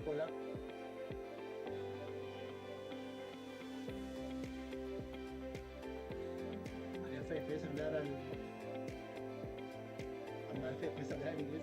Hola. María Fe, empieza a hablar María Fe, empieza a hablar en inglés.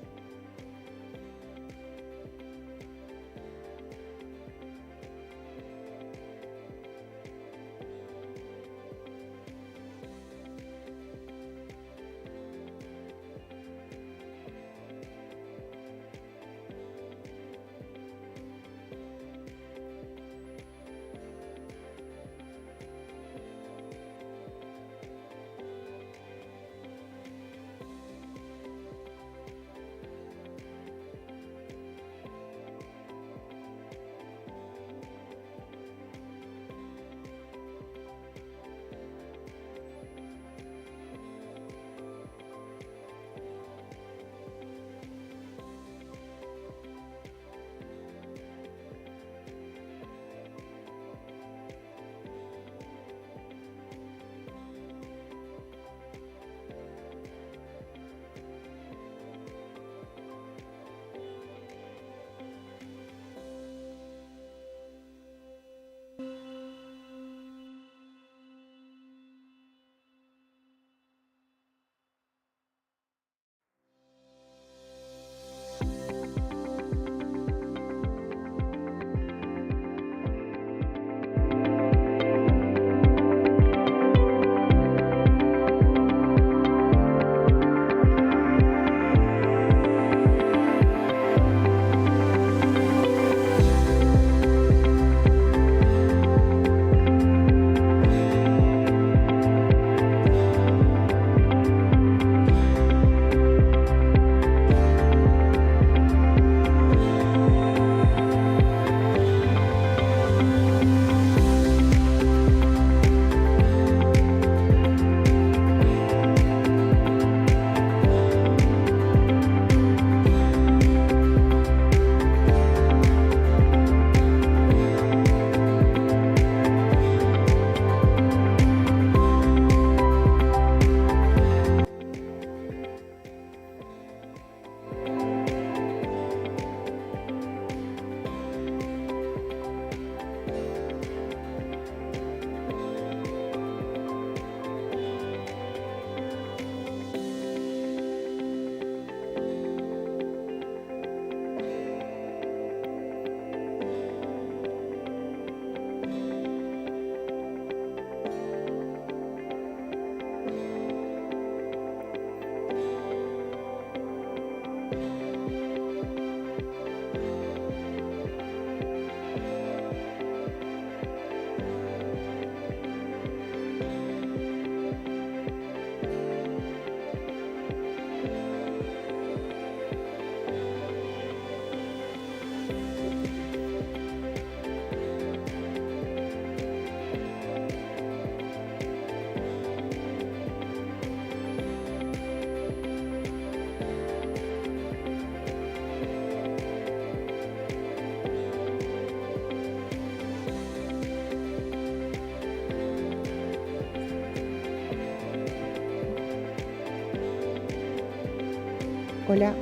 Hola,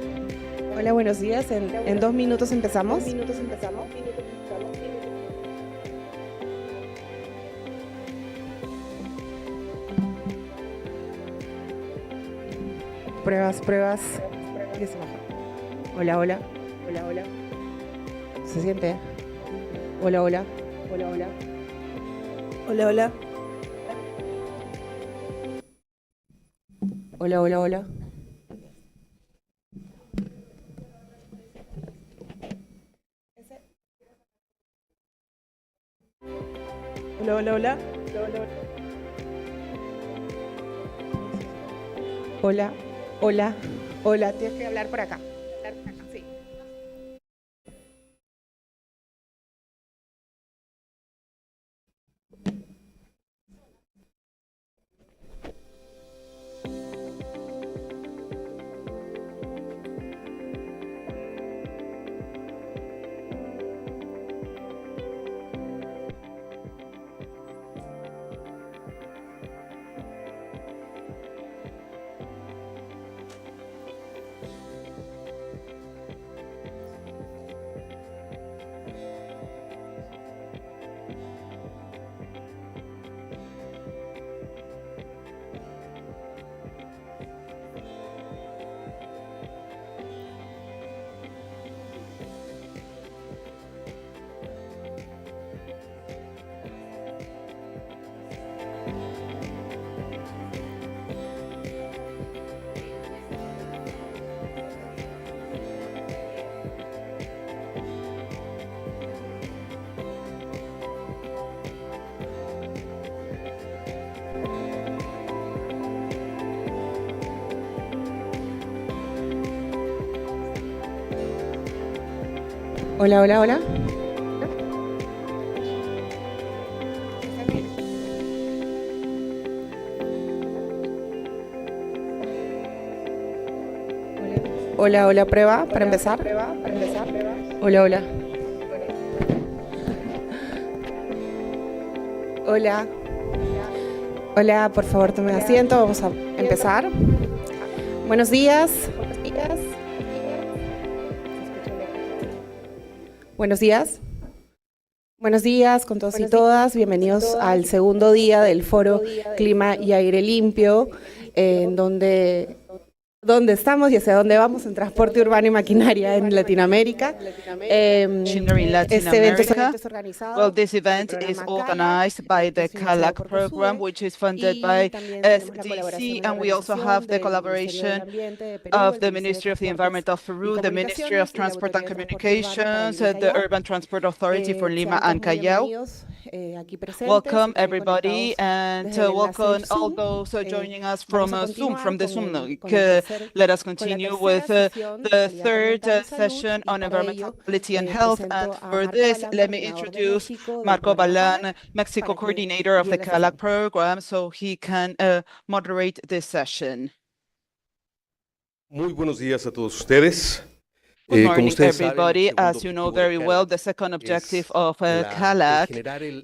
hola, buenos días. En 2 minutos empezamos. Pruebas. Y se baja. Hola, hola. ¿Se siente? Hola. Hola. Hola. Hola. Tienes que hablar por acá. Sí. Hola. Hola, prueba para empezar. Hola. Hola, por favor, tome asiento. Vamos a empezar. Buenos días. Buenos días con todos y todas. Bienvenidos al segundo día del Foro Clima y Aire Limpio, en dónde estamos y hacia dónde vamos en Transporte Urbano y Maquinaria en Latinoamérica. Este evento es organizado. Well, this event is organized by the CALAC program, which is funded by SDC, and we also have the collaboration of the Ministry of the Environment of Peru, the Ministry of Transport and Communications, the Urban Transport Authority for Lima and Callao. Welcome everybody, and welcome all those joining us from Zoom, from the Zoom link. Let us continue with the third session on environmental quality and health, and for this, let me introduce Marco Balan, Mexico coordinator of the CALAC program, so he can moderate this session. Muy buenos días a todos ustedes. Good morning, everybody. As you know very well, the second objective of CALAC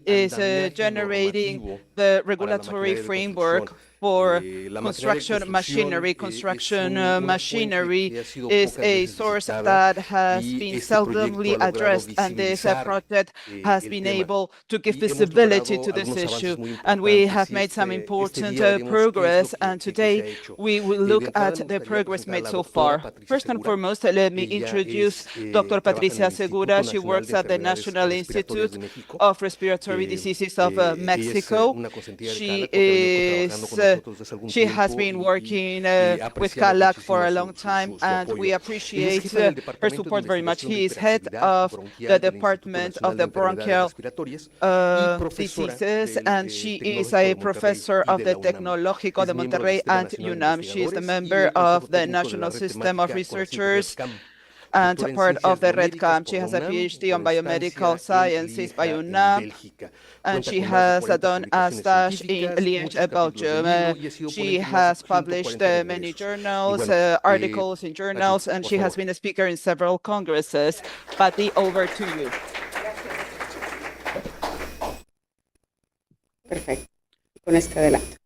is generating the regulatory framework for construction machinery. Construction machinery is a source that has been seldomly addressed, and this project has been able to give visibility to this issue. And we have made some important progress, and today we will look at the progress made so far. First and foremost, let me introduce Dr. Patricia Segura. She works at the National Institute of Respiratory Diseases of Mexico. She has been working with CALAC for a long time, and we appreciate her support very much. He is head of the Department of the Bronchial Diseases, and she is a professor of the Tecnológico de Monterrey and UNAM. She is a member of the National System of Researchers and part of the Red Camp. She has a PhD on biomedical sciences by UNAM, and she has done a stage in Liège, Belgium. She has published many journals, articles in journals, and she has been a speaker in several congresses. Patti, over to you. Perfecto. Con este adelanto.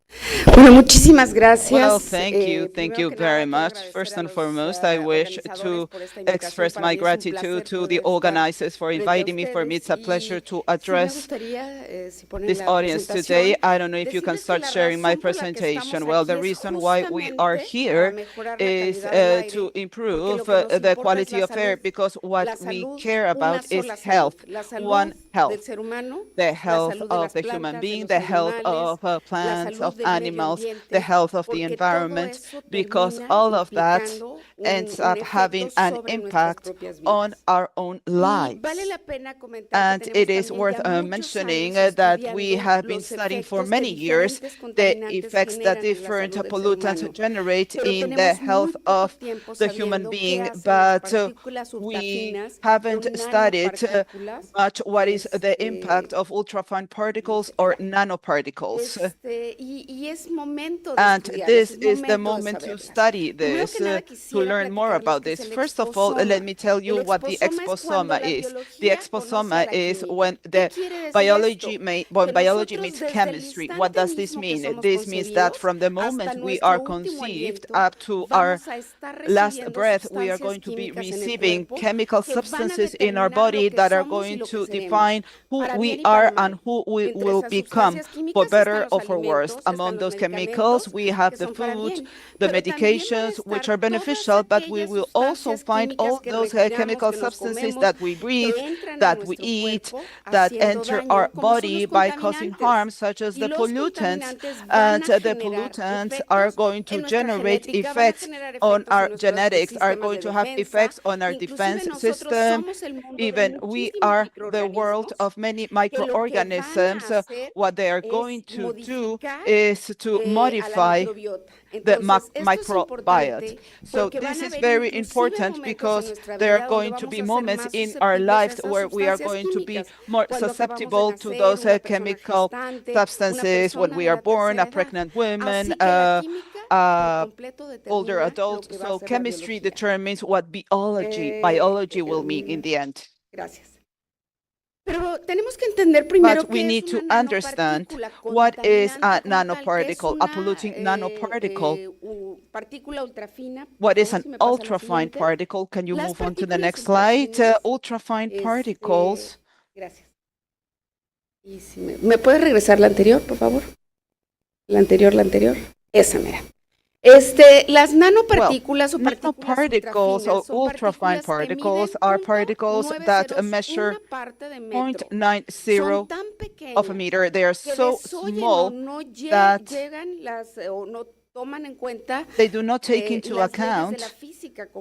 Bueno, muchísimas gracias. Well, thank you very much. First and foremost, I wish to express my gratitude to the organizers for inviting me. For me, it's a pleasure to address this audience today. I don't know if you can start sharing my presentation. Well, the reason why we are here is to improve the quality of air, because what we care about is health. One, health, the health of the human being, the health of plants, of animals, the health of the environment, because all of that ends up having an impact on our own lives. And it is worth mentioning that we have been studying for many years the effects that different pollutants generate in the health of the human being, but we haven't studied much what is the impact of ultrafine particles or nanoparticles. And this is the moment to study this, to learn more about this. First of all, let me tell you what the exposoma is. The exposoma is when biology meets chemistry. What does this mean? This means that from the moment we are conceived up to our last breath, we are going to be receiving chemical substances in our body that are going to define who we are and who we will become, for better or for worse. Among those chemicals, we have the food, the medications, which are beneficial, but we will also find all those chemical substances that we breathe, that we eat, that enter our body by causing harm, such as the pollutants. And the pollutants are going to generate effects on our genetics, are going to have effects on our defense system. Even we are the world of many microorganisms. What they are going to do is to modify the microbiome. So this is very important, because there are going to be moments in our lives where we are going to be more susceptible to those chemical substances when we are born, a pregnant woman, older adults. So chemistry determines what biology will mean in the end. But we need to understand what is a nanoparticle, a polluting nanoparticle. What is an ultrafine particle? Can you move on to the next slide? Ultrafine particles. ¿Me puede regresar la anterior, por favor? La anterior. Esa, mira. Las nanopartículas nanoparticles or ultrafine particles are particles that measure 0.90 of a meter. They are so small that they do not take into account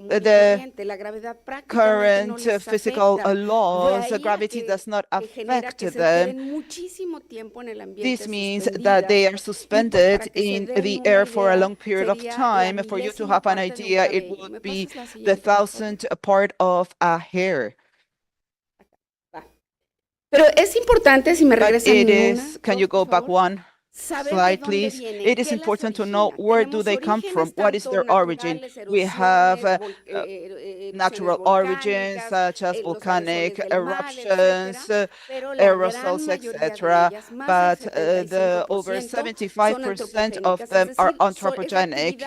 the current physical laws. Gravity does not affect them. This means that they are suspended in the air for a long period of time. For you to have an idea, it would be the 1,000th part of a hair. Can you go back one slide, please? It is important to know where do they come from, what is their origin. We have natural origins such as volcanic eruptions, aerosols, etc. But over 75% of them are anthropogenic.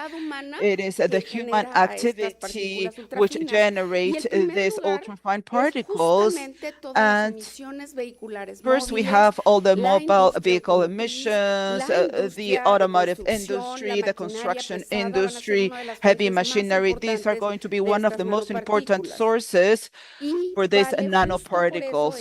It is the human activity which generates these ultrafine particles. And first we have all the mobile vehicle emissions, the automotive industry, the construction industry, heavy machinery. These are going to be one of the most important sources for these nanoparticles.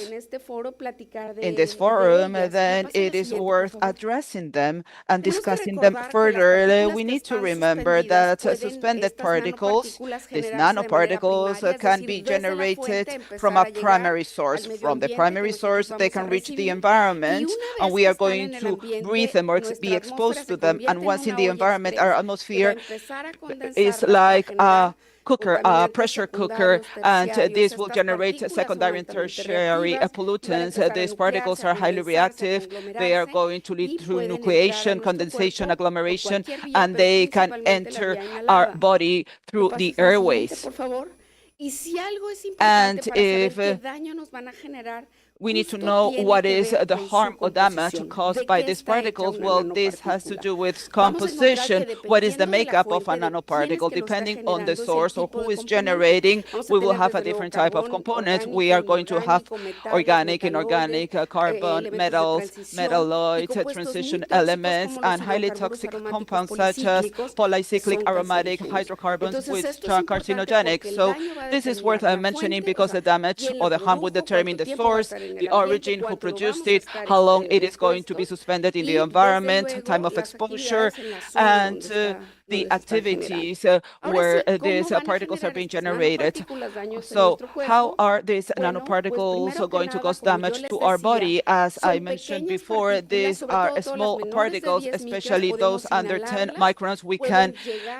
In this forum, then it is worth addressing them and discussing them further. We need to remember that suspended particles, these nanoparticles, can be generated from a primary source. From the primary source, they can reach the environment, and we are going to breathe them or be exposed to them. And once in the environment, our atmosphere is like a cooker, a pressure cooker, and this will generate secondary and tertiary pollutants. These particles are highly reactive. They are going to lead to nucleation, condensation, agglomeration, and they can enter our body through the airways. And if we need to know what is the harm or damage caused by these particles. Well, this has to do with composition. What is the makeup of a nanoparticle? Depending on the source or who is generating, we will have a different type of components. We are going to have organic, inorganic, carbon, metals, metalloids, transition elements, and highly toxic compounds such as polycyclic aromatic hydrocarbons, which are carcinogenic. So this is worth mentioning because the damage or the harm will determine the source, the origin, who produced it, how long it is going to be suspended in the environment, time of exposure, and the activities where these particles are being generated. So how are these nanoparticles going to cause damage to our body? As I mentioned before, these are small particles, especially those under 10 microns. We can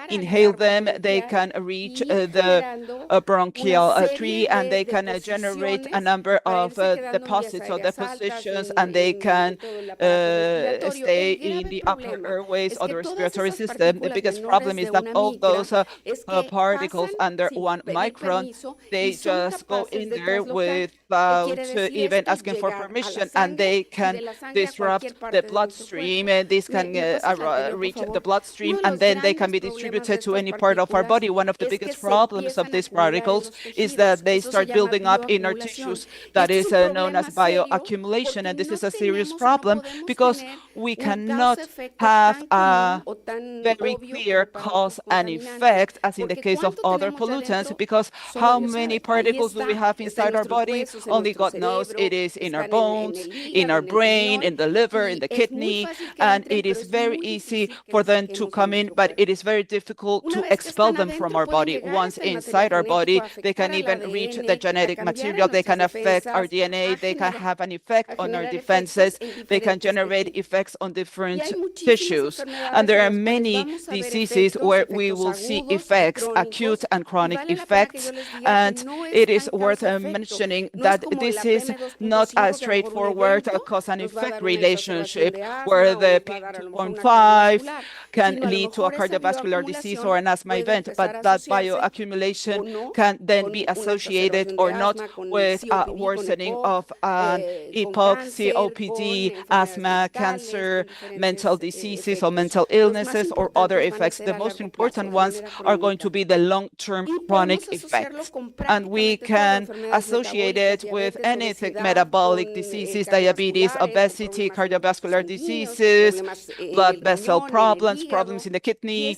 inhale them. They can reach the bronchial tree, and they can generate a number of deposits or depositions, and they can stay in the upper airways or the respiratory system. The biggest problem is that all those particles under 1 micron, they just go in there without even asking for permission, and they can disrupt the bloodstream, and this can reach the bloodstream, and then they can be distributed to any part of our body. One of the biggest problems of these particles is that they start building up in our tissues. That is known as bioaccumulation, and this is a serious problem because we cannot have a very clear cause and effect as in the case of other pollutants, because how many particles do we have inside our body? Only God knows. It is in our bones, in our brain, in the liver, in the kidney, and it is very easy for them to come in, but it is very difficult to expel them from our body. Once inside our body, they can even reach the genetic material, they can affect our DNA, they can have an effect on our defenses, they can generate effects on different tissues. And there are many diseases where we will see effects, acute and chronic effects. And it is worth mentioning that this is not a straightforward cause and effect relationship where the P2.5 can lead to a cardiovascular disease or an asthma event, but that bioaccumulation can then be associated or not with a worsening of an EPOC, COPD, asthma, cancer, mental diseases or mental illnesses or other effects. The most important ones are going to be the long-term chronic effects. And we can associate it with anything: metabolic diseases, diabetes, obesity, cardiovascular diseases, blood vessel problems, problems in the kidney,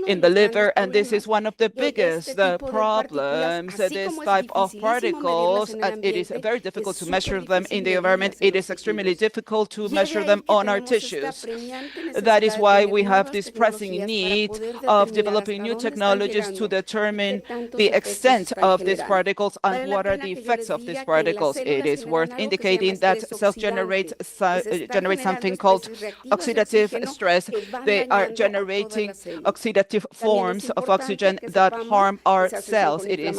in the liver, and this is one of the biggest problems. This type of particles, it is very difficult to measure them in the environment. It is extremely difficult to measure them on our tissues. That is why we have this pressing need of developing new technologies to determine the extent of these particles and what are the effects of these particles. It is worth indicating that cells generate something called oxidative stress. They are generating oxidative forms of oxygen that harm our cells. It is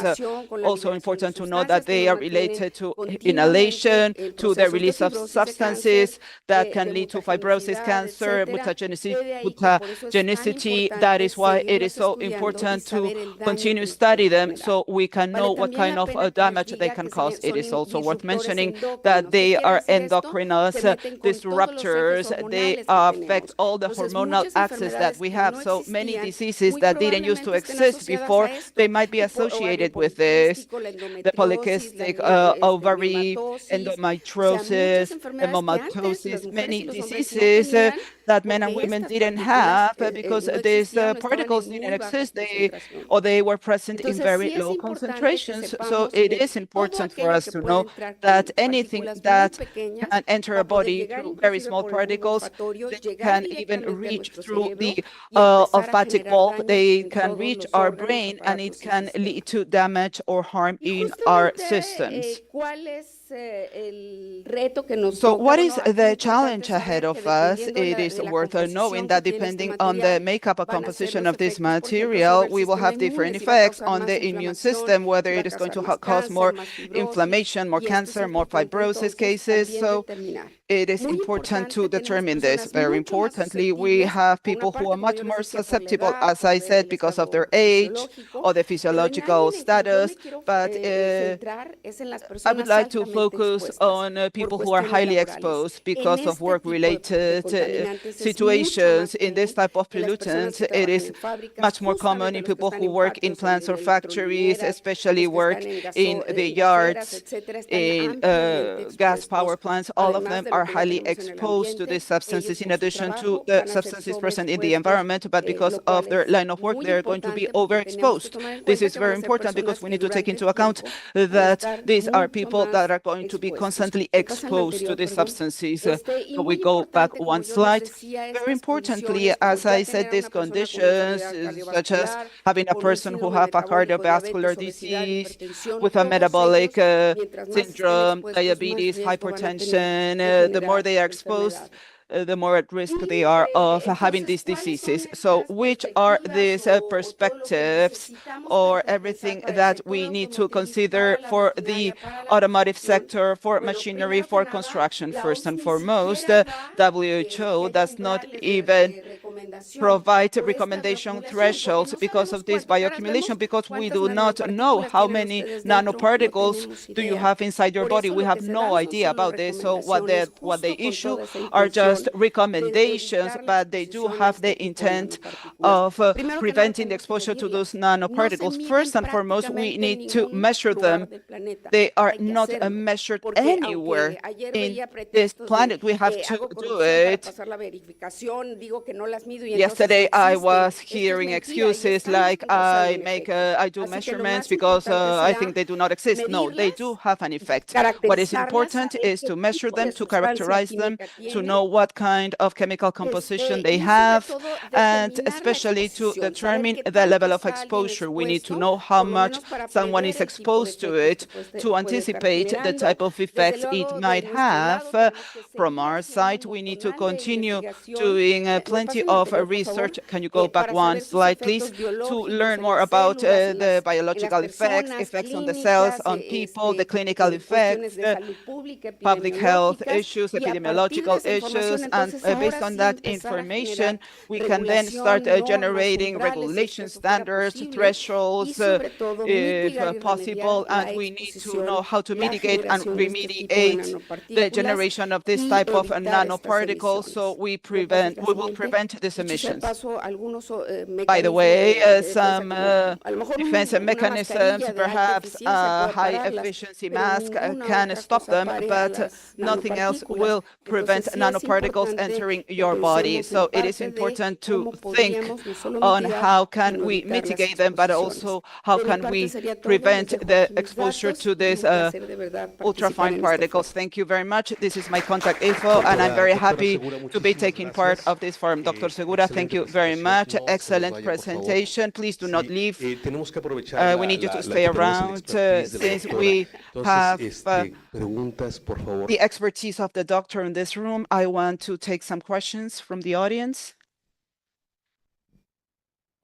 also important to know that they are related to inhalation, to the release of substances that can lead to fibrosis, cancer, mutagenicity. That is why it is so important to continue to study them so we can know what kind of damage they can cause. It is also worth mentioning that they are endocrinous disruptors. They affect all the hormonal axis that we have. So many diseases that didn't used to exist before, they might be associated with this. The polycystic ovary, endometriosis, hemomatosis, many diseases that men and women didn't have because these particles didn't exist. They were present in very low concentrations. So it is important for us to know that anything that can enter a body through very small particles, they can even reach through the olfactic bulb, they can reach our brain, and it can lead to damage or harm in our systems. So what is the challenge ahead of us? It is worth knowing that depending on the makeup or composition of this material, we will have different effects on the immune system, whether it is going to cause more inflammation, more cancer, more fibrosis cases. So it is important to determine this. Very importantly, we have people who are much more susceptible, as I said, because of their age or the physiological status. But I would like to focus on people who are highly exposed because of work-related situations. In this type of pollutants, it is much more common in people who work in plants or factories, especially work in the yards, in gas power plants. All of them are highly exposed to these substances, in addition to the substances present in the environment, but because of their line of work, they're going to be overexposed. This is very important because we need to take into account that these are people that are going to be constantly exposed to these substances. So we go back one slide. Very importantly, as I said, these conditions, such as having a person who have a cardiovascular disease, with a metabolic syndrome, diabetes, hypertension, the more they are exposed, the more at risk they are of having these diseases. So which are these perspectives or everything that we need to consider for the automotive sector, for machinery, for construction? First and foremost, the WHO does not even provide recommendation thresholds because of this bioaccumulation, because we do not know how many nanoparticles do you have inside your body. We have no idea about this. So what they issue are just recommendations, but they do have the intent of preventing the exposure to those nanoparticles. First and foremost, we need to measure them. They are not measured anywhere in this planet. We have to do it. Yesterday, I was hearing excuses like I do measurements because I think they do not exist. No, they do have an effect. What is important is to measure them, to characterize them, to know what kind of chemical composition they have, and especially to determine the level of exposure. We need to know how much someone is exposed to it to anticipate the type of effects it might have. From our side, we need to continue doing plenty of research. Can you go back one slide, please? To learn more about the biological effects on the cells, on people, the clinical effects, public health issues, epidemiological issues, and based on that information, we can then start generating regulation standards, thresholds, if possible, and we need to know how to mitigate and remediate the generation of this type of nanoparticles, so we will prevent these emissions. By the way, some defense mechanisms, perhaps a high-efficiency mask can stop them, but nothing else will prevent nanoparticles entering your body. So it is important to think on how can we mitigate them, but also how can we prevent the exposure to these ultrafine particles. Thank you very much. This is my contact info, and I'm very happy to be taking part of this forum. Dr. Segura, thank you very much. Excellent presentation. Please do not leave. We need you to stay around since we have the expertise of the doctor in this room. I want to take some questions from the audience.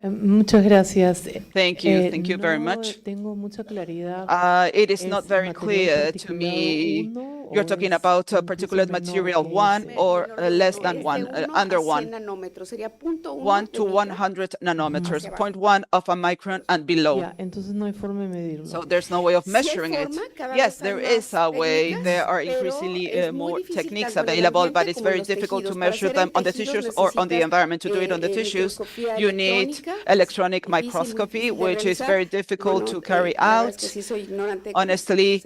Muchas gracias. Thank you very much. It is not very clear to me. You're talking about particulate material 1 or less than 1, under 1. 1 to 100 nanometers, 0.1 of a micron and below. So there's no way of measuring it. Yes, there is a way. There are increasingly more techniques available, but it's very difficult to measure them on the tissues or on the environment. To do it on the tissues, you need electronic microscopy, which is very difficult to carry out. Honestly,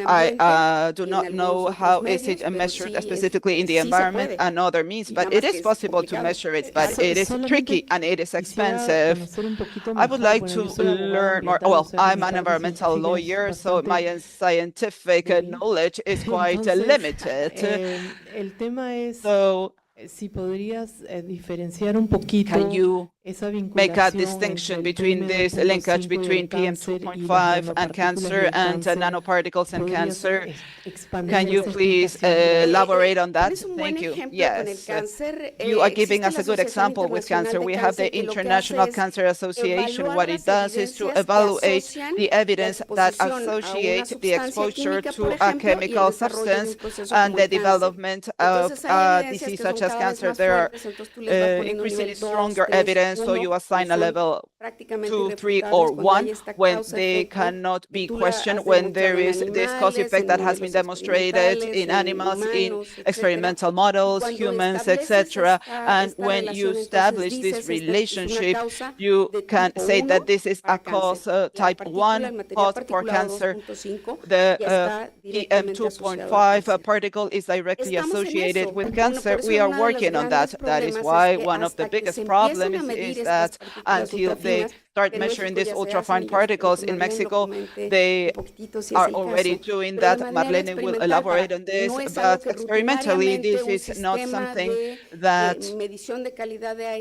I do not know how is it measured specifically in the environment and other means, but it is possible to measure it, but it is tricky and it is expensive. I would like to learn more. Well, I'm an environmental lawyer, so my scientific knowledge is quite limited. So, can you make a distinction between this linkage between PM2.5 and cancer and nanoparticles and cancer? Can you please elaborate on that? Thank you. Yes. You are giving us a good example with cancer. We have the International Cancer Association. What it does is to evaluate the evidence that associates the exposure to a chemical substance and the development of a disease such as cancer. There are increasingly stronger evidence, so you assign a level 2, 3, or 1, when they cannot be questioned, when there is this cause effect that has been demonstrated in animals, in experimental models, humans, etc. And when you establish this relationship, you can say that this is a cause, type 1 cause for cancer. The PM2.5 particle is directly associated with cancer. We are working on that. That is why one of the biggest problems is that until they start measuring these ultrafine particles in Mexico, they are already doing that. Marlene will elaborate on this, but experimentally, this is not something that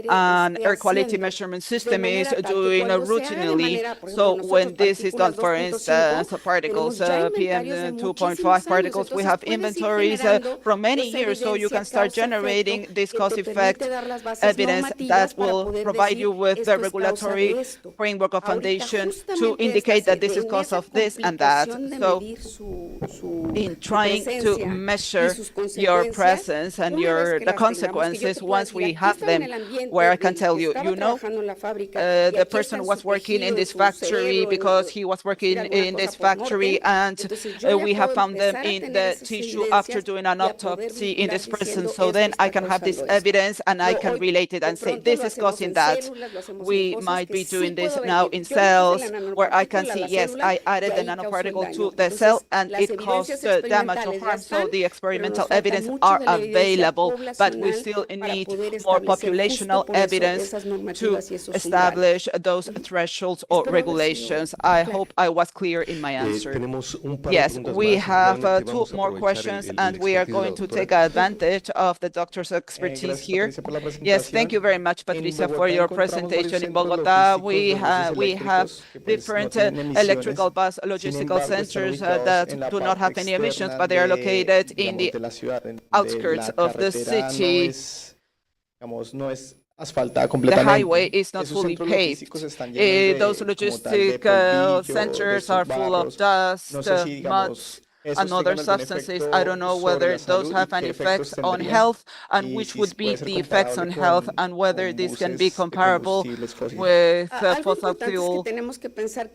an air quality measurement system is doing routinely. So when this is done, for instance, particles, PM2.5 particles, we have inventories from many years, so you can start generating this cause-effect evidence that will provide you with the regulatory framework of foundation to indicate that this is cause of this and that. So in trying to measure your presence and the consequences, once we have them, where I can tell you, the person was working in this factory because he was working in this factory, and we have found them in the tissue after doing an autopsy in this person. So then I can have this evidence and I can relate it and say, this is causing that. We might be doing this now in cells, where I can see, yes, I added the nanoparticle to the cell and it caused damage or harm. So the experimental evidence are available, but we still need more populational evidence to establish those thresholds or regulations. I hope I was clear in my answer. Yes, we have 2 more questions, and we are going to take advantage of the doctor's expertise here. Yes, thank you very much, Patricia, for your presentation. In Bogota, we have different electrical bus logistical centers that do not have any emissions, but they are located in the outskirts of the city. The highway is not fully paved. Those logistic centers are full of dust, mud, and other substances. I don't know whether those have any effects on health, and which would be the effects on health, and whether this can be comparable with fossil fuel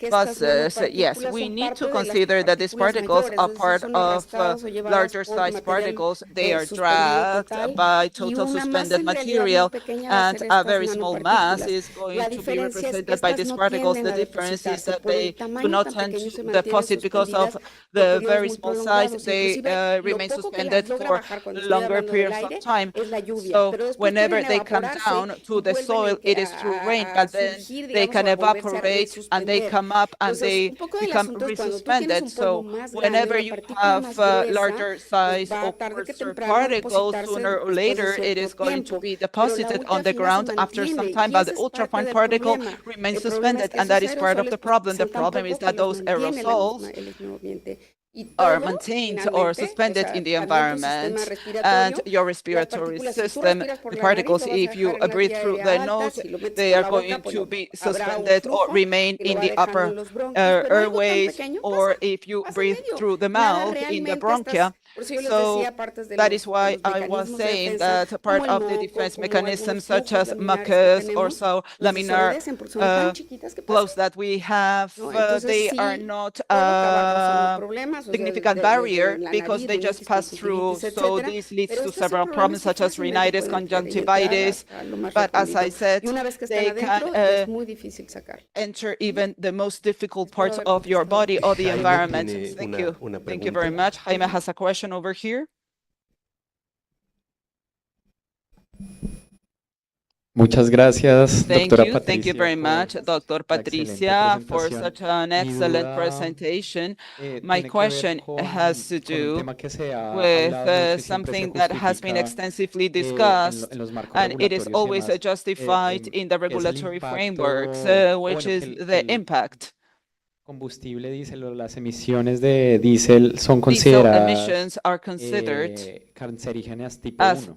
buses. Yes, we need to consider that these particles are part of larger size particles. They are dragged by total suspended material, and a very small mass is going to be represented by these particles. The difference is that they do not tend to deposit because of the very small size. They remain suspended for longer periods of time. So whenever they come down to the soil, it is through rain, but then they can evaporate and they come up and they become resuspended. So whenever you have larger size or coarser particles, sooner or later it is going to be deposited on the ground after some time, but the ultrafine particle remains suspended, and that is part of the problem. The problem is that those aerosols are maintained or suspended in the environment, and your respiratory system, the particles, if you breathe through the nose, they are going to be suspended or remain in the upper airways, or if you breathe through the mouth, in the bronchia. So that is why I was saying that part of the defense mechanisms, such as mucus or so laminar flows that we have, they are not significant barrier because they just pass through. So this leads to several problems such as rhinitis, conjunctivitis. But as I said, they can enter even the most difficult parts of your body or the environment. Thank you. Thank you very much. Jaime has a question over here. Muchas gracias, doctora Patricia. Thank you very much, Dr. Patricia, for such an excellent presentation. My question has to do with something that has been extensively discussed, and it is always justified in the regulatory frameworks, which is the impact. Combustible diésel o las emisiones de diésel son consideradas emissions are considered cancerígenas tipo as 1.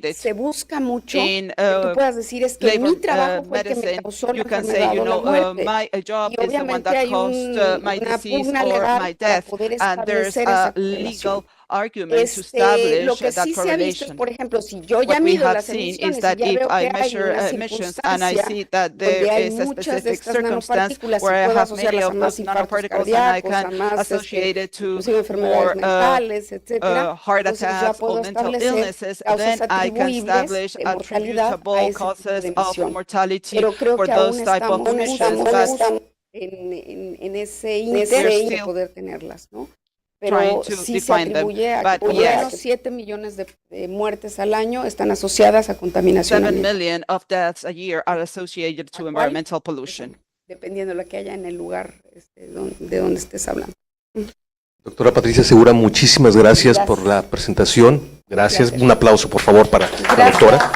it. se busca mucho In que tú puedas decir es que mi labor trabajo fue el que me medicine, causó la you can say, enfermedad o la muerte. my job Y is the one obviamente that hay caused my una disease pugna or legal my para death. poder and there's establecer a esa correlación. legal argument to establish Lo que that sí se ha visto es, correlation. por ejemplo, si yo ya What we mido have las seen is emisiones y that ya if veo I que hay measure una emissions and I circunstancia see that there donde hay is a muchas de specific estas circumstance nanopartículas y where I puedo have many asociarlas a of más those infartos nanoparticles and I cardíacos, a can más associate it to inclusive more enfermedades mentales, etcétera, heart entonces ya attacks or puedo mental establecer illnesses, causas then I can atribuibles establish de mortalidad a attributable ese tipo causes de of emisión. mortality Pero creo for que aún those type of emissions, but en ese ínter de still poder tenerlas, ¿no? trying Pero to sí se define them. atribuye a que But por lo menos yes, 7 millones de muertes al año están asociadas a contaminación 7 ambiental. million of deaths a year are associated to ¿A cuál? environmental pollution. Dependiendo de lo que haya en el lugar de donde estés hablando. Doctora Patricia Segura, muchísimas gracias por la presentación. Gracias. Un aplauso, por favor, para la doctora.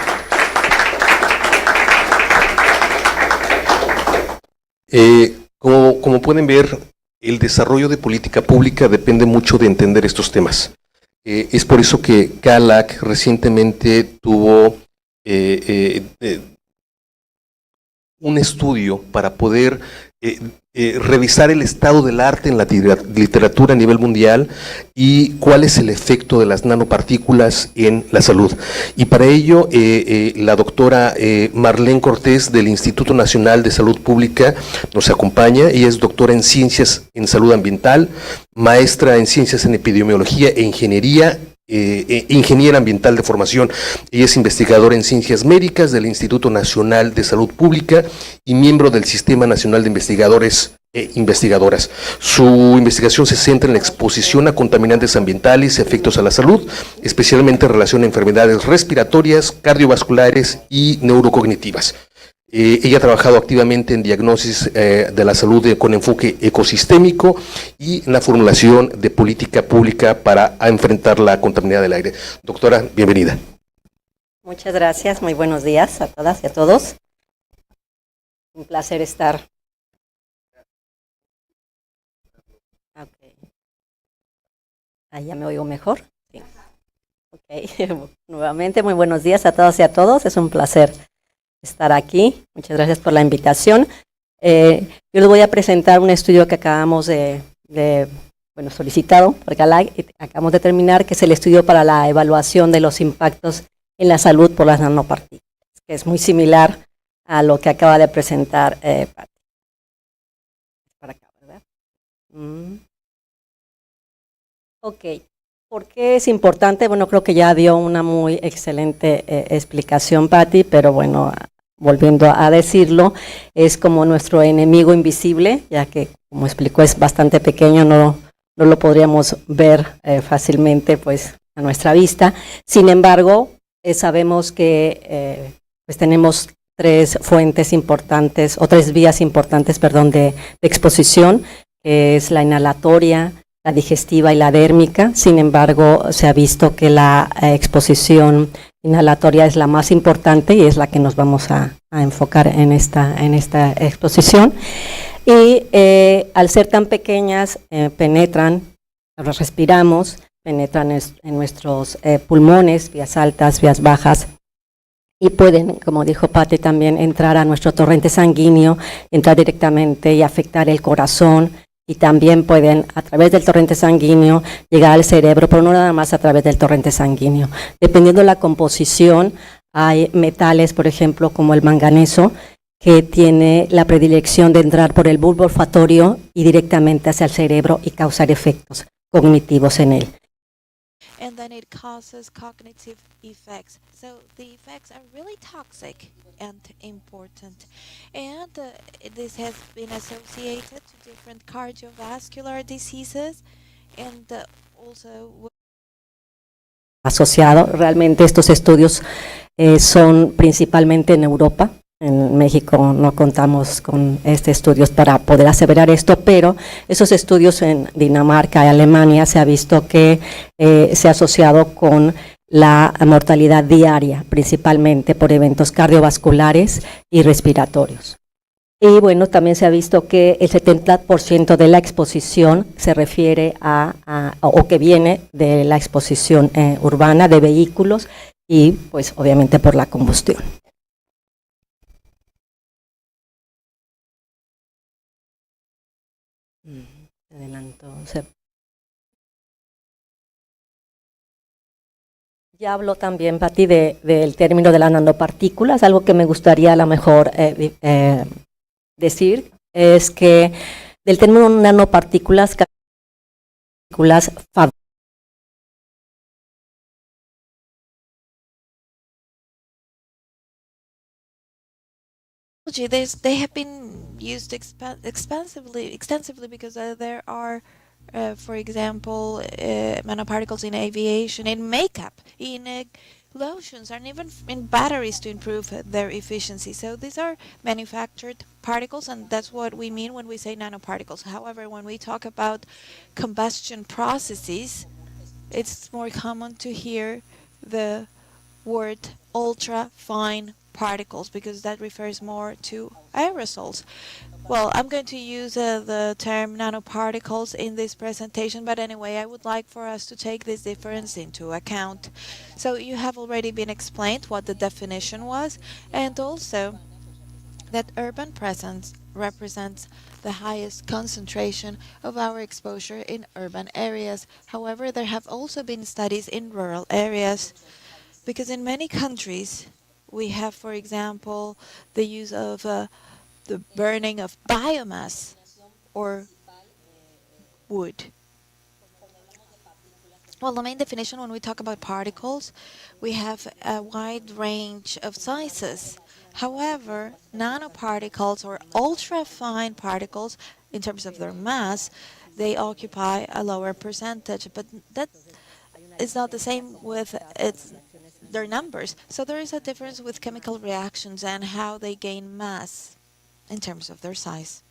Como pueden ver, el desarrollo de política pública depende mucho de entender estos temas. Es por eso que CALAC recientemente tuvo un estudio para poder revisar el estado del arte en la literatura a nivel mundial y cuál es el efecto de las nanopartículas en la salud. Y para ello, la doctora Marlene Cortés del Instituto Nacional de Salud Pública nos acompaña. Ella es doctora en Ciencias en Salud Ambiental, maestra en Ciencias en Epidemiología e Ingeniería, ingeniera ambiental de formación. Ella es investigadora en ciencias médicas del Instituto Nacional de Salud Pública y miembro del Sistema Nacional de Investigadores e Investigadoras. Su investigación se centra en la exposición a contaminantes ambientales y efectos a la salud, especialmente en relación a enfermedades respiratorias, cardiovasculares y neurocognitivas. Ella ha trabajado activamente en diagnosis de la salud con enfoque ecosistémico y en la formulación de política pública para enfrentar la contaminación del aire. Doctora, bienvenida. Muchas gracias, muy buenos días a todas y a todos. Un placer estar. Okay. Ya me oigo mejor. Sí. Okay. Nuevamente, muy buenos días a todas y a todos. Es un placer estar aquí. Muchas gracias por la invitación. Yo les voy a presentar un estudio que acabamos solicitado por CALAC, acabamos de terminar, que es el estudio para la evaluación de los impactos en la salud por las nanopartículas, que es muy similar a lo que acaba de presentar Patti. Para acá, ¿verdad? Ok. ¿Por qué es importante? Bueno, creo que ya dio una muy excelente explicación, Patti, pero bueno, volviendo a decirlo, es como nuestro enemigo invisible, ya que, como explicó, es bastante pequeño, no lo podríamos ver fácilmente pues, a nuestra vista. Sin embargo, sabemos que pues tenemos tres fuentes importantes, o tres vías importantes, perdón, de exposición, que es la inhalatoria, la digestiva y la dérmica. Sin embargo, se ha visto que la exposición inhalatoria es la más importante y es la que nos vamos a enfocar en esta exposición. Y al ser tan pequeñas, penetran, respiramos, penetran en nuestros pulmones, vías altas, vías bajas, y pueden, como dijo Patti, también entrar a nuestro torrente sanguíneo, entrar directamente y afectar el corazón, y también pueden, a través del torrente sanguíneo, llegar al cerebro, pero no nada más a través del torrente sanguíneo. Dependiendo de la composición, hay metales, por ejemplo, como el manganeso, que tiene la predilección de entrar por el bulbo olfatorio y directamente hacia el cerebro y causar efectos cognitivos en él. And then it causes cognitive effects. So the effects are really toxic and important. And this has been associated to different cardiovascular diseases and also asociado. Realmente estos estudios son principalmente en Europa. En México no contamos con estudios para poder aseverar esto, pero esos estudios en Dinamarca y Alemania se ha visto que se ha asociado con la mortalidad diaria, principalmente por eventos cardiovasculares y respiratorios. Y bueno, también se ha visto que el 70% de la exposición se refiere o que viene de la exposición urbana de vehículos y pues obviamente por la combustión. Adelanto. Ya habló también, Pati, del término de las nanopartículas. Algo que me gustaría a lo mejor decir es que del término nanopartículas, partículas they have been used extensively because there are, for example, nanoparticles in aviation, in makeup, in lotions, and even in batteries to improve their efficiency. So these are manufactured particles, and that's what we mean when we say nanoparticles. However, when we talk about combustion processes, it's more common to hear the word ultra fine particles because that refers more to aerosols. Well, I'm going to use the term nanoparticles in this presentation, but anyway, I would like for us to take this difference into account. So you have already been explained what the definition was, and also that urban presence represents the highest concentration of our exposure in urban areas. However, there have also been studies in rural areas, because in many countries we have, for example, the use of the burning of biomass or wood. Well, the main definition when we talk about particles, we have a wide range of sizes. However, nanoparticles or ultra-fine particles, in terms of their mass, they occupy a lower percentage, but that is not the same with their numbers. So there is a difference with chemical reactions and how they gain mass in terms of their size.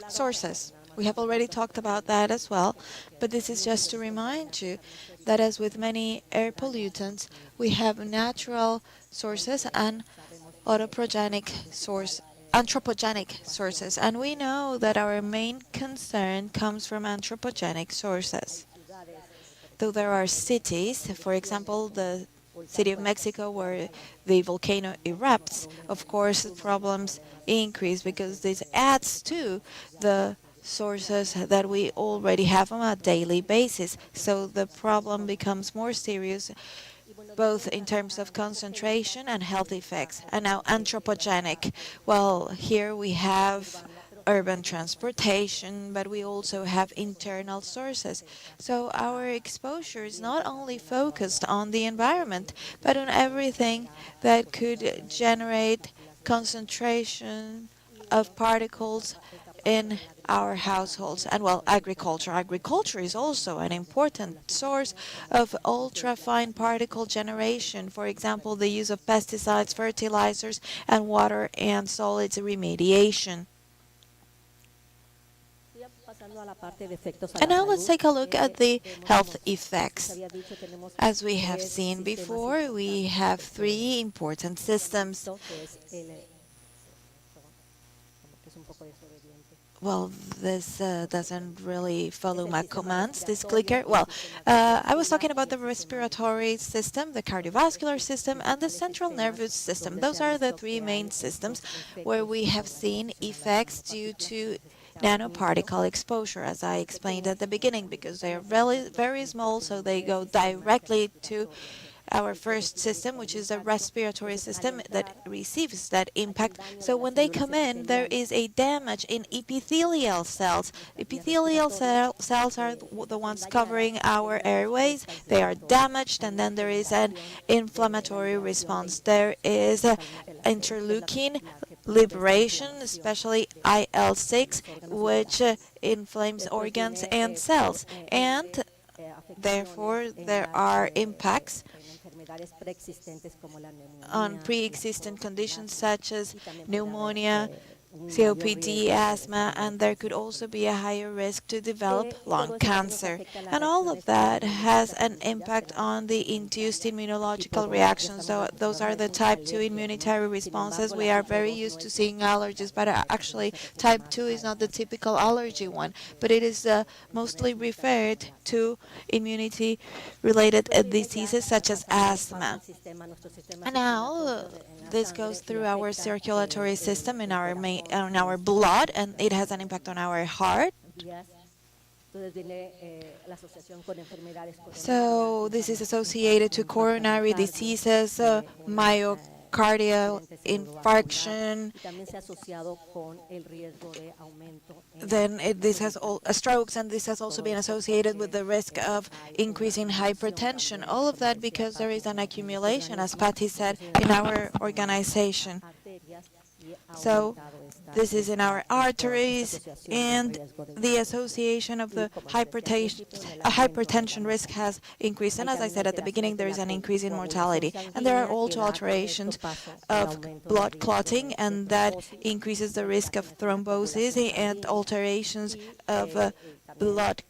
Sources. We have already talked about that as well, but this is just to remind you that as with many air pollutants, we have natural sources and anthropogenic sources, and we know that our main concern comes from anthropogenic sources. Though there are cities, for example, the city of Mexico where the volcano erupts, of course problems increase because this adds to the sources that we already have on a daily basis. So the problem becomes more serious both in terms of concentration and health effects. And now anthropogenic. Well, here we have urban transportation, but we also have internal sources. So our exposure is not only focused on the environment, but on everything that could generate concentration of particles in our households. And well, agriculture. Agriculture is also an important source of ultra-fine particle generation. For example, the use of pesticides, fertilizers, and water and solids remediation. And now let's take a look at the health effects. As we have seen before, we have three important systems. Well, this doesn't really follow my commands, this clicker. Well, I was talking about the respiratory system, the cardiovascular system, and the central nervous system. Those are the three main systems where we have seen effects due to nanoparticle exposure, as I explained at the beginning, because they are really very small, so they go directly to our first system, which is a respiratory system that receives that impact. So when they come in, there is a damage in epithelial cells. Epithelial cells are the ones covering our airways. They are damaged, and then there is an inflammatory response. There is interleukin liberation, especially IL-6, which inflames organs and cells. And therefore, there are impacts on pre-existing conditions such as pneumonia, COPD, asthma, and there could also be a higher risk to develop lung cancer. And all of that has an impact on the induced immunological reactions. So those are the type 2 immunitary responses. We are very used to seeing allergies, but actually type 2 is not the typical allergy one, but it is mostly referred to immunity-related diseases such as asthma. And now this goes through our circulatory system in our blood, and it has an impact on our heart. So this is associated to coronary diseases, myocardial infarction. Then this has all strokes, and this has also been associated with the risk of increasing hypertension. All of that because there is an accumulation, as Patty said, in our organization. So this is in our arteries, and the association of the hypertension risk has increased. And as I said at the beginning, there is an increase in mortality. And there are also alterations of blood clotting, and that increases the risk of thrombosis and alterations of blood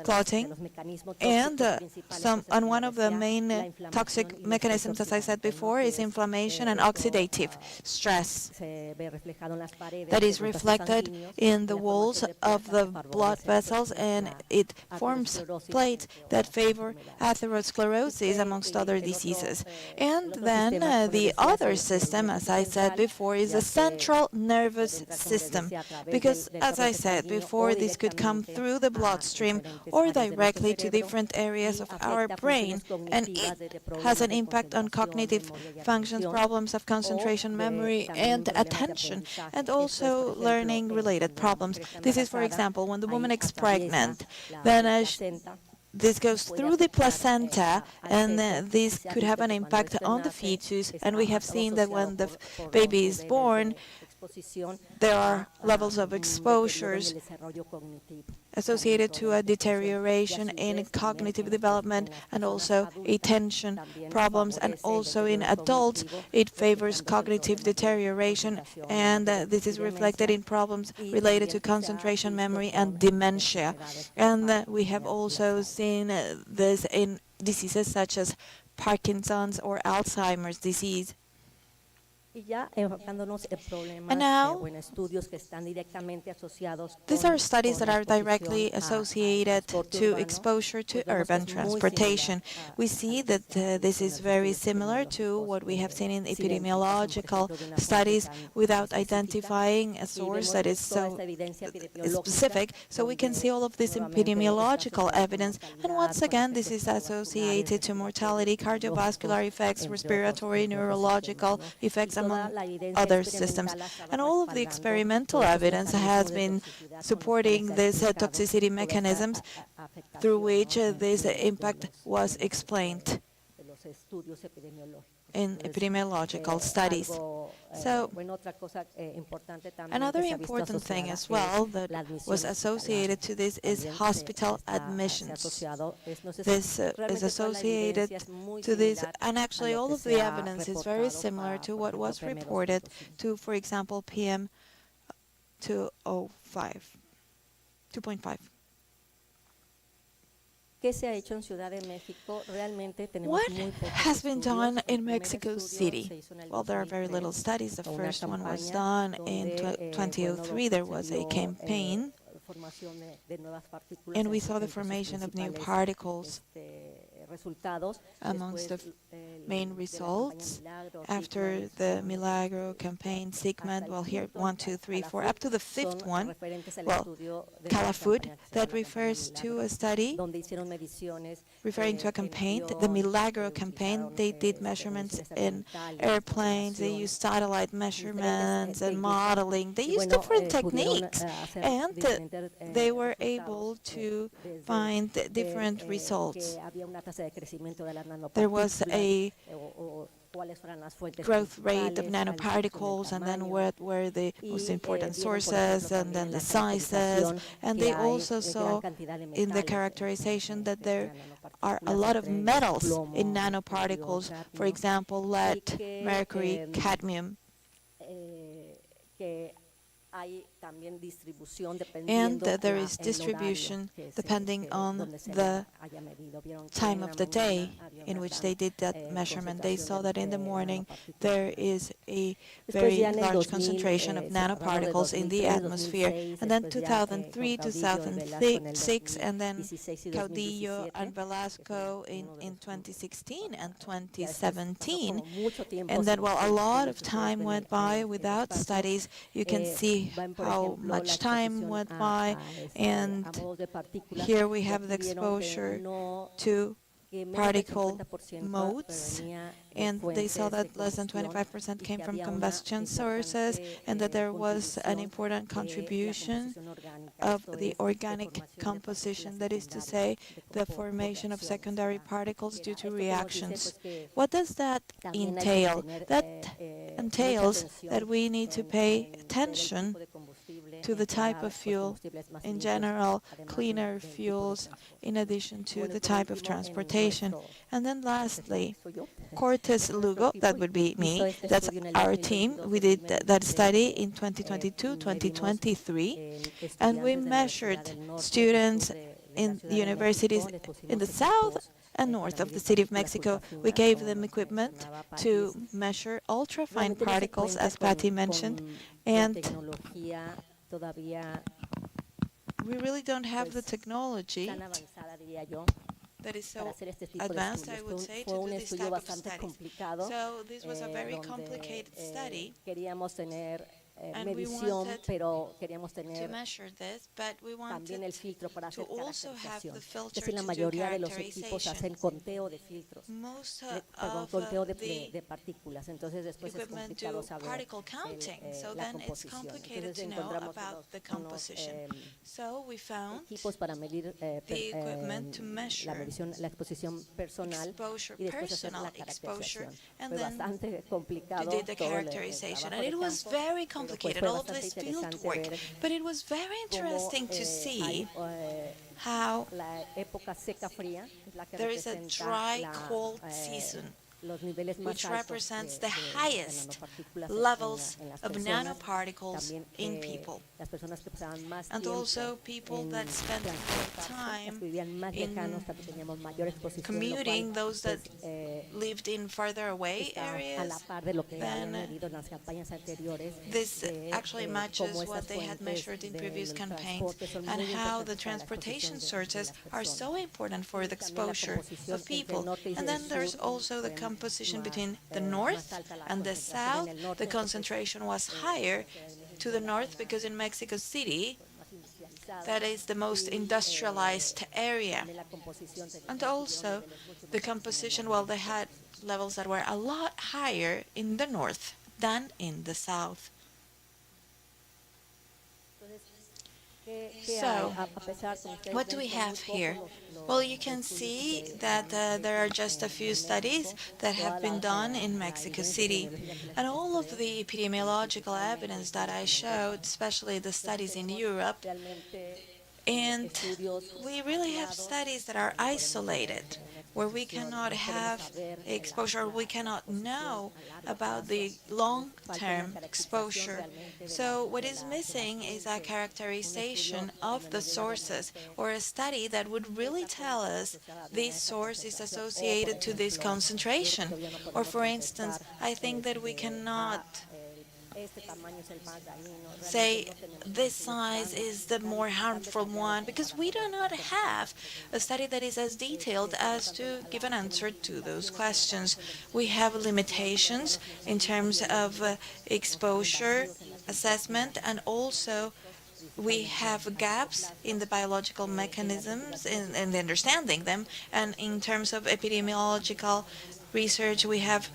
clotting, and one of the main toxic mechanisms, as I said before, is inflammation and oxidative stress that is reflected in the walls of the blood vessels, and it forms plates that favor atherosclerosis amongst other diseases. And then the other system, as I said before, is the central nervous system, because as I said before, this could come through the bloodstream or directly to different areas of our brain, and it has an impact on cognitive functions, problems of concentration, memory, and attention, and also learning-related problems. This is, for example, when the woman is pregnant, then this goes through the placenta, and this could have an impact on the fetus, and we have seen that when the baby is born, there are levels of exposures associated to a deterioration in cognitive development and also attention problems. And also in adults, it favors cognitive deterioration, and this is reflected in problems related to concentration, memory, and dementia. And we have also seen this in diseases such as Parkinson's or Alzheimer's disease. And now, these are studies that are directly associated to exposure to urban transportation. We see that this is very similar to what we have seen in epidemiological studies without identifying a source that is so specific. So we can see all of this epidemiological evidence, and once again, this is associated to mortality, cardiovascular effects, respiratory, neurological effects, among other systems. And all of the experimental evidence has been supporting these toxicity mechanisms through which this impact was explained in epidemiological studies. So another important thing as well that was associated to this is hospital admissions. This is associated to this, and actually all of the evidence is very similar to what was reported to, for example, PM 2.5. What has been done in Mexico City? Well, there are very little studies. The first one was done in 2003. There was a campaign, and we saw the formation of new particles. Amongst the main results, after the Milagro campaign segment, well, here 1, 2, 3, 4, up to the 5th one, well, Calafud, that refers to a study referring to a campaign, the Milagro campaign. They did measurements in airplanes, they used satellite measurements and modeling. They used different techniques, and they were able to find different results. There was a growth rate of nanoparticles, and then what were the most important sources, and then the sizes, and they also saw in the characterization that there are a lot of metals in nanoparticles, for example, lead, mercury, cadmium. And there is distribution depending on the time of the day in which they did that measurement. They saw that in the morning there is a very large concentration of nanoparticles in the atmosphere. And then 2003, 2006, and then Caudillo and Velasco in 2016 and 2017. And then, well, a lot of time went by without studies. You can see how how much time went by, and here we have the exposure to particle modes, and they saw that less than 25% came from combustion sources, and that there was an important contribution of the organic composition, that is to say, the formation of secondary particles due to reactions. What does that entail? That entails that we need to pay attention to the type of fuel, in general, cleaner fuels, in addition to the type of transportation. And then lastly, Cortes Lugo, that would be me, that's our team. We did that study in 2022, 2023, and we measured students in the universities in the south and north of the city of Mexico. We gave them equipment to measure ultrafine particles, as Patty mentioned, and we really don't have the technology that is so advanced, I would say, to do this type of studies. So this was a very complicated study, and we wanted to measure this, but we wanted to also have the filter to do characterization. Most of the equipment do particle counting, so then it's complicated to know about the composition. So we found the equipment to measure personal exposure, and then to do the characterization. And it was very complicated, all of this field work, but it was very interesting to see how there is a dry, cold season, which represents the highest levels of nanoparticles in people. And also people that spend more time in commuting, those that lived in farther away areas, then this actually matches what they had measured in previous campaigns, and how the transportation sources are so important for the exposure of people. And then there's also the composition between the north and the south. The concentration was higher to the north because in Mexico City, that is the most industrialized area. And also the composition, well, they had levels that were a lot higher in the north than in the south. So, what do we have here? Well, you can see that there are just a few studies that have been done in Mexico City. And all of the epidemiological evidence that I showed, especially the studies in Europe, and we really have studies that are isolated, where we cannot have exposure, we cannot know about the long-term exposure. So what is missing is a characterization of the sources, or a study that would really tell us this source is associated to this concentration. Or for instance, I think that we cannot say this size is the more harmful one, because we do not have a study that is as detailed as to give an answer to those questions. We have limitations in terms of exposure assessment, and also we have gaps in the biological mechanisms and understanding them, and in terms of epidemiological research we have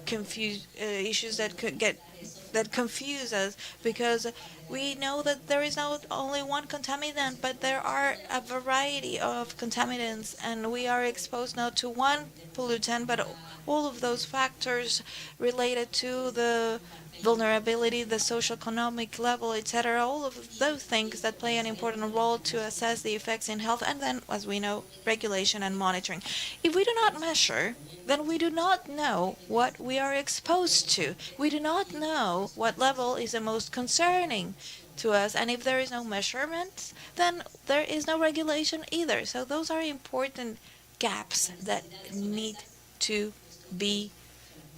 issues that confuse us, because we know that there is not only one contaminant, but there are a variety of contaminants, and we are exposed not to one pollutant, but all of those factors related to the vulnerability, the socioeconomic level, etc., all of those things that play an important role to assess the effects in health, and then, as we know, regulation and monitoring. If we do not measure, then we do not know what we are exposed to. We do not know what level is the most concerning to us, and if there is no measurement, then there is no regulation either. So those are important gaps that need to be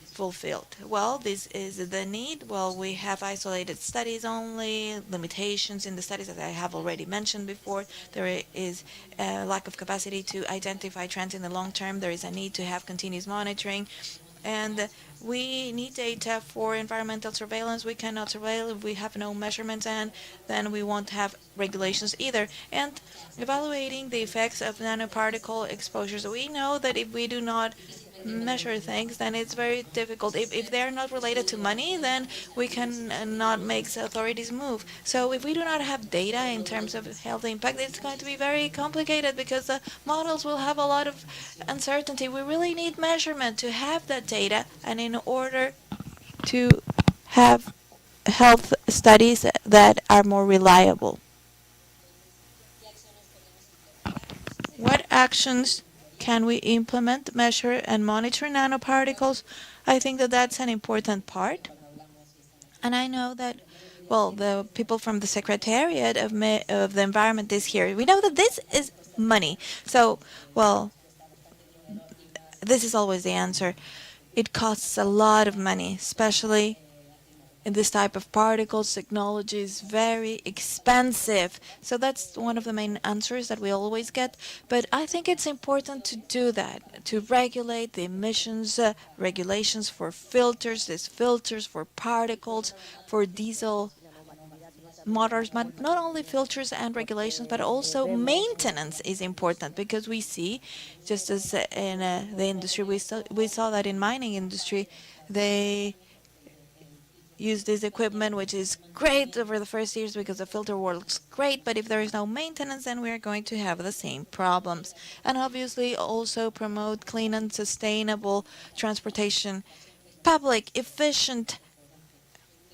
fulfilled. Well, this is the need. Well, we have isolated studies only, limitations in the studies that I have already mentioned before. There is a lack of capacity to identify trends in the long term. There is a need to have continuous monitoring. And we need data for environmental surveillance. We cannot surveil if we have no measurements, and then we won't have regulations either. And evaluating the effects of nanoparticle exposures, we know that if we do not measure things, then it's very difficult. If they're not related to money, then we can not make the authorities move. So if we do not have data in terms of health impact, it's going to be very complicated because the models will have a lot of uncertainty. We really need measurement to have that data, and in order to have health studies that are more reliable. What actions can we implement, measure, and monitor nanoparticles? I think that that's an important part. And I know that, well, the people from the Secretariat of the Environment is here. We know that this is money. So, well, this is always the answer. It costs a lot of money, especially in this type of particles. Technology is very expensive. So that's one of the main answers that we always get. But I think it's important to do that, to regulate the emissions regulations for filters, these filters for particles, for diesel motors, but not only filters and regulations, but also maintenance is important, because we see, just as in the industry, we saw that in mining industry, they use this equipment, which is great over the first years because the filter works great, but if there is no maintenance, then we are going to have the same problems. And obviously also promote clean and sustainable transportation, public, efficient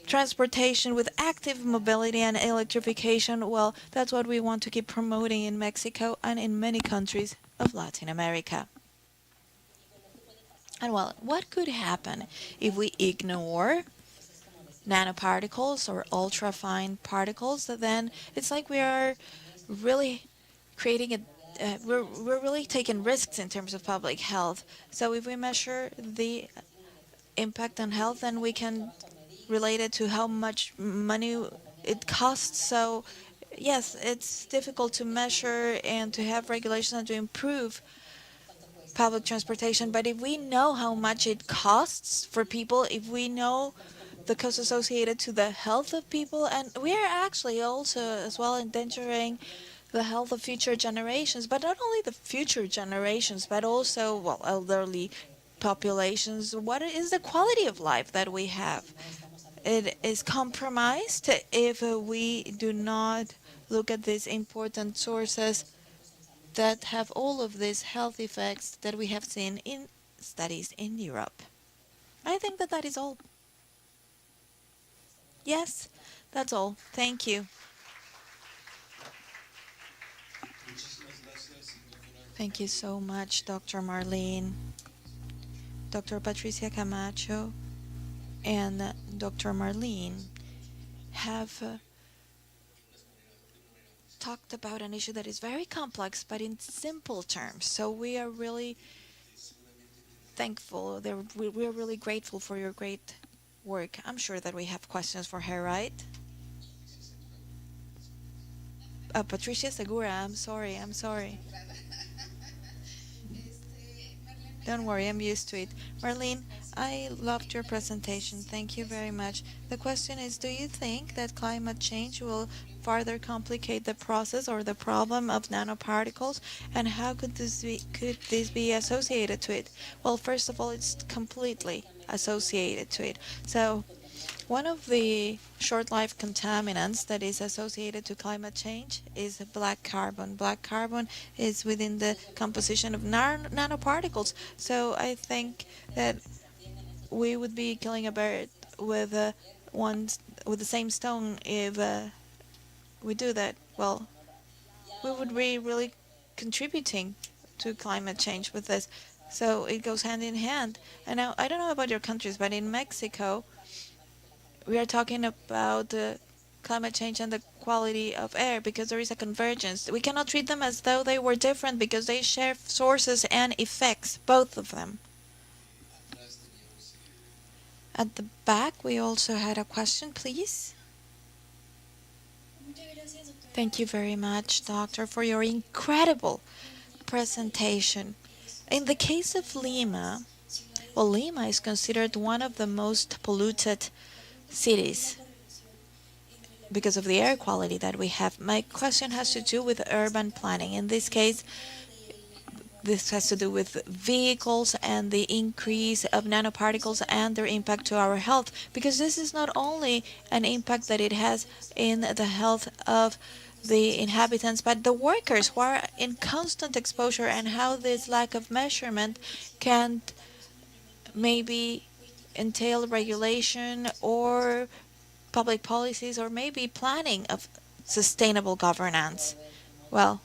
transportation with active mobility and electrification. Well, that's what we want to keep promoting in Mexico and in many countries of Latin America. And well, what could happen if we ignore nanoparticles or ultra-fine particles? Then it's like we are really creating we're really taking risks in terms of public health. So if we measure the impact on health, then we can relate it to how much money it costs. So yes, it's difficult to measure and to have regulations and to improve public transportation, but if we know how much it costs for people, if we know the costs associated to the health of people, and we are actually also as well endangering the health of future generations, but not only the future generations, but also, well, elderly populations. What is the quality of life that we have? It is compromised if we do not look at these important sources that have all of these health effects that we have seen in studies in Europe. I think that that is all. Yes, that's all. Thank you. Thank you so much, Dr. Marlene, Dr. Patricia Camacho, and Dr. Marlene have talked about an issue that is very complex, but in simple terms. So we are really thankful. We're really grateful for your great work. I'm sure that we have questions for her, right? Patricia Segura, I'm sorry. Don't worry, I'm used to it. Marlene, I loved your presentation. Thank you very much. The question is, do you think that climate change will further complicate the process or the problem of nanoparticles? And how could this be associated to it? Well, first of all, it's completely associated to it. So one of the short-life contaminants that is associated to climate change is black carbon. Black carbon is within the composition of nanoparticles. So I think that we would be killing a bird with the same stone if we do that. Well, we would be really contributing to climate change with this. So it goes hand in hand. And now, I don't know about your countries, but in Mexico, we are talking about climate change and the quality of air because there is a convergence. We cannot treat them as though they were different because they share sources and effects, both of them. At the back, we also had a question, please. Thank you very much, Doctor, for your incredible presentation. In the case of Lima, Well, Lima is considered one of the most polluted cities because of the air quality that we have. My question has to do with urban planning. In this case, this has to do with vehicles and the increase of nanoparticles and their impact to our health, because this is not only an impact that it has in the health of the inhabitants, but the workers who are in constant exposure, and how this lack of measurement can maybe entail regulation or public policies, or maybe planning of sustainable governance. Well,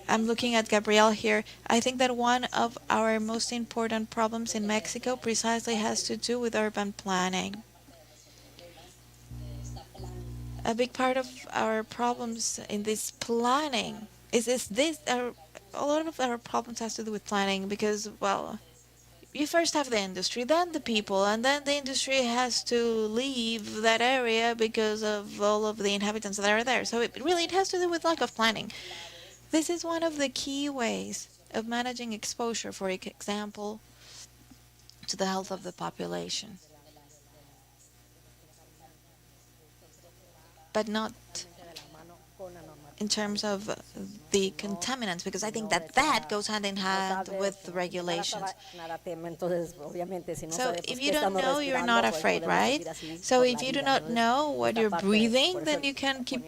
I'm looking at Gabriel here. I think that one of our most important problems in Mexico precisely has to do with urban planning. A big part of our problems in this planning a lot of our problems has to do with planning, because, well, you first have the industry, then the people, and then the industry has to leave that area because of all of the inhabitants that are there. So it has to do with lack of planning. This is one of the key ways of managing exposure, for example, to the health of the population. But not in terms of the contaminants, because I think that goes hand in hand with the regulations. So if you don't know, you're not afraid, right? So if you do not know what you're breathing, then you can keep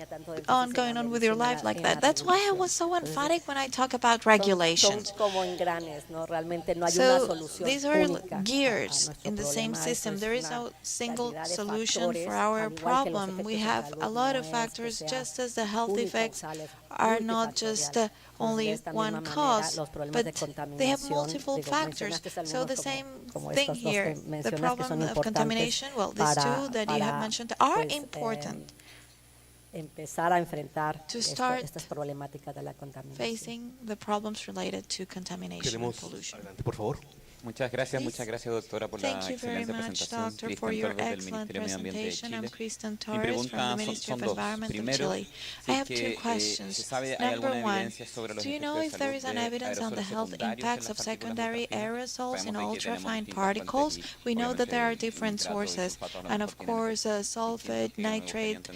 on going on with your life like that. That's why I was so emphatic when I talk about regulations. So these are gears in the same system. There is no single solution for our problem. We have a lot of factors, just as the health effects are not just only one cause, but they have multiple factors. So the same thing here, the problem of contamination, well, these two that you have mentioned are important to start facing the problems related to contamination and pollution. Muchas gracias, doctora, por la Thank you very excelente much, presentación. Doctor, for your excellent presentation. I'm Kristen Torres from the Ministry of Environment of Chile. I have two questions. Number one, do you know if there is an evidence on the health impacts of secondary aerosols in ultrafine particles? We know that there are different sources, and of course, sulfate, nitrate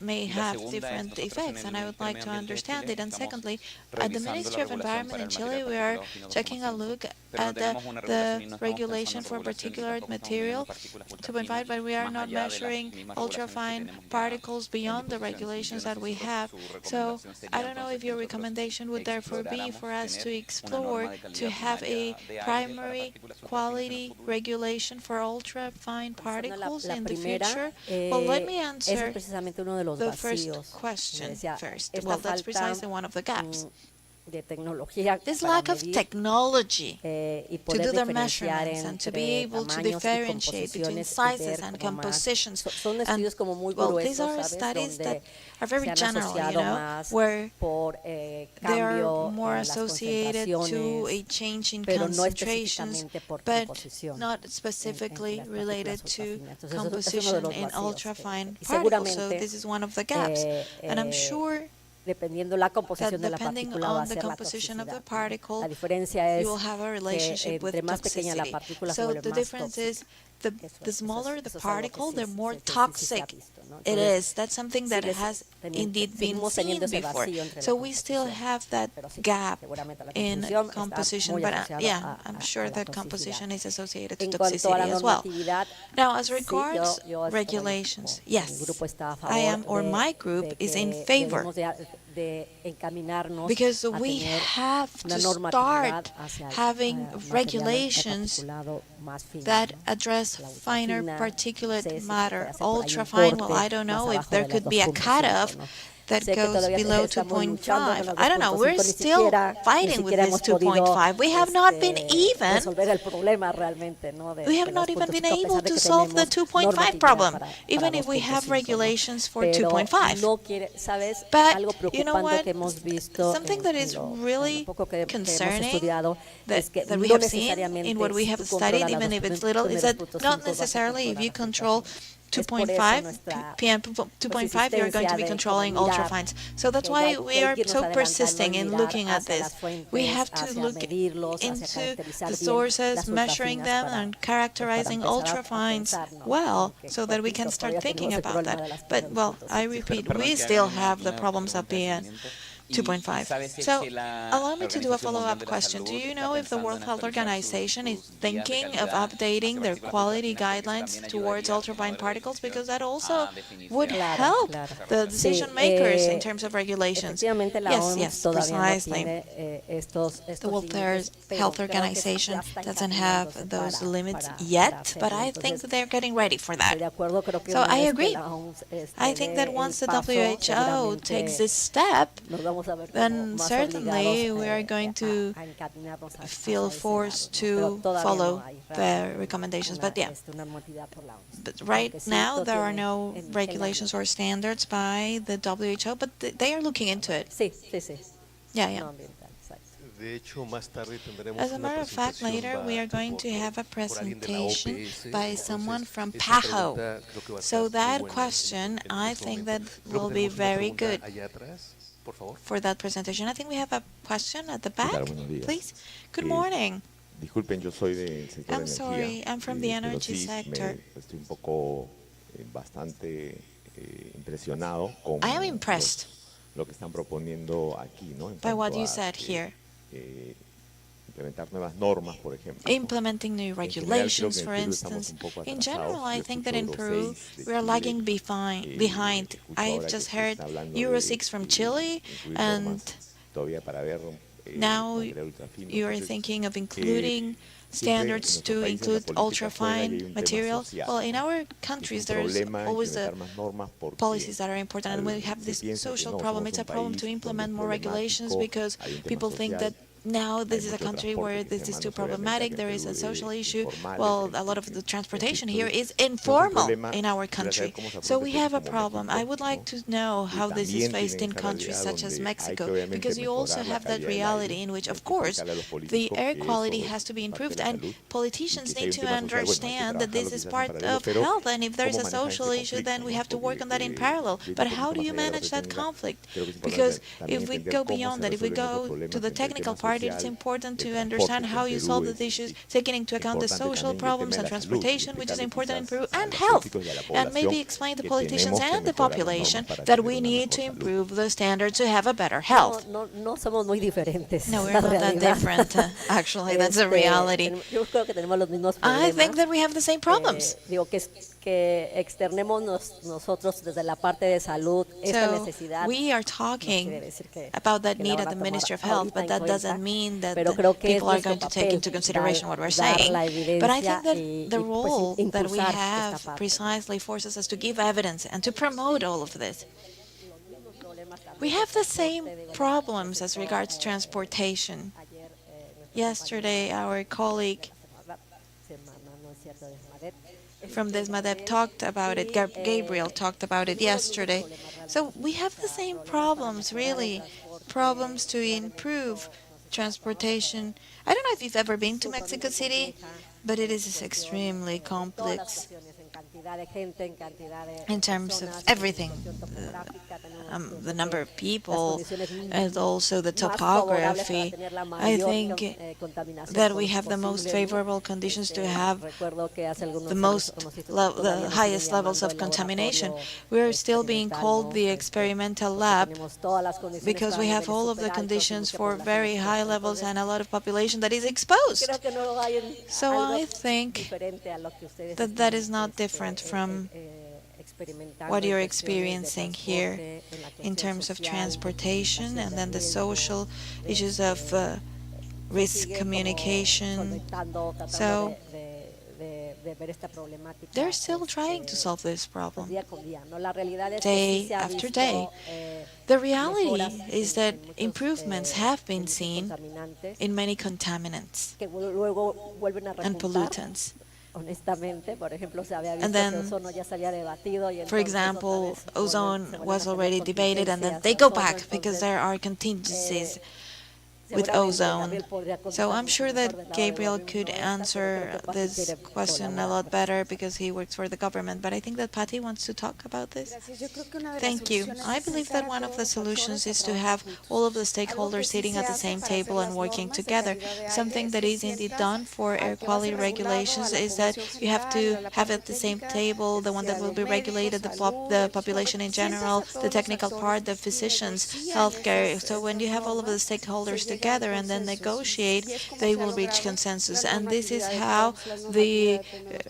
may have different effects, and I would like to understand it. And secondly, at the Ministry of Environment in Chile, we are taking a look at the regulation for particulate material 2.5, but we are not measuring ultrafine particles beyond the regulations that we have. So I don't know if your recommendation would therefore be for us to explore to have a primary quality regulation for ultrafine particles in the future. Well, let me answer the first question first. Well, that's precisely one of the gaps. This lack of technology to do their measurements and to be able to differentiate between sizes and compositions. And, well, these are studies that are very general, where they are more associated to a change in concentrations, but not specifically related to composition in ultrafine particles. So this is one of the gaps. And I'm sure dependiendo la composición that de la depending partícula on va a the ser la composition of the toxicidad. particle, La diferencia es you will have a relationship with entre más pequeña la toxicity. partícula se So vuelve the más difference tóxica. is the smaller the Eso es algo que particle, sí the se- more que sí se ha toxic visto, ¿no? it Entonces, is. That's something that has indeed been seguimos seen teniendo ese before. vacío entre So la we still composición. have that Pero sí, gap seguramente la in composición está composition, muy but asociada yeah, a- I'm a sure la that toxicidad. composition is associated to En cuanto a toxicity la as well. normatividad, Now, as sí, regards yo estoy- regulations, mi yes, grupo está a favor I am, or de- my group de is que in favor, debemos de encaminarnos because a we tener have una to normatividad start hacia el, having material regulations particulado más fino, that ¿no? address La finer ultrafina, particulate sé si se puede matter. hacer por ahí un Ultrafine, well, corte I don't know más if abajo there de las could be a 2.5, cutoff ¿no? that Sé que goes todavía below estamos luchando con 2.5. los I don't know, 2.5, we're ni still siquiera fighting with this hemos podido 2.5. We have not been even, resolver el problema realmente, ¿no? we have de not los even puntos been 5, a able pesar de to que solve the tenemos 2.5 normatividad problem, para even if we 2.5, have ¿no? regulations for Pero 2.5. no quiere, ¿sabes? But Algo you know preocupante what? que hemos visto Something that is en lo really poco que hemos concerning estudiado es que that we no have seen necesariamente in what we si have tú controlas studied, los even if dos it's little, is primeros that puntos not 5 vas a necessarily if you controlar la control 2.5 p.m. 2.5, you're going to be controlling ultrafines. So that's why we are so persisting in looking at this. We have to look into the sources, measuring them, and characterizing ultrafines well, so that we can start thinking about that. But, well, I repeat, we still have the problems of being 2.5. So allow me to do a follow-up question. Do you know if the World Health Organization is thinking of updating their quality guidelines towards ultrafine particles? Because that also would help the decision makers in terms of regulations. Yes, precisely. The World Health Organization doesn't have those limits yet, but I think that they're getting ready for that. So I agree. I think that once the WHO takes this step, then certainly we are going to feel forced to follow the recommendations. But yeah, but right now there are no regulations or standards by the WHO, but they are looking into it. Yeah. As a matter of fact, later we are going to have a presentation by someone from PAHO. So that question, I think that will be very good for that presentation. I think we have a question at the back, please. Good morning. Disculpen, yo soy del sector de I'm sorry, I'm from the energy sector. Estoy un poco bastante impresionado con I am impressed lo que están proponiendo aquí, ¿no? by what you said here. Implementar nuevas normas, por ejemplo. Implementing new regulations, for instance. In general, I think that in Peru, we are lagging behind. I've just heard Euro 6 from Chile, and now you are thinking of including standards to include ultrafine materials. Well, in our countries, there's always the policies that are important, and when we have this social problem, it's a problem to implement more regulations, because people think that now this is a country where this is too problematic, there is a social issue. Well, a lot of the transportation here is informal in our country. So we have a problem. I would like to know how this is faced in countries such as Mexico, because you also have that reality in which, of course, the air quality has to be improved, and politicians need to understand that this is part of health, and if there's a social issue, then we have to work on that in parallel. But how do you manage that conflict? Because if we go beyond that, if we go to the technical part, it's important to understand how you solve these issues, taking into account the social problems and transportation, which is important in Peru, and health. And maybe explain to politicians and the population that we need to improve the standards to have a better health. No somos muy diferentes. No, we're not that different. Actually, that's a reality. I think that we have the same problems. Que externemos nosotros desde la parte de salud esta necesidad. We are talking about that need at the Ministry of Health, but that doesn't mean that people are going to take into consideration what we're saying. But I think that the role that we have precisely forces us to give evidence and to promote all of this. We have the same problems as regards transportation. Yesterday, our colleague from Desmadep talked about it. Gabriel talked about it yesterday. So we have the same problems, really, problems to improve transportation. I don't know if you've ever been to Mexico City, but it is extremely complex in terms of everything, the number of people, and also the topography. I think that we have the most favorable conditions to have the highest levels of contamination. We are still being called the experimental lab because we have all of the conditions for very high levels and a lot of population that is exposed. So I think that that is not different from what you're experiencing here in terms of transportation, and then the social issues of risk communication. So they're still trying to solve this problem day after day. The reality is that improvements have been seen in many contaminants and pollutants. And then, for example, ozone was already debated, and then they go back because there are contingencies. with ozone. So I'm sure that Gabriel could answer this question a lot better because he works for the government, but I think that Patty wants to talk about this. Thank you. I believe that one of the solutions is to have all of the stakeholders sitting at the same table and working together. Something that is indeed done for air quality regulations is that you have to have at the same table the one that will be regulated, the population in general, the technical part, the physicians, healthcare. So when you have all of the stakeholders together and then negotiate, they will reach consensus. And this is how the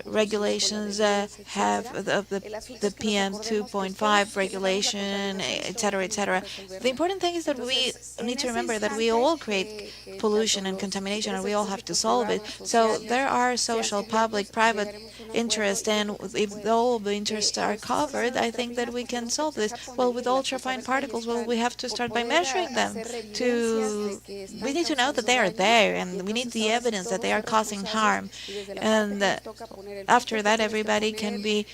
regulations have the PM 2.5 regulation, etc., etc. The important thing is that we need to remember that we all create pollution and contamination, and we all have to solve it. So there are social, public, private interests, and if all the interests are covered, I think that we can solve this. Well, with ultrafine particles, well, we have to start by measuring them. We need to know that they are there, and we need the evidence that they are causing harm. And after that, everybody can be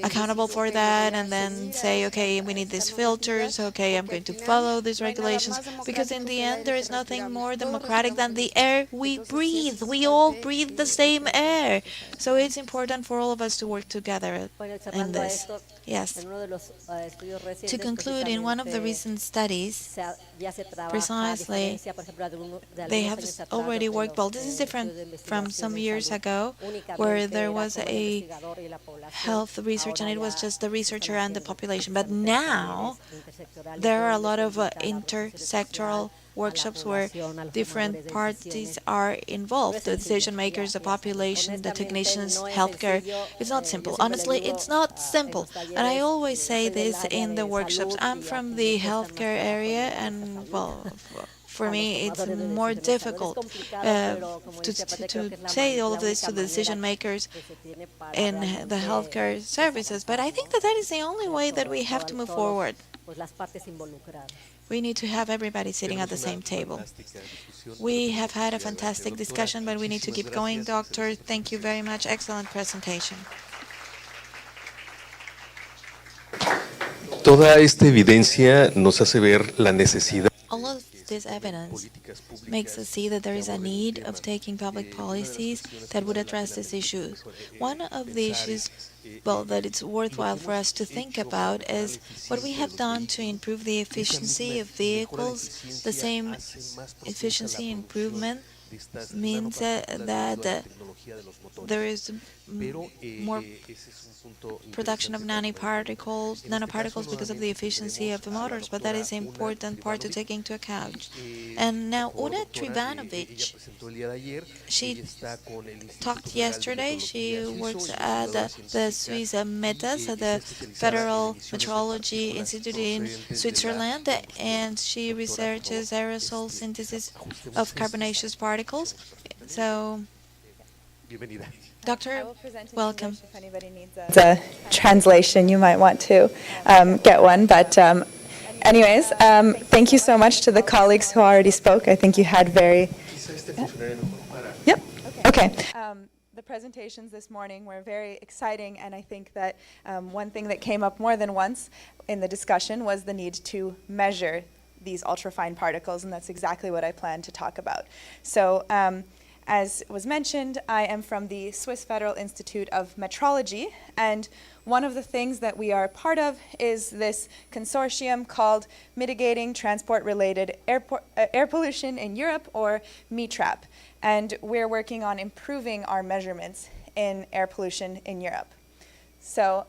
accountable for that, and then say, okay, we need these filters, okay, I'm going to follow these regulations, because in the end, there is nothing more democratic than the air we breathe. We all breathe the same air. So it's important for all of us to work together in this. Yes. To conclude, in one of the recent studies, precisely, they have already worked well. This is different from some years ago, where there was a health research, and it was just the researcher and the population. But now, there are a lot of intersectoral workshops where different parties are involved, the decision makers, the population, the technicians, healthcare. It's not simple. Honestly, it's not simple. And I always say this in the workshops. I'm from the healthcare area, and, well, for me, it's more difficult to say all of this to the decision makers in the healthcare services. But I think that that is the only way that we have to move forward. We need to have everybody sitting at the same table. We have had a fantastic discussion, but we need to keep going, Doctor. Thank you very much. Excellent presentation. Toda esta evidencia nos hace ver la necesidad. All of this evidence makes us see that there is a need of taking public policies that would address these issues. One of the issues, well, that it's worthwhile for us to think about is what we have done to improve the efficiency of vehicles. The same efficiency improvement means that there is more production of nanoparticles because of the efficiency of the motors, but that is an important part to take into account. And now Una Trivanovic, she talked yesterday. She works at the Swiss METAS, at the Federal Meteorology Institute in Switzerland, and she researches aerosol synthesis of carbonaceous particles. So, Doctor, welcome. If anybody needs a translation, you might want to get one. But anyways, thank you so much to the colleagues who already spoke. I think you had very... Yep. Okay. The presentations this morning were very exciting, and I think that one thing that came up more than once in the discussion was the need to measure these ultrafine particles, and that's exactly what I plan to talk about. So, as was mentioned, I am from the Swiss Federal Institute of Metrology, and one of the things that we are part of is this consortium called Mitigating Transport-Related Air Pollution in Europe, or MITRAP, and we're working on improving our measurements in air pollution in Europe. So,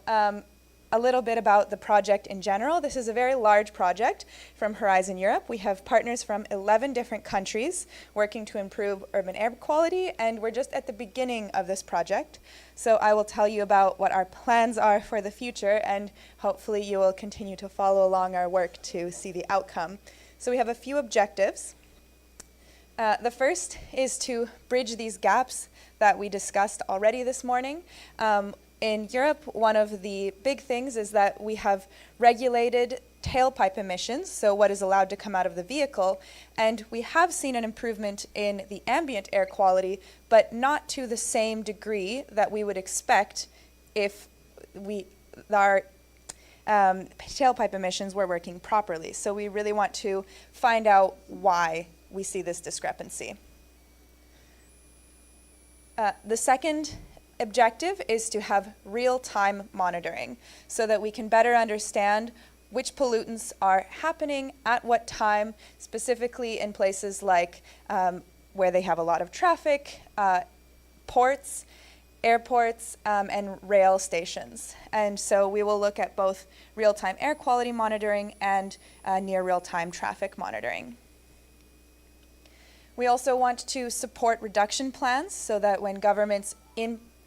a little bit about the project in general. This is a very large project from Horizon Europe. We have partners from 11 different countries working to improve urban air quality, and we're just at the beginning of this project. So I will tell you about what our plans are for the future, and hopefully you will continue to follow along our work to see the outcome. So we have a few objectives. The first is to bridge these gaps that we discussed already this morning. In Europe, one of the big things is that we have regulated tailpipe emissions, so what is allowed to come out of the vehicle, and we have seen an improvement in the ambient air quality, but not to the same degree that we would expect if our tailpipe emissions were working properly. So we really want to find out why we see this discrepancy. The second objective is to have real-time monitoring so that we can better understand which pollutants are happening at what time, specifically in places like where they have a lot of traffic, ports, airports, and rail stations. And so we will look at both real-time air quality monitoring and near real-time traffic monitoring. We also want to support reduction plans so that when governments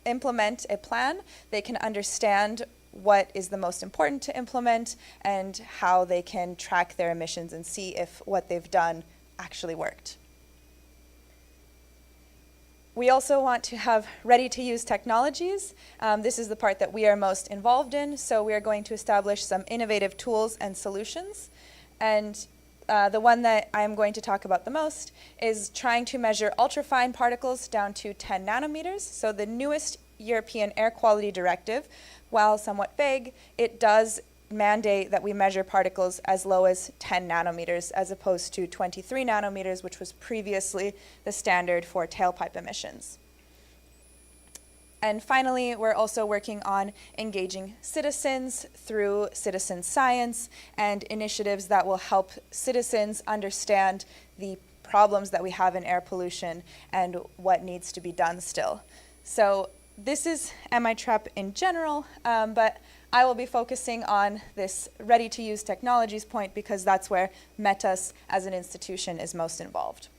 implement a plan, they can understand what is the most important to implement and how they can track their emissions and see if what they've done actually worked. We also want to have ready-to-use technologies. This is the part that we are most involved in, so we are going to establish some innovative tools and solutions. And the one that I'm going to talk about the most is trying to measure ultrafine particles down to 10 nanometers. So the newest European Air Quality Directive, while somewhat vague, it does mandate that we measure particles as low as 10 nanometers as opposed to 23 nanometers, which was previously the standard for tailpipe emissions. And finally, we're also working on engaging citizens through citizen science and initiatives that will help citizens understand the problems that we have in air pollution and what needs to be done still. So this is MITREP in general, but I will be focusing on this ready-to-use technologies point because that's where METAS as an institution is most involved.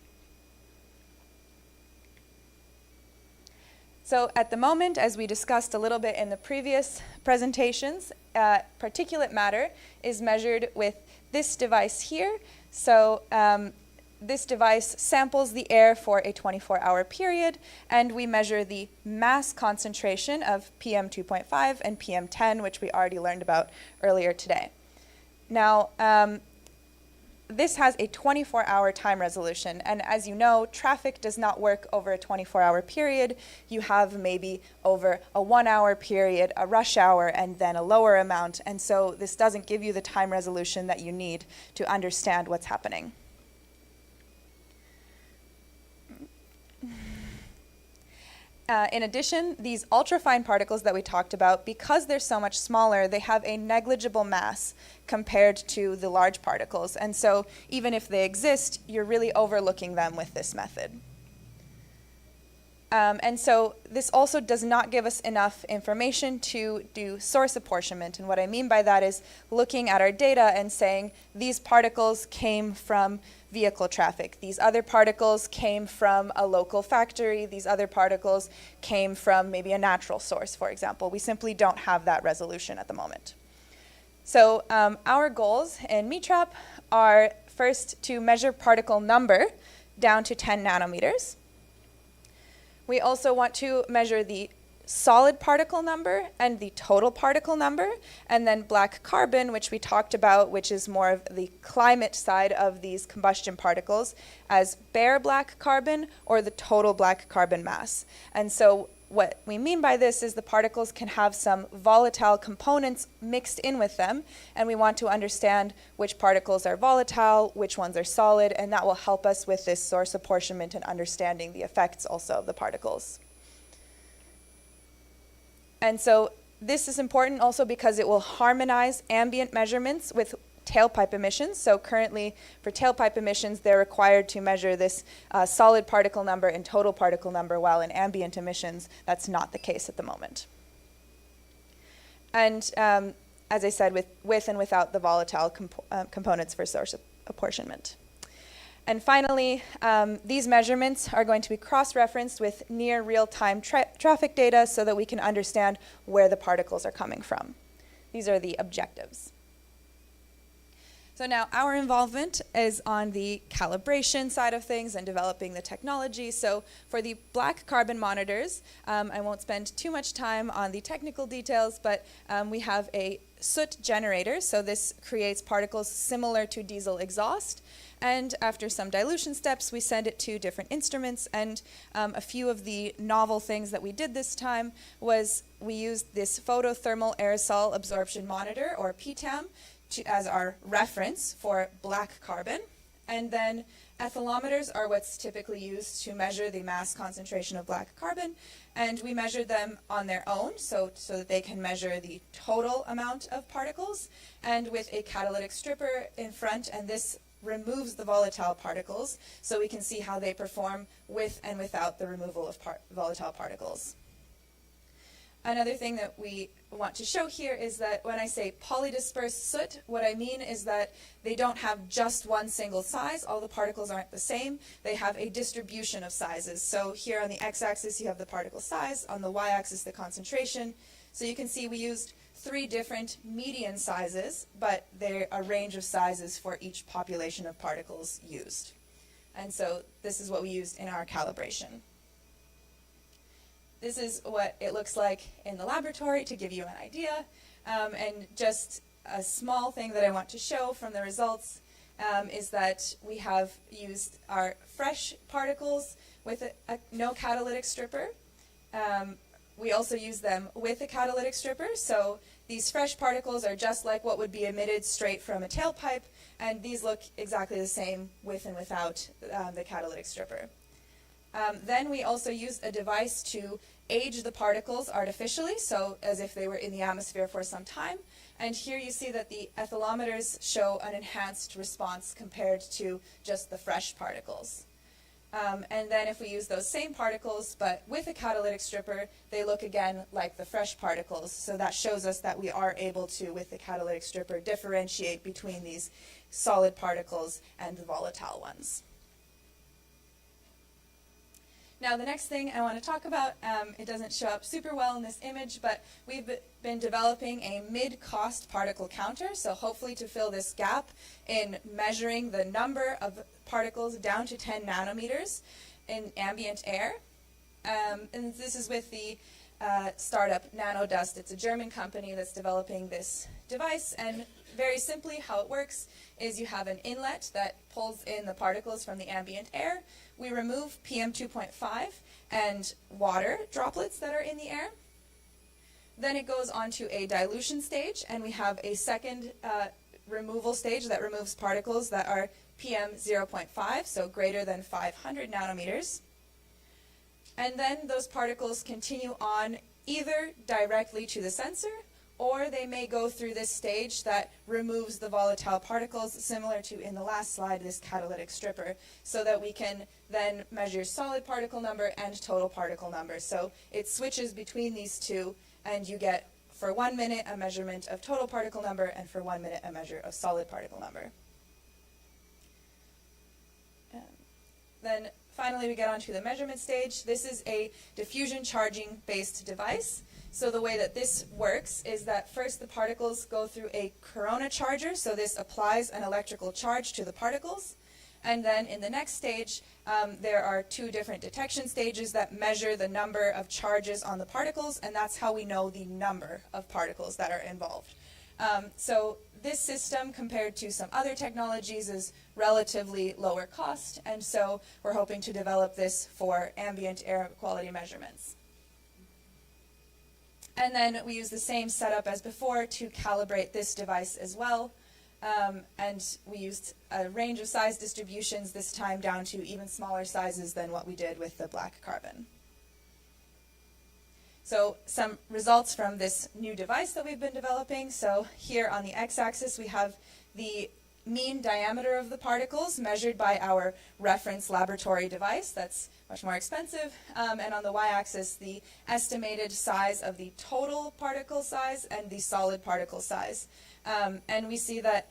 So at the moment, as we discussed a little bit in the previous presentations, particulate matter is measured with this device here. So this device samples the air for a 24-hour period, and we measure the mass concentration of PM2.5 and PM10, which we already learned about earlier today. Now, this has a 24-hour time resolution, and as you know, traffic does not work over a 24-hour period. You have maybe over a 1-hour period, a rush hour, and then a lower amount, and so this doesn't give you the time resolution that you need to understand what's happening. In addition, these ultrafine particles that we talked about, because they're so much smaller, they have a negligible mass compared to the large particles. And so even if they exist, you're really overlooking them with this method. And so this also does not give us enough information to do source apportionment. And what I mean by that is looking at our data and saying these particles came from vehicle traffic. These other particles came from a local factory. These other particles came from maybe a natural source, for example. We simply don't have that resolution at the moment. So our goals in MITREP are first to measure particle number down to 10 nanometers. We also want to measure the solid particle number and the total particle number, and then black carbon, which we talked about, which is more of the climate side of these combustion particles, as bare black carbon or the total black carbon mass. And so what we mean by this is the particles can have some volatile components mixed in with them, and we want to understand which particles are volatile, which ones are solid, and that will help us with this source apportionment and understanding the effects also of the particles. And so this is important also because it will harmonize ambient measurements with tailpipe emissions. So currently for tailpipe emissions, they're required to measure this solid particle number and total particle number, while in ambient emissions, that's not the case at the moment. And as I said, with and without the volatile components for source apportionment. And finally, these measurements are going to be cross-referenced with near real-time traffic data so that we can understand where the particles are coming from. These are the objectives. So now our involvement is on the calibration side of things and developing the technology. So for the black carbon monitors, I won't spend too much time on the technical details, but we have a soot generator. So this creates particles similar to diesel exhaust. And after some dilution steps, we send it to different instruments. And a few of the novel things that we did this time was we used this photothermal aerosol absorption monitor, or PTAM, as our reference for black carbon. And then ethylometers are what's typically used to measure the mass concentration of black carbon, and we measure them on their own so that they can measure the total amount of particles, and with a catalytic stripper in front, and this removes the volatile particles so we can see how they perform with and without the removal of volatile particles. Another thing that we want to show here is that when I say polydispersed soot, what I mean is that they don't have just one single size. All the particles aren't the same. They have a distribution of sizes. So here on the x-axis you have the particle size, on the y-axis the concentration. So you can see we used 3 different median sizes, but they're a range of sizes for each population of particles used. And so this is what we used in our calibration. This is what it looks like in the laboratory to give you an idea. And just a small thing that I want to show from the results is that we have used our fresh particles with no catalytic stripper. We also use them with a catalytic stripper. So these fresh particles are just like what would be emitted straight from a tailpipe, and these look exactly the same with and without the catalytic stripper. Then we also used a device to age the particles artificially, so as if they were in the atmosphere for some time. And here you see that the ethylometers show an enhanced response compared to just the fresh particles. And then if we use those same particles, but with a catalytic stripper, they look again like the fresh particles. So that shows us that we are able to, with the catalytic stripper, differentiate between these solid particles and the volatile ones. Now the next thing I want to talk about, it doesn't show up super well in this image, but we've been developing a mid-cost particle counter, so hopefully to fill this gap in measuring the number of particles down to 10 nanometers in ambient air. And this is with the startup NanoDust. It's a German company that's developing this device, and very simply how it works is you have an inlet that pulls in the particles from the ambient air. We remove PM 2.5 and water droplets that are in the air. Then it goes on to a dilution stage, and we have a second removal stage that removes particles that are PM 0.5, so greater than 500 nanometers. And then those particles continue on either directly to the sensor, or they may go through this stage that removes the volatile particles, similar to in the last slide, this catalytic stripper, so that we can then measure solid particle number and total particle number. So it switches between these two, and you get, for 1 minute, a measurement of total particle number, and for 1 minute, a measure of solid particle number. Then finally, we get onto the measurement stage. This is a diffusion charging based device. So the way that this works is that first the particles go through a corona charger, so this applies an electrical charge to the particles. And then in the next stage, there are 2 different detection stages that measure the number of charges on the particles, and that's how we know the number of particles that are involved. So this system, compared to some other technologies, is relatively lower cost, and so we're hoping to develop this for ambient air quality measurements. And then we use the same setup as before to calibrate this device as well. And we used a range of size distributions, this time down to even smaller sizes than what we did with the black carbon. So some results from this new device that we've been developing. So here on the x-axis we have the mean diameter of the particles measured by our reference laboratory device. That's much more expensive. And on the y-axis, the estimated size of the total particle size and the solid particle size. And we see that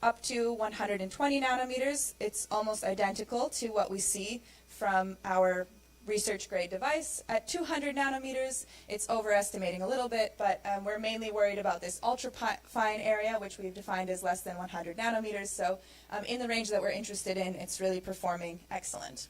up to 120 nanometers, it's almost identical to what we see from our research grade device. At 200 nanometers, it's overestimating a little bit, but we're mainly worried about this ultra fine area, which we've defined as less than 100 nanometers. So in the range that we're interested in, it's really performing excellent.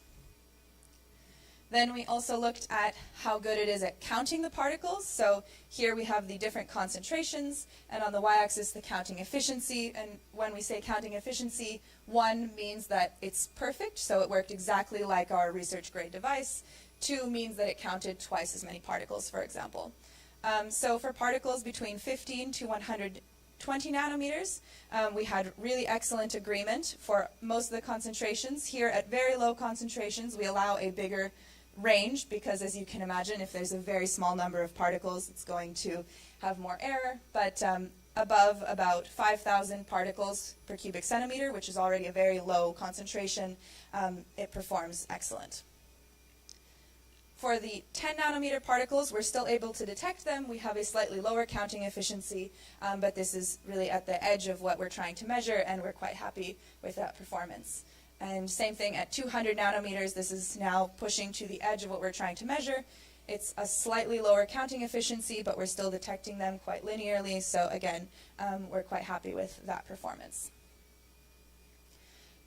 Then we also looked at how good it is at counting the particles. So here we have the different concentrations, and on the y-axis the counting efficiency. And when we say counting efficiency, 1 means that it's perfect, so it worked exactly like our research grade device. 2 means that it counted twice as many particles, for example. So for particles between 15 to 100 20 nanometers, we had really excellent agreement for most of the concentrations. Here at very low concentrations, we allow a bigger range because, as you can imagine, if there's a very small number of particles, it's going to have more error. But above about 5,000 particles per cubic centimeter, which is already a very low concentration, it performs excellent. For the 10 nanometer particles, we're still able to detect them. We have a slightly lower counting efficiency, but this is really at the edge of what we're trying to measure, and we're quite happy with that performance. And same thing at 200 nanometers, this is now pushing to the edge of what we're trying to measure. It's a slightly lower counting efficiency, but we're still detecting them quite linearly, so again, we're quite happy with that performance.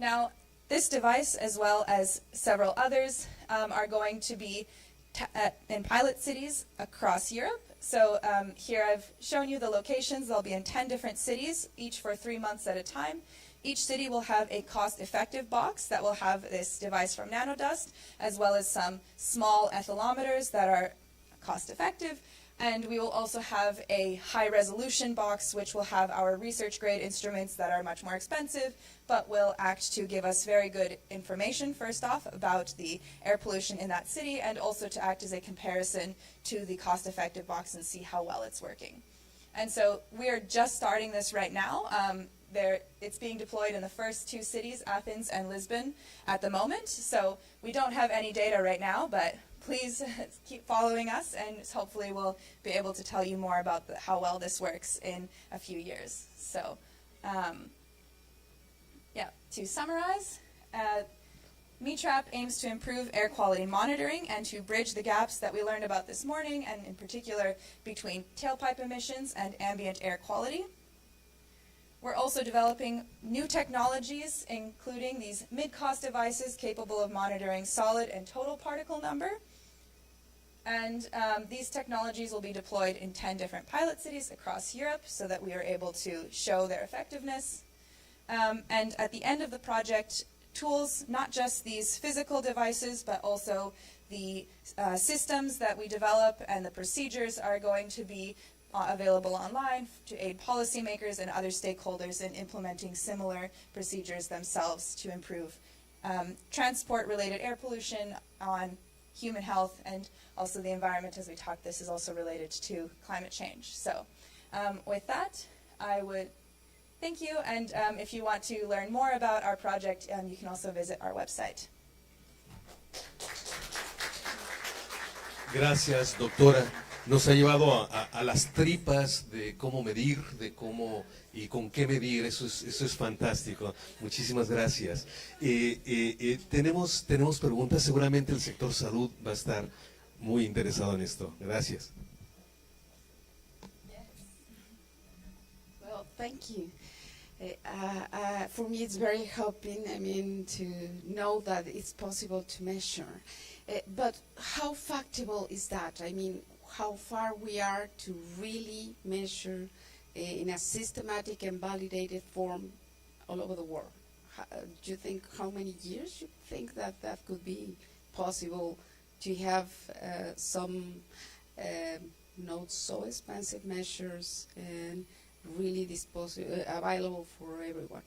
Now, this device, as well as several others, are going to be in pilot cities across Europe. So here I've shown you the locations. They'll be in 10 different cities, each for 3 months at a time. Each city will have a cost-effective box that will have this device from Nanodust, as well as some small ethylometers that are cost-effective. And we will also have a high-resolution box, which will have our research-grade instruments that are much more expensive, but will act to give us very good information, first off, about the air pollution in that city, and also to act as a comparison to the cost-effective box and see how well it's working. And so we are just starting this right now. It's being deployed in the first 2 cities, Athens and Lisbon, at the moment. So we don't have any data right now, but please keep following us, and hopefully we'll be able to tell you more about how well this works in a few years. So, to summarize, METRAP aims to improve air quality monitoring and to bridge the gaps that we learned about this morning, and in particular between tailpipe emissions and ambient air quality. We're also developing new technologies, including these mid-cost devices capable of monitoring solid and total particle number. And these technologies will be deployed in 10 different pilot cities across Europe so that we are able to show their effectiveness. And at the end of the project, tools, not just these physical devices, but also the systems that we develop and the procedures are going to be available online to aid policymakers and other stakeholders in implementing similar procedures themselves to improve transport-related air pollution on human health and also the environment. As we talked, this is also related to climate change. So with that, I would thank you, and if you want to learn more about our project, you can also visit our website. Gracias, doctora. Nos ha llevado a las tripas de cómo medir, de cómo y con qué medir. Eso es fantástico. Muchísimas gracias. Tenemos preguntas. Seguramente el sector salud va a estar muy interesado en esto. Gracias. Well, thank you. For me, it's very helping, to know that it's possible to measure. But how factible is that? How far we are to really measure in a systematic and validated form all over the world? Do you think how many years you think that could be possible to have some not so expensive measures and really available for everyone?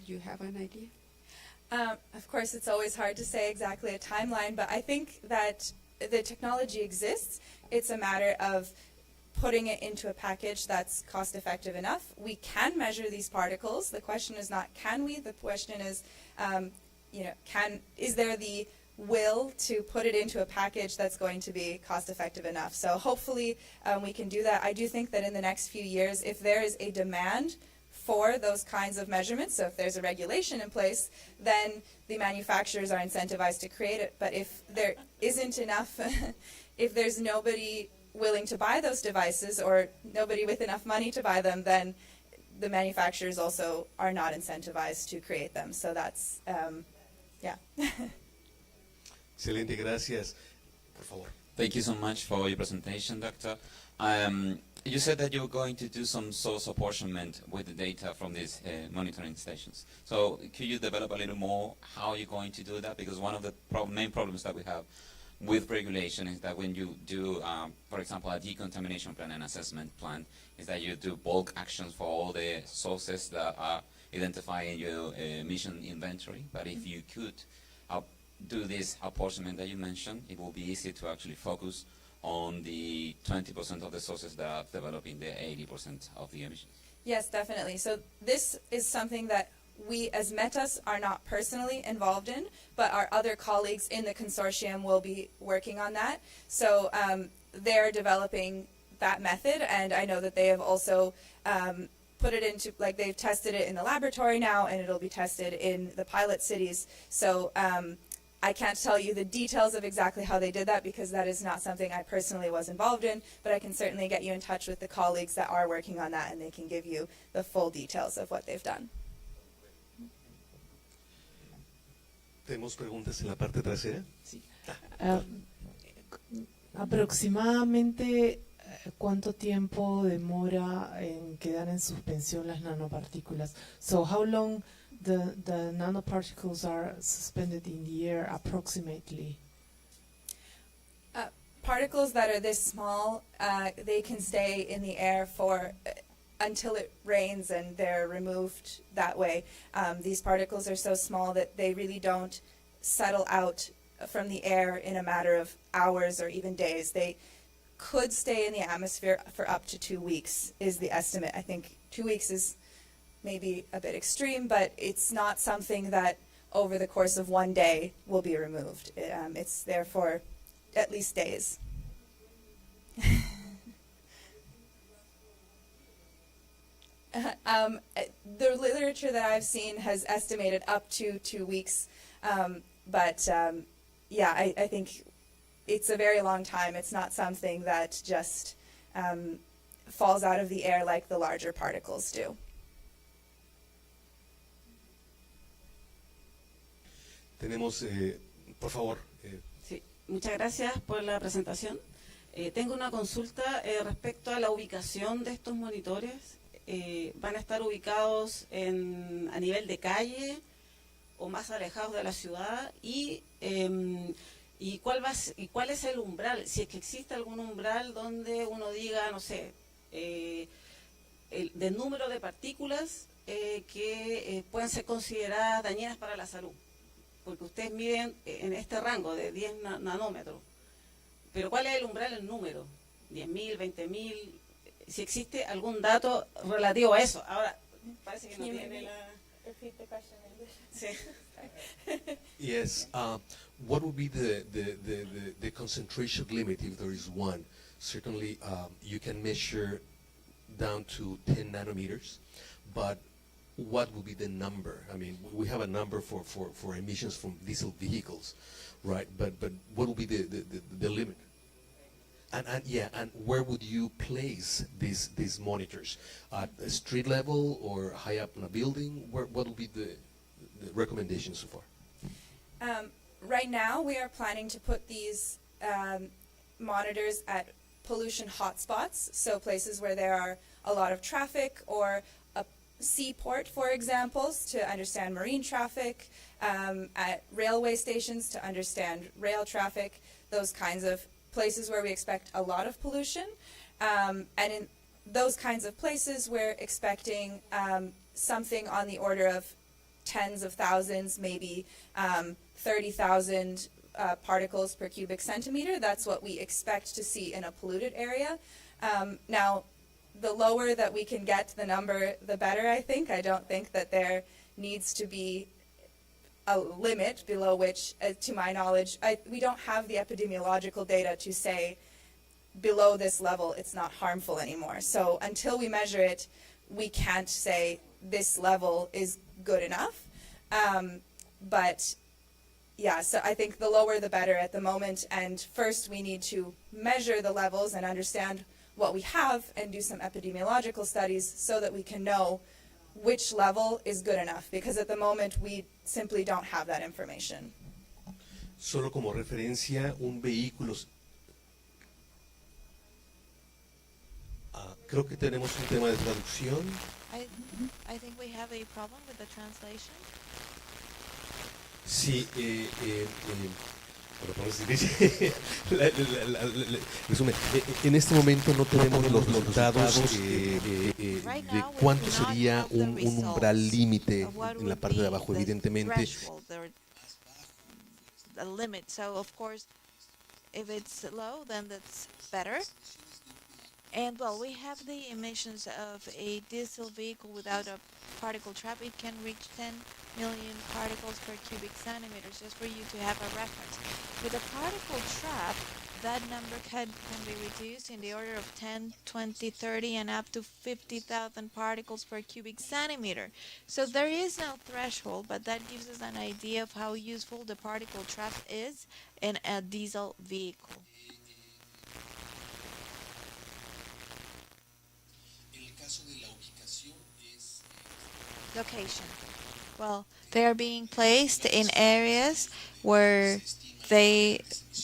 Do you have an idea? Of course, it's always hard to say exactly a timeline, but I think that the technology exists. It's a matter of putting it into a package that's cost-effective enough. We can measure these particles. The question is not can we, the question is, is there the will to put it into a package that's going to be cost-effective enough? So hopefully we can do that. I do think that in the next few years, if there is a demand for those kinds of measurements, so if there's a regulation in place, then the manufacturers are incentivized to create it. But if there isn't enough, if there's nobody willing to buy those devices or nobody with enough money to buy them, then the manufacturers also are not incentivized to create them. So that's, yeah. Excelente, gracias. Por favor. Thank you so much for your presentation, Doctor. You said that you were going to do some source apportionment with the data from these monitoring stations. So could you develop a little more how you're going to do that? Because one of the main problems that we have with regulation is that when you do, for example, a decontamination plan and assessment plan, is that you do bulk actions for all the sources that are identified in your emission inventory. But if you could do this apportionment that you mentioned, it will be easy to actually focus on the 20% of the sources that are developing the 80% of the emissions. Yes, definitely. So this is something that we as Metas are not personally involved in, but our other colleagues in the consortium will be working on that. So they're developing that method, and I know that they have also put it into, like, they've tested it in the laboratory now, and it'll be tested in the pilot cities. So I can't tell you the details of exactly how they did that because that is not something I personally was involved in, but I can certainly get you in touch with the colleagues that are working on that, and they can give you the full details of what they've done. ¿Tenemos preguntas en la parte trasera? Sí. Aproximadamente, ¿cuánto tiempo demora en quedar en suspensión las nanopartículas? So how long the nanoparticles are suspended in the air approximately? Particles that are this small, they can stay in the air for until it rains and they're removed that way. These particles are so small that they really don't settle out from the air in a matter of hours or even days. They could stay in the atmosphere for up to 2 weeks is the estimate. I think 2 weeks is maybe a bit extreme, but it's not something that over the course of one day will be removed. It's there for at least days. The literature that I've seen has estimated up to 2 weeks, but yeah, I think it's a very long time. It's not something that just falls out of the air like the larger particles do. Tenemos, por favor. Sí, muchas gracias por la presentación. Tengo una consulta respecto a la ubicación de estos monitores. ¿Van a estar ubicados a nivel de calle o más alejados de la ciudad? ¿Y cuál es el umbral? Si es que existe algún umbral donde uno diga, no sé, del número de partículas que pueden ser consideradas dañinas para la salud. Porque ustedes miden en este rango de 10 nanómetros. Pero ¿cuál es el umbral, el número? ¿10.000, 20.000? Si existe algún dato relativo a eso. Ahora, parece que no tiene la... Repeat the question in English. Sí. Yes. What would be the concentration limit if there is one? Certainly, you can measure down to 10 nanometers, but what would be the number? I mean, we have a number for emissions from diesel vehicles, right? But what would be the limit? And where would you place these monitors? At a street level or high up in a building? What would be the recommendations so far? Right now, we are planning to put these monitors at pollution hotspots, so places where there are a lot of traffic, or a seaport, for example, to understand marine traffic, at railway stations to understand rail traffic, those kinds of places where we expect a lot of pollution. And in those kinds of places, we're expecting something on the order of tens of thousands, maybe 30,000 particles per cubic centimeter. That's what we expect to see in a polluted area. Now, the lower that we can get the number, the better, I think. I don't think that there needs to be a limit below which, to my knowledge, we don't have the epidemiological data to say below this level it's not harmful anymore. So until we measure it, we can't say this level is good enough. But yeah, so I think the lower the better at the moment. And first we need to measure the levels and understand what we have and do some epidemiological studies so that we can know which level is good enough, because at the moment we simply don't have that information. Solo como referencia, un vehículo... creo que tenemos un tema de traducción. I think we have a problem with the translation. Sí, Resumen, en este momento no tenemos los resultados de cuánto sería un umbral límite en la parte de abajo, evidentemente. A limit. So of course, if it's low, then that's better. And well, we have the emissions of a diesel vehicle without a particle trap. It can reach 10 million particles per cubic centimeters, just for you to have a reference. With a particle trap, that number can be reduced in the order of 10, 20, 30, and up to 50,000 particles per cubic centimeter. So there is no threshold, but that gives us an idea of how useful the particle trap is in a diesel vehicle. Location. Well, they are being placed in areas where they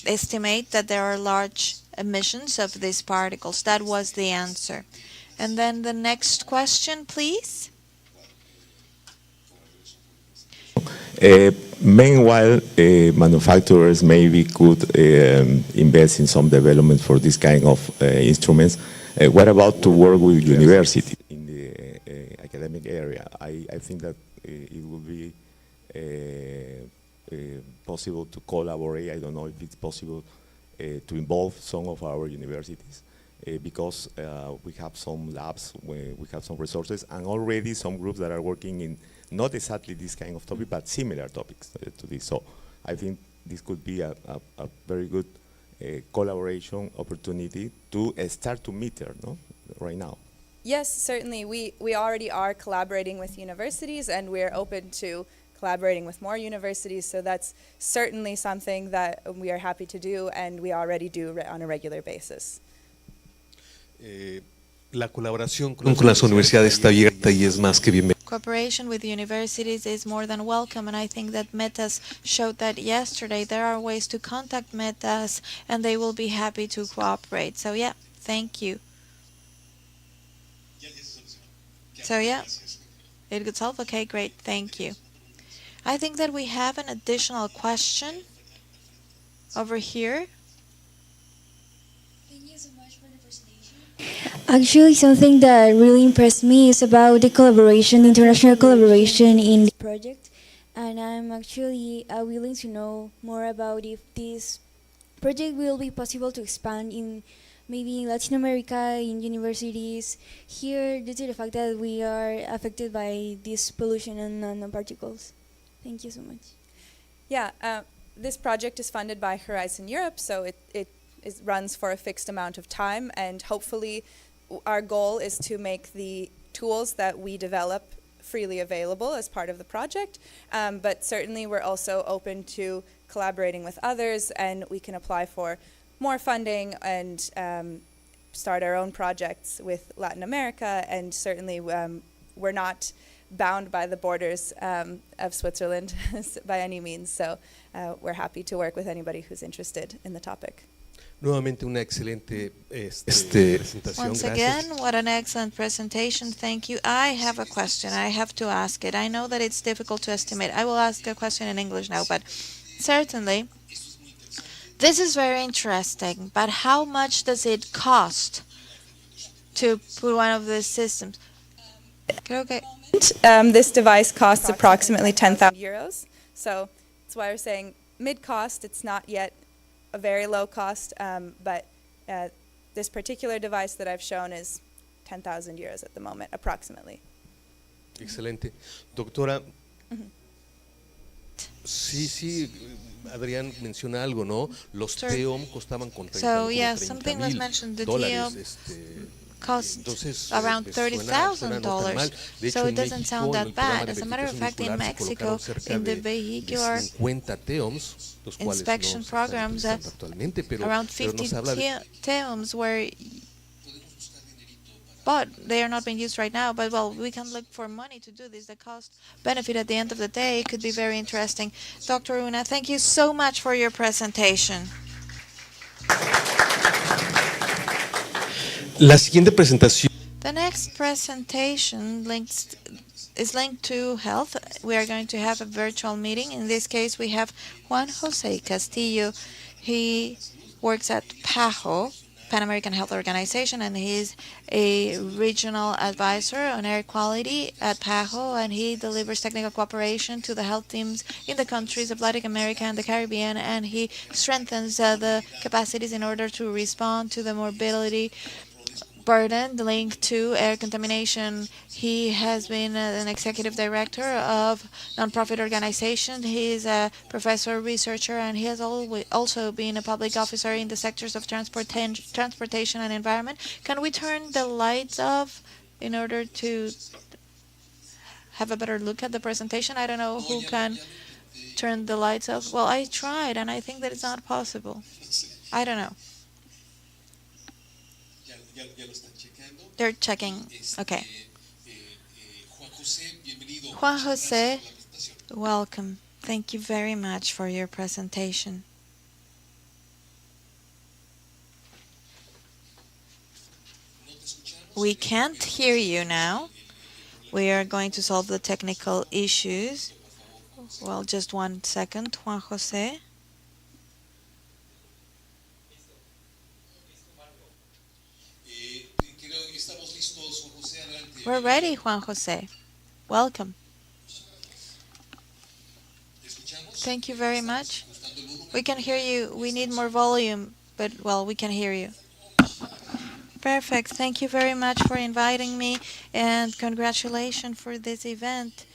estimate that there are large emissions of these particles. That was the answer. And then the next question, please. Meanwhile, manufacturers maybe could invest in some development for this kind of instruments. What about to work with universities in the academic area? I think that it would be possible to collaborate. I don't know if it's possible to involve some of our universities because we have some labs, we have some resources, and already some groups that are working in not exactly this kind of topic, but similar topics to this. So I think this could be a very good collaboration opportunity to start to meter, no, right now. Yes, certainly. We already are collaborating with universities, and we're open to collaborating with more universities. So that's certainly something that we are happy to do, and we already do on a regular basis. La colaboración con las universidades está abierta y es más que bienvenida. Cooperation with universities is more than welcome, and I think that Metas showed that yesterday. There are ways to contact Metas, and they will be happy to cooperate. So yeah, thank you. So yeah, it got solved. Okay, great, thank you. I think that we have an additional question over here. Actually, something that really impressed me is about the collaboration, international collaboration in the project. And I'm actually willing to know more about if this project will be possible to expand in maybe Latin America, in universities here, due to the fact that we are affected by this pollution and nanoparticles. Thank you so much. Yeah, this project is funded by Horizon Europe, so it runs for a fixed amount of time, and hopefully our goal is to make the tools that we develop freely available as part of the project, but certainly we're also open to collaborating with others, and we can apply for more funding and start our own projects with Latin America, and certainly we're not bound by the borders of Switzerland by any means, so we're happy to work with anybody who's interested in the topic. Nuevamente una excelente presentación. Once again, what an excellent presentation. Thank you. I have a question. I have to ask it. I know that it's difficult to estimate. I will ask a question in English now, but certainly this is very interesting. But how much does it cost to put one of these systems? Okay. This device costs approximately 10,000 euros. So that's why we're saying mid-cost. It's not yet a very low cost, but this particular device that I've shown is 10,000 euros at the moment, approximately. Excelente. Doctora, sí, Adrián menciona algo, ¿no? Los TEOM costaban con $30,000 costs around $30,000, so it doesn't sound that bad. As a matter of fact, in Mexico, in the vehicular inspection programs, around 50 TEOMs were bought. They are not being used right now, but well, we can look for money to do this. The cost benefit at the end of the day could be very interesting. Dr. Una, thank you so much for your presentation. La siguiente presentación. The next presentation is linked to health. We are going to have a virtual meeting. In this case, we have Juan Jose Castillo. He works at PAHO, Pan American Health Organization, and he's a regional advisor on air quality at PAHO, and he delivers technical cooperation to the health teams in the countries of Latin America and the Caribbean, and he strengthens the capacities in order to respond to the morbidity burden linked to air contamination. He has been an executive director of nonprofit organizations. He is a professor, researcher, and he has also been a public officer in the sectors of transportation and environment. Can we turn the lights off in order to have a better look at the presentation? I don't know who can turn the lights off. Well, I tried, and I think that it's not possible. I don't know. They're checking. Okay. Juan Jose, welcome. Thank you very much for your presentation. We can't hear you now. We are going to solve the technical issues. Well, just 1 second, Juan Jose. We're ready, Juan Jose. Welcome. Thank you very much. We can hear you. We need more volume, but, well, we can hear you. Perfect. Thank you very much for inviting me, and congratulations for this event.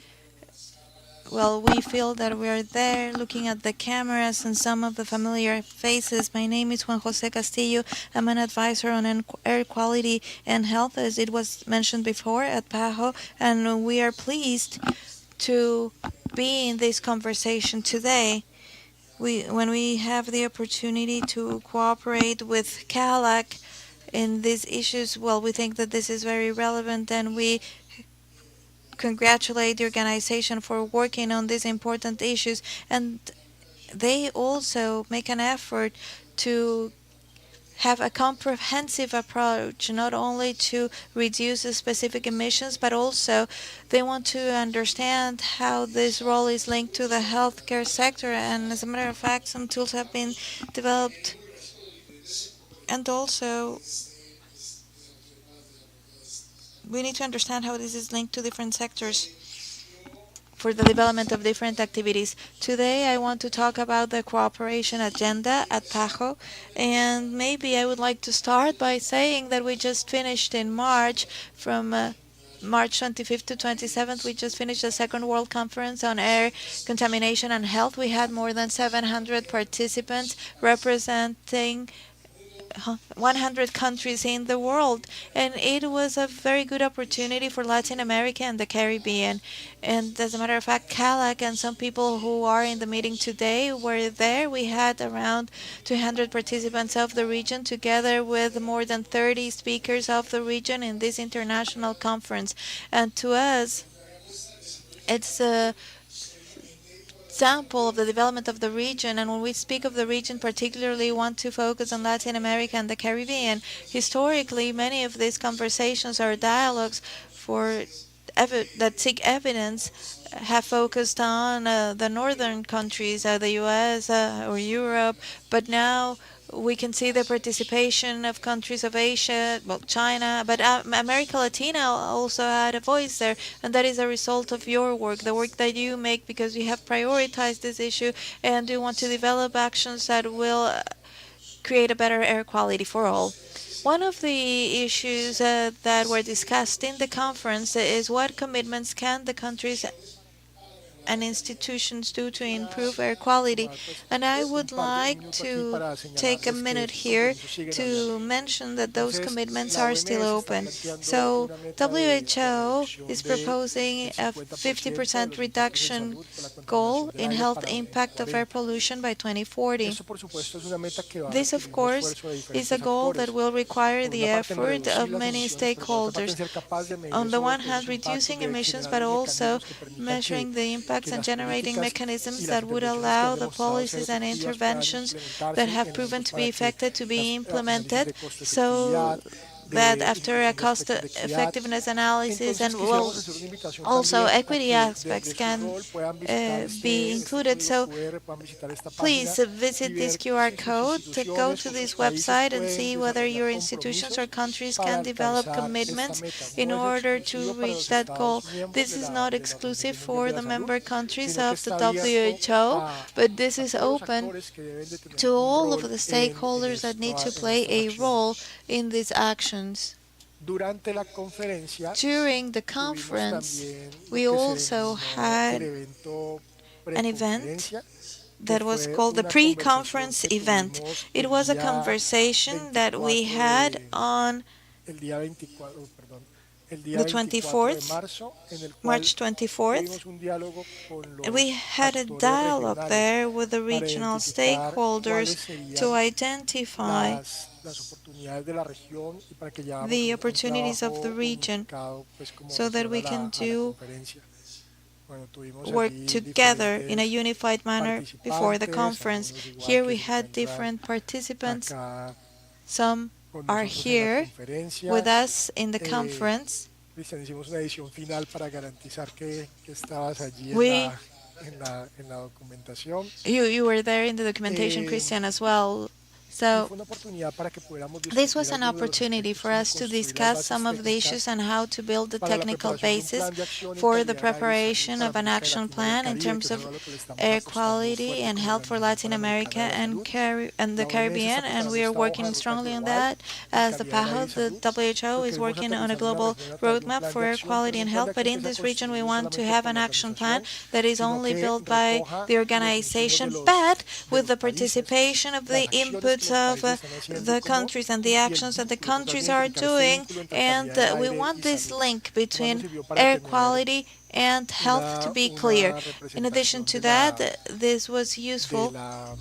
Well, we feel that we are there looking at the cameras and some of the familiar faces. My name is Juan Jose Castillo. I'm an advisor on air quality and health, as it was mentioned before, at PAHO, and we are pleased to be in this conversation today. When we have the opportunity to cooperate with CALAC in these issues, well, we think that this is very relevant, and we congratulate the organization for working on these important issues, and they also make an effort to have a comprehensive approach, not only to reduce the specific emissions, but also they want to understand how this role is linked to the healthcare sector. And as a matter of fact, some tools have been developed, and also we need to understand how this is linked to different sectors for the development of different activities. Today I want to talk about the cooperation agenda at PAHO, and maybe I would like to start by saying that we just finished in March, from March 25th to 27th, we just finished the Second World Conference on Air Contamination and Health. We had more than 700 participants representing 100 countries in the world, and it was a very good opportunity for Latin America and the Caribbean. And as a matter of fact, CALAC and some people who are in the meeting today were there. We had around 200 participants of the region, together with more than 30 speakers of the region in this international conference. And to us, it's a example of the development of the region, and when we speak of the region, particularly want to focus on Latin America and the Caribbean. Historically, many of these conversations or dialogues that seek evidence have focused on the northern countries, the US or Europe, but now we can see the participation of countries of Asia, well, China, but America Latina also had a voice there, and that is a result of your work, the work that you make, because you have prioritized this issue and you want to develop actions that will create a better air quality for all. One of the issues that were discussed in the conference is what commitments can the countries and institutions do to improve air quality. And I would like to take a minute here to mention that those commitments are still open. So WHO is proposing a 50% reduction goal in health impact of air pollution by 2040. This, of course, is a goal that will require the effort of many stakeholders. On the one hand, reducing emissions, but also measuring the impact and generating mechanisms that would allow the policies and interventions that have proven to be effective to be implemented, so that after a cost effectiveness analysis and also equity aspects can be included. So please visit this QR code, to go to this website and see whether your institutions or countries can develop commitments in order to reach that goal. This is not exclusive for the member countries of the WHO, but this is open to all of the stakeholders that need to play a role in these actions. During the conference, we also had an event that was called the pre-conference event. It was a conversation that we had on the 24th, March 24th. We had a dialogue there with the regional stakeholders to identify the opportunities of the region so that we can work together in a unified manner before the conference. Here we had different participants. Some are here with us in the conference. You were there in the documentation, Christian, as well. So this was an opportunity for us to discuss some of the issues and how to build the technical basis for the preparation of an action plan in terms of air quality and health for Latin America and the Caribbean, and we are working strongly on that. As the PAHO, the WHO is working on a global roadmap for air quality and health, but in this region we want to have an action plan that is only built by the organization, but with the participation of the inputs of the countries and the actions that the countries are doing, and we want this link between air quality and health to be clear. In addition to that, this was useful to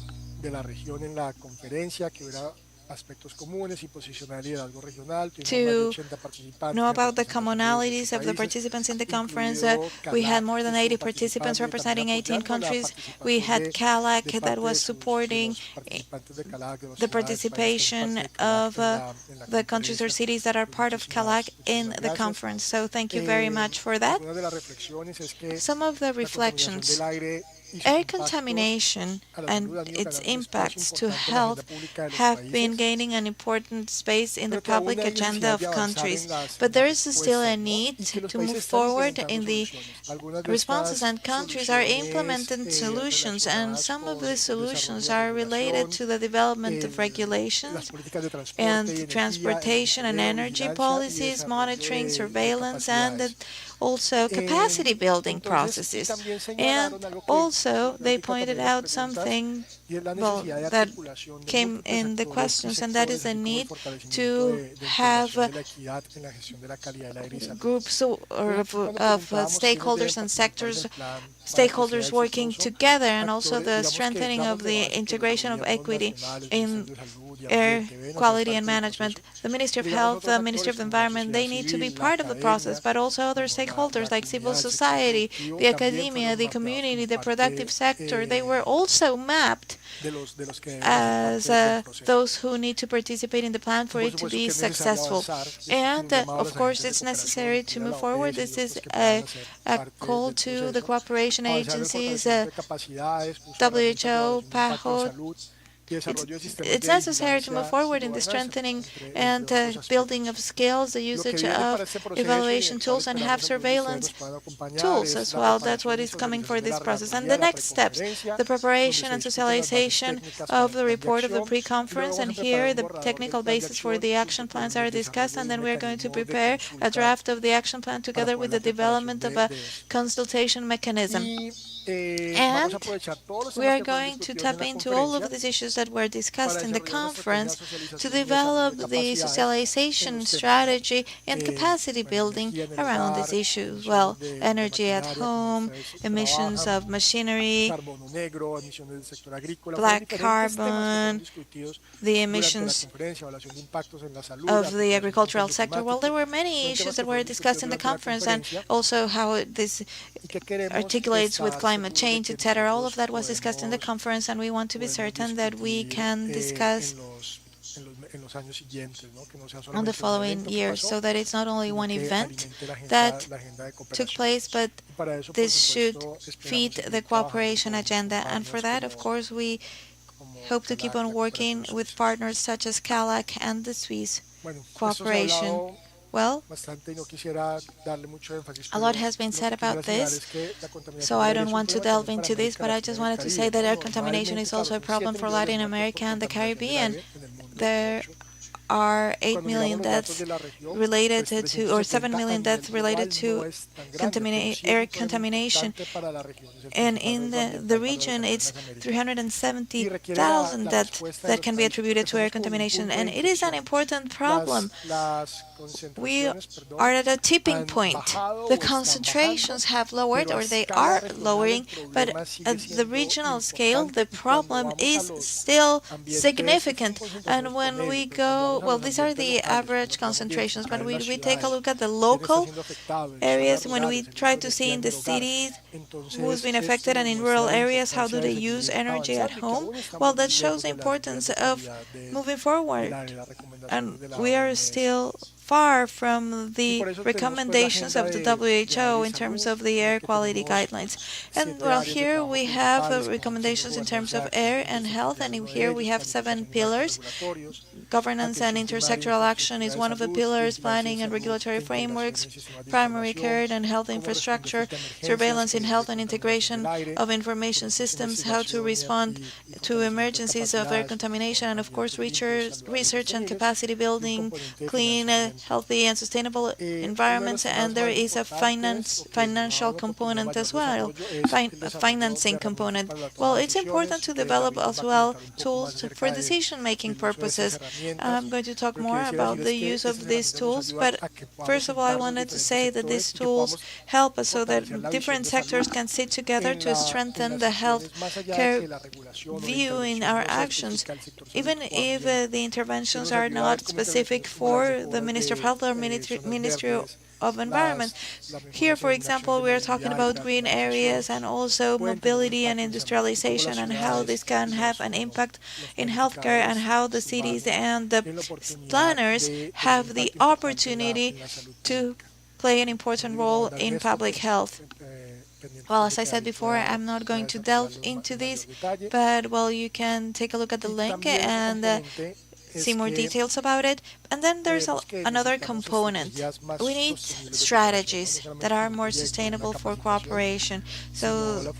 know about the commonalities of the participants in the conference. We had more than 80 participants representing 18 countries. We had CALAC that was supporting the participation of the countries or cities that are part of CALAC in the conference. So thank you very much for that. Some of the reflections. Air contamination and its impacts to health have been gaining an important space in the public agenda of countries, but there is still a need to move forward in the responses, and countries are implementing solutions, and some of the solutions are related to the development of regulations and transportation and energy policies, monitoring, surveillance, and also capacity building processes. And also they pointed out something that came in the questions, and that is the need to have groups of stakeholders and stakeholders working together, and also the strengthening of the integration of equity in air quality and management. The Ministry of Health, the Ministry of the Environment, they need to be part of the process, but also other stakeholders like civil society, the academia, the community, the productive sector. They were also mapped as those who need to participate in the plan for it to be successful. And of course, it's necessary to move forward. This is a call to the cooperation agencies, WHO, PAHO. It's necessary to move forward in the strengthening and building of skills, the usage of evaluation tools, and have surveillance tools as well. That's what is coming for this process. And the next steps, the preparation and socialization of the report of the pre-conference, and here the technical basis for the action plans are discussed, and then we're going to prepare a draft of the action plan together with the development of a consultation mechanism. And we are going to tap into all of these issues that were discussed in the conference to develop the socialization strategy and capacity building around these issues. Well, energy at home, emissions of machinery, black carbon, the emissions of the agricultural sector. Well, there were many issues that were discussed in the conference, and also how this articulates with climate change, etc. All of that was discussed in the conference, and we want to be certain that we can discuss on the following years, so that it's not only one event that took place, but this should feed the cooperation agenda. And for that, of course, we hope to keep on working with partners such as CALAC and the Swiss cooperation. Well, a lot has been said about this, so I don't want to delve into this, but I just wanted to say that air contamination is also a problem for Latin America and the Caribbean. There are 8 million deaths related to, or 7 million deaths related to air contamination. And in the region, it's 370,000 deaths that can be attributed to air contamination. And it is an important problem. We are at a tipping point. The concentrations have lowered, or they are lowering, but at the regional scale, the problem is still significant. And when we go, well, these are the average concentrations, but we take a look at the local areas, when we try to see in the cities who's been affected and in rural areas, how do they use energy at home? Well, that shows the importance of moving forward. And we are still far from the recommendations of the WHO in terms of the air quality guidelines. And well, here we have recommendations in terms of air and health, and here we have 7 pillars. Governance and intersectoral action is one of the pillars, planning and regulatory frameworks, primary care and health infrastructure, surveillance in health and integration of information systems, how to respond to emergencies of air contamination, and of course research and capacity building, clean, healthy and sustainable environments, and there is a financial component as well, a financing component. Well, it's important to develop as well tools for decision-making purposes. I'm going to talk more about the use of these tools, but first of all, I wanted to say that these tools help us so that different sectors can sit together to strengthen the health care view in our actions, even if the interventions are not specific for the Ministry of Health or Ministry of Environment. Here, for example, we are talking about green areas and also mobility and industrialization, and how this can have an impact in healthcare, and how the cities and the planners have the opportunity to play an important role in public health. Well, as I said before, I'm not going to delve into this, but well, you can take a look at the link and see more details about it. And then there's another component. We need strategies that are more sustainable for cooperation. So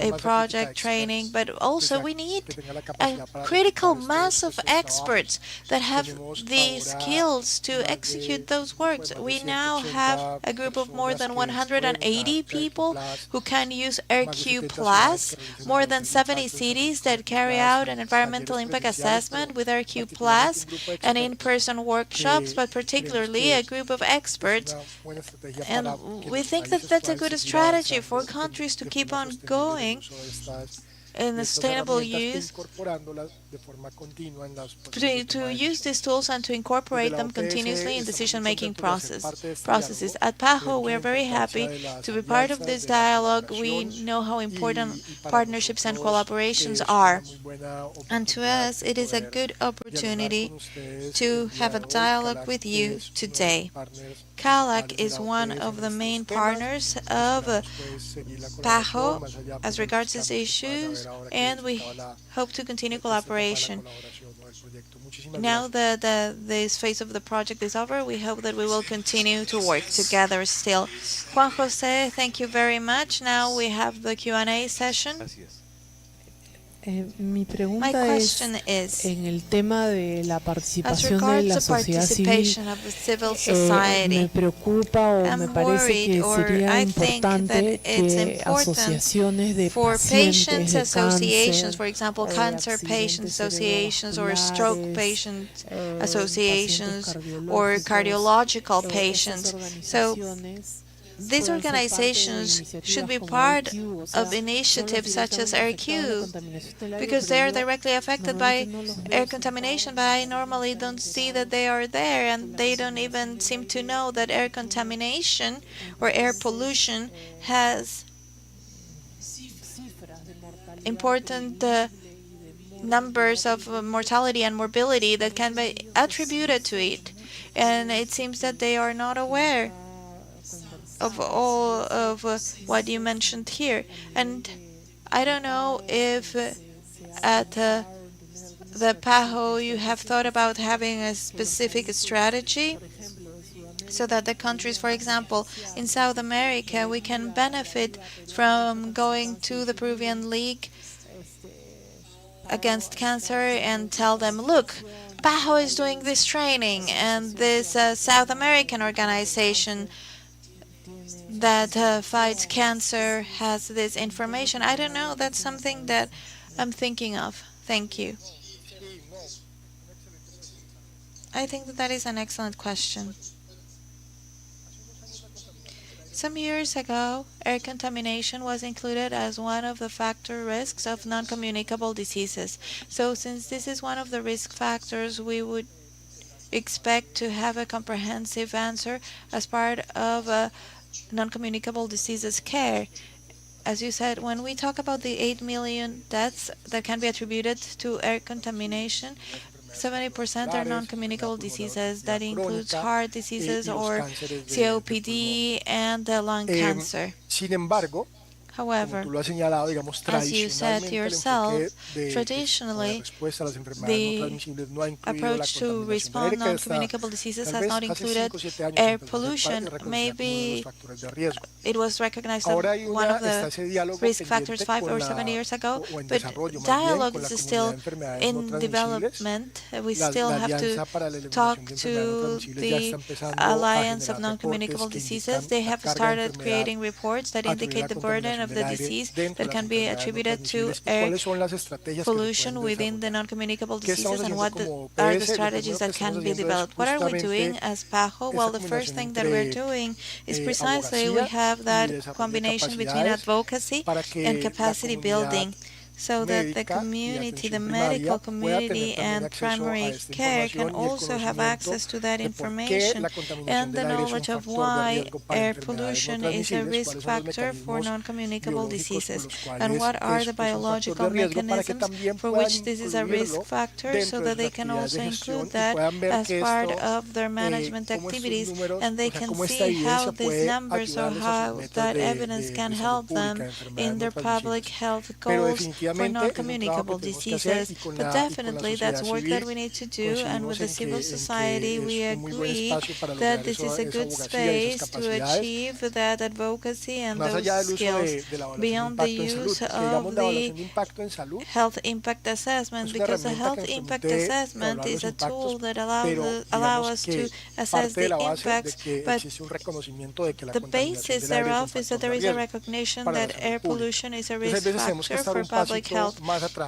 a project training, but also we need a critical mass of experts that have the skills to execute those works. We now have a group of more than 180 people who can use AirQ+, more than 70 cities that carry out an environmental impact assessment with AirQ+, and in-person workshops, but particularly a group of experts. And we think that that's a good strategy for countries to keep on going in the sustainable use, to use these tools and to incorporate them continuously in decision-making processes. At PAHO, we are very happy to be part of this dialogue. We know how important partnerships and collaborations are. And to us, it is a good opportunity to have a dialogue with you today. CALAC is one of the main partners of PAHO as regards these issues, and we hope to continue collaboration. Now that this phase of the project is over, we hope that we will continue to work together still. Juan José, thank you very much. Now we have the Q&A session. Mi pregunta My question is, en el tema de la as participación de regards la the sociedad civil, participation of the civil society, me preocupa o me I'm parece que worried, or sería I think that importante it's que important asociaciones de for pacientes patients de associations, cáncer, for example, cancer patient associations or stroke patient associations or cardiological patients. So these organizations should be part of initiatives such as AirQ, because they are directly affected by air contamination, but I normally don't see that they are there, and they don't even seem to know that air contamination or air pollution has important numbers of mortality and morbidity that can be attributed to it. And it seems that they are not aware of all of what you mentioned here. And I don't know if at the PAHO you have thought about having a specific strategy so that the countries, for example, in South America, we can benefit from going to the Peruvian League against cancer and tell them, look, PAHO is doing this training and this South American organization that fights cancer has this information. I don't know, that's something that I'm thinking of. Thank you. I think that that is an excellent question. Some years ago, air contamination was included as one of the factor risks of non-communicable diseases. So since this is one of the risk factors, we would expect to have a comprehensive answer as part of non-communicable diseases care. As you said, when we talk about the 8 million deaths that can be attributed to air contamination, 70% are non-communicable diseases. That includes heart diseases or COPD and lung cancer. However, as you said yourself, traditionally, the approach to respond non-communicable diseases has not included air pollution. Maybe it was recognized as one of the risk factors 5 or 7 years ago, but dialogue is still in development. We still have to talk to the Alliance of Non-Communicable Diseases. They have started creating reports that indicate the burden of the disease that can be attributed to air pollution within the non-communicable diseases and what are the strategies that can be developed. What are we doing as PAHO? Well, the first thing that we're doing is precisely we have that combination between advocacy and capacity building, so that the community, the medical community and primary care can also have access to that information and the knowledge of why air pollution is a risk factor for non-communicable diseases and what are the biological mechanisms for which this is a risk factor, so that they can also include that as part of their management activities and they can see how these numbers or how that evidence can help them in their public health goals for non-communicable diseases. But definitely that's work that we need to do, and with the civil society we agree that this is a good space to achieve that advocacy and those skills beyond the use of the health impact assessment, because the health impact assessment is a tool that allows us to assess the impacts, but the basis thereof is that there is a recognition that air pollution is a risk factor for public health.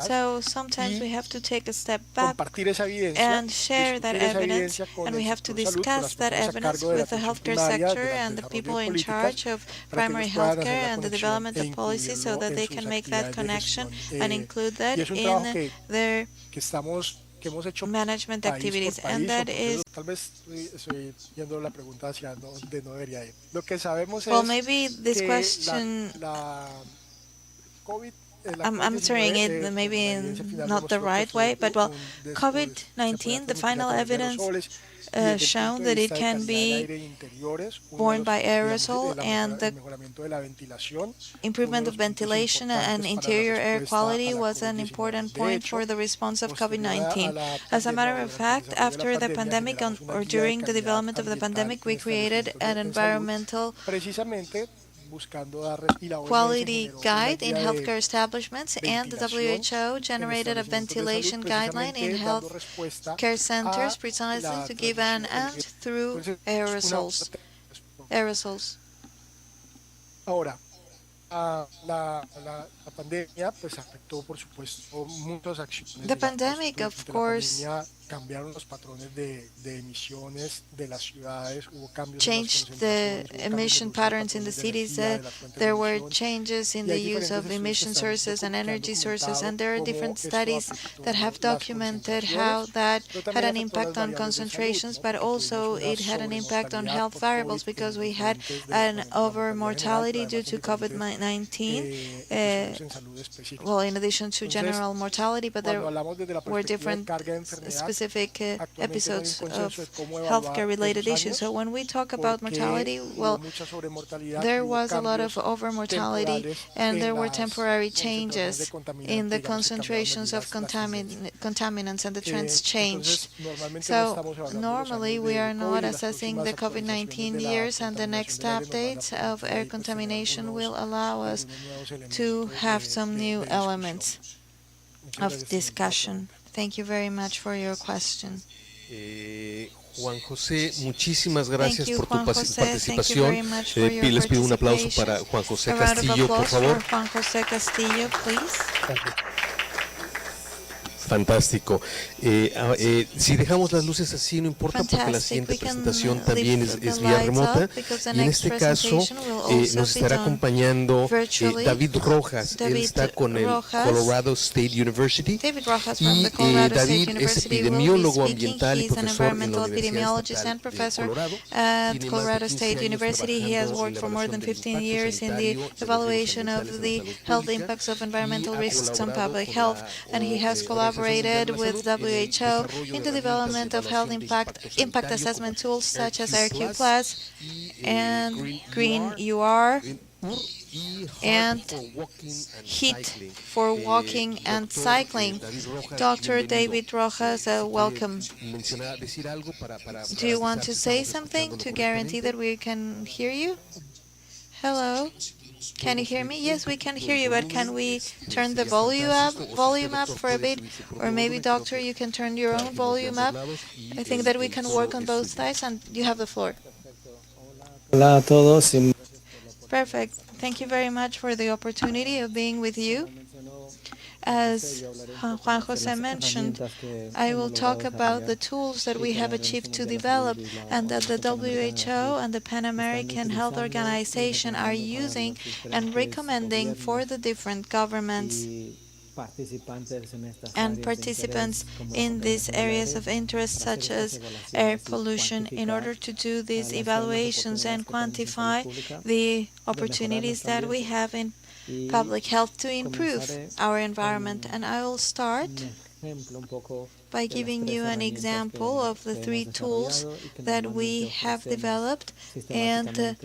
So sometimes we have to take a step back and share that evidence, and we have to discuss that evidence with the healthcare sector and the people in charge of primary healthcare and the development of policy, so that they can make that connection and include that in their management activities. And that is, well, maybe this question, I'm answering it maybe in not the right way, but well, COVID-19, the final evidence shown that it can be borne by aerosol, and the improvement of ventilation and interior air quality was an important point for the response of COVID-19. As a matter of fact, after the pandemic or during the development of the pandemic, we created an environmental quality guide in healthcare establishments, and the WHO generated a ventilation guideline in health care centers precisely to give an end through aerosols. The pandemic, of course, changed the emission patterns in the cities. There were changes in the use of emission sources and energy sources, and there are different studies that have documented how that had an impact on concentrations, but also it had an impact on health variables because we had an over mortality due to COVID-19, well, in addition to general mortality, but there were different specific episodes of healthcare-related issues. So when we talk about mortality, well, there was a lot of over-mortality, and there were temporary changes in the concentrations of contaminants, and the trends changed. So normally we are not assessing the COVID-19 years, and the next updates of air contamination will allow us to have some new elements of discussion. Thank you very much for your question. Juan José, muchísimas gracias por tu Juan José. participación. Les pido un aplauso para Juan José Castillo, por favor. Juan José Castillo, please. Fantástico. Si dejamos las luces así, no importa, porque la siguiente presentación también es vía remota. Y en este caso nos estará acompañando David Rojas. Él está con el Colorado State University. Y David es epidemiólogo ambiental y profesor en la Universidad Estatal de Colorado State University. He has worked for more than 15 years in the evaluation of the health impacts of environmental risks on public health, and he has collaborated with WHO in the development of health impact assessment tools such as RQ Plus and Green UR and HEAT for walking and cycling. Dr. David Rojas, welcome. Do you want to say something to guarantee that we can hear you? Hello? Can you hear me? Yes, we can hear you, but can we turn the volume up for a bit? Or maybe, doctor, you can turn your own volume up. I think that we can work on both sides, and you have the floor. Perfect. Thank you very much for the opportunity of being with you. As Juan José mentioned, I will talk about the tools that we have achieved to develop and that the WHO and the Pan American Health Organization are using and recommending for the different governments and participants in these areas of interest, such as air pollution, in order to do these evaluations and quantify the opportunities that we have in public health to improve our environment. And I will start by giving you an example of the 3 tools that we have developed and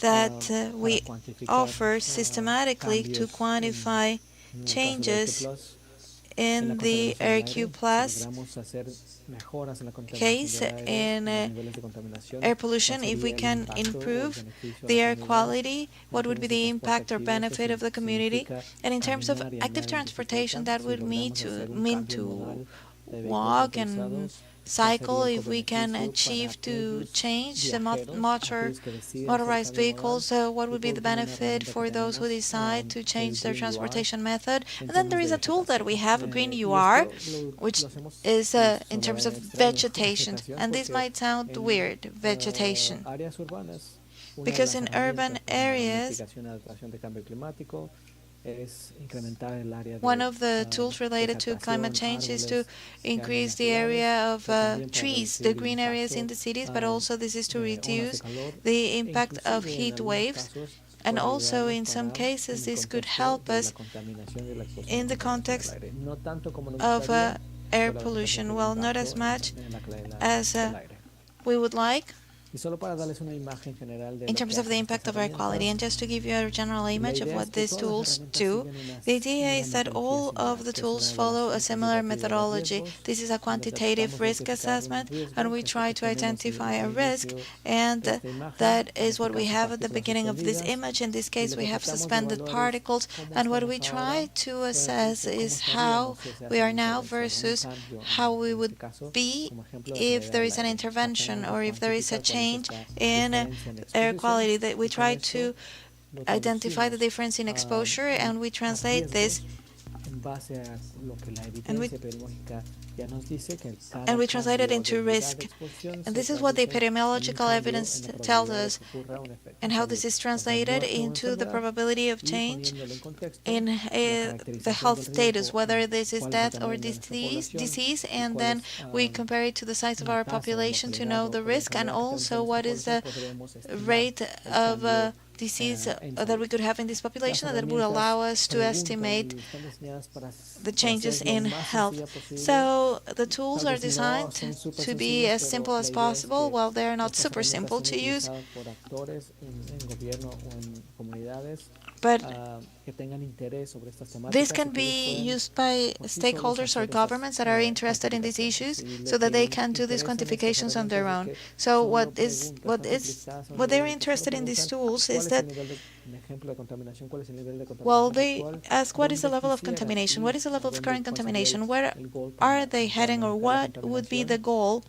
that we offer systematically to quantify changes in the RQ Plus case in air pollution. If we can improve the air quality, what would be the impact or benefit of the community? And in terms of active transportation, that would mean to walk and cycle. If we can achieve to change the motorized vehicles, what would be the benefit for those who decide to change their transportation method? And then there is a tool that we have, Green UR, which is in terms of vegetation. And this might sound weird, vegetation, because in urban areas, one of the tools related to climate change is to increase the area of trees, the green areas in the cities, but also this is to reduce the impact of heat waves. And also, in some cases, this could help us in the context of air pollution. Well, not as much as we would like, in terms of the impact of air quality. And just to give you a general image of what these tools do, the idea is that all of the tools follow a similar methodology. This is a quantitative risk assessment, and we try to identify a risk, and that is what we have at the beginning of this image. In this case, we have suspended particles, and what we try to assess is how we are now versus how we would be if there is an intervention or if there is a change in air quality. That we try to identify the difference in exposure, and we translate this And we translate it into risk. And this is what the epidemiological evidence tells us, and how this is translated into the probability of change in the health status, whether this is death or disease, and then we compare it to the size of our population to know the risk, and also what is the rate of disease that we could have in this population that would allow us to estimate the changes in health. So the tools are designed to be as simple as possible, while they're not super simple to use. But this can be used by stakeholders or governments that are interested in these issues, so that they can do these quantifications on their own. So what they're interested in these tools is that, well, they ask, what is the level of contamination? What is the level of current contamination? Where are they heading, or what would be the goal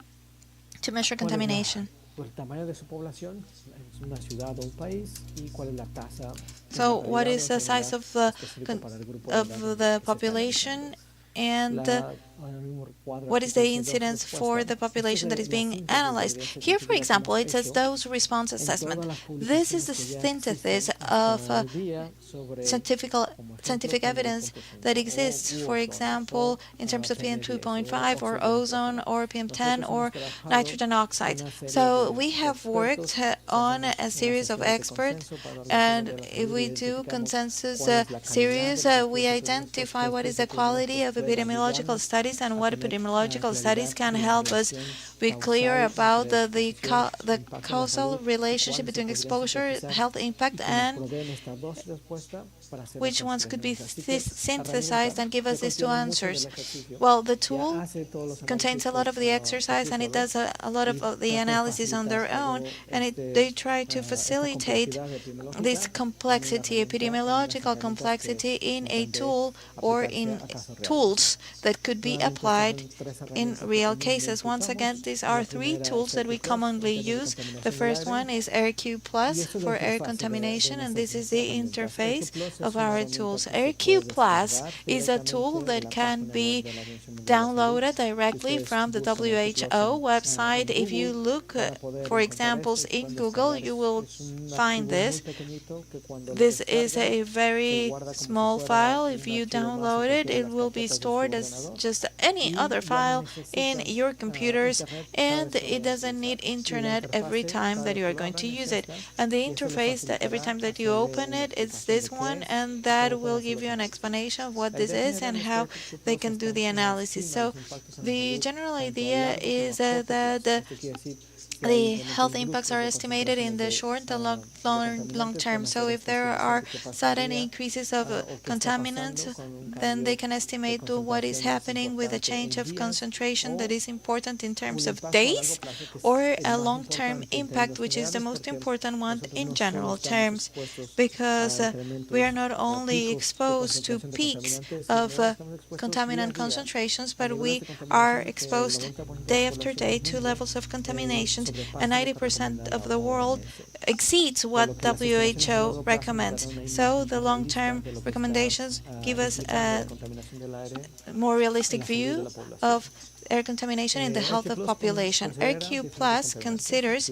to measure contamination? So what is the size of the population, and what is the incidence for the population that is being analyzed? Here, for example, it says dose response assessment. This is the synthesis of scientific evidence that exists, for example, in terms of PM2.5 or ozone or PM10 or nitrogen oxides. So we have worked on a series of experts, and if we do consensus series, we identify what is the quality of epidemiological studies and what epidemiological studies can help us be clear about the causal relationship between exposure, health impact, and which ones could be synthesized and give us these two answers. Well, the tool contains a lot of the exercise, and it does a lot of the analysis on their own, and they try to facilitate this complexity, epidemiological complexity, in a tool or in tools that could be applied in real cases. Once again, these are three tools that we commonly use. The first one is AirQ Plus for air contamination, and this is the interface of our tools. AirQ Plus is a tool that can be downloaded directly from the WHO website. If you look for examples in Google, you will find this. This is a very small file. If you download it, it will be stored as just any other file in your computers, and it doesn't need internet every time that you are going to use it. And the interface, that every time that you open it, it's this one, and that will give you an explanation of what this is and how they can do the analysis. So the general idea is that the health impacts are estimated in the short and long term. So if there are sudden increases of contaminants, then they can estimate what is happening with a change of concentration that is important in terms of days, or a long-term impact, which is the most important one in general terms, because we are not only exposed to peaks of contaminant concentrations, but we are exposed day after day to levels of contamination, and 90% of the world exceeds what WHO recommends. So the long-term recommendations give us a more realistic view of air contamination in the health of population. AirQ Plus considers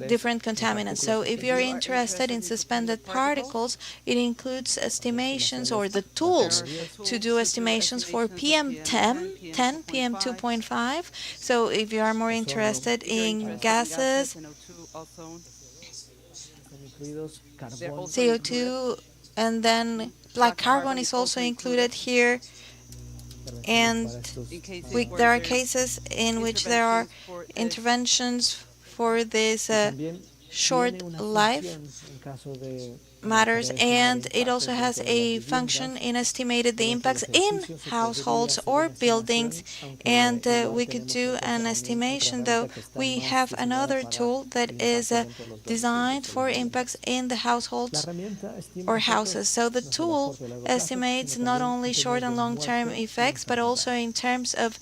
different contaminants. So if you're interested in suspended particles, it includes estimations, or the tools to do estimations for PM10, PM2.5. So if you are more interested in gases, CO2, and then black carbon is also included here. And there are cases in which there are interventions for this short life matters, and it also has a function in estimating the impacts in households or buildings, and we could do an estimation, though we have another tool that is designed for impacts in the households or houses. So the tool estimates not only short and long-term effects, but also in terms of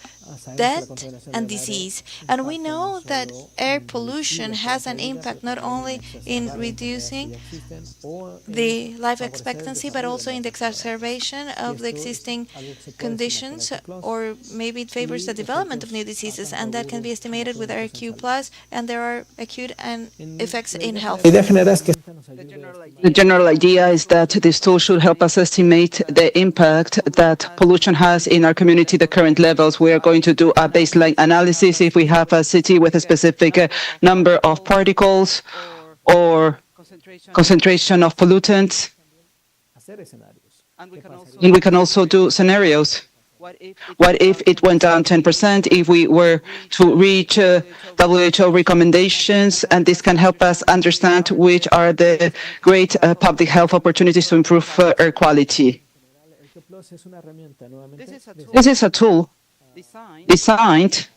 death and disease. And we know that air pollution has an impact not only in reducing the life expectancy, but also in the exacerbation of the existing conditions, or maybe it favors the development of new diseases, and that can be estimated with RQ+, and there are acute and effects in health. The general idea is that this tool should help us estimate the impact that pollution has in our community, the current levels. We are going to do a baseline analysis if we have a city with a specific number of particles or concentration of pollutants. And we can also do scenarios. What if it went down 10%, if we were to reach WHO recommendations, and this can help us understand which are the great public health opportunities to improve air quality. This is a tool designed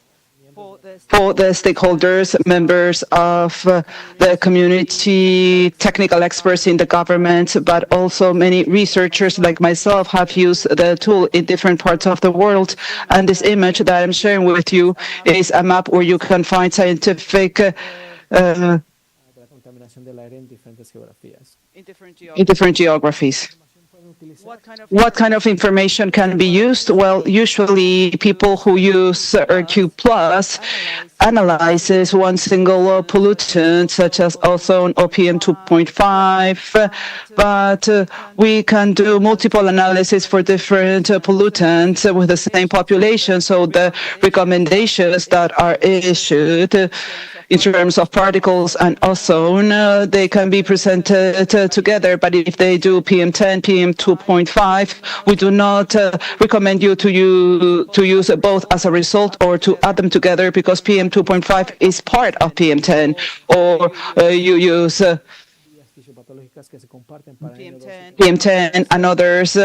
for the stakeholders, members of the community, technical experts in the government, but also many researchers like myself have used the tool in different parts of the world. And this image that I'm sharing with you is a map where you can find scientific in different geographies. What kind of information can be used? Well, usually people who use RQ Plus analyzes one single pollutant, such as ozone or PM2.5, but we can do multiple analysis for different pollutants with the same population. So the recommendations that are issued in terms of particles and ozone, they can be presented together. But if they do PM10, PM2.5, we do not recommend you to use both as a result or to add them together, because PM2.5 is part of PM10, or you use PM10 and others.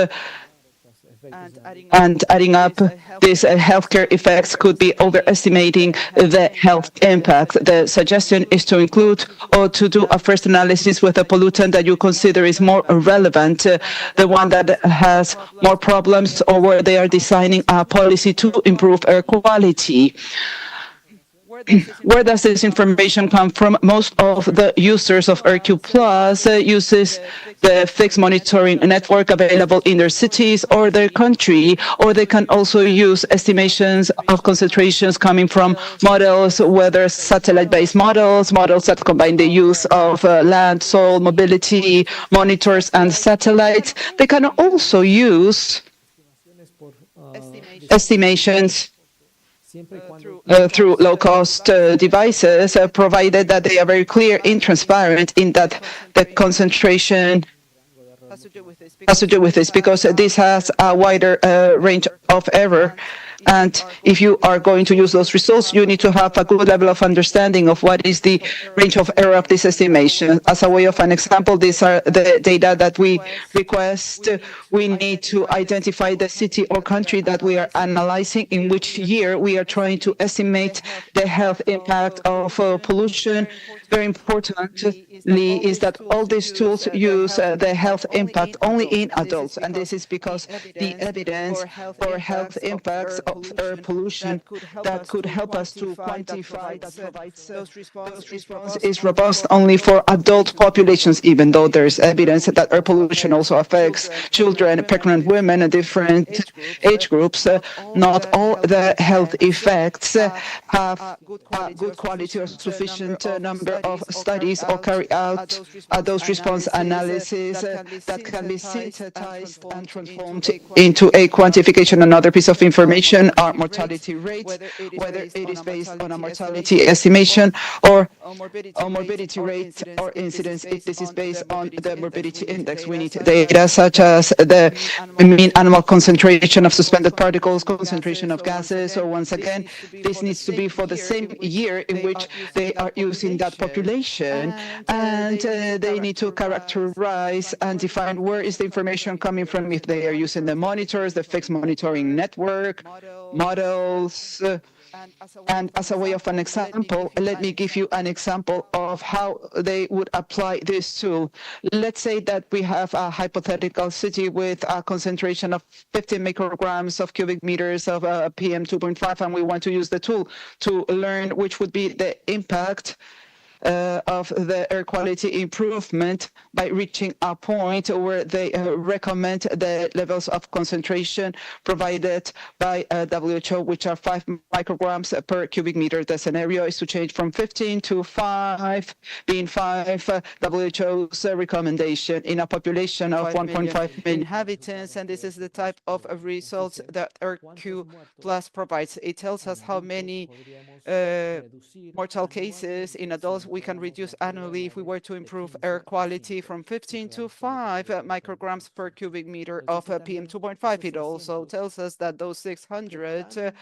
And adding up these healthcare effects could be overestimating the health impact. The suggestion is to include or to do a first analysis with a pollutant that you consider is more relevant, the one that has more problems, or where they are designing a policy to improve air quality. Where does this information come from? Most of the users of RQ Plus uses the fixed monitoring network available in their cities or their country, or they can also use estimations of concentrations coming from models, whether satellite-based models that combine the use of land, soil, mobility, monitors, and satellites. They can also use estimations through low-cost devices, provided that they are very clear and transparent in that the concentration has to do with this, because this has a wider range of error. And if you are going to use those results, you need to have a good level of understanding of what is the range of error of this estimation. As a way of an example, these are the data that we request. We need to identify the city or country that we are analyzing, in which year we are trying to estimate the health impact of pollution. Very importantly is that all these tools use the health impact only in adults, and this is because the evidence for health impacts of air pollution that could help us to quantify that provides those response is robust only for adult populations, even though there is evidence that air pollution also affects children, pregnant women, and different age groups. Not all the health effects have a good quality or sufficient number of studies or carry out those response analysis that can be synthesized and transformed into a quantification. Another piece of information are mortality rates, whether it is based on a mortality estimation or morbidity rate or incidence. If this is based on the morbidity index, we need data such as the mean animal concentration of suspended particles, concentration of gases, or once again, this needs to be for the same year in which they are using that population, and they need to characterize and define where is the information coming from, if they are using the monitors, the fixed monitoring network, models. And as a way of an example, let me give you an example of how they would apply this tool. Let's say that we have a hypothetical city with a concentration of 50 micrograms of cubic meters of PM2.5, and we want to use the tool to learn which would be the impact of the air quality improvement by reaching a point where they recommend the levels of concentration provided by WHO, which are 5 micrograms per cubic meter. The scenario is to change from 15 to 5, being 5 WHO's recommendation in a population of 1.5 million inhabitants, and this is the type of results that RQ Plus provides. It tells us how many mortal cases in adults we can reduce annually if we were to improve air quality from 15 to 5 micrograms per cubic meter of PM 2.5. It also tells us that those 600,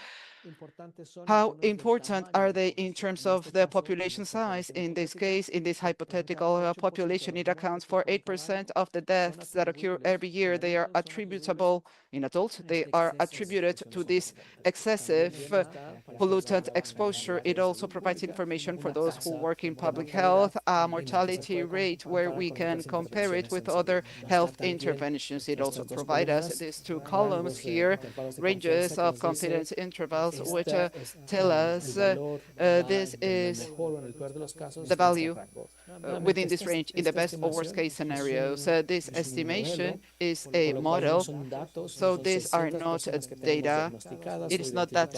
how important are they in terms of the population size? In this case, in this hypothetical population, it accounts for 8% of the deaths that occur every year. They are attributable in adults. They are attributed to this excessive pollutant exposure. It also provides information for those who work in public health, a mortality rate where we can compare it with other health interventions. It also provides us these 2 columns here, ranges of confidence intervals, which tell us this is the value within this range in the best or worst case scenarios. This estimation is a model, so these are not data. It is not that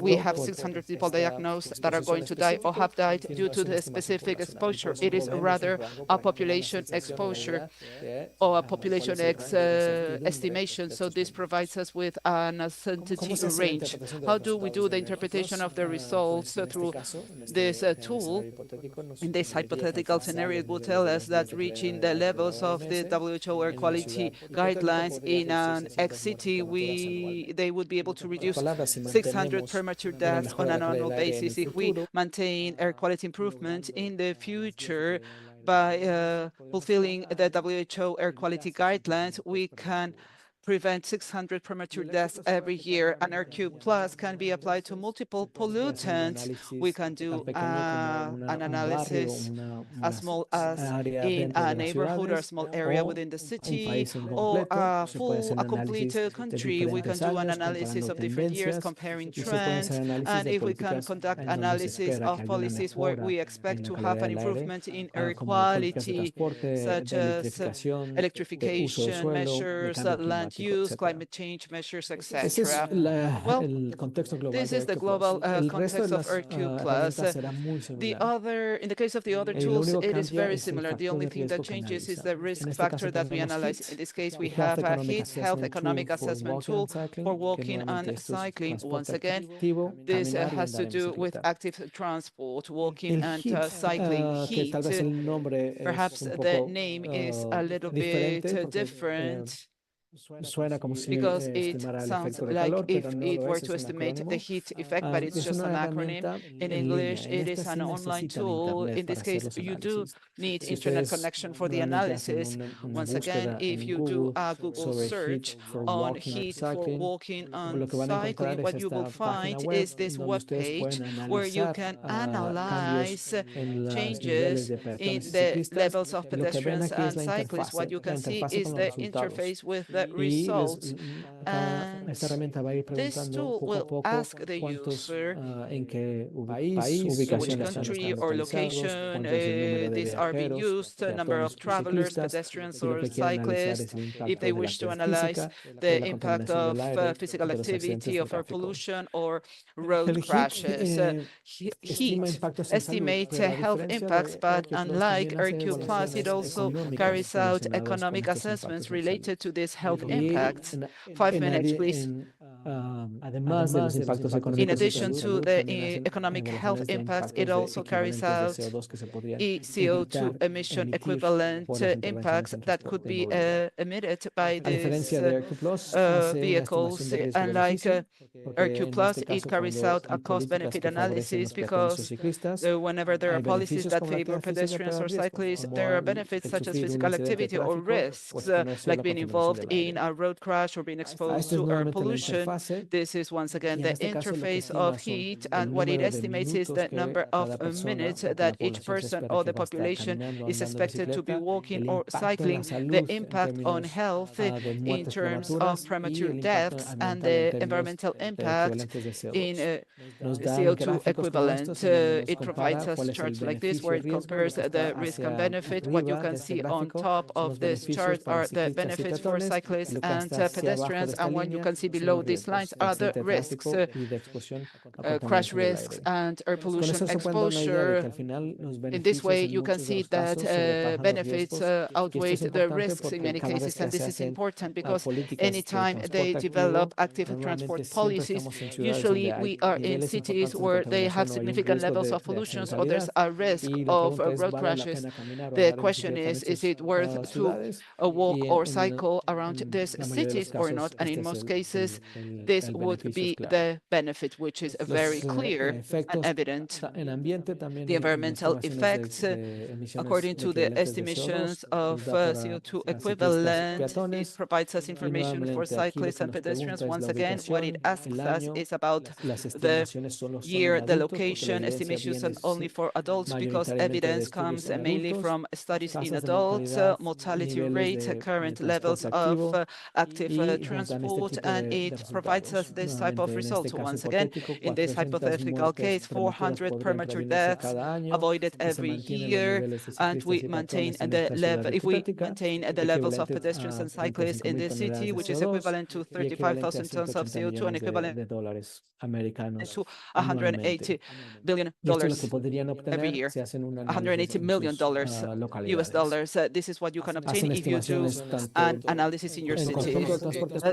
we have 600 people diagnosed that are going to die or have died due to the specific exposure. It is rather a population exposure or a population estimation. So this provides us with an uncertainty range. How do we do the interpretation of the results through this tool? In this hypothetical scenario, it will tell us that reaching the levels of the WHO air quality guidelines in an ex-city, they would be able to reduce 600 premature deaths on an annual basis. If we maintain air quality improvement in the future by fulfilling the WHO air quality guidelines, we can prevent 600 premature deaths every year. And RQ Plus can be applied to multiple pollutants. We can do an analysis as small as in a neighborhood or a small area within the city, or a complete country. We can do an analysis of different years, comparing trends, and if we can conduct analysis of policies where we expect to have an improvement in air quality, such as electrification measures, land use, climate change measures, etc. Well, this is the global context of RQ Plus. In the case of the other tools, it is very similar. The only thing that changes is the risk factor that we analyze. In this case, we have a HEAT, Health Economic Assessment tool for walking and cycling. Once again, this has to do with active transport, walking and cycling. HEAT, perhaps the name is a little bit different, because it sounds like if it were to estimate the heat effect, but it's just an acronym. In English, it is an online tool. In this case, you do need internet connection for the analysis. Once again, if you do a Google search on heat for walking and cycling, what you will find is this web page where you can analyze changes in the levels of pedestrians and cyclists. What you can see is the interface with the results, and this tool will ask the user which country or location these are being used, number of travelers, pedestrians or cyclists, if they wish to analyze the impact of physical activity, of air pollution or road crashes. HEAT estimates health impacts, but unlike RQ Plus, it also carries out economic assessments related to this health impacts. 5 minutes, please. In addition to the economic health impacts, it also carries out CO2 emission equivalent impacts that could be emitted by these vehicles. Unlike RQ Plus, it carries out a cost-benefit analysis, because whenever there are policies that favor pedestrians or cyclists, there are benefits such as physical activity or risks, like being involved in a road crash or being exposed to air pollution. This is once again the interface of heat, and what it estimates is the number of minutes that each person or the population is expected to be walking or cycling, the impact on health in terms of premature deaths, and the environmental impact in CO2 equivalent. It provides us charts like this where it compares the risk and benefit. What you can see on top of this chart are the benefits for cyclists and pedestrians, and what you can see below these lines are the risks, crash risks and air pollution exposure. In this way, you can see that benefits outweigh the risks in many cases, and this is important because anytime they develop active transport policies, usually we are in cities where they have significant levels of pollution, or there's a risk of road crashes. The question is it worth to walk or cycle around these cities or not? And in most cases, this would be the benefit, which is very clear and evident. The environmental effects, according to the estimations of CO2 equivalent, it provides us information for cyclists and pedestrians. Once again, what it asks us is about the year, the location, estimations and only for adults, because evidence comes mainly from studies in adults, mortality rates, current levels of active transport, and it provides us this type of results. So once again, in this hypothetical case, 400 premature deaths avoided every year, and we maintain the level. If we maintain the levels of pedestrians and cyclists in this city, which is equivalent to 35,000 tons of CO2 and equivalent to $180 billion every year, $180 million US dollars. This is what you can obtain if you do an analysis in your city.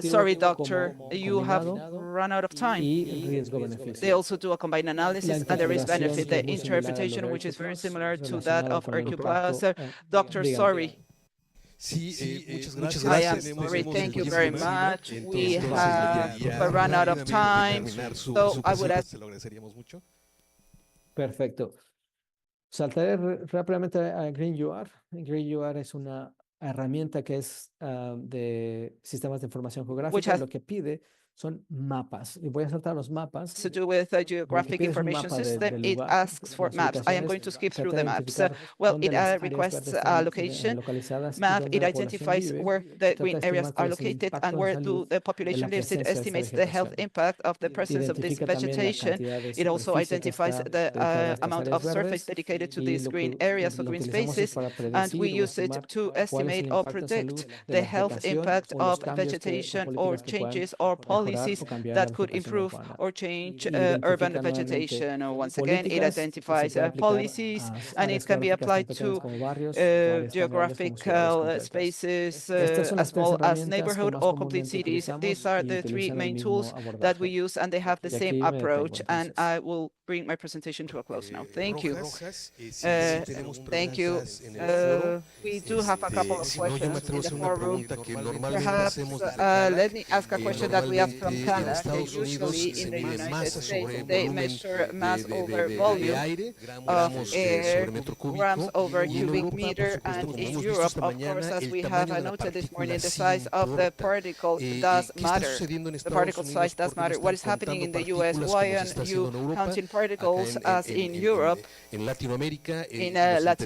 Sorry, doctor, you have run out of time. They also do a combined analysis and the risk benefit, the interpretation, which is very similar to that of Hercules. Doctor, sorry. Muchas I am gracias. sorry, thank you very much. We have run out of time, so I would ask. Perfecto. Saltaré rápidamente a Green UR. Green UR es una herramienta que es de sistemas de información geográfica. Lo que pide son mapas. Y voy a saltar los mapas. To do with a geographic information system, it asks for maps. I am going to skip through the maps. Well, it requests a location map. It identifies where the green areas are located and where the population lives. It estimates the health impact of the presence of this vegetation. It also identifies the amount of surface dedicated to these green areas or green spaces, and we use it to estimate or predict the health impact of vegetation or changes or policies that could improve or change urban vegetation. Once again, it identifies policies, and it can be applied to geographical spaces as small as neighborhood or complete cities. These are the three main tools that we use, and they have the same approach. And I will bring my presentation to a close now. Thank you. Thank you. We do have a couple of questions in the forum. Perhaps let me ask a question that we have from Canada. Usually in the United States, they measure mass over volume of air, grams over cubic meter, and in Europe, of course, as we have noted this morning, the size of the particle does matter. The particle size does matter. What is happening in the US? Why aren't you counting particles as in Europe? In Latin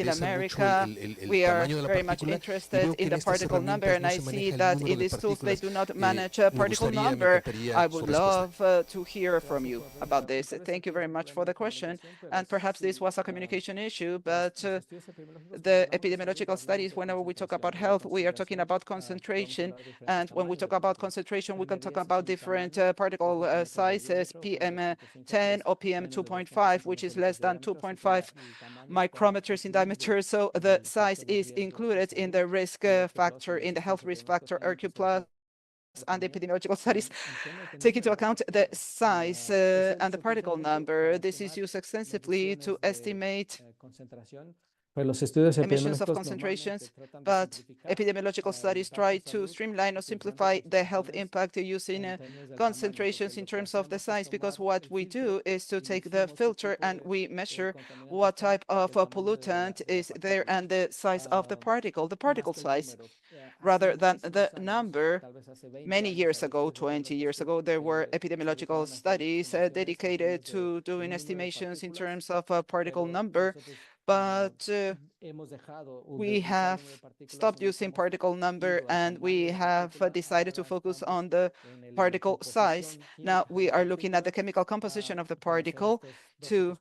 America, we are very much interested in the particle number, and I see that in these tools they do not manage a particle number. I would love to hear from you about this. Thank you very much for the question. And perhaps this was a communication issue, but the epidemiological studies, whenever we talk about health, we are talking about concentration. And when we talk about concentration, we can talk about different particle sizes, PM10 or PM2.5, which is less than 2.5 micrometers in diameter. So the size is included in the risk factor, in the health risk factor, RQ+. And the epidemiological studies take into account the size and the particle number. This is used extensively to estimate emissions of concentrations, but epidemiological studies try to streamline or simplify the health impact using concentrations in terms of the size, because what we do is to take the filter and we measure what type of pollutant is there and the size of the particle size, rather than the number. Many years ago, 20 years ago, there were epidemiological studies dedicated to doing estimations in terms of particle number, but we have stopped using particle number and we have decided to focus on the particle size. Now we are looking at the chemical composition of the particle to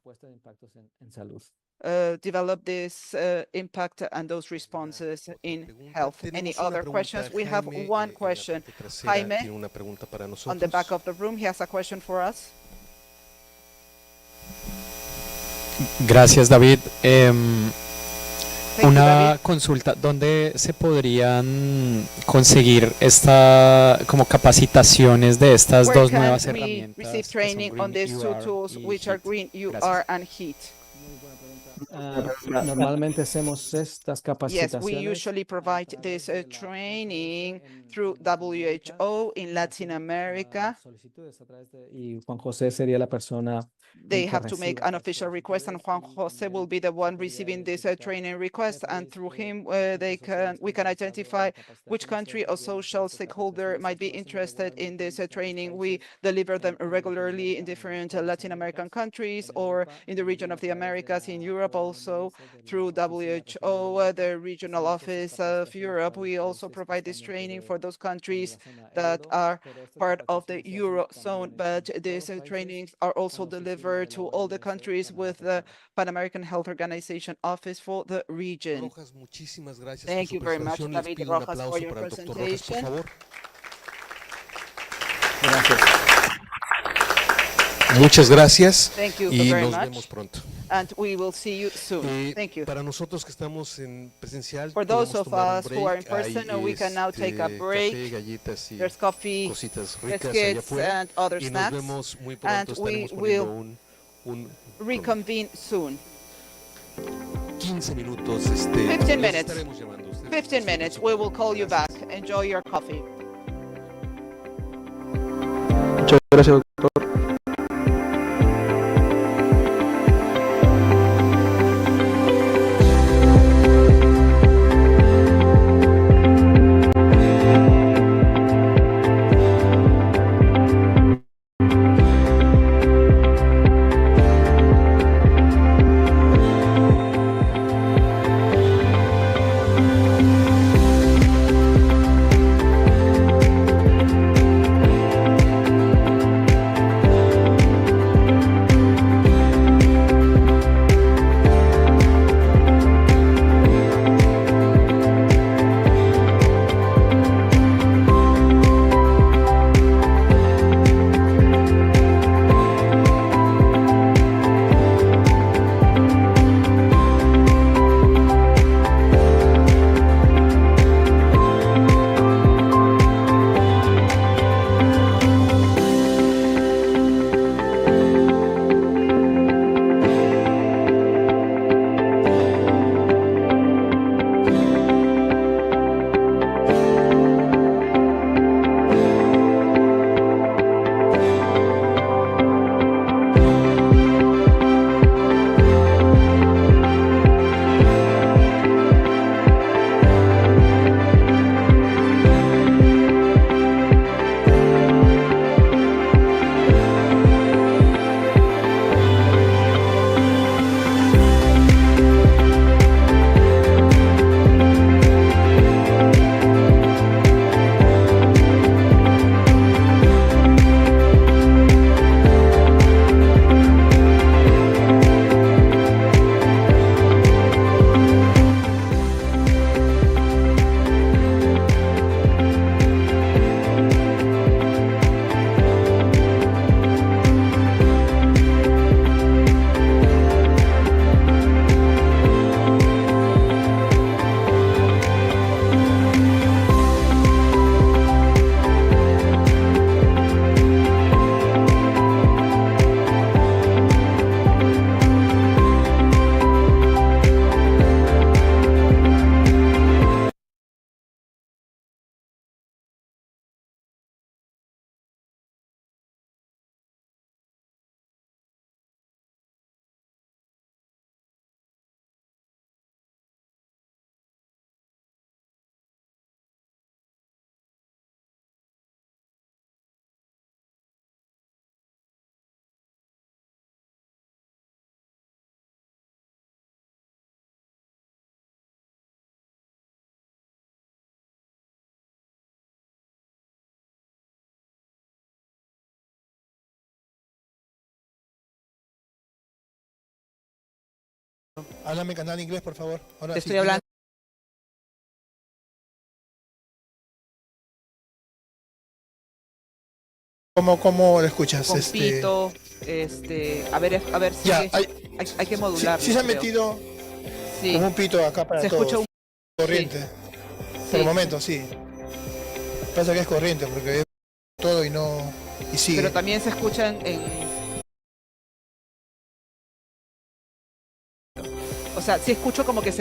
develop this impact and those responses in health. Any other questions? We have one question. Jaime, on the back of the room, he has a question for us. Gracias, David. Una consulta, ¿dónde se podrían conseguir como capacitaciones de estas dos nuevas herramientas? Receive training on these two tools, which are green UR and heat. Normalmente hacemos estas capacitaciones. Yes, we usually provide this training through WHO in Latin America. Y Juan José sería la persona. They have to make an official request, and Juan José will be the one receiving this training request, and through him we can identify which country or social stakeholder might be interested in this training. We deliver them regularly in different Latin American countries or in the region of the Americas, in Europe also through WHO, the regional office of Europe. We also provide this training for those countries that are part of the Eurozone, but these trainings are also delivered to all the countries with the Pan American Health Organization office for the region. Thank you very much, David Rojas, for your presentation. Muchas gracias. Thank you y very nos much. Vemos pronto. And we will see you soon. Thank you. Para nosotros que estamos en presencial, For those podemos of tomar un us who are in break. person, we can now take a break. Café, galletas y There's coffee, cositas ricas allá biscuits, afuera. and other Y nos snacks. vemos muy pronto. And we Estaremos poniendo will un reconvene soon. 15 minutos. 15 les minutes. estaremos llamando. Ustedes 15 minutes. We will call you back. Enjoy your coffee. Muchas gracias, doctor. Háblame canal inglés, por favor. Ahora Te sí, estoy hablando. ¿Cómo lo escuchas? Con pito, a ver si Ya, hay que modularlo. Sí se ha creo. metido Sí. como un pito acá para Se todos. escucha un corriente. Por el momento, sí. Pasa que es corriente porque es todo y no y sigue. Pero también se escuchan o sea, sí escucho como que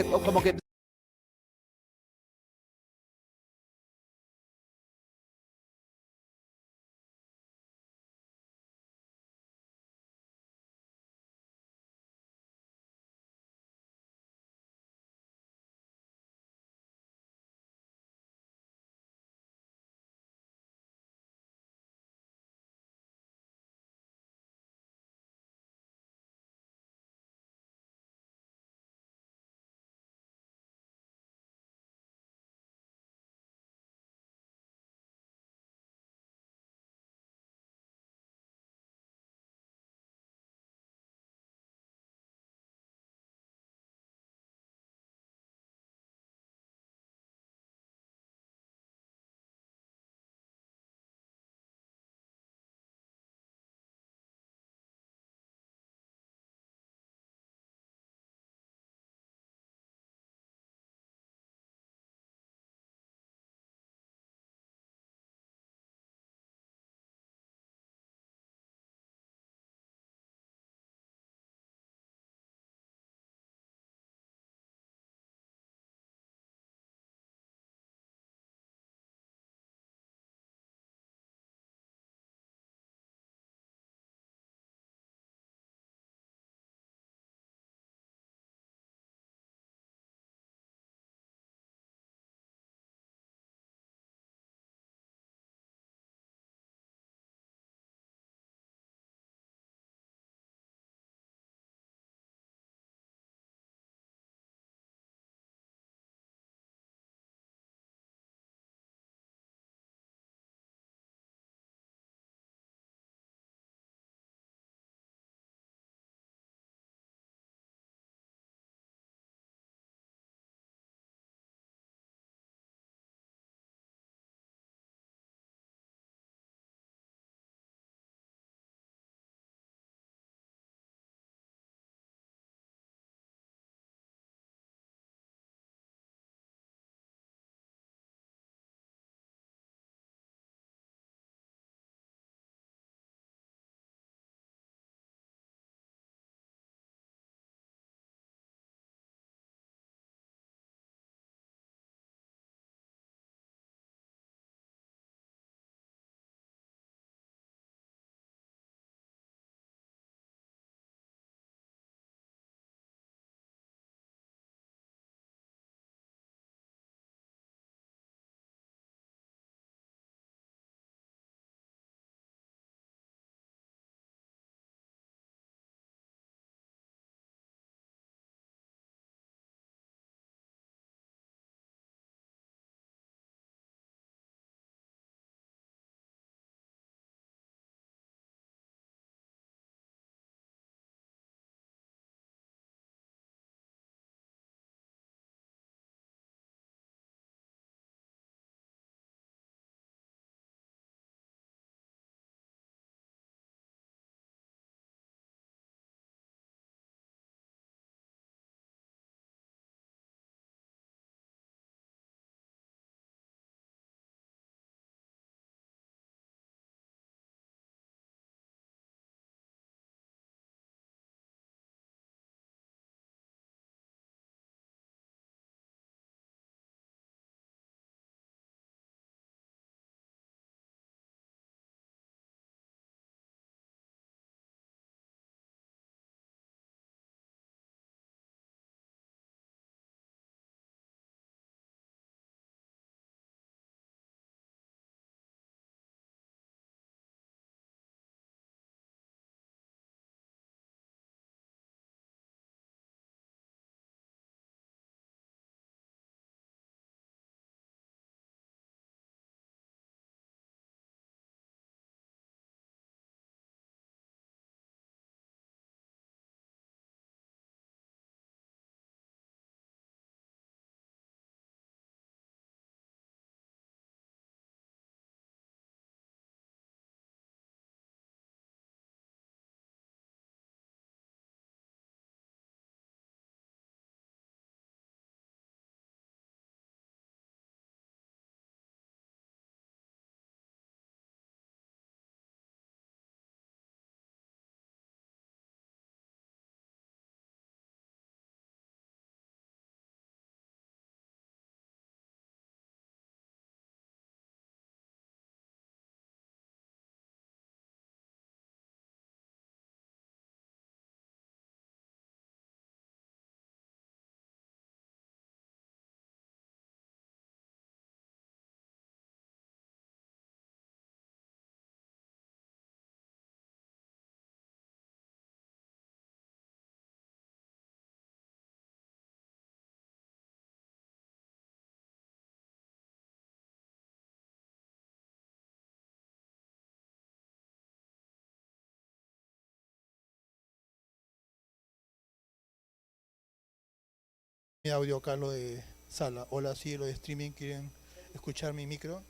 Mi audio acá, lo de sala. Hola, sí, lo de streaming, ¿quieren escuchar mi micro?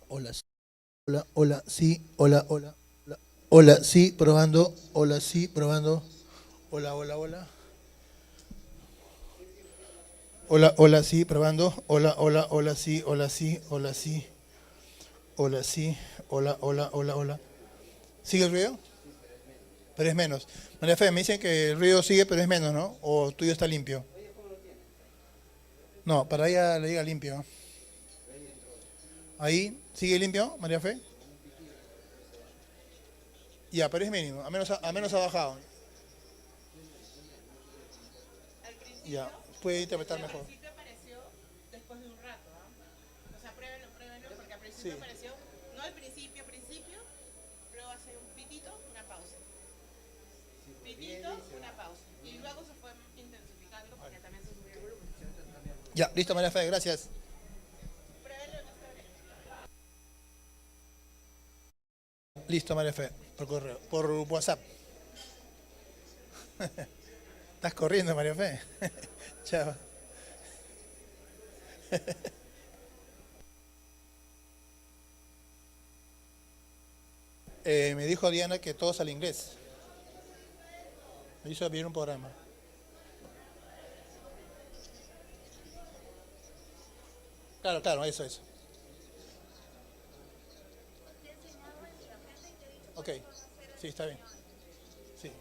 Hola, sí, hola, hola, sí, hola, hola, hola, hola, sí, probando, hola, sí, probando, hola, hola, hola. Hola, hola, sí, probando, hola, hola, hola, sí, hola, sí, hola, sí, hola, sí, hola, hola, hola, hola. ¿Sigue el ruido? Pero es menos. María Fe, me dicen que el ruido sigue, pero es menos, ¿no? ¿O tuyo está limpio? No, para ella le diga limpio. Ahí, ¿sigue limpio, María Fe? Ya, pero es mínimo, a menos ha bajado. Ya, puede interpretar mejor. Al principio apareció después de un rato, ¿ah? O sea, pruébenlo, porque al principio Sí. apareció, no al principio, luego hacer un pitito, una pausa. Pitito, una pausa. Y luego se fue intensificando porque también se subió el volumen. Ya, listo, María Fe, gracias. Listo, María Fe, por correo, por WhatsApp. Estás corriendo, María Fe. Chao. Me dijo Diana que todos al inglés. Me hizo abrir un programa. Claro, claro, eso. Ok, sí, está bien. Sí.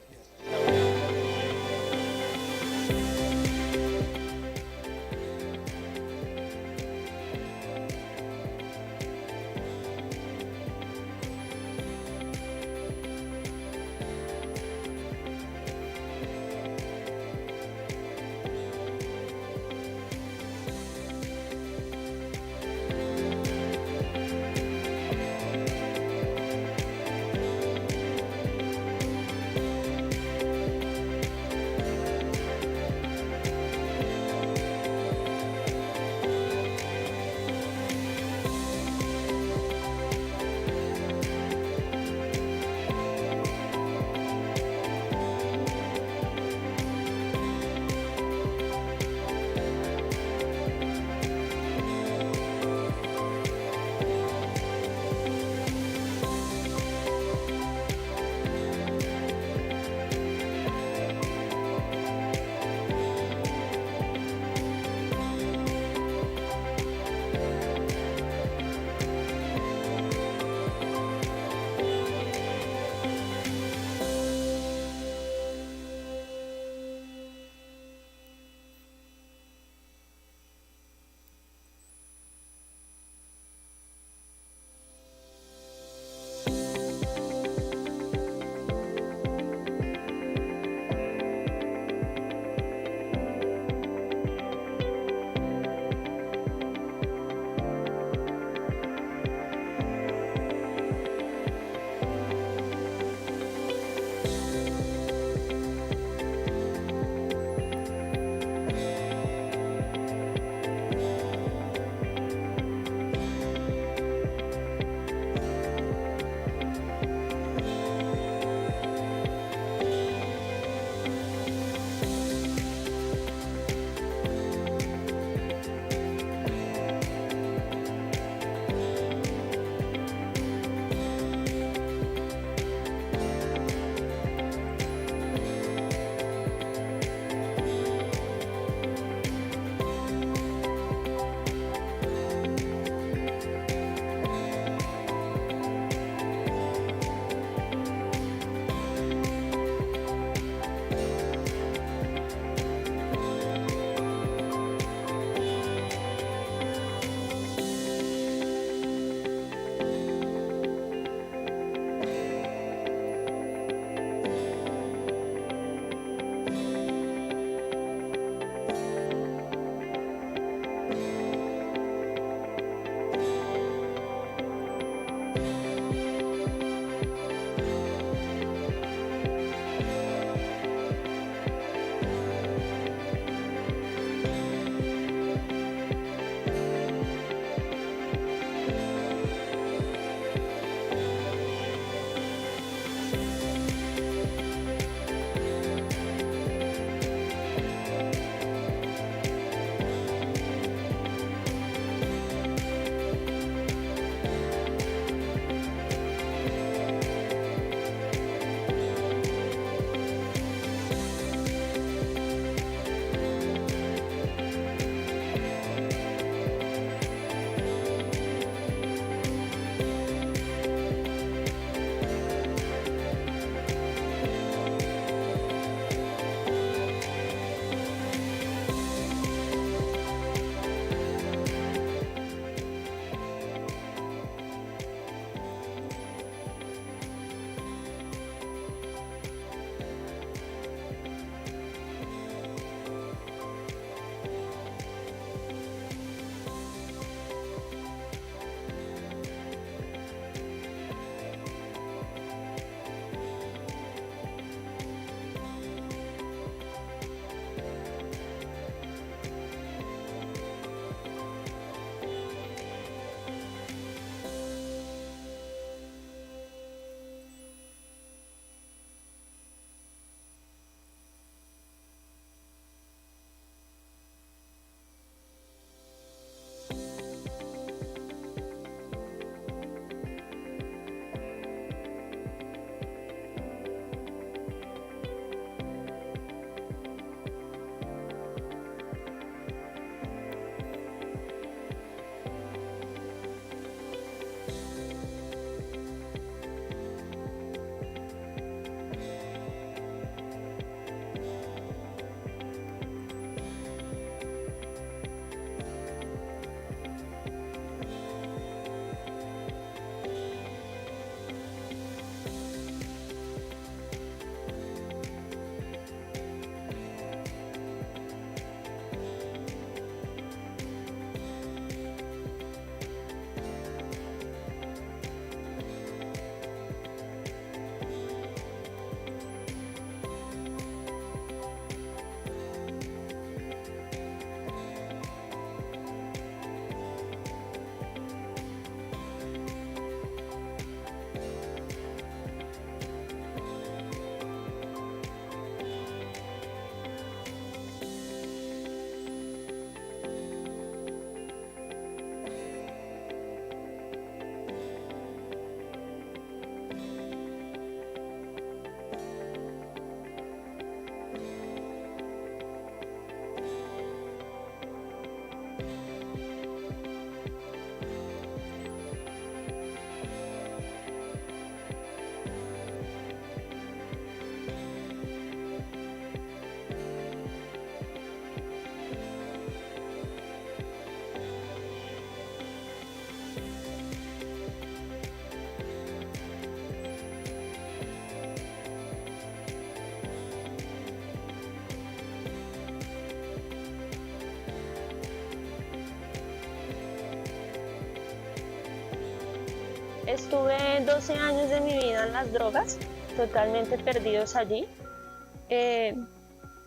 Estuve 12 años de mi vida en las drogas, totalmente perdidos allí.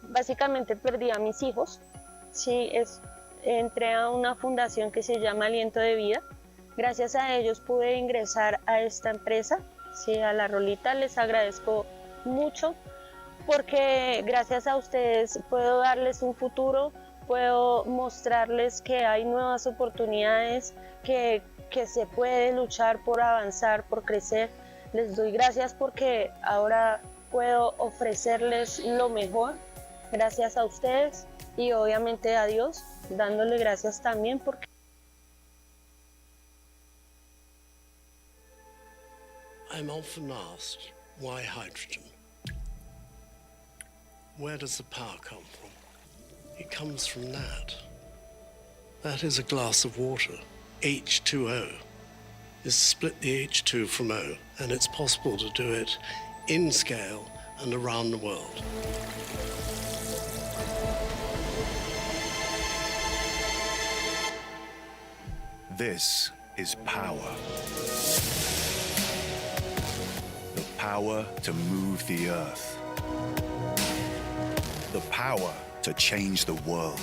Básicamente perdí a mis hijos. Sí, entré a una fundación que se llama Aliento de Vida. Gracias a ellos pude ingresar a esta empresa. Sí, a la Rolita les agradezco mucho porque gracias a ustedes puedo darles un futuro, puedo mostrarles que hay nuevas oportunidades, que se puede luchar por avanzar, por crecer. Les doy gracias porque ahora puedo ofrecerles lo mejor, gracias a ustedes y obviamente a Dios, dándole gracias también porque I'm often asked, why hydrogen? Where does the power come from? It comes from that. That is a glass of water, H2O. Is split the H2 from O, and it's possible to do it in scale and around the world. This is power. The power to move the earth. The power to change the world.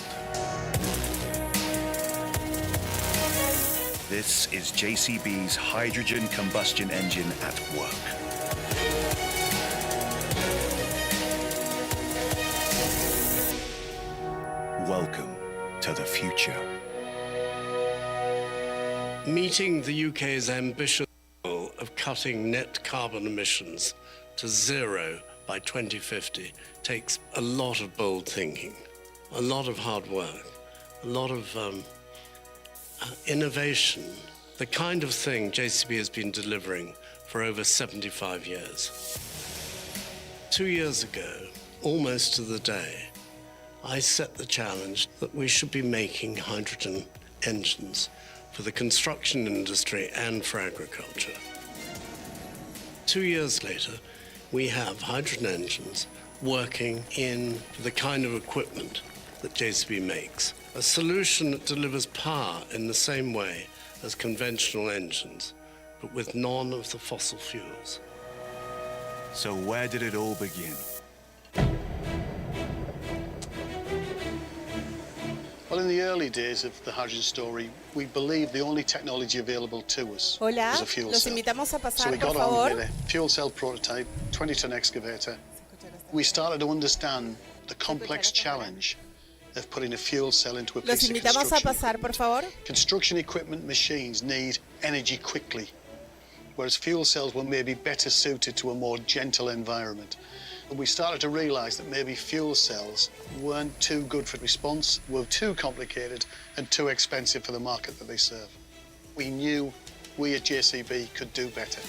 This is JCB's hydrogen combustion engine at work. Welcome to the future. Meeting the UK's ambitious goal of cutting net carbon emissions to zero by 2050 takes a lot of bold thinking, a lot of hard work, a lot of innovation, the kind of thing JCB has been delivering for over 75 years. 2 years ago, almost to the day, I set the challenge that we should be making hydrogen engines for the construction industry and for agriculture. 2 years later, we have hydrogen engines working in the kind of equipment that JCB makes. A solution that delivers power in the same way as conventional engines, but with none of the fossil fuels. So where did it all begin? Well, in the early days of the hydrogen story, we believed the only technology available to us Hola, was a fuel los cell. invitamos a So pasar, we por got on favor. with a fuel cell prototype, 20-ton excavator. We started to understand the complex challenge of putting a fuel cell into a Los piece of invitamos a construction. pasar, por favor. Construction equipment machines need energy quickly, whereas fuel cells were maybe better suited to a more gentle environment. And we started to realize that maybe fuel cells weren't too good for response, were too complicated and too expensive for the market that they serve. We knew we at JCB could do better.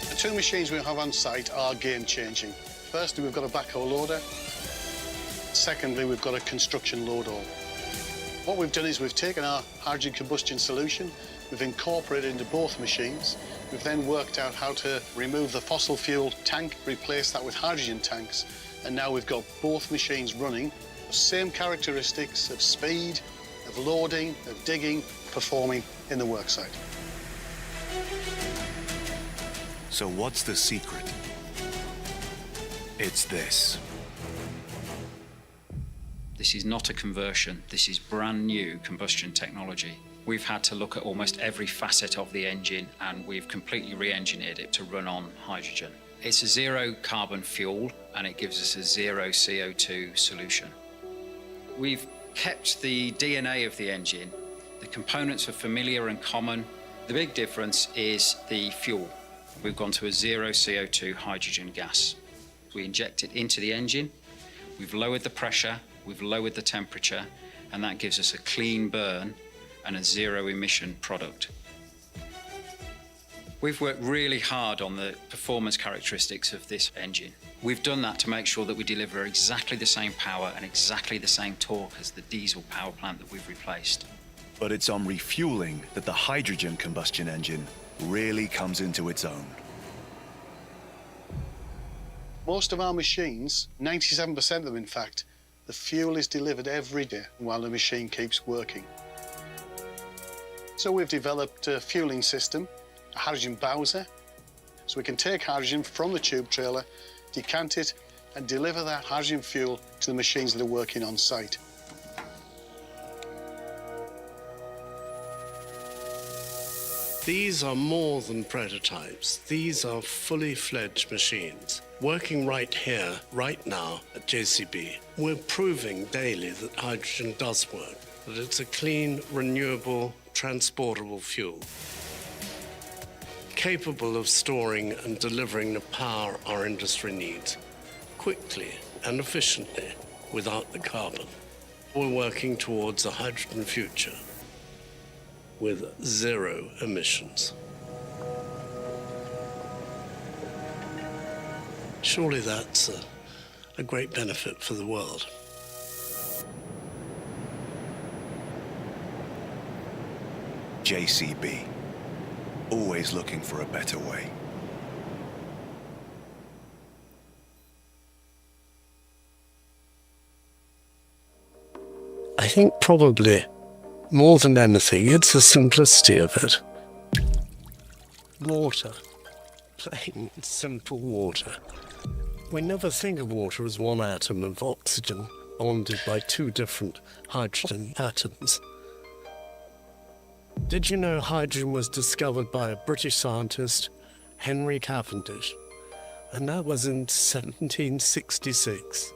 The two machines we have on site are game-changing. Firstly, we've got a backhoe loader. Secondly, we've got a construction load haul. What we've done is we've taken our hydrogen combustion solution, we've incorporated it into both machines. We've then worked out how to remove the fossil fuel tank, replace that with hydrogen tanks, and now we've got both machines running. Same characteristics of speed, of loading, of digging, performing in the worksite. So what's the secret? It's this. This is not a conversion, this is brand new combustion technology. We've had to look at almost every facet of the engine and we've completely re-engineered it to run on hydrogen. It's a zero carbon fuel and it gives us a zero CO2 solution. We've kept the DNA of the engine. The components are familiar and common. The big difference is the fuel. We've gone to a zero CO2 hydrogen gas. We inject it into the engine, we've lowered the pressure, we've lowered the temperature, and that gives us a clean burn and a zero emission product. We've worked really hard on the performance characteristics of this engine. We've done that to make sure that we deliver exactly the same power and exactly the same torque as the diesel power plant that we've replaced. But it's on refueling that the hydrogen combustion engine really comes into its own. Most of our machines, 97% of them in fact, The fuel is delivered every day while the machine keeps working. So we've developed a fueling system, a hydrogen bowser, so we can take hydrogen from the tube trailer, decant it, and deliver that hydrogen fuel to the machines that are working on site. These are more than prototypes. These are fully fledged machines. Working right here, right now at JCB, we're proving daily that hydrogen does work, that it's a clean, renewable, transportable fuel, capable of storing and delivering the power our industry needs, quickly and efficiently, without the carbon. We're working towards a hydrogen future with zero emissions. Surely that's a great benefit for the world. JCB, always looking for a better way. I think probably more than anything, it's the simplicity of it. Water. Plain, simple water. We never think of water as one atom of oxygen bonded by two different hydrogen atoms. Did you know hydrogen was discovered by a British scientist, Henry Cavendish? And that was in 1766.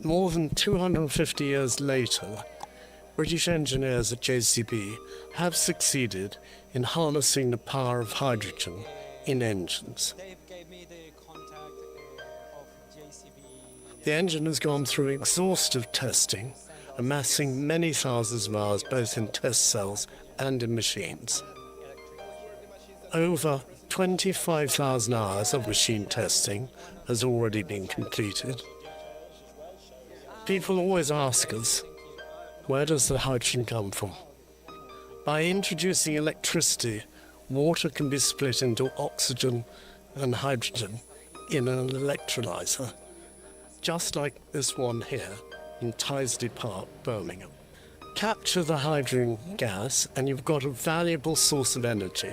More than 250 years later, British engineers at JCB have succeeded in harnessing the power of hydrogen in engines. The engine has gone through exhaustive testing, amassing many thousands of hours both in test cells and in machines. Over 25,000 hours of machine testing has already been completed. People always ask us, where does the hydrogen come from? By introducing electricity, water can be split into oxygen and hydrogen in an electrolyzer, just like this one here in Tyseley Park, Birmingham. Capture the hydrogen gas and you've got a valuable source of energy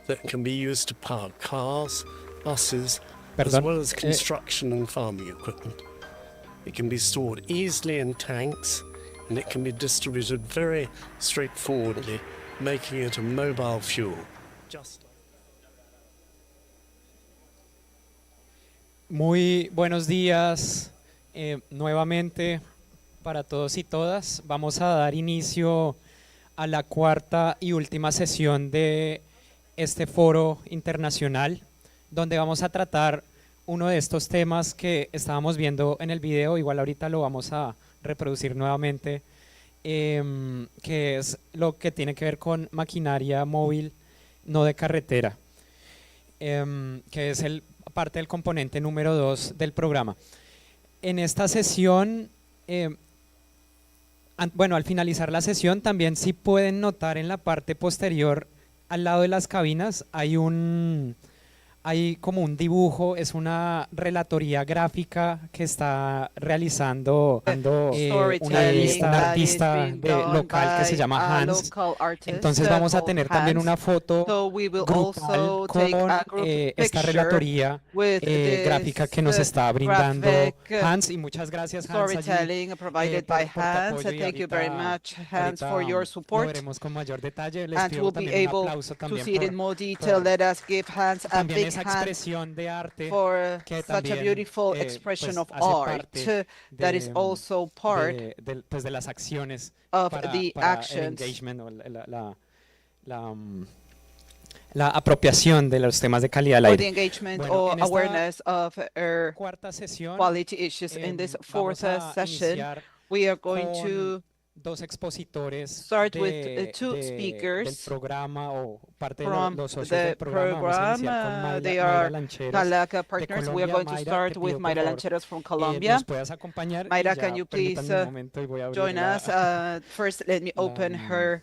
that can be used to power cars, buses, as well as construction and farming equipment. It can be stored easily in tanks, and it can be distributed very straightforwardly, making it a mobile fuel. Muy buenos días nuevamente para todos y todas. Vamos a dar inicio a la cuarta y última sesión de este foro internacional, donde vamos a tratar uno de estos temas que estábamos viendo en el video. Igual ahorita lo vamos a reproducir nuevamente, que es lo que tiene que ver con maquinaria móvil no de carretera, que es parte del componente número 2 del programa. En esta sesión, bueno, al finalizar la sesión también, si pueden notar en la parte posterior al lado de las cabinas hay como un dibujo, es una relatoría gráfica que está realizando un artista local que se llama Hans. Entonces vamos a tener también una foto grupal con esta relatoría gráfica que nos está brindando Hans, y muchas gracias, Hans, storytelling provided by Hans. Thank you very much, Hans, for your support. Lo veremos con mayor detalle. Les and pido we'll be también un able aplauso to también see it in more detail. Let us give Hans a big esa hand expresión de arte for que such a también, beautiful expression of art that is also part de las acciones of para the el actions engagement o la apropiación de los temas de calidad del for aire. the engagement Bueno, or en esta awareness of air cuarta sesión, quality issues. In this fourth vamos a session, iniciar we are going con to dos expositores start with two del speakers programa o parte de from los socios the del programa. Vamos a iniciar con program. They Mayra are Lancheros Calaca de partners. We are Colombia. going to Mayra, start te with pido, por Mayra favor, Lancheros from Colombia. nos puedas acompañar. Mayra, y ya can you please permítanme un momento y voy a abrir join us? First, let me open her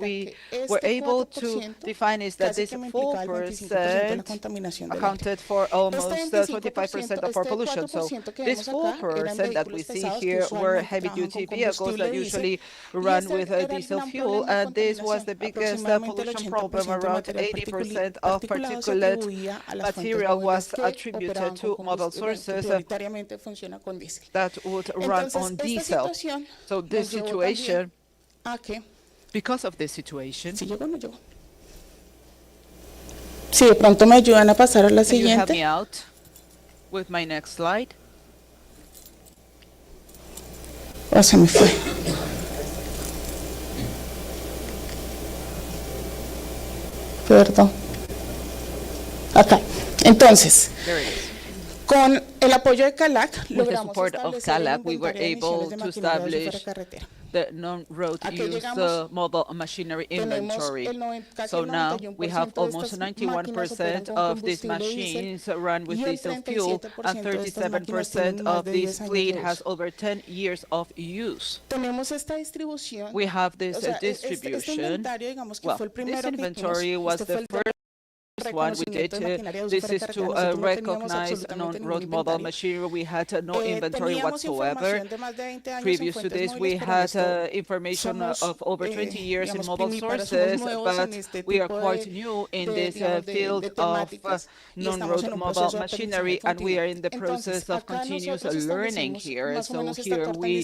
we were able to define is that this 4% accounted for almost 25% of our pollution. So this 4% that we see here were heavy-duty vehicles that usually run with diesel fuel, and this was the biggest pollution problem. Around 80% of particulate material was attributed to mobile sources that would run on diesel. So this situation, because of this situation, si de pronto me ayudan a pasar a la can you help siguiente. me out with my next slide? Oh, se me fue. Perdón. Acá. Entonces, con el apoyo de CALAC, with the logramos support of establecer el CALAC, we were inventario de able emisiones de to maquinaria establish ferrocarretera. the non-road use mobile machinery inventory. So now we have almost 91% of these machines run with diesel fuel, and 37% of this fleet has over 10 years of use. We have this distribution. Well, this inventory was the first one we did. This is to recognize non-road mobile machinery. We had no inventory whatsoever. Previous to this, we had information of over 20 years in mobile sources, but we are quite new in this field of non-road mobile machinery, and we are in the process of continuous learning here. So here we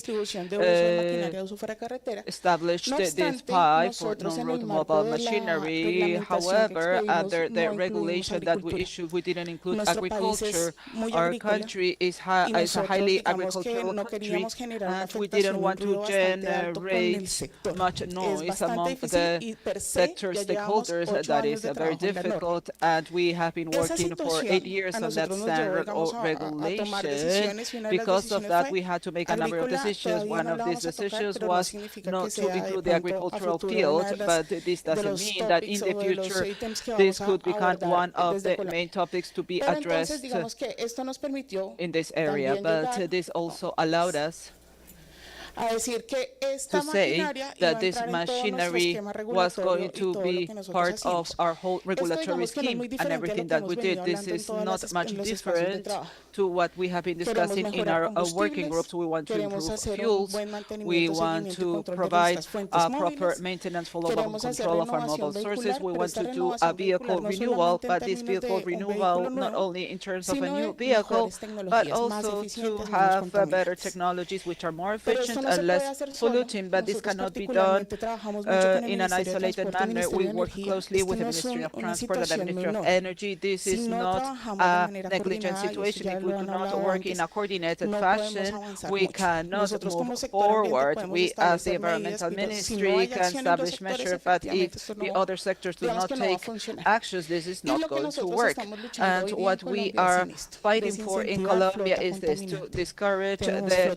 established this pie for non-road mobile machinery. However, under the regulation that we issued, we didn't include agriculture. Our country is a highly agricultural country, and we didn't want to generate much noise among the sector stakeholders. That is very difficult, and we have been working for 8 years on that standard or regulation. Because of that, we had to make a number of decisions. One of these decisions was not to include the agricultural field, but this doesn't mean that in the future this could become one of the main topics to be addressed in this area. But this also allowed us to say that this machinery was going to be part of our whole regulatory scheme and everything that we did. This is not much different to what we have been discussing in our working groups. We want to improve fuels. We want to provide proper maintenance, follow-up, and control of our mobile sources. We want to do a vehicle renewal, but this vehicle renewal not only in terms of a new vehicle, but also to have better technologies which are more efficient and less polluting. But this cannot be done in an isolated manner. We work closely with the Ministry of Transport and the Ministry of Energy. This is not a negligent situation. If we do not work in a coordinated fashion, we cannot move forward. We, as the Environmental Ministry, can establish measures, but if the other sectors do not take actions, this is not going to work. And what we are fighting for in Colombia is this, to discourage the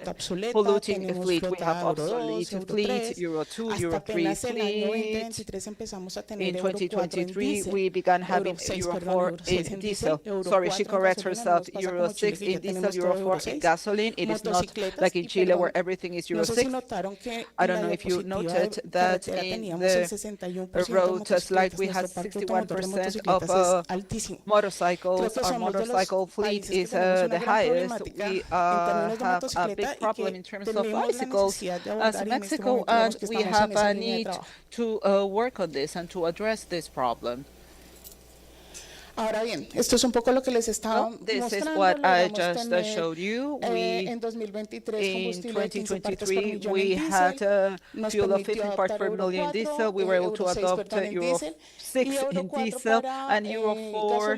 polluting fleet. We have obsolete fleet, Euro 2, Euro 3 fleet. In 2023, we began having Euro 4 in diesel. Sorry, she corrects herself. Euro 6 in diesel, Euro 4 in gasoline. It is not like in Chile where everything is Euro 6. I don't know if you noted that in the road slide we had 61% of motorcycles. Our motorcycle fleet is the highest. We have a big problem in terms of bicycles as Mexico, and we have a need to work on this and to address this problem. Ahora bien, esto es un poco lo que les estaba mostrando. This is what I just showed you. En 2023, we had a fuel of 15 parts per million diesel. We were able to adopt Euro 6 in diesel and Euro 4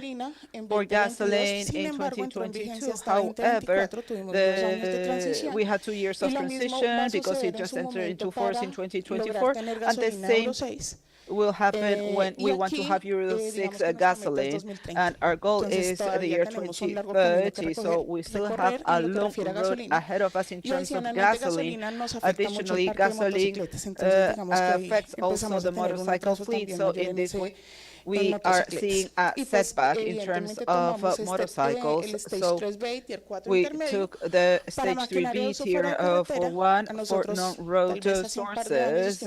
for gasoline in 2022. However, we had 2 years of transition because it just entered into force in 2024, and the same will happen when we want to have Euro 6 gasoline, and our goal is the year 2030, so we still have a long road ahead of us in terms of gasoline. Additionally, gasoline affects also the motorcycle fleet, so in this way, we are seeing a setback in terms of motorcycles. So we took the stage 3B tier for non-road sources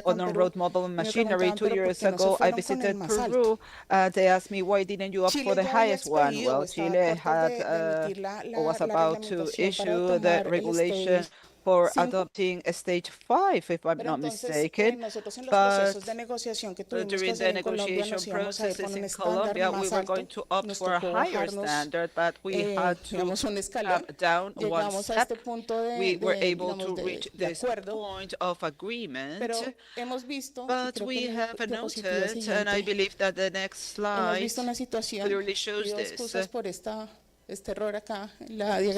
or non-road mobile machinery. 2 years ago, I visited Peru. They asked me, why didn't you opt for the highest one? Well, Chile had was about to issue the regulation for adopting a stage 5, if I'm not mistaken. But during the negotiation processes in Colombia, we were going to opt for a higher standard, but we had to come down one step. We were able to reach this point of agreement, but we have noted, and I believe that the next slide clearly shows this.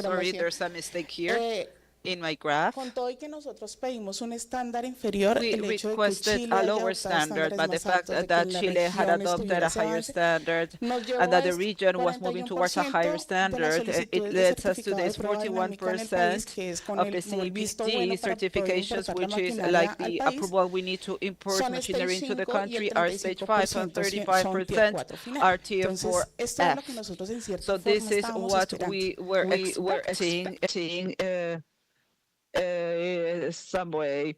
Sorry, there's a mistake here. in my graph, Con todo y que nosotros pedimos un estándar inferior, we el hecho de que requested Chile a haya lower adoptado standard, estándares but the más fact altos, de que that en la Chile had región adopted estuviera a ese higher avance, standard nos llevó and that a the region was moving towards a higher 41% de las standard, it solicitudes de leads us to certificado de this prueba dinámica en el país, 41% que es con of the como el visto CPD bueno para poder certifications, importar la which is maquinaria like al the país. approval we need to import Son machinery stage into the 5 y el country, are stage 5 and 35% son tier 35% 4 final. are tier Entonces, esto es lo que 4F. nosotros en cierta So forma this is estábamos what esperando. we were expecting some way,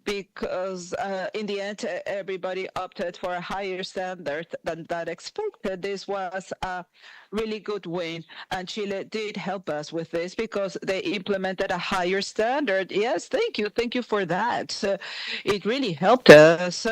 because in the end, everybody opted for a higher standard than that expected. This was a really good win, and Chile did help us with this because they implemented a higher standard. Yes, thank you for that. It really helped us.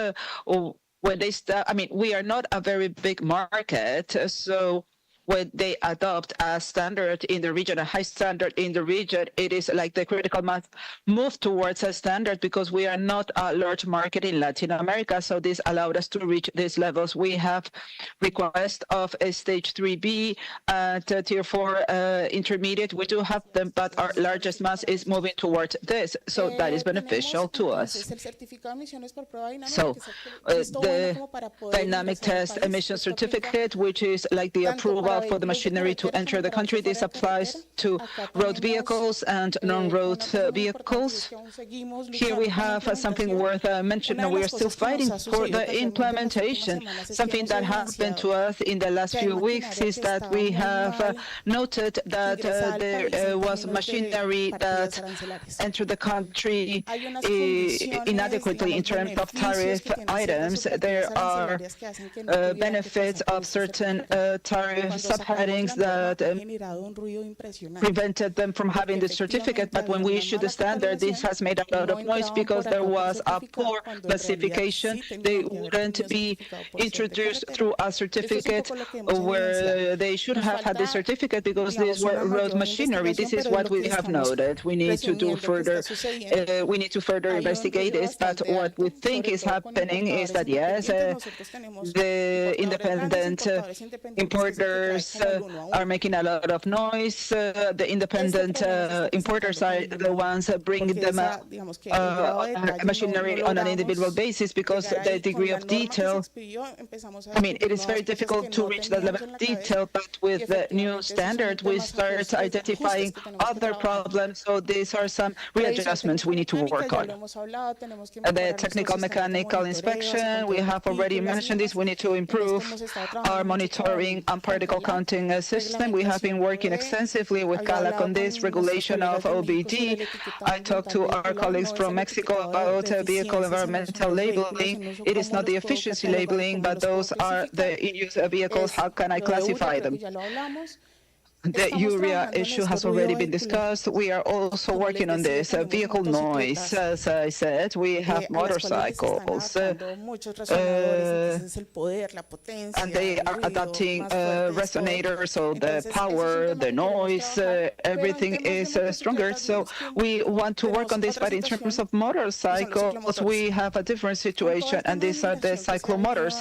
When they start, I mean, we are not a very big market, so when they adopt a standard in the region, a high standard in the region, it is like the critical mass move towards a standard because we are not a large market in Latin America. So this allowed us to reach these levels. We have requests of a stage 3B and tier 4 intermediate. We do have them, but our largest mass is moving towards this. So that is beneficial to us. So the dynamic test emission certificate, which is like the approval for the machinery to enter the country. This applies to road vehicles and non-road vehicles. Here we have something worth mentioning. We are still fighting for the implementation. Something that happened to us in the last few weeks is that we have noted that there was machinery that entered the country inadequately in terms of tariff items. There are benefits of certain tariff subheadings that prevented them from having the certificate, but when we issued the standard, this has made a lot of noise because there was a poor classification. They wouldn't be introduced through a certificate where they should have had the certificate because these were road machinery. This is what we have noted. We need to do further, we need to further investigate this, but what we think is happening is that yes, the independent importers are making a lot of noise. The independent importers are the ones bringing them machinery on an individual basis because the degree of detail, I mean, it is very difficult to reach that level of detail, but with the new standard, we start identifying other problems. So these are some readjustments we need to work on. The technical mechanical inspection, we have already mentioned this. We need to improve our monitoring and particle counting system. We have been working extensively with CALAC on this regulation of OBD. I talked to our colleagues from Mexico about vehicle environmental labeling. It is not the efficiency labeling, but those are the in-use vehicles. How can I classify them? The urea issue has already been discussed. We are also working on this. Vehicle noise, as I said, we have motorcycles. And they are adapting resonators, so the power, the noise, everything is stronger. So we want to work on this, but in terms of motorcycles, we have a different situation, and these are the cyclomotors.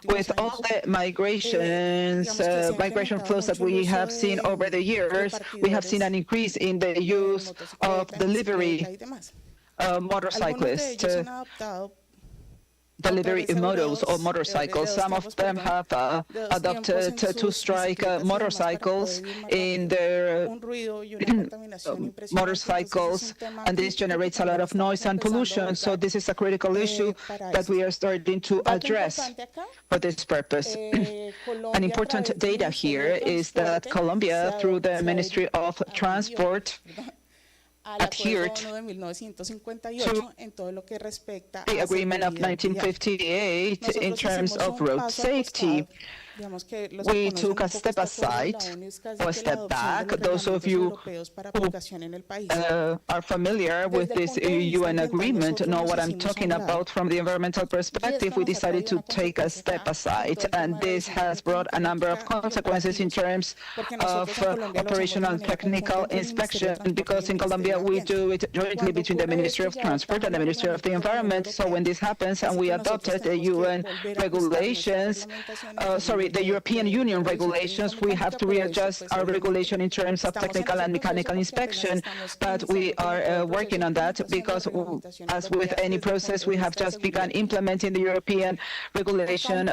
With all the migrations, migration flows that we have seen over the years, we have seen an increase in the use of delivery motorcyclists. Delivery models or motorcycles. Some of them have adopted two-strike motorcycles in their motorcycles, and this generates a lot of noise and pollution. So this is a critical issue that we are starting to address for this purpose. An important data here is that Colombia, through the Ministry of Transport, adhered to the agreement of 1958 in terms of road safety. We took a step aside or a step back. Those of you who are familiar with this UN agreement know what I'm talking about from the environmental perspective. We decided to take a step aside, and this has brought a number of consequences in terms of operational technical inspection, because in Colombia we do it jointly between the Ministry of Transport and the Ministry of the Environment. So when this happens and we adopted the UN regulations, the European Union regulations, we have to readjust our regulation in terms of technical and mechanical inspection, but we are working on that because, as with any process, we have just begun implementing the European regulation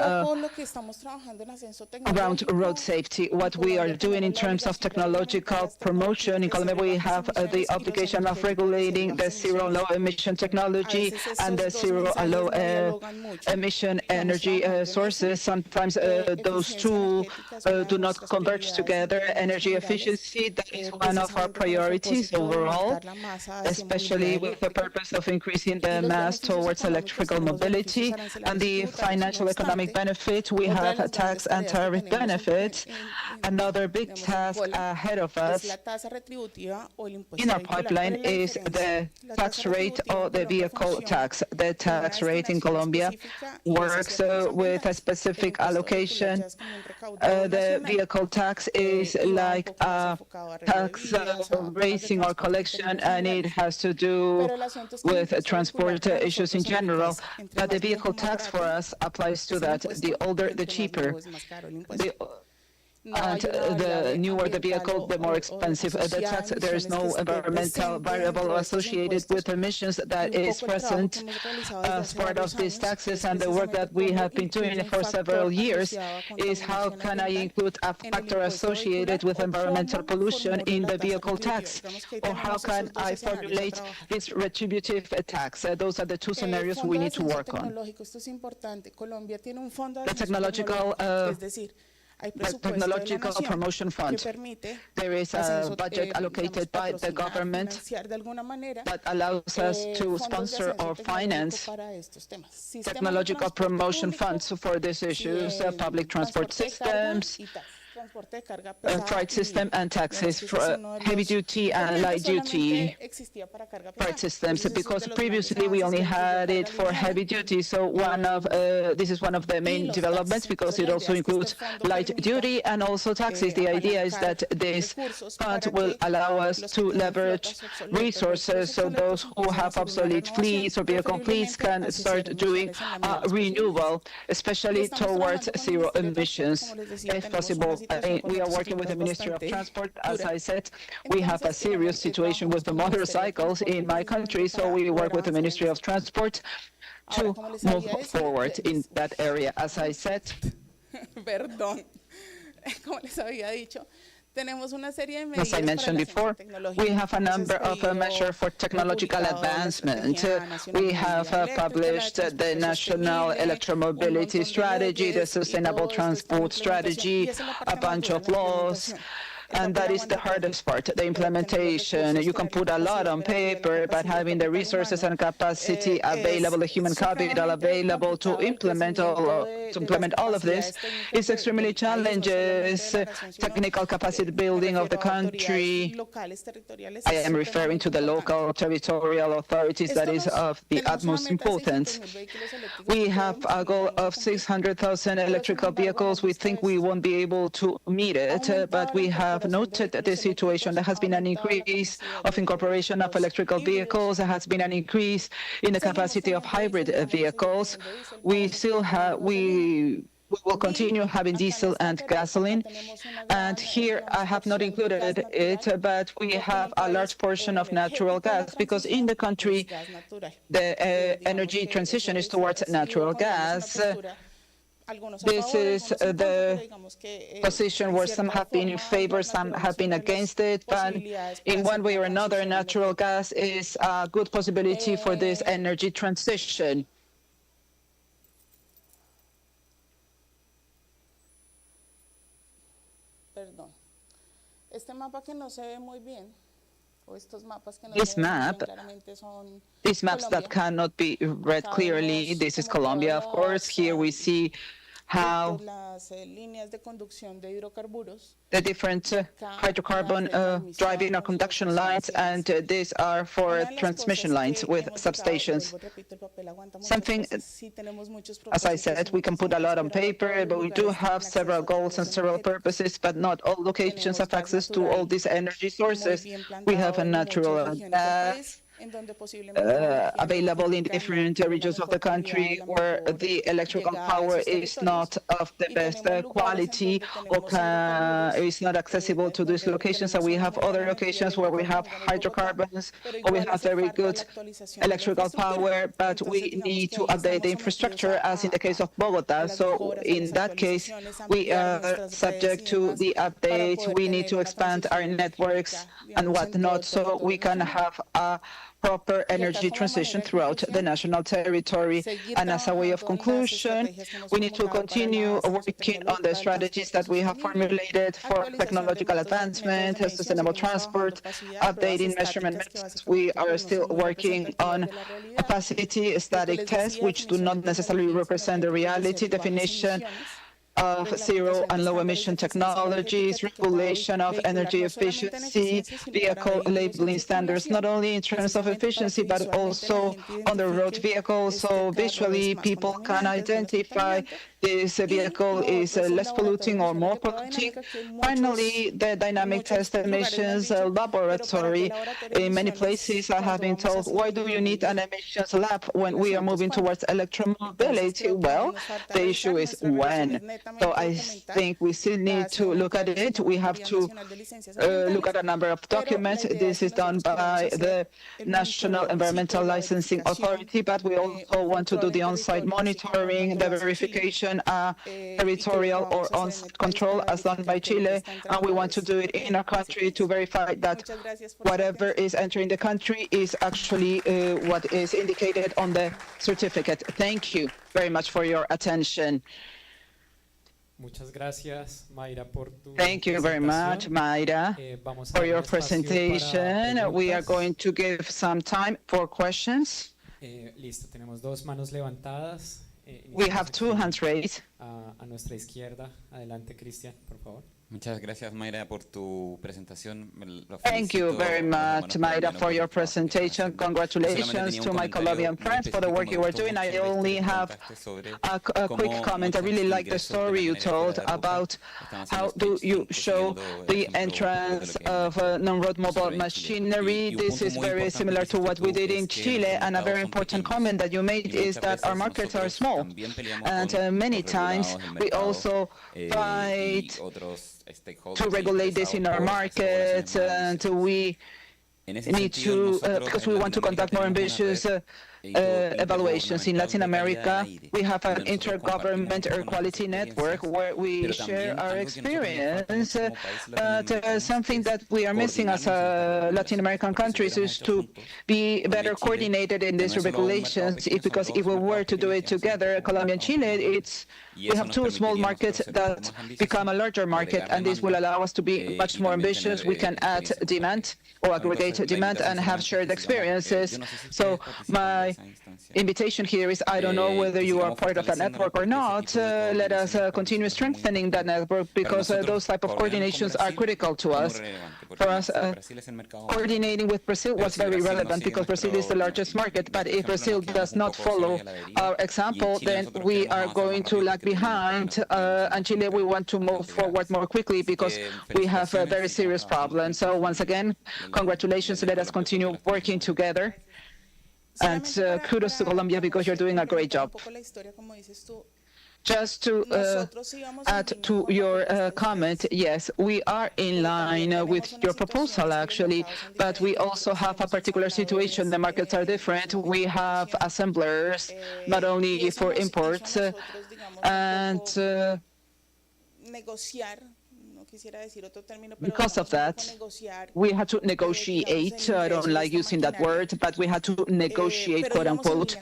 around road safety. What we are doing in terms of technological promotion, in Colombia we have the obligation of regulating the zero low emission technology and the zero low emission energy sources. Sometimes those two do not converge together. Energy efficiency, that is one of our priorities overall, especially with the purpose of increasing the mass towards electrical mobility. And the financial economic benefit, we have tax and tariff benefits. Another big task ahead of us in our pipeline is the tax rate or the vehicle tax. The tax rate in Colombia works with a specific allocation. The vehicle tax is like a tax raising or collection, and it has to do with transport issues in general. But the vehicle tax for us applies to that. The older, the cheaper. And the newer the vehicle, the more expensive the tax. There is no environmental variable associated with emissions that is present as part of these taxes. And the work that we have been doing for several years is how can I include a factor associated with environmental pollution in the vehicle tax, or how can I formulate this retributive tax. Those are the two scenarios we need to work on. The technological promotion fund. There is a budget allocated by the government that allows us to sponsor or finance technological promotion funds for these issues, public transport systems, freight system and taxes for heavy duty and light duty freight systems, because previously we only had it for heavy duty. So this is one of the main developments, because it also includes light duty and also taxis. The idea is that this fund will allow us to leverage resources, so those who have obsolete fleets or vehicle fleets can start doing renewal, especially towards zero emissions, if possible. We are working with the Ministry of Transport. As I said, we have a serious situation with the motorcycles in my country, so we work with the Ministry of Transport to move forward in that area. As I said, as I mentioned before, we have a number of measures for technological advancement. We have published the National Electromobility Strategy, the Sustainable Transport Strategy, a bunch of laws. And that is the hardest part, the implementation. You can put a lot on paper, but having the resources and capacity available, the human capital available to implement all of this is extremely challenging. Technical capacity building of the country. I am referring to the local territorial authorities. That is of the utmost importance. We have a goal of 600,000 electrical vehicles. We think we won't be able to meet it, but we have noted the situation. There has been an increase of incorporation of electrical vehicles. There has been an increase in the capacity of hybrid vehicles. We will continue having diesel and gasoline. And here I have not included it, but we have a large portion of natural gas, because in the country the energy transition is towards natural gas. This is the position where some have been in favor, some have been against it, but in one way or another, natural gas is a good possibility for this energy transition. These maps that cannot be read clearly, this is Colombia, of course. Here we see how the different hydrocarbon driving or conduction lines, and these are for transmission lines with substations. Something, as I said, we can put a lot on paper, but we do have several goals and several purposes, but not all locations have access to all these energy sources. We have a natural gas available in different regions of the country where the electrical power is not of the best quality or is not accessible to these locations. So we have other locations where we have hydrocarbons or we have very good electrical power, but we need to update the infrastructure, as in the case of Bogota. So in that case, we are subject to the update. We need to expand our networks and whatnot so we can have a proper energy transition throughout the national territory. And as a way of conclusion, we need to continue working on the strategies that we have formulated for technological advancement, sustainable transport, updating measurement methods. We are still working on capacity static tests, which do not necessarily represent the reality, definition of zero and low emission technologies, regulation of energy efficiency, vehicle labeling standards, not only in terms of efficiency, but also on the road vehicles. So visually people can identify this vehicle is less polluting or more polluting. Finally, the dynamic test emissions laboratory. In many places I have been told, why do you need an emissions lab when we are moving towards electromobility? Well, the issue is when. So I think we still need to look at it. We have to look at a number of documents. This is done by the National Environmental Licensing Authority, but we also want to do the on-site monitoring, the verification, territorial or on-site control as done by Chile, and we want to do it in our country to verify that whatever is entering the country is actually what is indicated on the certificate. Thank you very much for your attention. Muchas gracias, Mayra, por tu Thank you very much, Mayra, for your presentation. We are going to give some time for questions. Listo, tenemos dos manos levantadas. We have two hands raised. A nuestra izquierda. Adelante, Cristian, por favor. Muchas gracias, Mayra, por tu presentación. Thank you very much, Mayra, for your presentation. Congratulations to my Colombian friends for the work you are doing. I only have a quick comment. I really like the story you told about how do you show the entrance of non-road mobile machinery. This is very similar to what we did in Chile, and a very important comment that you made is that our markets are small, and many times we also fight to regulate this in our markets, and we need to, because we want to conduct more ambitious evaluations. In Latin America, we have an intergovernment air quality network where we share our experience, but something that we are missing as Latin American countries is to be better coordinated in these regulations, because if we were to do it together, Colombia and Chile, we have two small markets that become a larger market, and this will allow us to be much more ambitious. We can add demand or aggregate demand and have shared experiences. So my invitation here is, I don't know whether you are part of that network or not, let us continue strengthening that network, because those type of coordinations are critical to us. For us, coordinating with Brazil was very relevant because Brazil is the largest market, but if Brazil does not follow our example, then we are going to lag behind, and Chile, we want to move forward more quickly because we have a very serious problem. So once again, congratulations, let us continue working together. And kudos to Colombia because you're doing a great job. Just to add to your comment, yes, we are in line with your proposal, actually, but we also have a particular situation. The markets are different. We have assemblers, not only for imports, and because of that, we had to negotiate, I don't like using that word, but we had to negotiate, quote unquote,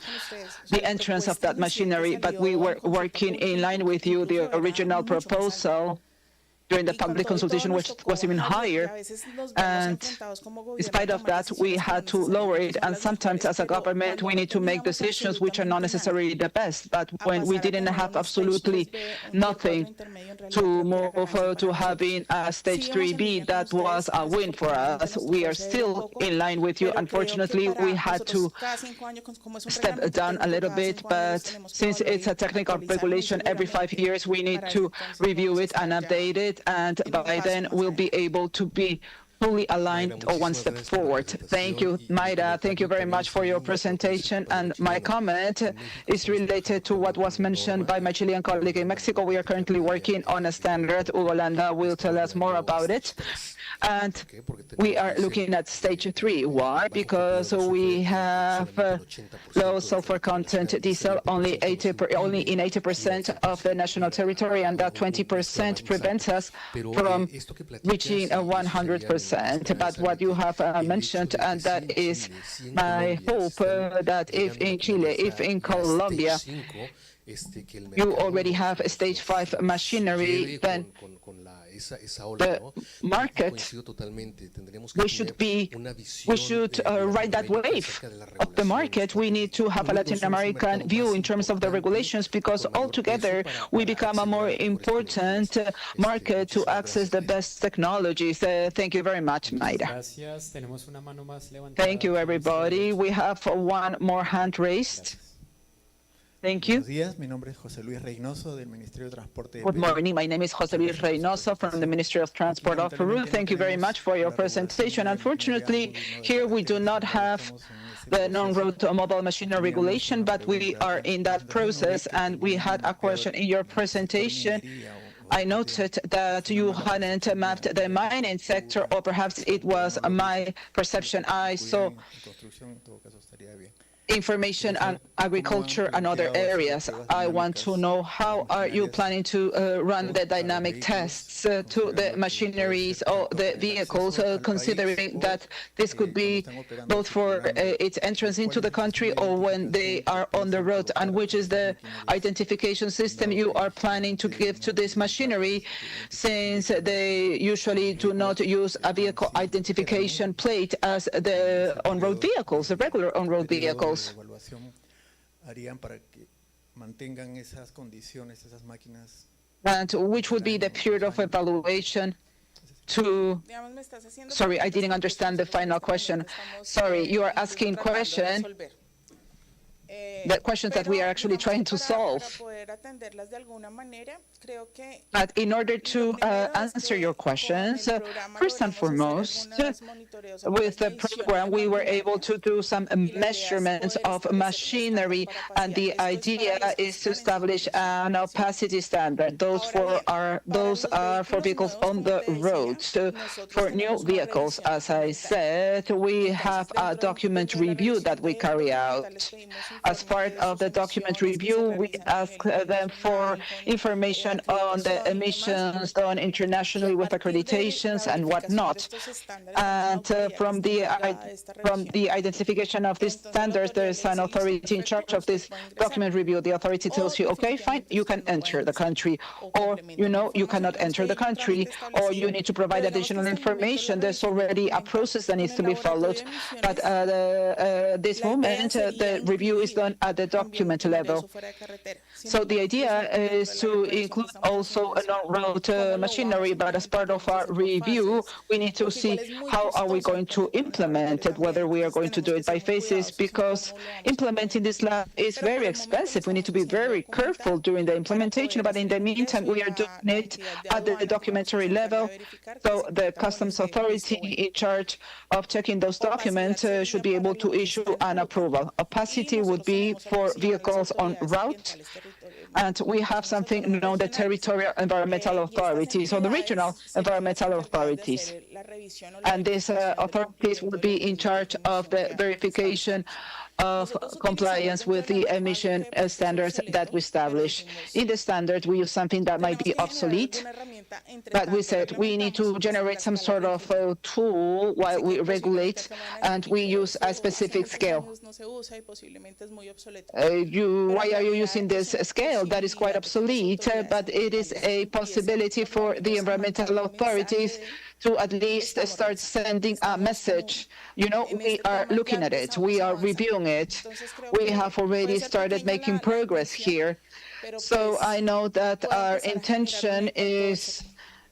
the entrance of that machinery, but we were working in line with you, the original proposal during the public consultation, which was even higher, and in spite of that, we had to lower it, and sometimes as a government, we need to make decisions which are not necessarily the best, but when we didn't have absolutely nothing to move to having a stage 3B, that was a win for us. We are still in line with you. Unfortunately, we had to step down a little bit, but since it's a technical regulation, every 5 years, we need to review it and update it, and by then we'll be able to be fully aligned or one step forward. Thank you, Mayra. Thank you very much for your presentation. And my comment is related to what was mentioned by my Chilean colleague in Mexico. We are currently working on a standard. Hugo Landa will tell us more about it. And we are looking at stage 3. Why? Because we have low sulfur content diesel only in 80% of the national territory, and that 20% prevents us from reaching 100%. But what you have mentioned, and that is my hope, that if in Chile, if in Colombia, you already have a stage 5 machinery, then the market, we should ride that wave of the market. We need to have a Latin American view in terms of the regulations, because altogether we become a more important market to access the best technologies. Thank you very much, Mayra. Thank you, everybody. We have one more hand raised. Thank you. Good morning. My name is José Luis Reynoso from the Ministry of Transport of Peru. Thank you very much for your presentation. Unfortunately, here we do not have the non-road mobile machinery regulation, but we are in that process, and we had a question in your presentation. I noted that you hadn't mapped the mining sector, or perhaps it was my perception. I saw information on agriculture and other areas. I want to know, how are you planning to run the dynamic tests to the machineries or the vehicles, considering that this could be both for its entrance into the country or when they are on the road, and which is the identification system you are planning to give to this machinery, since they usually do not use a vehicle identification plate as the on-road vehicles, the regular on-road vehicles. And which would be the period of evaluation to... Sorry, I didn't understand the final question. Sorry, you are asking the questions that we are actually trying to solve. But in order to answer your questions, first and foremost, with the program, we were able to do some measurements of machinery, and the idea is to establish an opacity standard. Those are for vehicles on the road. For new vehicles, as I said, we have a document review that we carry out. As part of the document review, we ask them for information on the emissions done internationally with accreditations and whatnot. And from the identification of these standards, there is an authority in charge of this document review. The authority tells you, okay, fine, you can enter the country, or you cannot enter the country, or you need to provide additional information. There's already a process that needs to be followed. But at this moment, the review is done at the document level. So the idea is to include also a non-road machinery, but as part of our review, we need to see how are we going to implement it, whether we are going to do it by phases, because implementing this lab is very expensive. We need to be very careful during the implementation, but in the meantime, we are doing it at the documentary level. So the customs authority in charge of checking those documents should be able to issue an approval. Opacity would be for vehicles on route, and we have something known the territorial environmental authorities or the regional environmental authorities. And these authorities will be in charge of the verification of compliance with the emission standards that we establish. In the standard, we use something that might be obsolete, but we said we need to generate some sort of tool while we regulate, and we use a specific scale. Why are you using this scale? That is quite obsolete, but it is a possibility for the environmental authorities to at least start sending a message. We are looking at it, we are reviewing it. We have already started making progress here. So I know that our intention is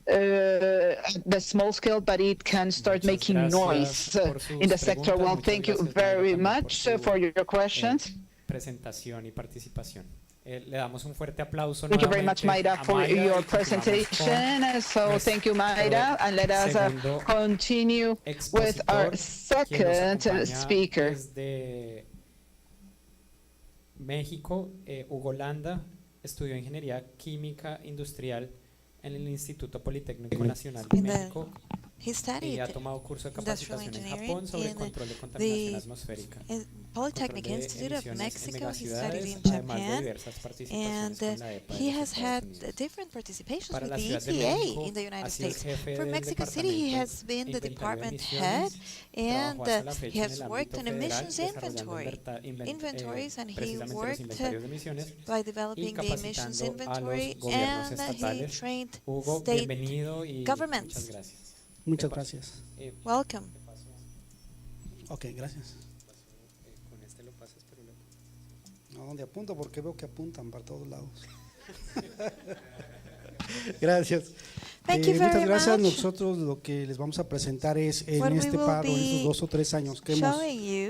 the small scale, but it can start making noise in the sector. Well, thank you very much for your questions. Presentación y participación. Le damos un fuerte aplauso. Thank you very much, nuevamente Mayra, a for Mayra, your y continuamos presentation. So thank you, Mayra, and let us segundo continue with our second speaker. Desde México, Hugo Landa estudió Ingeniería Química Industrial en el Instituto Politécnico Nacional de México y ha tomado curso de capacitación en Japón sobre control de contaminación atmosférica. Polytechnic Institute of Mexico. He studied in Japan, and he has had different participations with the EPA in the United States. For Mexico City, he has been the department head, and he has worked on emissions inventories, and he worked by developing the emissions inventory, and he trained state governments. Muchas gracias. Welcome. Ok, gracias. No, ¿dónde apunto? Porque veo que apuntan para todos lados. Gracias. Muchas gracias. Nosotros lo que les vamos a presentar es en este paro, en estos 2 o 3 años que hemos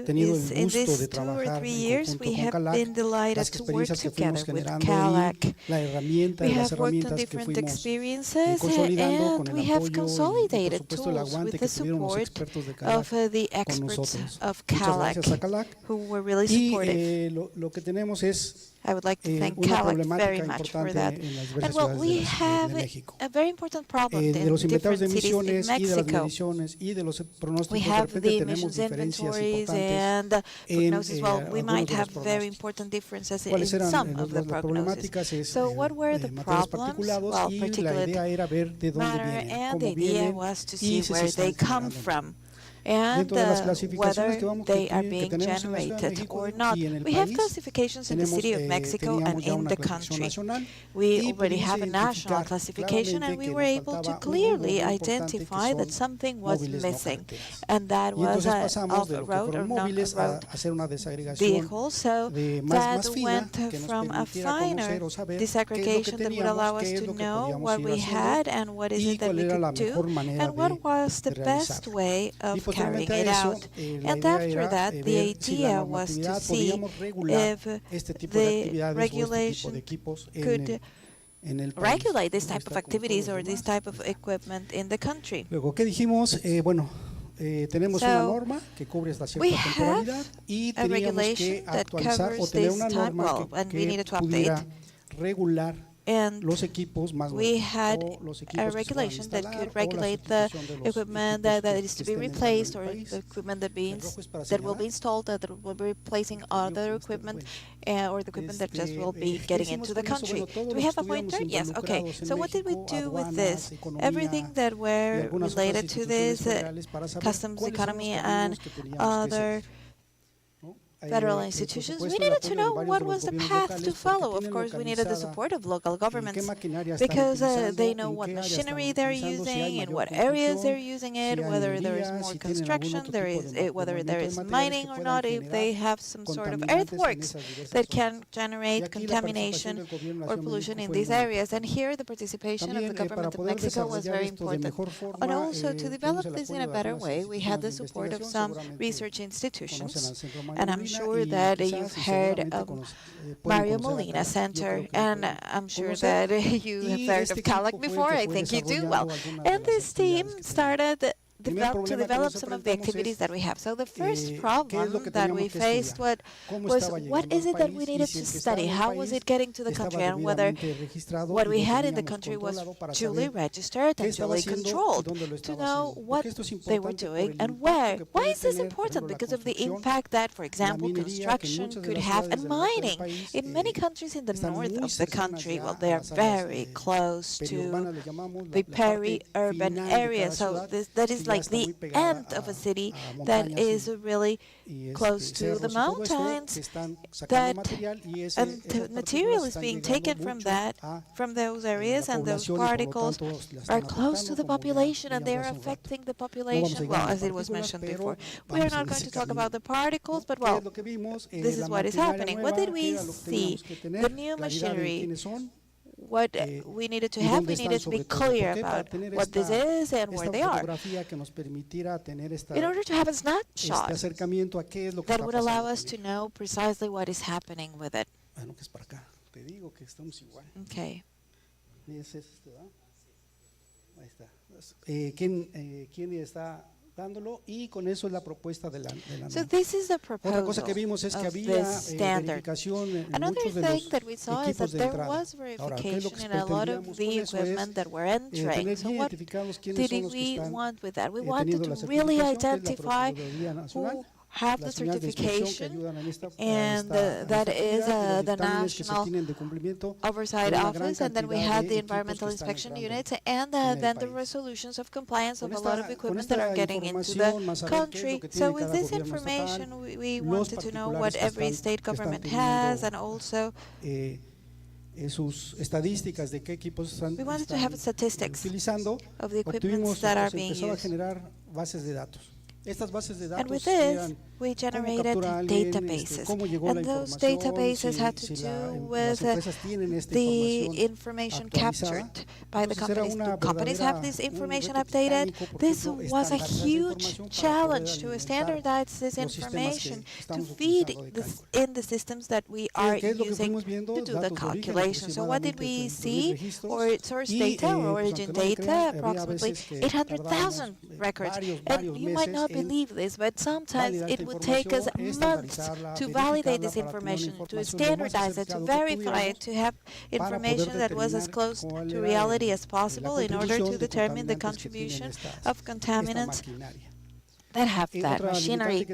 tenido el gusto de trabajar en conjunto con CALAC, las experiencias que fuimos generando y la herramienta y las herramientas que fuimos consolidando con el apoyo y por supuesto el aguante que tuvieron los expertos de CALAC con nosotros. Muchas gracias a CALAC. Y lo que tenemos es I would like to thank CALAC very much for that. And well, we have a very important problem in different cities in Mexico. We have the emissions inventories and prognosis. Well, we might have very important differences in some of the prognosis. So what were the problems? Well, particularly matter, and the idea was to see where they come from, and whether they are being generated or not. We have classifications in the city of Mexico and in the country. We already have a national classification, and we were able to clearly identify that something was missing, and that was off-road or non-road vehicles. So that went from a finer disaggregation that would allow us to know what we had and what is it that we could do, and what was the best way of carrying it out. And after that, the idea was to see if the regulation could regulate this type of activities or this type of equipment in the country. Luego, ¿qué dijimos? Tenemos una norma que cubre esta cierta temporalidad y teníamos que actualizar o tener una norma que pudiera regular los equipos más we had a regulation that could regulate the equipment that is to be replaced, or the equipment that will be installed, that will be replacing other equipment, or the equipment that just will be getting into the country. Do we have a pointer? Yes. Okay. So what did we do with this? Everything that were related to this, customs, economy, and other federal institutions, we needed to know what was the path to follow. Of course, we needed the support of local governments, because they know what machinery they're using, in what areas they're using it, whether there is more construction, whether there is mining or not, if they have some sort of earthworks that can generate contamination or pollution in these areas. And here the participation of the government of Mexico was very important. And also, to develop this in a better way, we had the support of some research institutions, and I'm sure that you've heard of Mario Molina Center, and I'm sure that you have heard of CALAC before. I think you do. Well, and this team started to develop some of the activities that we have. So the first problem that we faced was what is it that we needed to study? How was it getting to the country, and whether what we had in the country was duly registered and duly controlled, to know what they were doing and where. Why is this important? Because of the impact that, for example, construction could have, and mining. In many countries in the north of the country, well, they are very close to the peri-urban area. So that is like the end of a city that is really close to the mountains, and material is being taken from those areas, and those particles are close to the population, and they are affecting the population, well, as it was mentioned before. We are not going to talk about the particles, but well, this is what is happening. What did we see? The new machinery. What we needed to have, we needed to be clear about what this is and where they are, in order to have a snapshot that would allow us to know precisely what is happening with it. te digo que estamos igual. Okay. Ahí está. ¿Quién está dándolo? Y con eso es la propuesta de la So this is the Otra cosa que proposal vimos es que of había this standard. verificación en Another muchos de thing los that we saw is that equipos de there entrada. was Ahora, ¿qué es lo que verification in a lot of pretendíamos the con eso? equipment that were entering. Tener So bien what identificados quiénes son did los que we están want with that? We wanted teniendo la to really certificación, que es la identify Procuraduría who Nacional, have la the señal de inspección que certification, ayudan en esta, and that is the National Oversight Office, and then we had the Environmental Inspection Unit, and then the resolutions of compliance of a lot of equipment that are getting into the country. So with this information, we wanted to know what every state government has, and also sus estadísticas de qué equipos están we wanted to have statistics utilizando. of the equipments that are being Empezó a used. generar bases de datos. Estas bases de And with datos this, eran we generated databases, cómo llegó la and those información, databases had to si do las with empresas tienen esta the información information actualizada. captured by the Entonces, era companies. una Do companies have this information updated? This was a huge challenge to standardize this information, to feed this in the systems that we are using to do the calculation. So what did we see? Or source data or origin data, approximately 800,000 records. And you might not believe this, but sometimes it would take us months to validate this information, to standardize it, to verify it, to have information that was as close to reality as possible in order to determine the contribution of contaminants that have that machinery.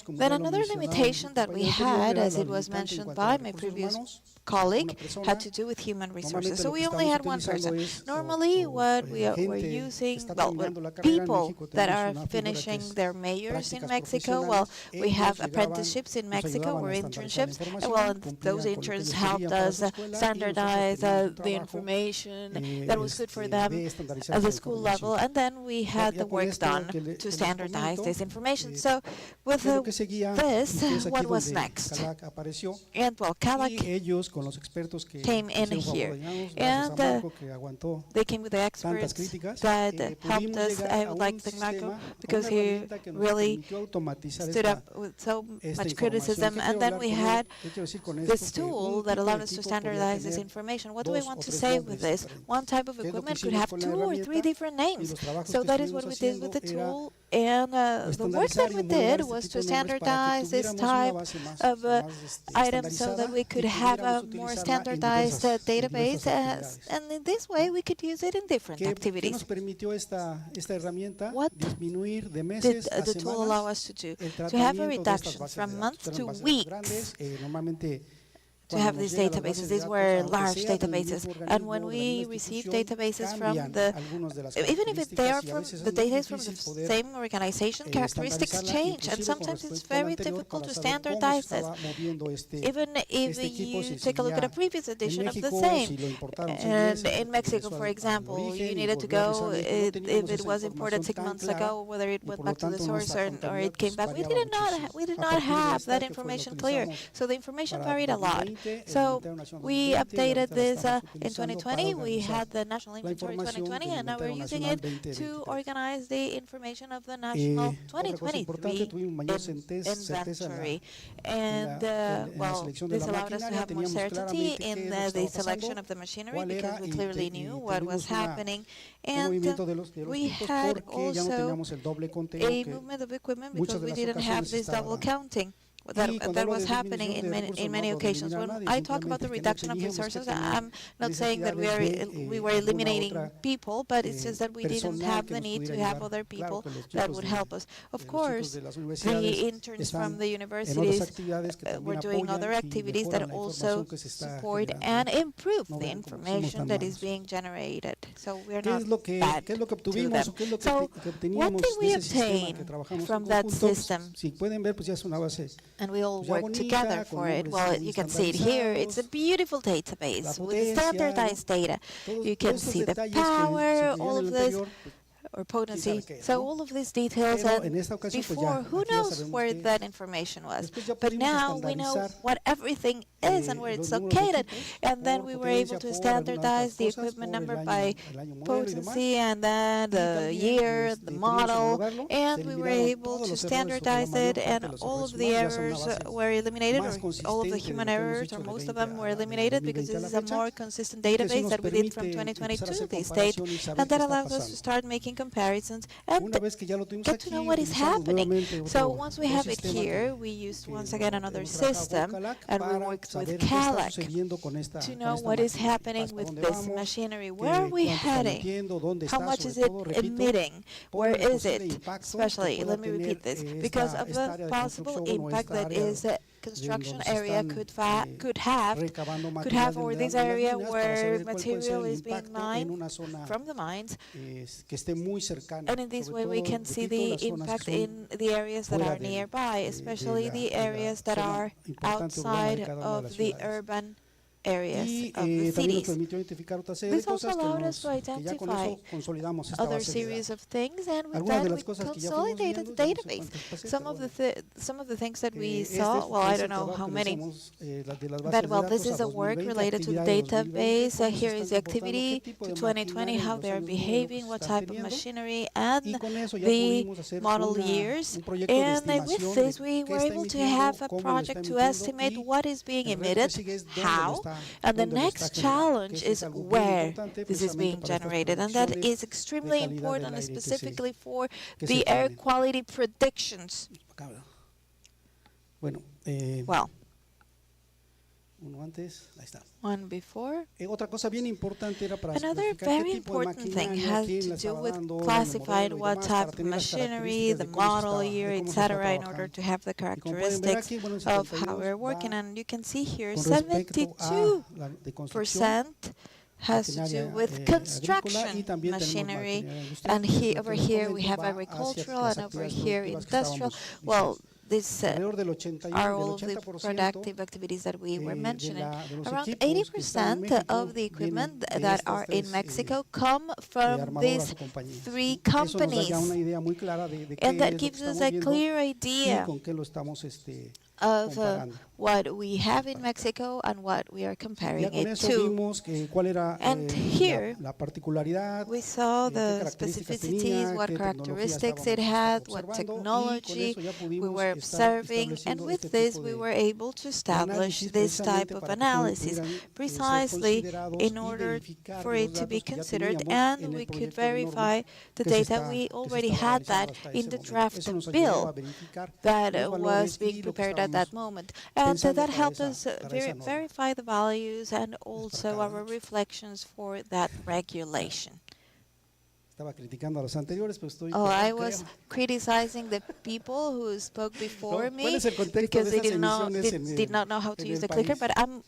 Then another limitation that we had, as it was mentioned by my previous colleague, had to do with human resources. So we only had one person. Normally what we were using, well, people that are finishing their majors in Mexico, well, we have apprenticeships in Mexico or internships, and well, those interns helped us standardize the information that was good for them at the school level, and then we had the work done to standardize this information. So with this, what was next? And well, CALAC came in here, and they came with the experts that helped us. I would like to thank Marco because he really stood up with so much criticism, and then we had this tool that allowed us to standardize this information. What do we want to say with this? One type of equipment could have 2 or 3 different names. So that is what we did with the tool, and the work that we did was to standardize this type of items so that we could have a more standardized database, and in this way we could use it in different activities. What did the tool allow us to do? To have a reduction from months to weeks. To have these databases. These were large databases, and when we receive databases from the, even if they are from the data is from the same organization, characteristics change, and sometimes it's very difficult to standardize this. Even if you take a look at a previous edition of the same, and in Mexico, for example, you needed to go if it was imported 6 months ago, whether it went back to the source or it came back. We did not have that information clear, so the information varied a lot. So we updated this in 2020. We had the National Inventory 2020, and now we're using it to organize the information of the National 2023 inventory. And well, this allowed us to have more certainty in the selection of the machinery because we clearly knew what was happening. And we had also a movement of equipment because we didn't have this double counting. That was happening in many occasions. When I talk about the reduction of resources, I'm not saying that we were eliminating people, but it's just that we didn't have the need to have other people that would help us. Of course, the interns from the universities were doing other activities that also support and improve the information that is being generated. So we're not bad to them. So what did we obtain from that system? And we all work together for it. Well, you can see it here. It's a beautiful database with standardized data. You can see the power, all of this, or potency. So all of these details, and before, who knows where that information was. But now we know what everything is and where it's located. And then we were able to standardize the equipment number by potency, and then the year, the model, and we were able to standardize it, and all of the errors were eliminated, or all of the human errors, or most of them were eliminated, because this is a more consistent database that we did from 2022, this date, and that allows us to start making comparisons and get to know what is happening. So once we have it here, we used once again another system, and we worked with CALAC to know what is happening with this machinery. Where are we heading? How much is it emitting? Where is it? Especially, let me repeat this, because of the possible impact that is construction area could have, or this area where material is being mined from the mines. And in this way, we can see the impact in the areas that are nearby, especially the areas that are outside of the urban areas of the cities. This also allowed us to identify other series of things, and with that we consolidated the database. Some of the things that we saw, well, I don't know how many, but well, this is a work related to the database. Here is the activity to 2020, how they are behaving, what type of machinery, and the model years. And with this, we were able to have a project to estimate what is being emitted, how. And the next challenge is where this is being generated, and that is extremely important, specifically for the air quality predictions. Well, one before. Another very important thing has to do with classifying what type of machinery, the model year, etc., in order to have the characteristics of how we're working. And you can see here 72% has to do with construction machinery, and over here we have agricultural, and over here industrial. Well, these are all of the productive activities that we were mentioning. Around 80% of the equipment that are in Mexico come from these three companies, and that gives us a clear idea of what we have in Mexico and what we are comparing it to. And here we saw the specificities, what characteristics it had, what technology we were observing, and with this we were able to establish this type of analysis precisely in order for it to be considered, and we could verify the data. We already had that in the draft bill that was being prepared at that moment, and that helped us verify the values and also our reflections for that regulation. Oh, I was criticizing the people who spoke before me because they did not know how to use the clicker, but I'm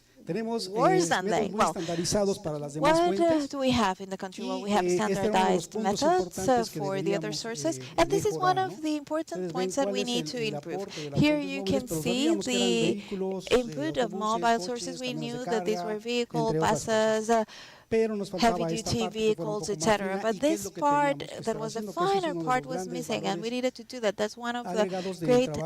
worse than they. Well, what do we have in the country? Well, we have standardized methods for the other sources, and this is one of the important points that we need to improve. Here you can see the input of mobile sources. We knew that these were vehicle buses, heavy-duty vehicles, etc. But this part, that was the finer part, was missing, and we needed to do that. That's one of the great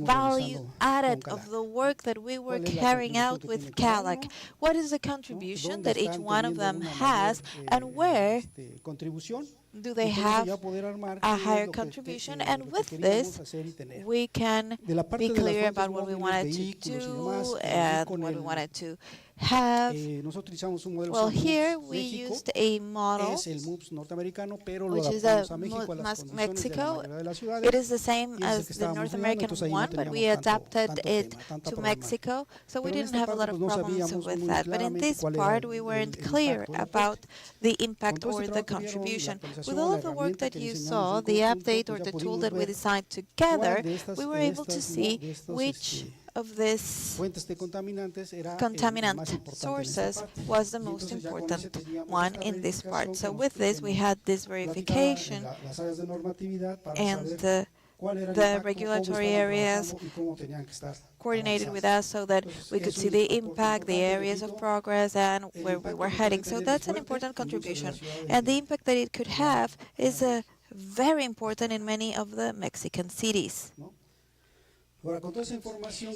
value added of the work that we were carrying out with CALAC. What is the contribution that each one of them has, and where do they have a higher contribution? And with this, we can be clear about what we wanted to do and what we wanted to have. Well, here we used a model, which is a Mexico. It is the same as the North American one, but we adapted it to Mexico, so we didn't have a lot of problems with that. But in this part, we weren't clear about the impact or the contribution. With all of the work that you saw, the update or the tool that we designed together, we were able to see which of these contaminant sources was the most important one in this part. So with this, we had this verification, and the regulatory areas coordinated with us so that we could see the impact, the areas of progress, and where we were heading. So that's an important contribution. And the impact that it could have is very important in many of the Mexican cities.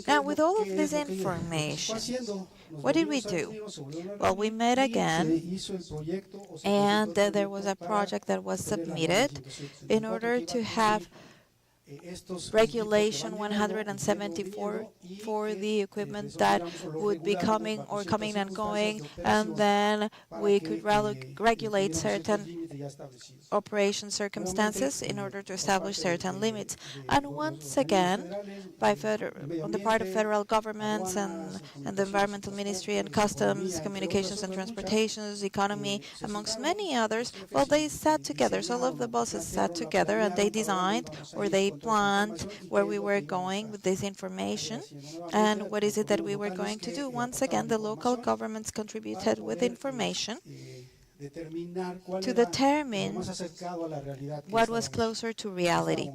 Now, with all of this information, what did we do? Well, we met again, and there was a project that was submitted in order to have Regulation 174 for the equipment that would be coming and going, and then we could regulate certain operation circumstances in order to establish certain limits. And once again, on the part of federal governments and the Environmental Ministry and Customs, Communications and Transportations, Economy, amongst many others, well, they sat together. So all of the bosses sat together and they designed or they planned where we were going with this information and what is it that we were going to do. Once again, the local governments contributed with information to determine what was closer to reality,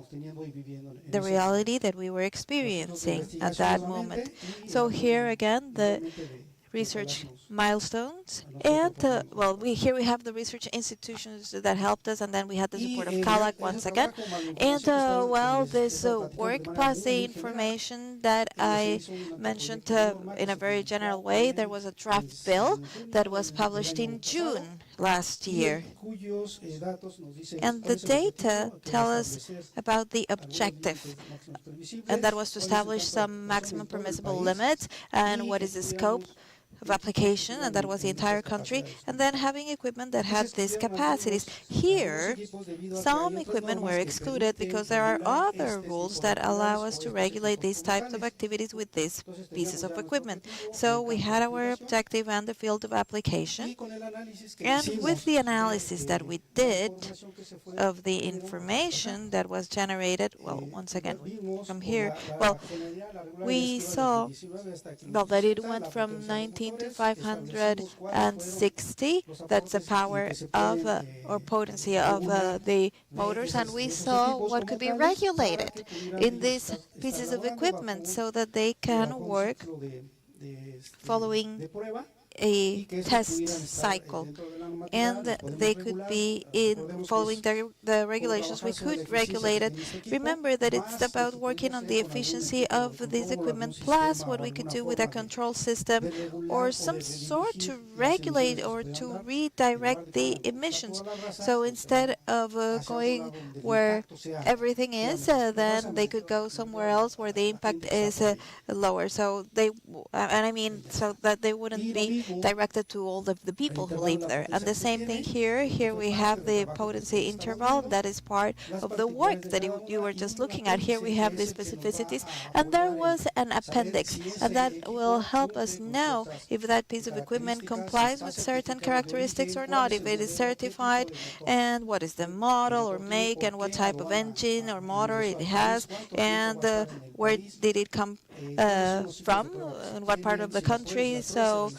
the reality that we were experiencing at that moment. So here again, the research milestones, and well, here we have the research institutions that helped us, and then we had the support of CALAC once again, and well, this work plus the information that I mentioned in a very general way. There was a draft bill that was published in June last year, and the data tell us about the objective, and that was to establish some maximum permissible limits and what is the scope of application, and that was the entire country, and then having equipment that had these capacities. Here, some equipment were excluded because there are other rules that allow us to regulate these types of activities with these pieces of equipment. So we had our objective and the field of application, and with the analysis that we did of the information that was generated, well, once again, from here, well, we saw, well, that it went from 19 to 560. That's the power of or potency of the motors, and we saw what could be regulated in these pieces of equipment so that they can work following a test cycle, and they could be in following the regulations. We could regulate it. Remember that it's about working on the efficiency of this equipment plus what we could do with a control system or some sort to regulate or to redirect the emissions. So instead of going where everything is, then they could go somewhere else where the impact is lower. So they, and I mean, so that they wouldn't be directed to all the people who live there. And the same thing here. Here we have the potency interval. That is part of the work that you were just looking at. Here we have the specificities, and there was an appendix, and that will help us know if that piece of equipment complies with certain characteristics or not, if it is certified, and what is the model or make, and what type of engine or motor it has, and where did it come from, in what part of the country. So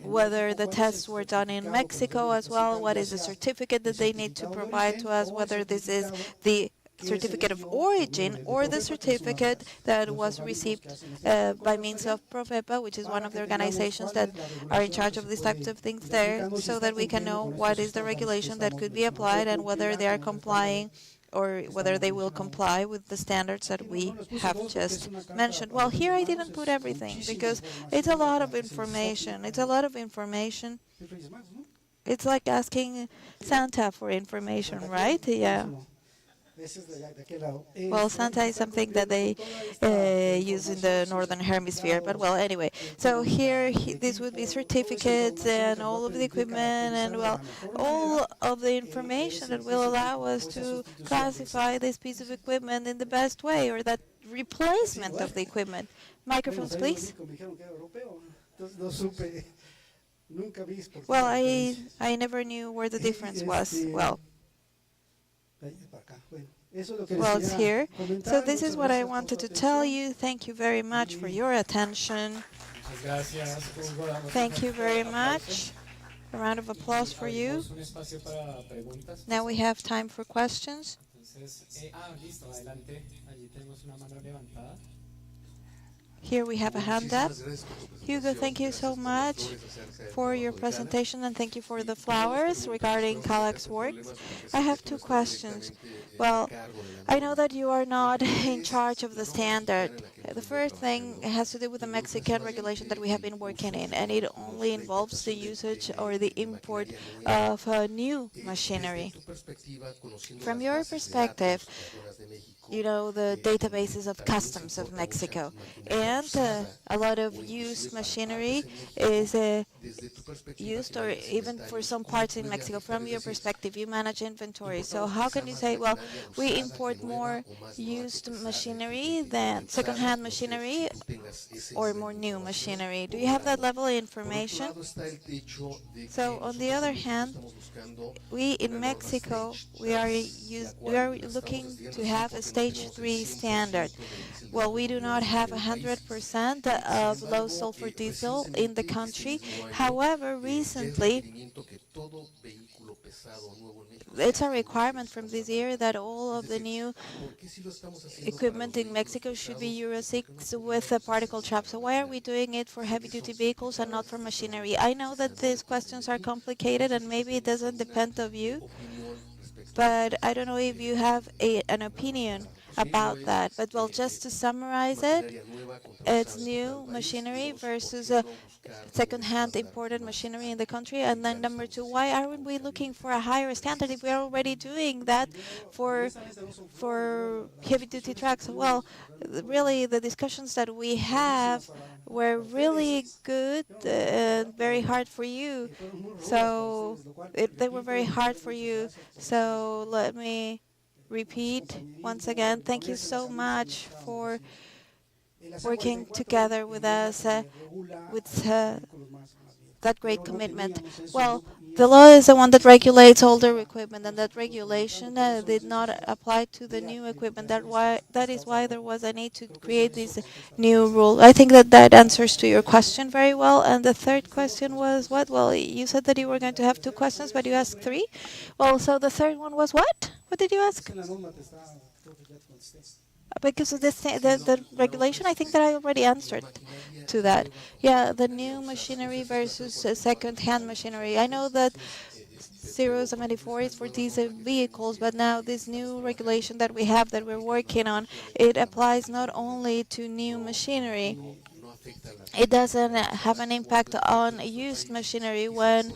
whether the tests were done in Mexico as well, what is the certificate that they need to provide to us, whether this is the certificate of origin or the certificate that was received by means of Profepa, which is one of the organizations that are in charge of these types of things there, so that we can know what is the regulation that could be applied and whether they are complying or whether they will comply with the standards that we have just mentioned. Well, here I didn't put everything because it's a lot of information. It's a lot of information. It's like asking Santa for information, right? Yeah. Well, Santa is something that they use in the Northern Hemisphere, but well, anyway. So here, this would be certificates and all of the equipment and, well, all of the information that will allow us to classify this piece of equipment in the best way, or that replacement of the equipment. Microphones, please. Well, I never knew where the difference was. Well, it's here. So this is what I wanted to tell you. Thank you very much for your attention. Thank you very much. A round of applause for you. Now we have time for questions. Here we have a hand up. Hugo, thank you so much for your presentation, and thank you for the flowers regarding Calac's work. I have two questions. Well, I know that you are not in charge of the standard. The first thing has to do with the Mexican regulation that we have been working in, and it only involves the usage or the import of new machinery. From your perspective, you know, the databases of customs of Mexico, and a lot of used machinery is used, or even for some parts in Mexico. From your perspective, you manage inventory, so how can you say, well, we import more used machinery than second-hand machinery or more new machinery? Do you have that level of information? So on the other hand, we in Mexico, we are looking to have a stage 3 standard. Well, we do not have 100% of low sulfur diesel in the country. However, recently, it's a requirement from this year that all of the new equipment in Mexico should be Euro 6 with a particle trap. So why are we doing it for heavy-duty vehicles and not for machinery? I know that these questions are complicated and maybe it doesn't depend on you, but I don't know if you have an opinion about that. But well, just to summarize it, it's new machinery versus second-hand imported machinery in the country. And then number two, why aren't we looking for a higher standard if we're already doing that for heavy-duty trucks? Well, really, the discussions that we have were really good and very hard for you. So they were very hard for you. So let me repeat once again, thank you so much for working together with us with that great commitment. Well, the law is the one that regulates older equipment, and that regulation did not apply to the new equipment. That is why there was a need to create this new rule. I think that answers to your question very well. And the third question was what? Well, you said that you were going to have two questions, but you asked three. Well, so the third one was what? What did you ask? Because of the regulation, I think that I already answered to that. Yeah, the new machinery versus second-hand machinery. I know that 074 is for diesel vehicles, but now this new regulation that we have that we're working on, it applies not only to new machinery. It doesn't have an impact on used machinery when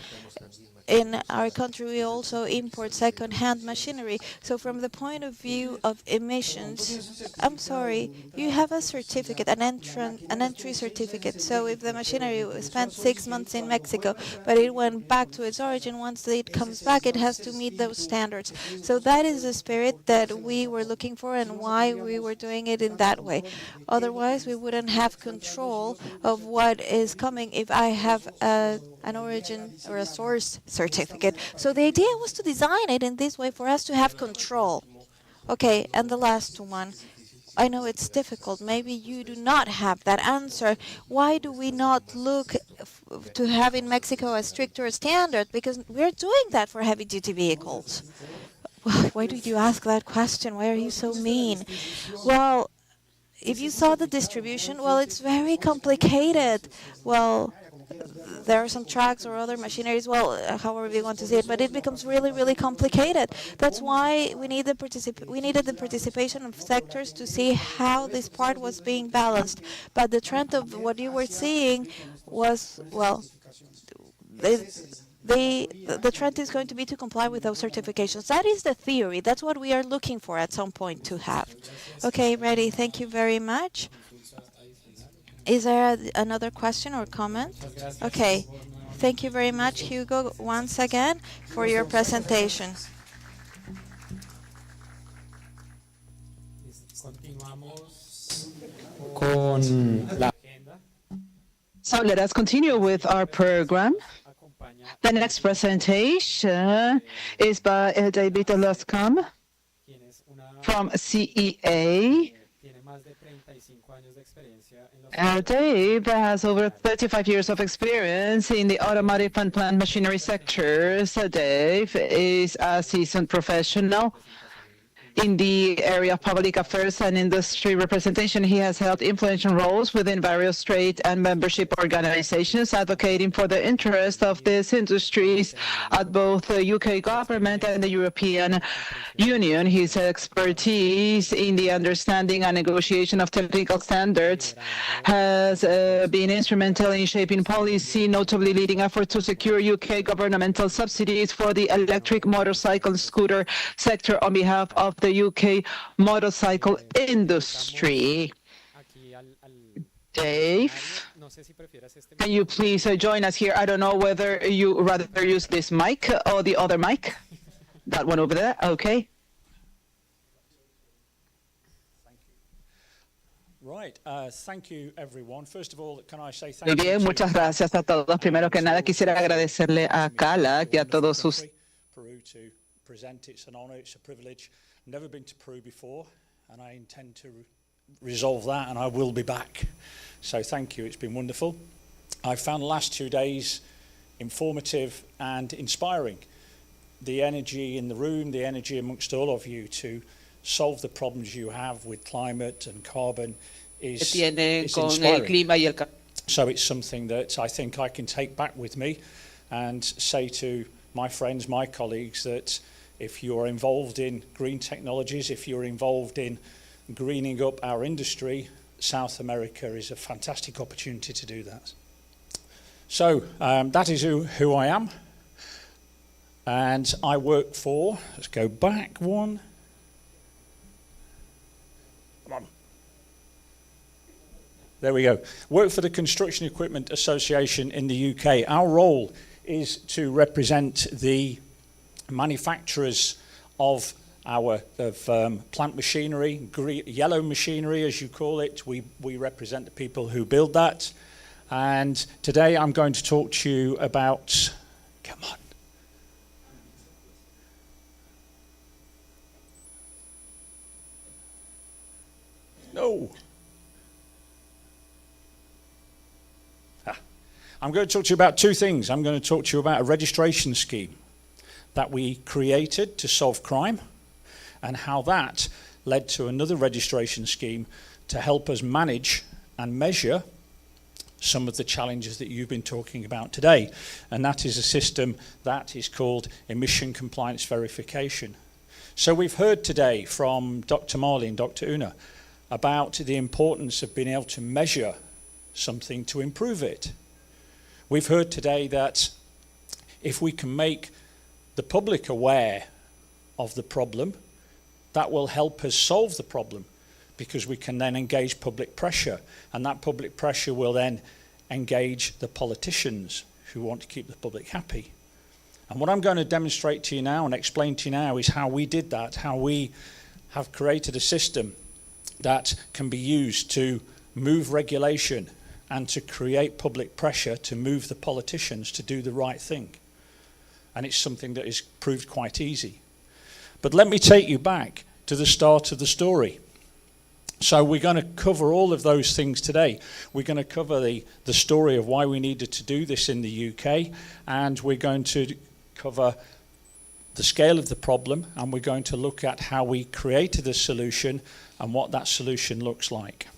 in our country we also import second-hand machinery. So from the point of view of emissions, I'm sorry, you have a certificate, an entry certificate. So if the machinery spent 6 months in Mexico, but it went back to its origin, once it comes back, it has to meet those standards. So that is the spirit that we were looking for and why we were doing it in that way. Otherwise, we wouldn't have control of what is coming if I have an origin or a source certificate. So the idea was to design it in this way for us to have control. Okay, and the last one. I know it's difficult. Maybe you do not have that answer. Why do we not look to have in Mexico a stricter standard? Because we're doing that for heavy-duty vehicles. Why do you ask that question? Why are you so mean? Well, if you saw the distribution, well, it's very complicated. Well, there are some trucks or other machineries, well, however you want to see it, but it becomes really, really complicated. That's why we needed the participation of sectors to see how this part was being balanced. But the trend of what you were seeing was, well, the trend is going to be to comply with those certifications. That is the theory. That's what we are looking for at some point to have. Okay, ready. Thank you very much. Is there another question or comment? Okay. Thank you very much, Hugo, once again, for your presentation. So let us continue with our program. The next presentation is by David Lascom from CEA. Dave has over 35 years of experience in the automotive and plant machinery sectors. Dave is a seasoned professional. In the area of public affairs and industry representation, he has held influential roles within various trade and membership organizations, advocating for the interest of these industries at both the UK government and the European Union. His expertise in the understanding and negotiation of technical standards has been instrumental in shaping policy, notably leading efforts to secure UK governmental subsidies for the electric motorcycle and scooter sector on behalf of the UK motorcycle industry. Dave, can you please join us here? I don't know whether you rather use this mic or the other mic. That one over there, okay. Right, thank you everyone. First of all, can I say thank Muy bien, you muchas gracias a todos. Primero que nada, quisiera agradecerle a Cala y a todos sus Peru to present. It's an honor, it's a privilege. Never been to Peru before, and I intend to resolve that, and I will be back. So thank you, it's been wonderful. I've found the last 2 days informative and inspiring. The energy in the room, the energy amongst all of you to solve the problems you have with climate and carbon is inspiring. So it's something that I think I can take back with me and say to my friends, my colleagues, that if you're involved in green technologies, if you're involved in greening up our industry, South America is a fantastic opportunity to do that. So that is who I am. And I work for, let's go back one. Come on. There we go. Work for the Construction Equipment Association in the UK. Our role is to represent the manufacturers of our plant machinery, yellow machinery as you call it. We represent the people who build that. And today I'm going to talk to you about, come on. No. I'm going to talk to you about two things. I'm going to talk to you about a registration scheme that we created to solve crime and how that led to another registration scheme to help us manage and measure some of the challenges that you've been talking about today. And that is a system that is called emission compliance verification. So we've heard today from Dr. Marley and Dr. Una about the importance of being able to measure something to improve it. We've heard today that if we can make the public aware of the problem, that will help us solve the problem, because we can then engage public pressure, and that public pressure will then engage the politicians who want to keep the public happy. And what I'm going to demonstrate to you now and explain to you now is how we did that, how we have created a system that can be used to move regulation and to create public pressure to move the politicians to do the right thing. And it's something that is proved quite easy. But let me take you back to the start of the story. So we're going to cover all of those things today. We're going to cover the story of why we needed to do this in the UK, and we're going to cover the scale of the problem, and we're going to look at how we created a solution and what that solution looks like.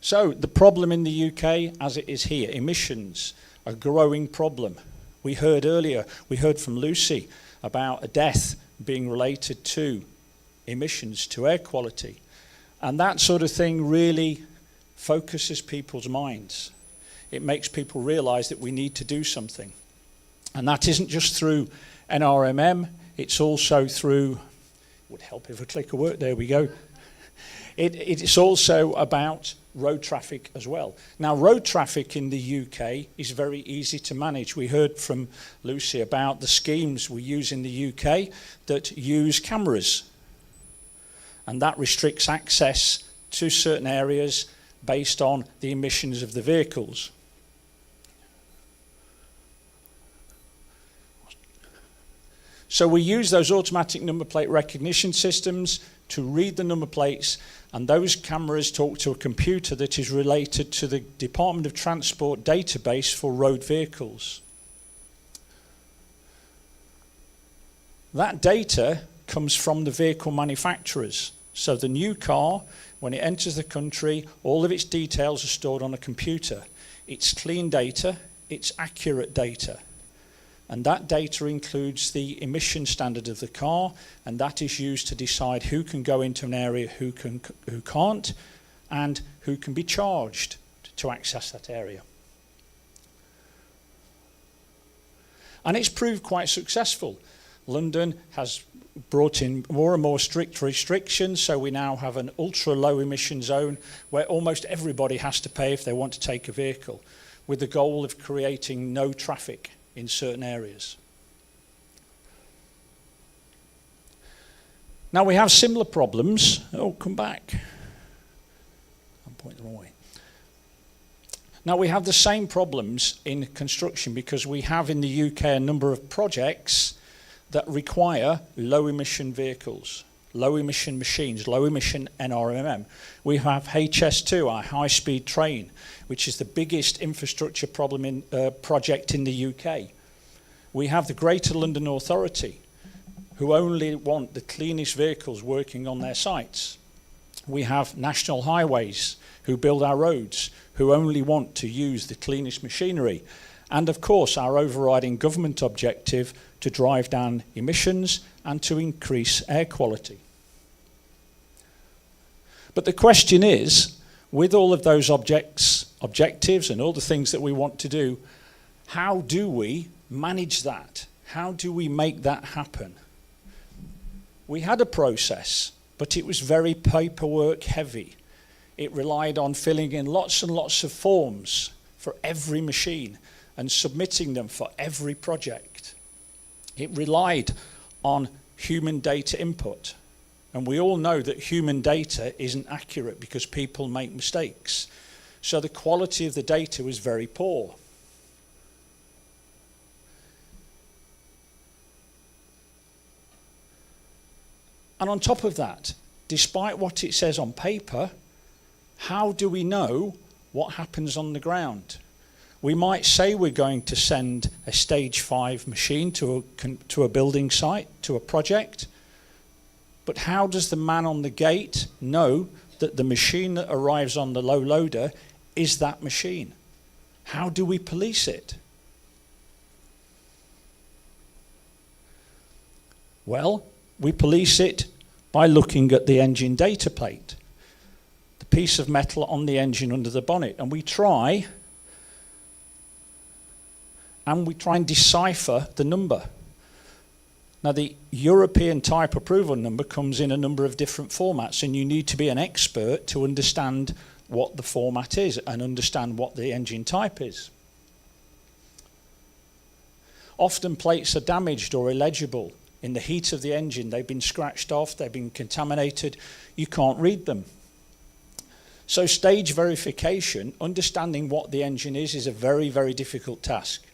So the problem in the UK as it is here, emissions, a growing problem. We heard earlier, we heard from Lucy about a death being related to emissions, to air quality. And that sort of thing really focuses people's minds. It makes people realise that we need to do something. And that isn't just through NRMM, it's also through, would help if a clicker worked, there we go. It's also about road traffic as well. Now, road traffic in the UK is very easy to manage. We heard from Lucy about the schemes we use in the UK that use cameras. And that restricts access to certain areas based on the emissions of the vehicles. So we use those automatic number plate recognition systems to read the number plates, and those cameras talk to a computer that is related to the Department of Transport database for road vehicles. That data comes from the vehicle manufacturers. So the new car, when it enters the country, all of its details are stored on a computer. It's clean data, it's accurate data. And that data includes the emission standard of the car, and that is used to decide who can go into an area, who can't, and who can be charged to access that area. And it's proved quite successful. London has brought in more and more strict restrictions, so we now have an ultra-low emission zone where almost everybody has to pay if they want to take a vehicle, with the goal of creating no traffic in certain areas. Now we have similar problems. Oh, come back. I'm pointing the wrong way. Now we have the same problems in construction because we have in the UK a number of projects that require low emission vehicles, low emission machines, low emission NRMM. We have HS2, our high speed train, which is the biggest infrastructure problem project in the UK. We have the Greater London Authority, who only want the cleanest vehicles working on their sites. We have National Highways, who build our roads, who only want to use the cleanest machinery. And of course, our overriding government objective to drive down emissions and to increase air quality. But the question is, with all of those objectives and all the things that we want to do, how do we manage that? How do we make that happen? We had a process, but it was very paperwork heavy. It relied on filling in lots and lots of forms for every machine and submitting them for every project. It relied on human data input. And we all know that human data isn't accurate because people make mistakes. So the quality of the data was very poor. And on top of that, despite what it says on paper, how do we know what happens on the ground? We might say we're going to send a stage 5 machine to a building site, to a project, but how does the man on the gate know that the machine that arrives on the low loader is that machine? How do we police it? Well, we police it by looking at the engine data plate, the piece of metal on the engine under the bonnet, and we try and decipher the number. Now, the European type approval number comes in a number of different formats, and you need to be an expert to understand what the format is and understand what the engine type is. Often plates are damaged or illegible. In the heat of the engine, they've been scratched off, they've been contaminated, you can't read them. So stage verification, understanding what the engine is a very, very difficult task.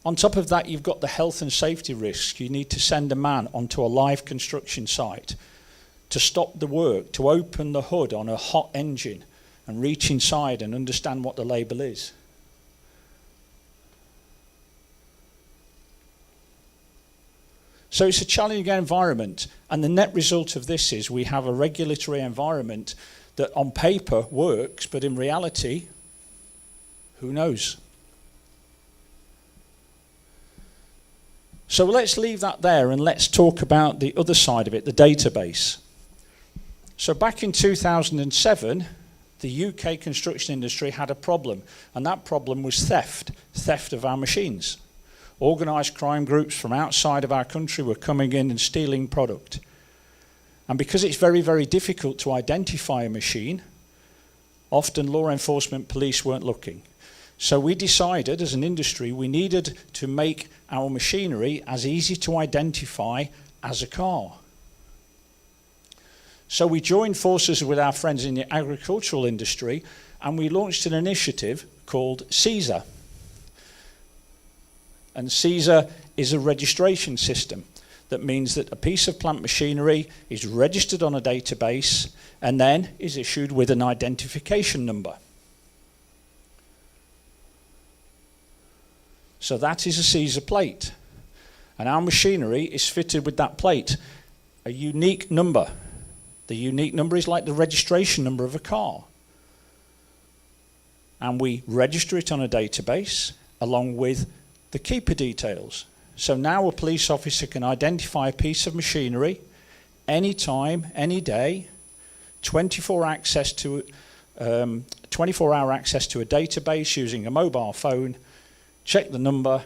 On top of that, you've got the health and safety risks. You need to send a man onto a live construction site to stop the work, to open the hood on a hot engine and reach inside and understand what the label is. So it's a challenging environment, and the net result of this is we have a regulatory environment that on paper works, but in reality, who knows? So let's leave that there and let's talk about the other side of it, the database. So back in 2007, the UK construction industry had a problem, and that problem was theft of our machines. Organised crime groups from outside of our country were coming in and stealing product. And because it's very, very difficult to identify a machine, often law enforcement police weren't looking. So we decided as an industry we needed to make our machinery as easy to identify as a car. So we joined forces with our friends in the agricultural industry and we launched an initiative called CESA. And CESA is a registration system. That means that a piece of plant machinery is registered on a database and then is issued with an identification number. So that is a Caesar plate. And our machinery is fitted with that plate. A unique number. The unique number is like the registration number of a car. And we register it on a database along with the keeper details. So now a police officer can identify a piece of machinery anytime, any day, 24-hour access to a database using a mobile phone, check the number,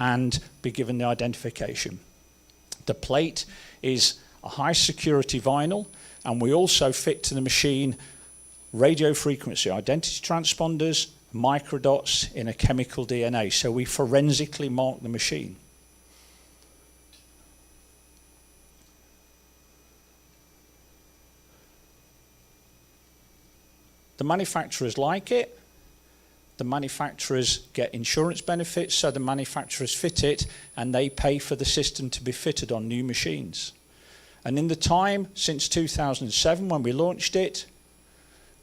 and be given the identification. The plate is a high security vinyl, and we also fit to the machine radio frequency identity transponders, microdots in a chemical DNA, so we forensically mark the machine. The manufacturers like it. The manufacturers get insurance benefits, so the manufacturers fit it and they pay for the system to be fitted on new machines. And in the time since 2007 when we launched it,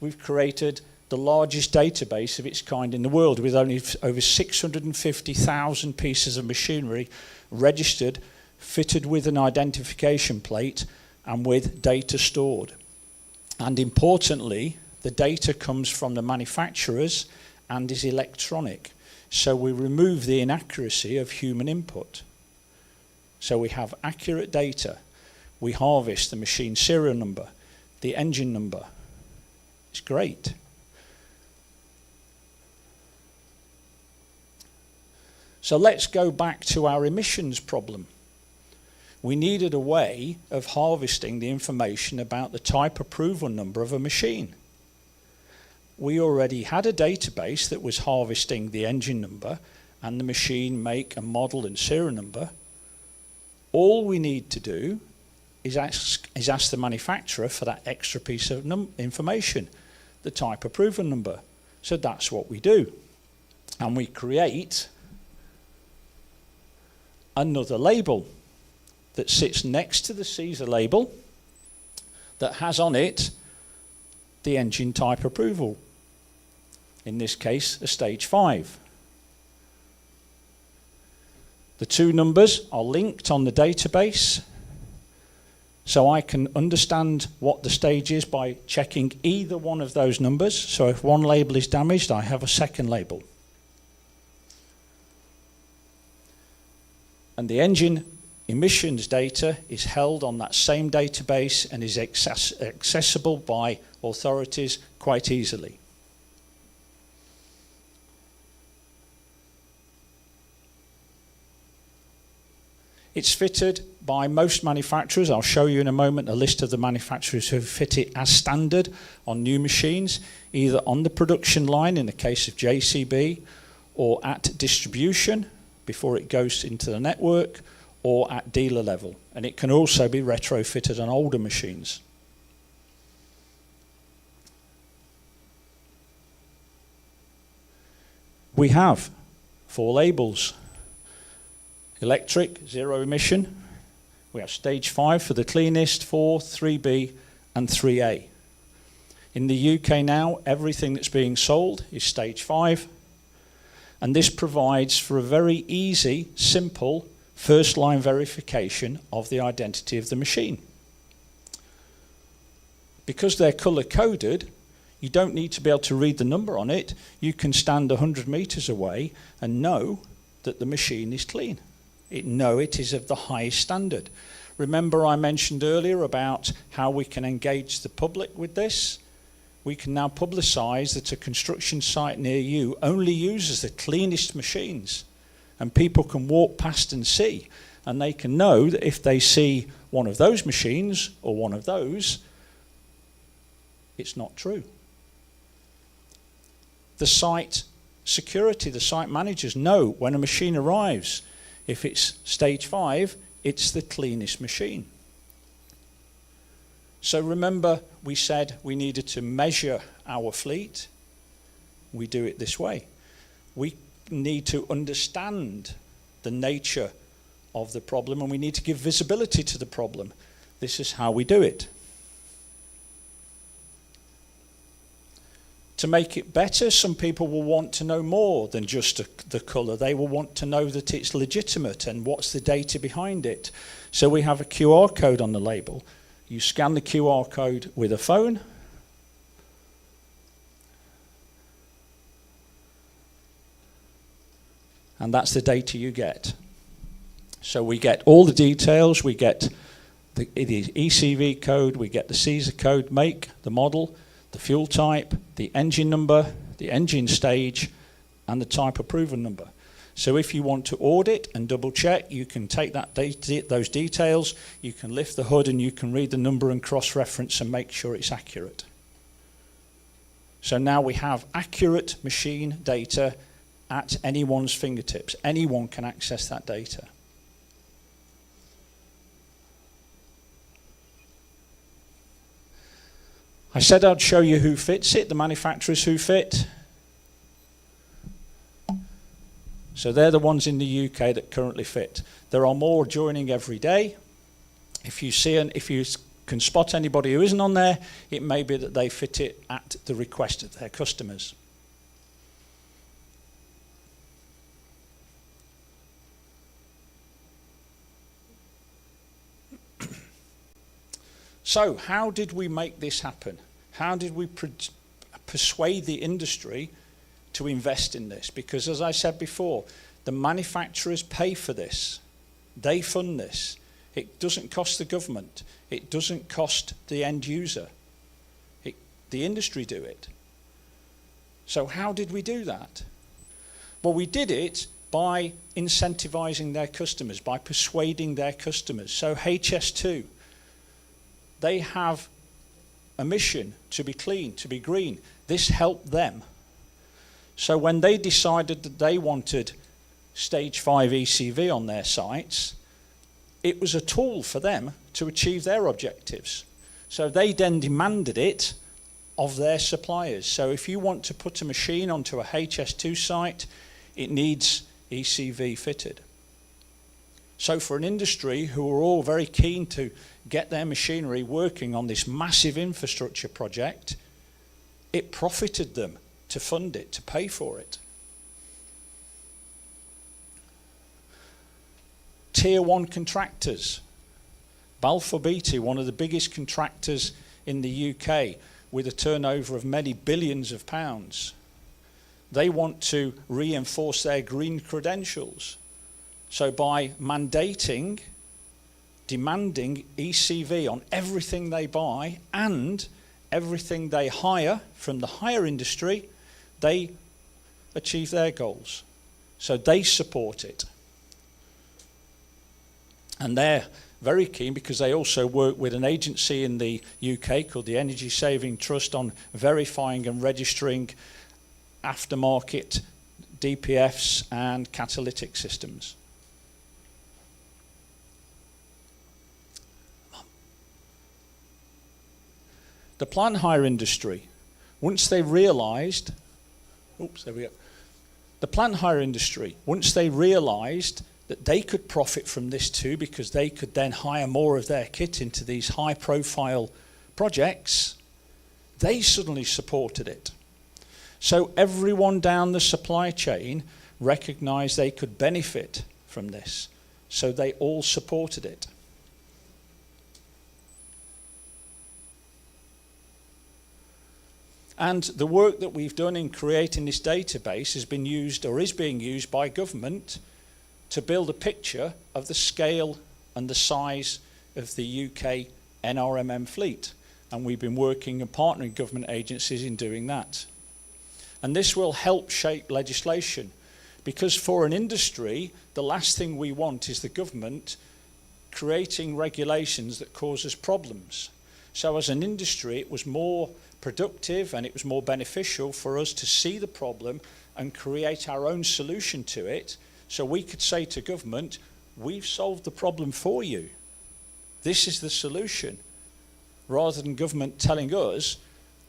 we've created the largest database of its kind in the world, with only over 650,000 pieces of machinery registered, fitted with an identification plate and with data stored. And importantly, the data comes from the manufacturers and is electronic. So we remove the inaccuracy of human input. So we have accurate data. We harvest the machine serial number, the engine number. It's great. So let's go back to our emissions problem. We needed a way of harvesting the information about the type approval number of a machine. We already had a database that was harvesting the engine number and the machine make and model and serial number. All we need to do is ask the manufacturer for that extra piece of information, the type approval number. So that's what we do. And we create another label that sits next to the Caesar label that has on it the engine type approval. In this case, a stage 5. The two numbers are linked on the database, so I can understand what the stage is by checking either one of those numbers. So if one label is damaged, I have a second label. And the engine emissions data is held on that same database and is accessible by authorities quite easily. It's fitted by most manufacturers. I'll show you in a moment a list of the manufacturers who fit it as standard on new machines, either on the production line in the case of JCB, or at distribution before it goes into the network, or at dealer level. And it can also be retrofitted on older machines. We have 4 labels. Electric, 0 emission. We have stage 5 for the cleanest, 4, 3B and 3A. In the UK now, everything that's being sold is stage 5. And this provides for a very easy, simple, first-line verification of the identity of the machine. Because they're color-coded, you don't need to be able to read the number on it. You can stand 100 meters away and know that the machine is clean. Know it is of the highest standard. Remember I mentioned earlier about how we can engage the public with this? We can now publicise that a construction site near you only uses the cleanest machines, and people can walk past and see, and they can know that if they see one of those machines or one of those, it's not true. The site security, the site managers know when a machine arrives, if it's stage 5, it's the cleanest machine. So remember, we said we needed to measure our fleet. We do it this way. We need to understand the nature of the problem, and we need to give visibility to the problem. This is how we do it. To make it better, some people will want to know more than just the colour. They will want to know that it's legitimate and what's the data behind it. So we have a QR code on the label. You scan the QR code with a phone. And that's the data you get. So we get all the details. We get the ECV code, we get the CESA code, make, the model, the fuel type, the engine number, the engine stage, and the type approval number. So if you want to audit and double check, you can take that those details, you can lift the hood and you can read the number and cross-reference and make sure it's accurate. So now we have accurate machine data at anyone's fingertips. Anyone can access that data. I said I'd show you who fits it, the manufacturers who fit. So they're the ones in the UK that currently fit. There are more joining every day. If you can spot anybody who isn't on there, it may be that they fit it at the request of their customers. So how did we make this happen? How did we persuade the industry to invest in this? Because as I said before, the manufacturers pay for this. They fund this. It doesn't cost the government. It doesn't cost the end user. The industry do it. So how did we do that? Well, we did it by incentivizing their customers, by persuading their customers. So HS2, they have a mission to be clean, to be green. This helped them. So when they decided that they wanted stage 5 ECV on their sites, it was a tool for them to achieve their objectives. So they then demanded it of their suppliers. So if you want to put a machine onto a HS2 site, it needs ECV fitted. So for an industry who are all very keen to get their machinery working on this massive infrastructure project, it profited them to fund it, to pay for it. Tier 1 contractors. Balfour Beatty, one of the biggest contractors in the UK, with a turnover of many billions of pounds. They want to reinforce their green credentials. So by mandating, demanding ECV on everything they buy and everything they hire from the hire industry, they achieve their goals. So they support it. And they're very keen because they also work with an agency in the UK called the Energy Saving Trust on verifying and registering aftermarket DPFs and catalytic systems. The plant hire industry, once they realised, the plant hire industry, once they realised that they could profit from this too, because they could then hire more of their kit into these high-profile projects, they suddenly supported it. So everyone down the supply chain recognised they could benefit from this, so they all supported it. And the work that we've done in creating this database has been used, or is being used, by government to build a picture of the scale and the size of the UK NRMM fleet. And we've been working and partnering government agencies in doing that. And this will help shape legislation, because for an industry, the last thing we want is the government creating regulations that cause us problems. So as an industry, it was more productive and it was more beneficial for us to see the problem and create our own solution to it, so we could say to government, we've solved the problem for you. This is the solution. Rather than government telling us,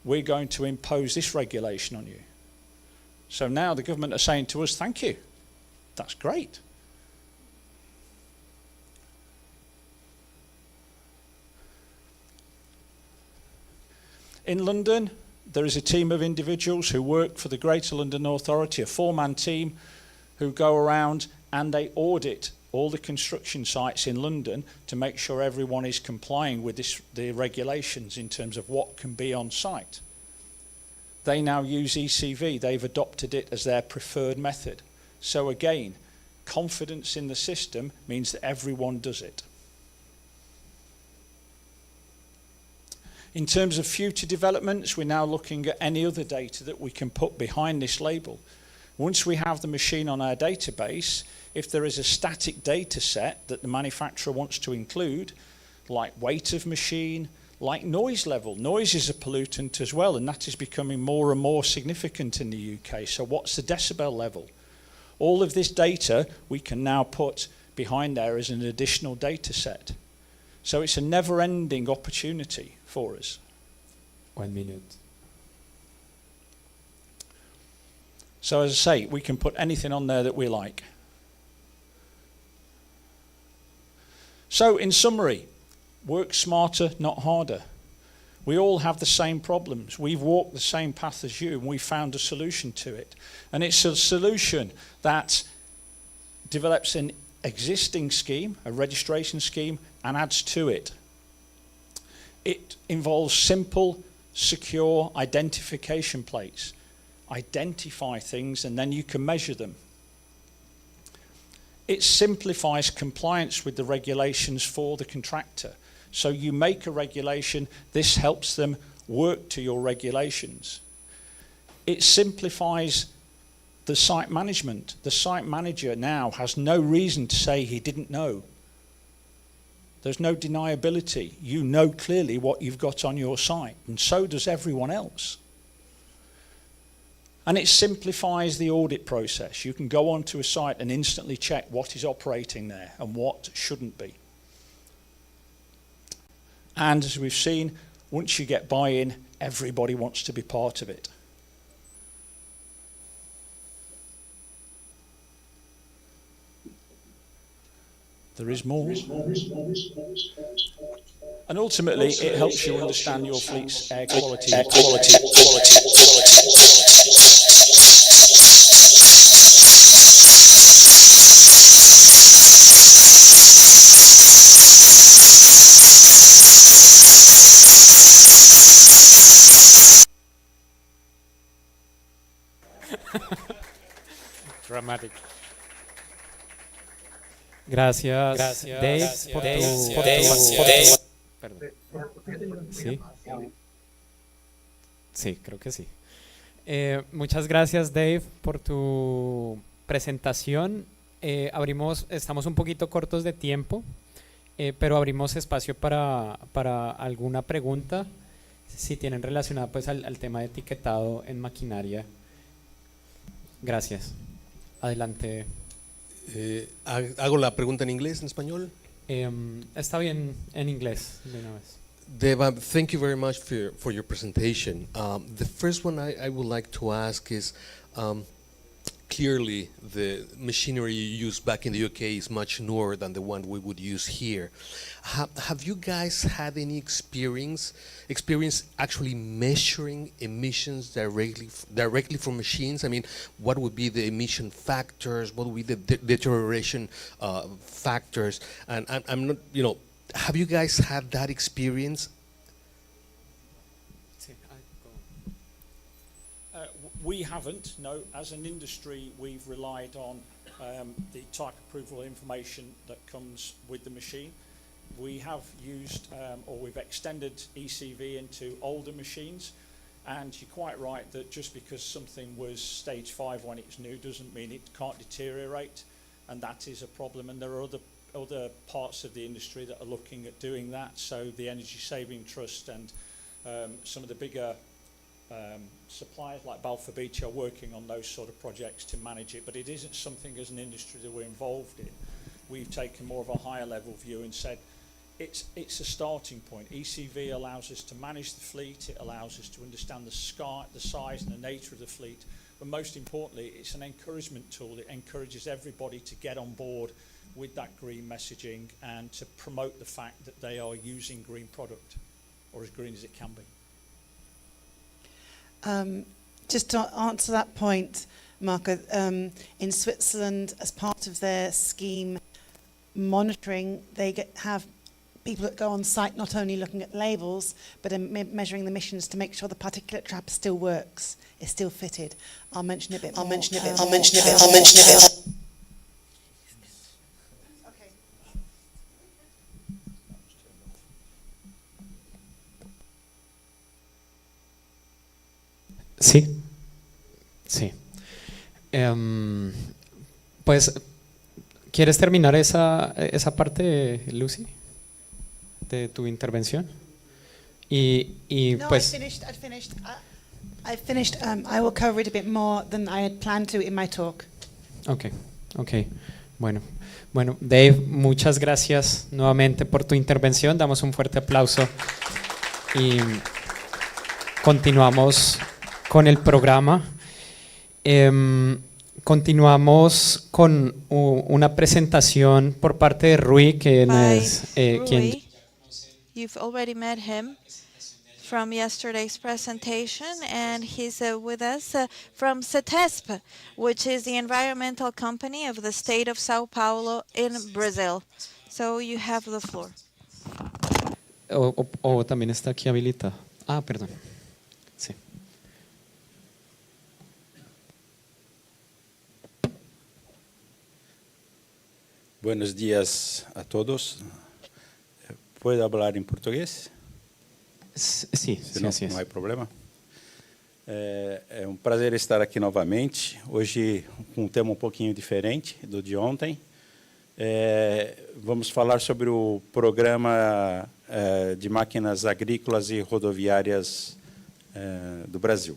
we're going to impose this regulation on you. So now the government are saying to us, thank you. That's great. In London, there is a team of individuals who work for the Greater London Authority, a 4-man team who go around and they audit all the construction sites in London to make sure everyone is complying with the regulations in terms of what can be on site. They now use ECV. They've adopted it as their preferred method. So again, confidence in the system means that everyone does it. In terms of future developments, we're now looking at any other data that we can put behind this label. Once we have the machine on our database, if there is a static data set that the manufacturer wants to include, like weight of machine, like noise level. Noise is a pollutant as well, and that is becoming more and more significant in the UK. So what's the decibel level? All of this data we can now put behind there as an additional data set. So it's a never-ending opportunity for us. 1 minute. So as I say, we can put anything on there that we like. So in summary, work smarter, not harder. We all have the same problems. We've walked the same path as you, and we found a solution to it. And it's a solution that develops an existing scheme, a registration scheme, and adds to it. It involves simple, secure identification plates. Identify things, and then you can measure them. It simplifies compliance with the regulations for the contractor. So you make a regulation, this helps them work to your regulations. It simplifies the site management. The site manager now has no reason to say he didn't know. There's no deniability. You know clearly what you've got on your site, and so does everyone else. And it simplifies the audit process. You can go onto a site and instantly check what is operating there and what shouldn't be. And as we've seen, once you get buy-in, everybody wants to be part of it. There is more. And ultimately, it helps you understand your fleet's air quality. Dramatic. Gracias, Dave, por tu... Perdón. ¿Sí? Sí, creo que sí. Muchas gracias, Dave, por tu presentación. Estamos un poquito cortos de tiempo, pero abrimos espacio para alguna pregunta, si tienen relacionada pues al tema de etiquetado en maquinaria. Gracias. Adelante. ¿Hago la pregunta en inglés, en español? Está bien en inglés de una vez. Deva, thank you very much for your presentation. The first one I would like to ask is, clearly the machinery you use back in the UK is much newer than the one we would use here. Have you guys had any experience actually measuring emissions directly from machines? I mean, what would be the emission factors? What would be the deterioration factors? And I'm not, have you guys had that experience? We haven't, no. As an industry, we've relied on the type approval information that comes with the machine. We have used, or we've extended ECV into older machines, and you're quite right that just because something was stage 5 when it's new doesn't mean it can't deteriorate, and that is a problem. And there are other parts of the industry that are looking at doing that. So the Energy Saving Trust and some of the bigger suppliers like Balfour Beatty are working on those sort of projects to manage it, but it isn't something as an industry that we're involved in. We've taken more of a higher level view and said it's a starting point. ECV allows us to manage the fleet, it allows us to understand the size and the nature of the fleet, but most importantly it's an encouragement tool. It encourages everybody to get on board with that green messaging and to promote the fact that they are using green product, or as green as it can be. Just to answer that point, Marco, in Switzerland, as part of their scheme monitoring, they have people that go on site not only looking at labels, but measuring the emissions to make sure the particulate trap still works, is still fitted. I'll mention a bit more. Sí, sí. Pues, ¿quieres terminar esa parte, Lucy, de tu intervención? No, pues. I've finished. I will cover it a bit more than I had planned to in my talk. Okay. Bueno, Dave, muchas gracias nuevamente por tu intervención. Damos un fuerte aplauso y continuamos con el programa. Continuamos con una presentación por parte de Rui, quien es quien. You've already met him from yesterday's presentation, and he's with us from CETESP, which is the environmental company of the state of Sao Paulo in Brazil. So you have the floor. O también está aquí habilitado. Ah, perdón. Sí. Buenos días a todos. ¿Puedo hablar en português? Sí, não, así es. Não há problema. É um prazer estar aqui novamente, hoje com um tema um pouquinho diferente do de ontem. Vamos falar sobre o programa de máquinas agrícolas e rodoviárias do Brasil.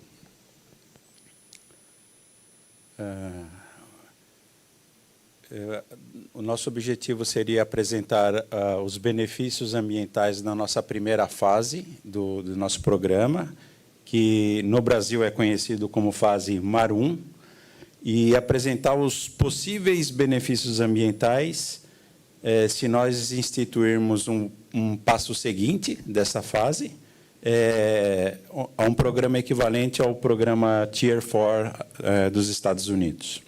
O nosso objetivo seria apresentar os benefícios ambientais na nossa primeira fase do nosso programa, que no Brasil é conhecido como fase MAR 1, e apresentar os possíveis benefícios ambientais se nós instituirmos um passo seguinte dessa fase, a um programa equivalente ao programa Tier 4 dos Estados Unidos.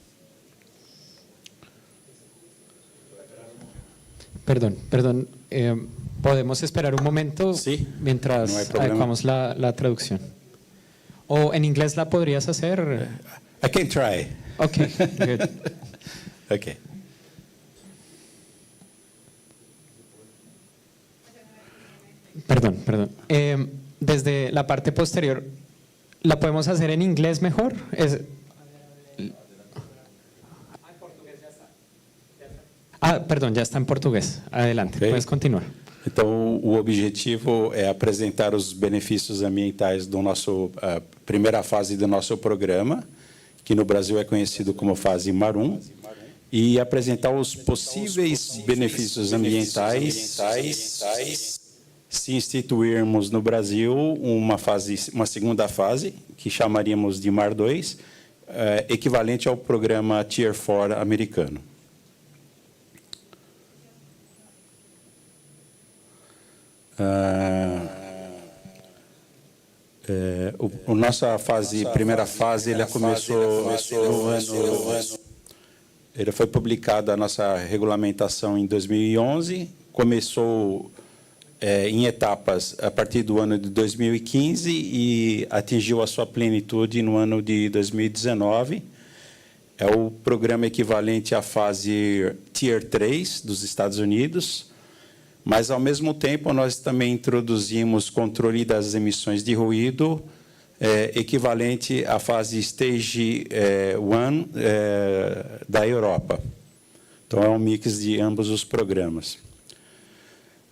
Perdón. ¿Podemos esperar un momento mientras adecuamos la traducción? ¿O en inglés la podrías hacer? I can try. Okay, good. Okay. Perdón. Desde la parte posterior, ¿la podemos hacer en inglés mejor? Perdão, já está em português. Adelante, puedes continuar. Então, o objetivo é apresentar os benefícios ambientais do nosso primeira fase do nosso programa, que no Brasil é conhecido como fase MAR 1, e apresentar os possíveis benefícios ambientais se instituirmos no Brasil uma segunda fase, que chamaríamos de MAR 2, equivalente ao programa Tier 4 americano. Nossa primeira fase, ele começou no ano. Ele foi publicada a nossa regulamentação em 2011, começou em etapas a partir do ano de 2015 e atingiu a sua plenitude no ano de 2019. É o programa equivalente à fase Tier 3 dos Estados Unidos. Mas, ao mesmo tempo, nós também introduzimos controle das emissões de ruído, equivalente à fase Stage 1 da Europa. Então, é um mix de ambos os programas.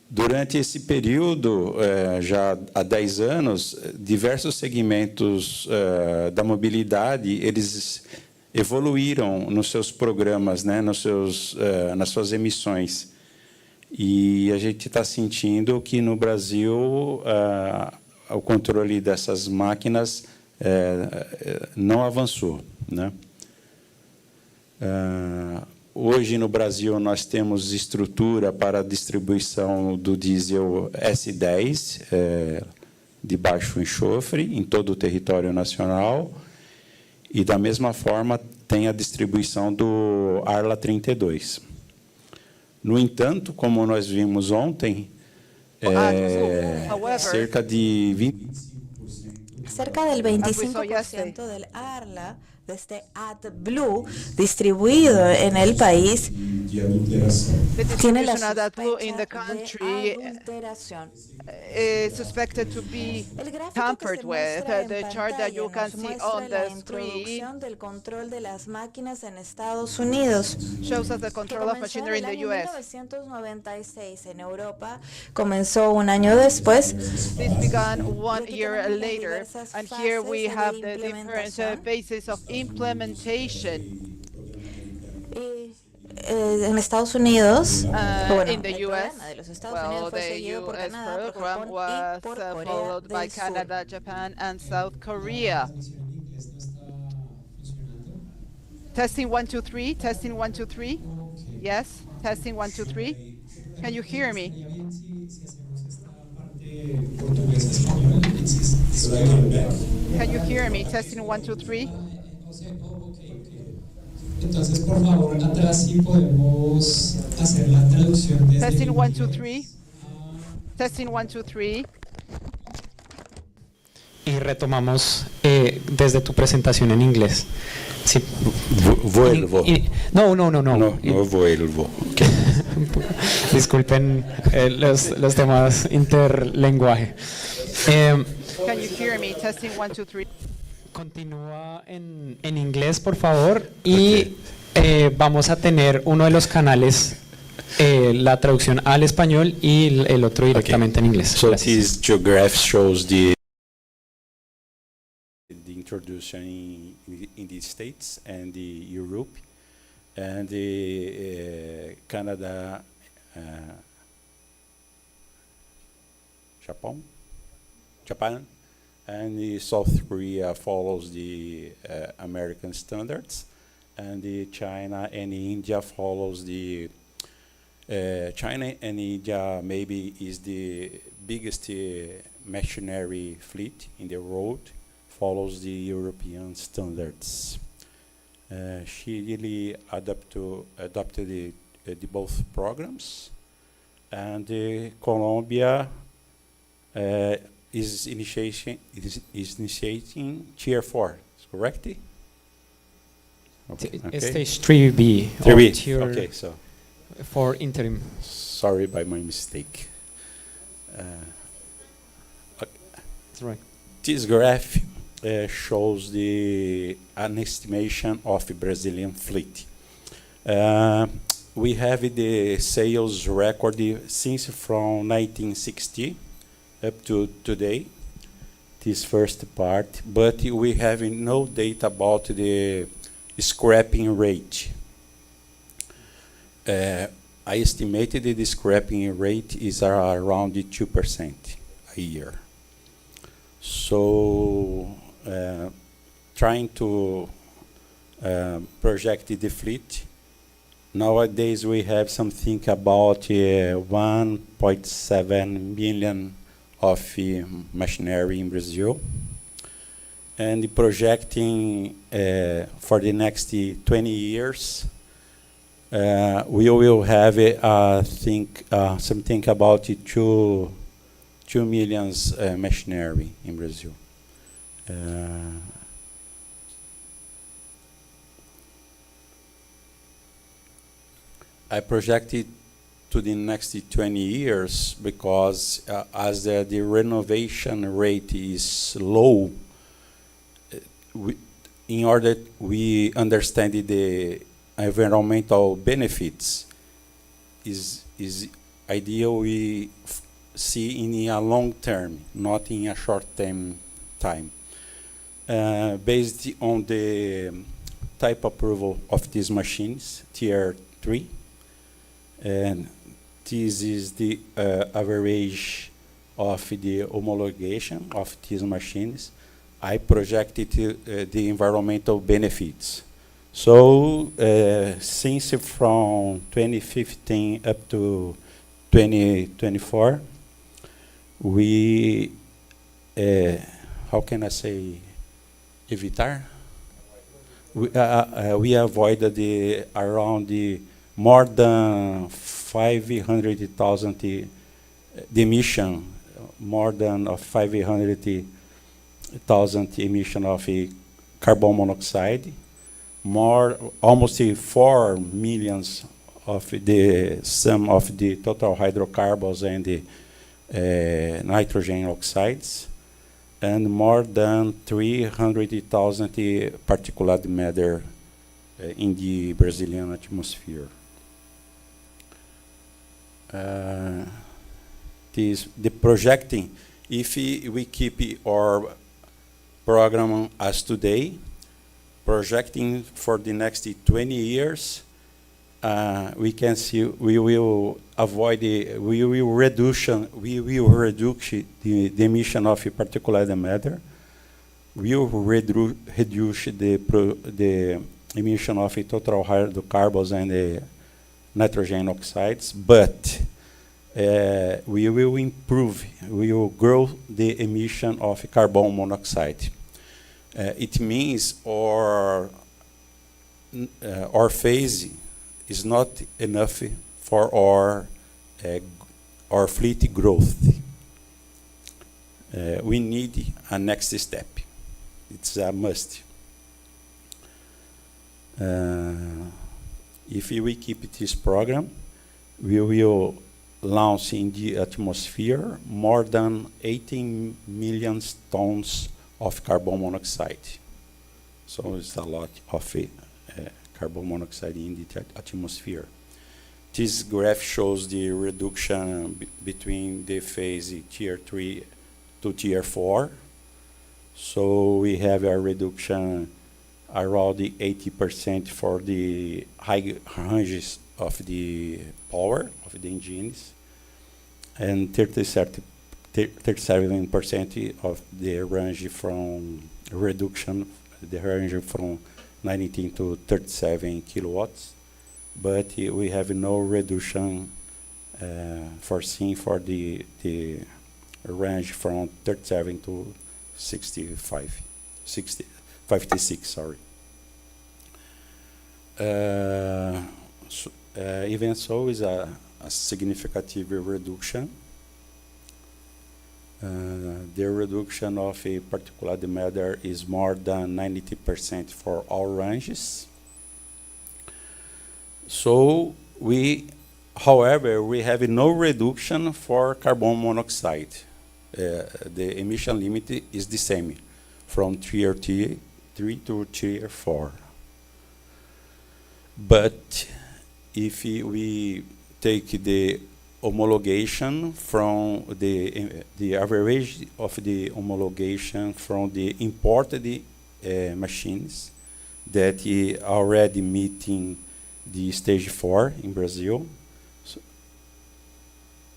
Durante esse período, já há 10 anos, diversos segmentos da mobilidade, eles evoluíram nos seus programas, né, nas suas emissões. E a gente está sentindo que no Brasil o controle dessas máquinas não avançou, né? Hoje no Brasil nós temos estrutura para a distribuição do diesel S10 de baixo enxofre em todo o território nacional e, da mesma forma, tem a distribuição do Arla 32. No entanto, como nós vimos ontem, cerca de 20%. Cerca del 25% del ARLA, de este AdBlue, distribuido en el país, tiene la sospecha de adulteración. Is suspected to be tampered with. The chart that you can see on the screen del control de las máquinas en Estados Unidos shows us the control of machinery in the U.S. 1996 en Europa comenzó un año después. This began 1 year later, and here we have the different phases of implementation. En Estados Unidos, in the U.S., the U.S. program was followed by Canada, Japan, and South Korea. Testing 1, 2, 3. Testing 1, 2, 3. Yes. Testing 1, 2, 3. Can you hear me? Can you hear me? Testing 1, 2, 3. Entonces, por favor, atrás sí podemos hacer la traducción desde... Testing 1, 2, 3. Testing 1, 2, 3. Y retomamos desde tu presentación en inglés. Sí. Vuelvo. No, vuelvo. Disculpen los temas interlenguaje. Can you hear me? Testing 1, 2, 3. Continúa en inglés, por favor, y vamos a tener uno de los canales, la traducción al español y el otro directamente en inglés. So this geograph shows the introduction in the States and the Europe and the Canada, Japan. And the South Korea follows the American standards, and the China and India follows the China and India maybe is the biggest machinery fleet in the world, follows the European standards. Chile adopted the both programs, and Colombia is initiating Tier 4, correct? Okay. Stage 3B. 3B. Okay, so for interim. Sorry by my mistake. That's right. This graph shows an estimation of the Brazilian fleet. We have the sales record since from 1960 up to today, this first part, but we have no data about the scrapping rate. I estimated the scrapping rate is around 2% a year. So trying to project the fleet, nowadays we have something about 1.7 million of machinery in Brazil, and projecting for the next 20 years, we will have something about 2 million machinery in Brazil. I projected to the next 20 years because as the renovation rate is low, in order we understand the environmental benefits, is ideal we see in a long term, not in a short term time. Based on the type approval of these machines, Tier 3, and this is the average of the homologation of these machines. I projected the environmental benefits. So since from 2015 up to 2024, we how can I say, evitar? We avoided around more than 500,000 the emission, more than 500,000 emission of carbon monoxide, almost 4 millions of the sum of the total hydrocarbons and the nitrogen oxides, and more than 300,000 particulate matter in the Brazilian atmosphere. The projecting, if we keep our program as today, projecting for the next 20 years, we can see we will reduce the emission of particulate matter. We will reduce the emission of total hydrocarbons and the nitrogen oxides, but we will improve, we will grow the emission of carbon monoxide. It means our phase is not enough for our fleet growth. We need a next step. It's a must. If we keep this program, we will launch in the atmosphere more than 18 million tons of carbon monoxide. So it's a lot of carbon monoxide in the atmosphere. This graph shows the reduction between the phase tier 3 to tier 4. So we have a reduction around the 80% for the high ranges of the power of the engines, and 37% of the range from reduction, the range from 19 to 37 kilowatts, but we have no reduction foreseen for the range from 37 to 56, sorry. Even so, is a significant reduction. The reduction of a particulate matter is more than 90% for all ranges. So however, we have no reduction for carbon monoxide. The emission limit is the same, from tier 3 to tier 4. But if we take the homologation from the average of the homologation from the imported machines that already meeting the stage 4 in Brazil, so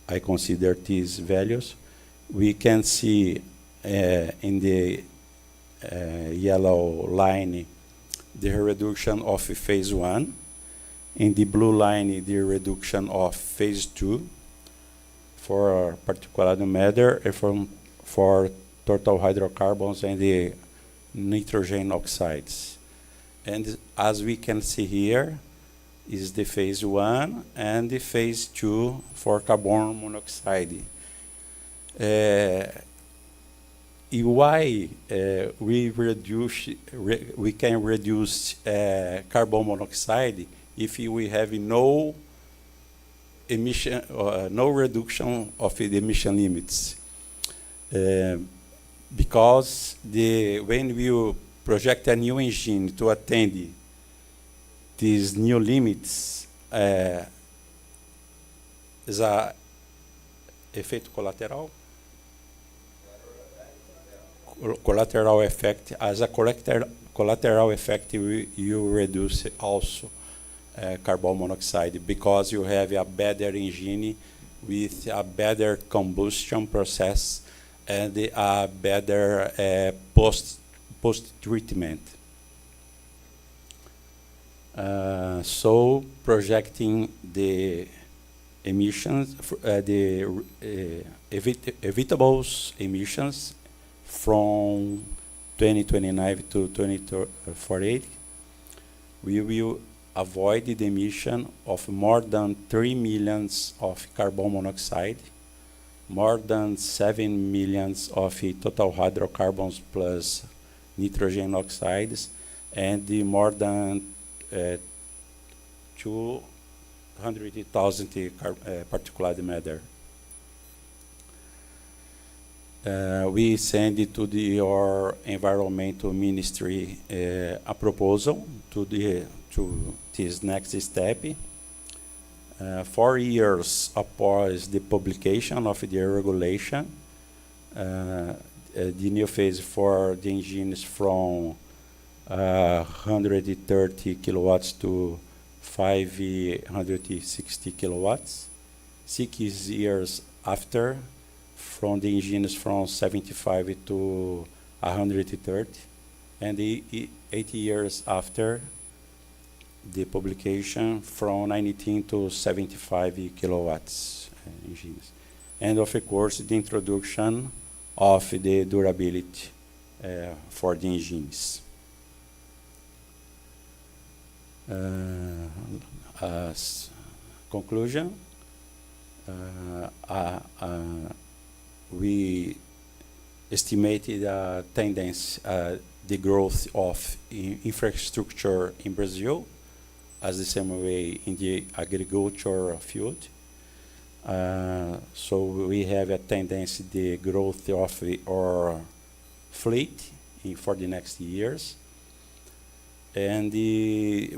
I consider these values. We can see in the yellow line the reduction of phase 1. In the blue line, the reduction of phase 2 for particulate matter and for total hydrocarbons and the nitrogen oxides. And as we can see here, is the phase 1 and the phase 2 for carbon monoxide. Why we can reduce carbon monoxide if we have no emission, no reduction of the emission limits? Because when we project a new engine to attend these new limits, is a efeito colateral? Collateral effect. As a collateral effect, you reduce also carbon monoxide, because you have a better engine with a better combustion process and a better post-treatment. So projecting the emissions, the evitable emissions from 2029 to 2048, we will avoid the emission of more than 3 million of carbon monoxide, more than 7 million of total hydrocarbons plus nitrogen oxides, and more than 200,000 particulate matter. We send it to your environmental ministry a proposal to this next step. 4 years upon the publication of the regulation, the new phase for the engines from 130 kilowatts to 560 kilowatts. 6 years after, from the engines from 75 to 130, and 8 years after the publication, from 19 to 75 kilowatts engines. And of course, the introduction of the durability for the engines. As conclusion, we estimated a tendency, the growth of infrastructure in Brazil, as the same way in the agriculture field. So we have a tendency, the growth of our fleet for the next years. And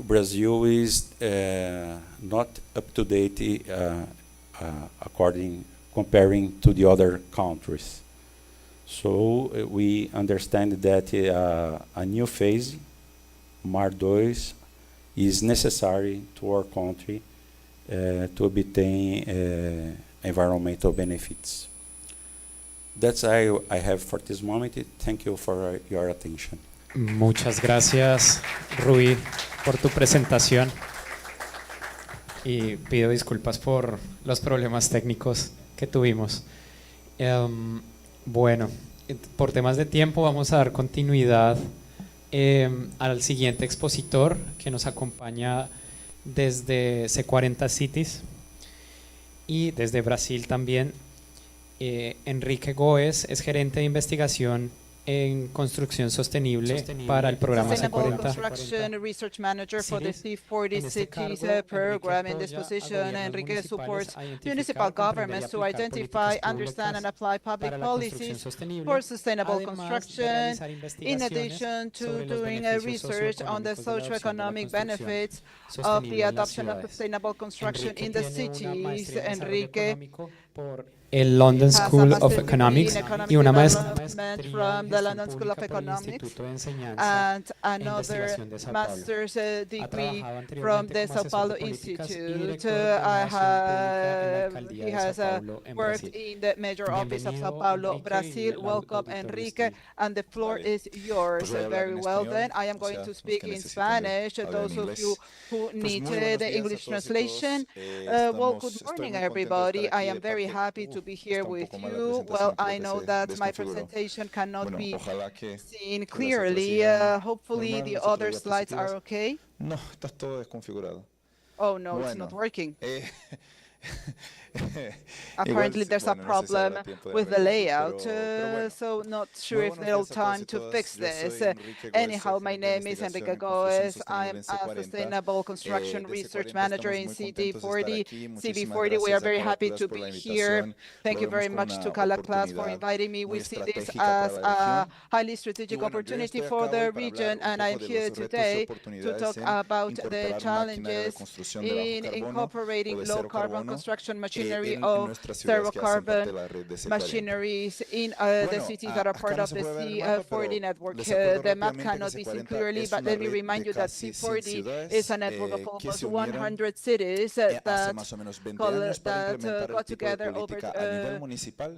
Brazil is not up to date comparing to the other countries. So we understand that a new phase, MAR 2, is necessary to our country to obtain environmental benefits. That's all I have for this moment. Thank you for your attention. Muchas gracias, Rui, por tu presentación. Y pido disculpas por los problemas técnicos que tuvimos. Bueno, por temas de tiempo vamos a dar continuidad al siguiente expositor que nos acompaña desde C40 Cities y desde Brasil también. Enrique Goes es gerente de investigación en construcción sostenible para el programa C40. Construction Research Manager for the C40 Cities program. In this position, Enrique supports municipal governments to identify, understand, and apply public policies for sustainable construction, in addition to doing research on the socioeconomic benefits of the adoption of sustainable construction in the cities. Enrique el London School of Economics y una maestra from the London School of Economics and another master's degree from the Sao Paulo Institute. He has worked in the major office of Sao Paulo, Brazil. Welcome, Enrique, and the floor is yours. Very well then. I am going to speak in Spanish. Those of you who need the English translation, well, good morning, everybody. I am very happy to be here with you. Well, I know that my presentation cannot be seen clearly. Hopefully the other slides are okay. No, está todo desconfigurado. Oh no, it's not working. Apparently there's a problem with the layout, so not sure if there's time to fix this. Anyhow, my name is Enrique Goes. I'm a Sustainable Construction Research Manager in CD40. CD40, we are very happy to be here. Thank you very much to Calaclass for inviting me. We see this as a highly strategic opportunity for the region, and I'm here today to talk about the challenges in incorporating low-carbon construction machinery of zero-carbon machineries in the cities that are part of the C40 network. The map cannot be seen clearly, but let me remind you that C40 is a network of almost 100 cities that got together over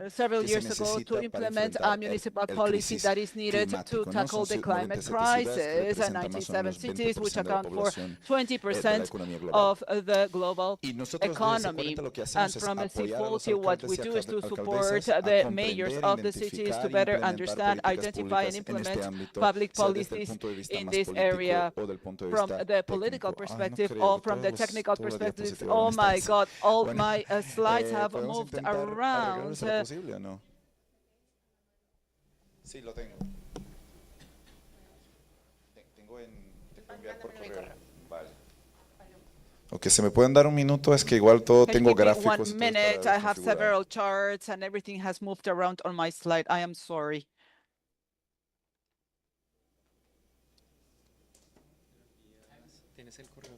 several years ago to implement a municipal policy that is needed to tackle the climate crisis. 97 cities, which account for 20% of the global economy. stream. And from C40, what we do is to support the mayors of the cities to better understand, identify, and implement public policies in this area from the political perspective or from the technical perspective. Oh my God, all my slides have moved around. Sí, lo tengo. Tengo enviar por correo. Vale. Ok, ¿se me pueden dar un minuto? Es que igual todo tengo gráficos. 1 minute, I have several charts and everything has moved around on my slide. I am sorry. ¿Tienes el correo?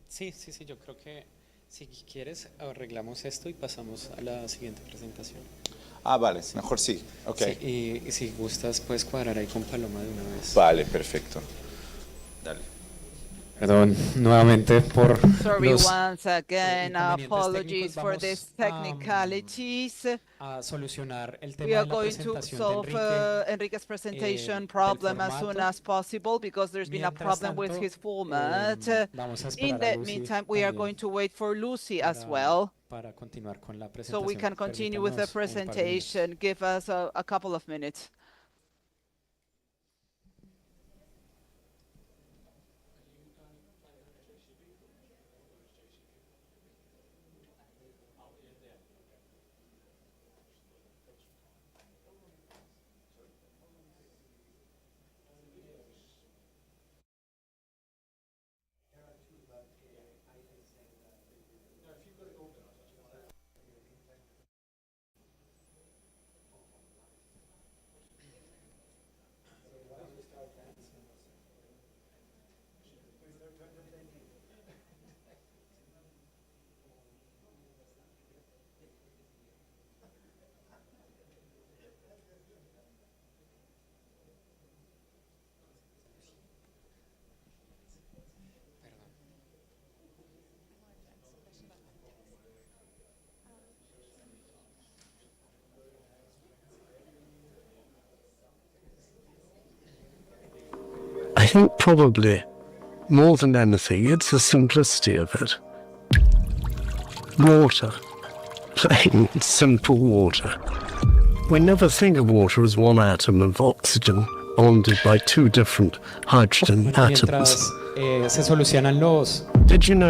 Sí, yo creo que si quieres arreglamos esto y pasamos a la siguiente presentación. Ah, vale, mejor sí. Okay. Sí, y si gustas puedes cuadrar ahí con Paloma de una vez. Vale, perfecto. Dale. Perdón, nuevamente por Sorry los once again, apologies for these technicalities. A solucionar el tema We are de la going to presentación solve de Enrique's presentation problem as soon as possible because there's been a problem with his format. In the meantime, we are going to wait for Lucy as well, para continuar con la presentación. so we can continue with the presentation. Give us a couple of minutes. I think probably, more than anything, it's the simplicity of it. Water. Plain, simple water. We never think of water as one atom of oxygen bonded by two different hydrogen atoms. Mientras se solucionan los... Did you know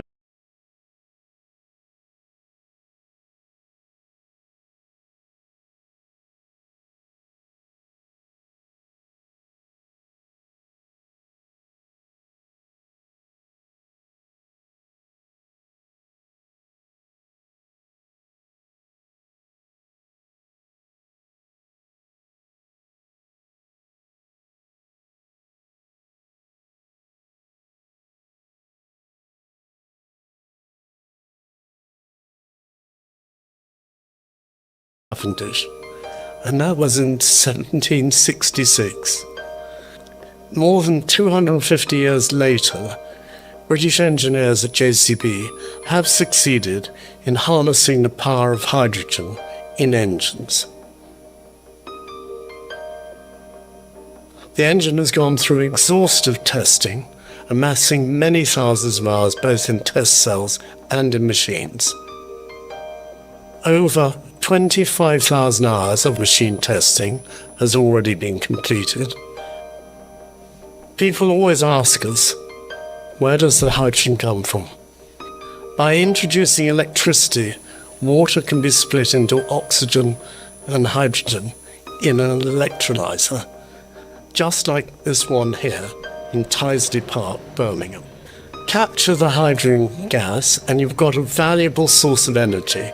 dish, and that was in 1766. More than 250 years later, British engineers at JCB have succeeded in harnessing the power of hydrogen in engines. The engine has gone through exhaustive testing, amassing many thousands of hours both in test cells and in machines. Over 25,000 hours of machine testing has already been completed. People always ask us, where does the hydrogen come from? By introducing electricity, water can be split into oxygen and hydrogen in an electrolyzer, just like this one here in Tyseley Park, Birmingham. Capture the hydrogen gas and you've got a valuable source of energy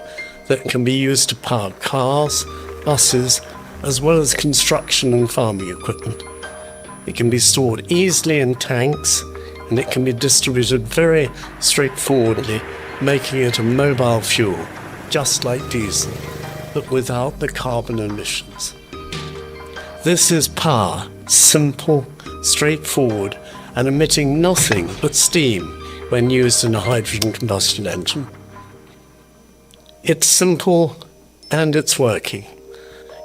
that can be used to power cars, buses, as well as construction and farming equipment. It can be stored easily in tanks, and it can be distributed very straightforwardly, making it a mobile fuel, just like diesel, but without the carbon emissions. This is power, simple, straightforward, and emitting nothing but steam when used in a hydrogen combustion engine. It's simple and it's working.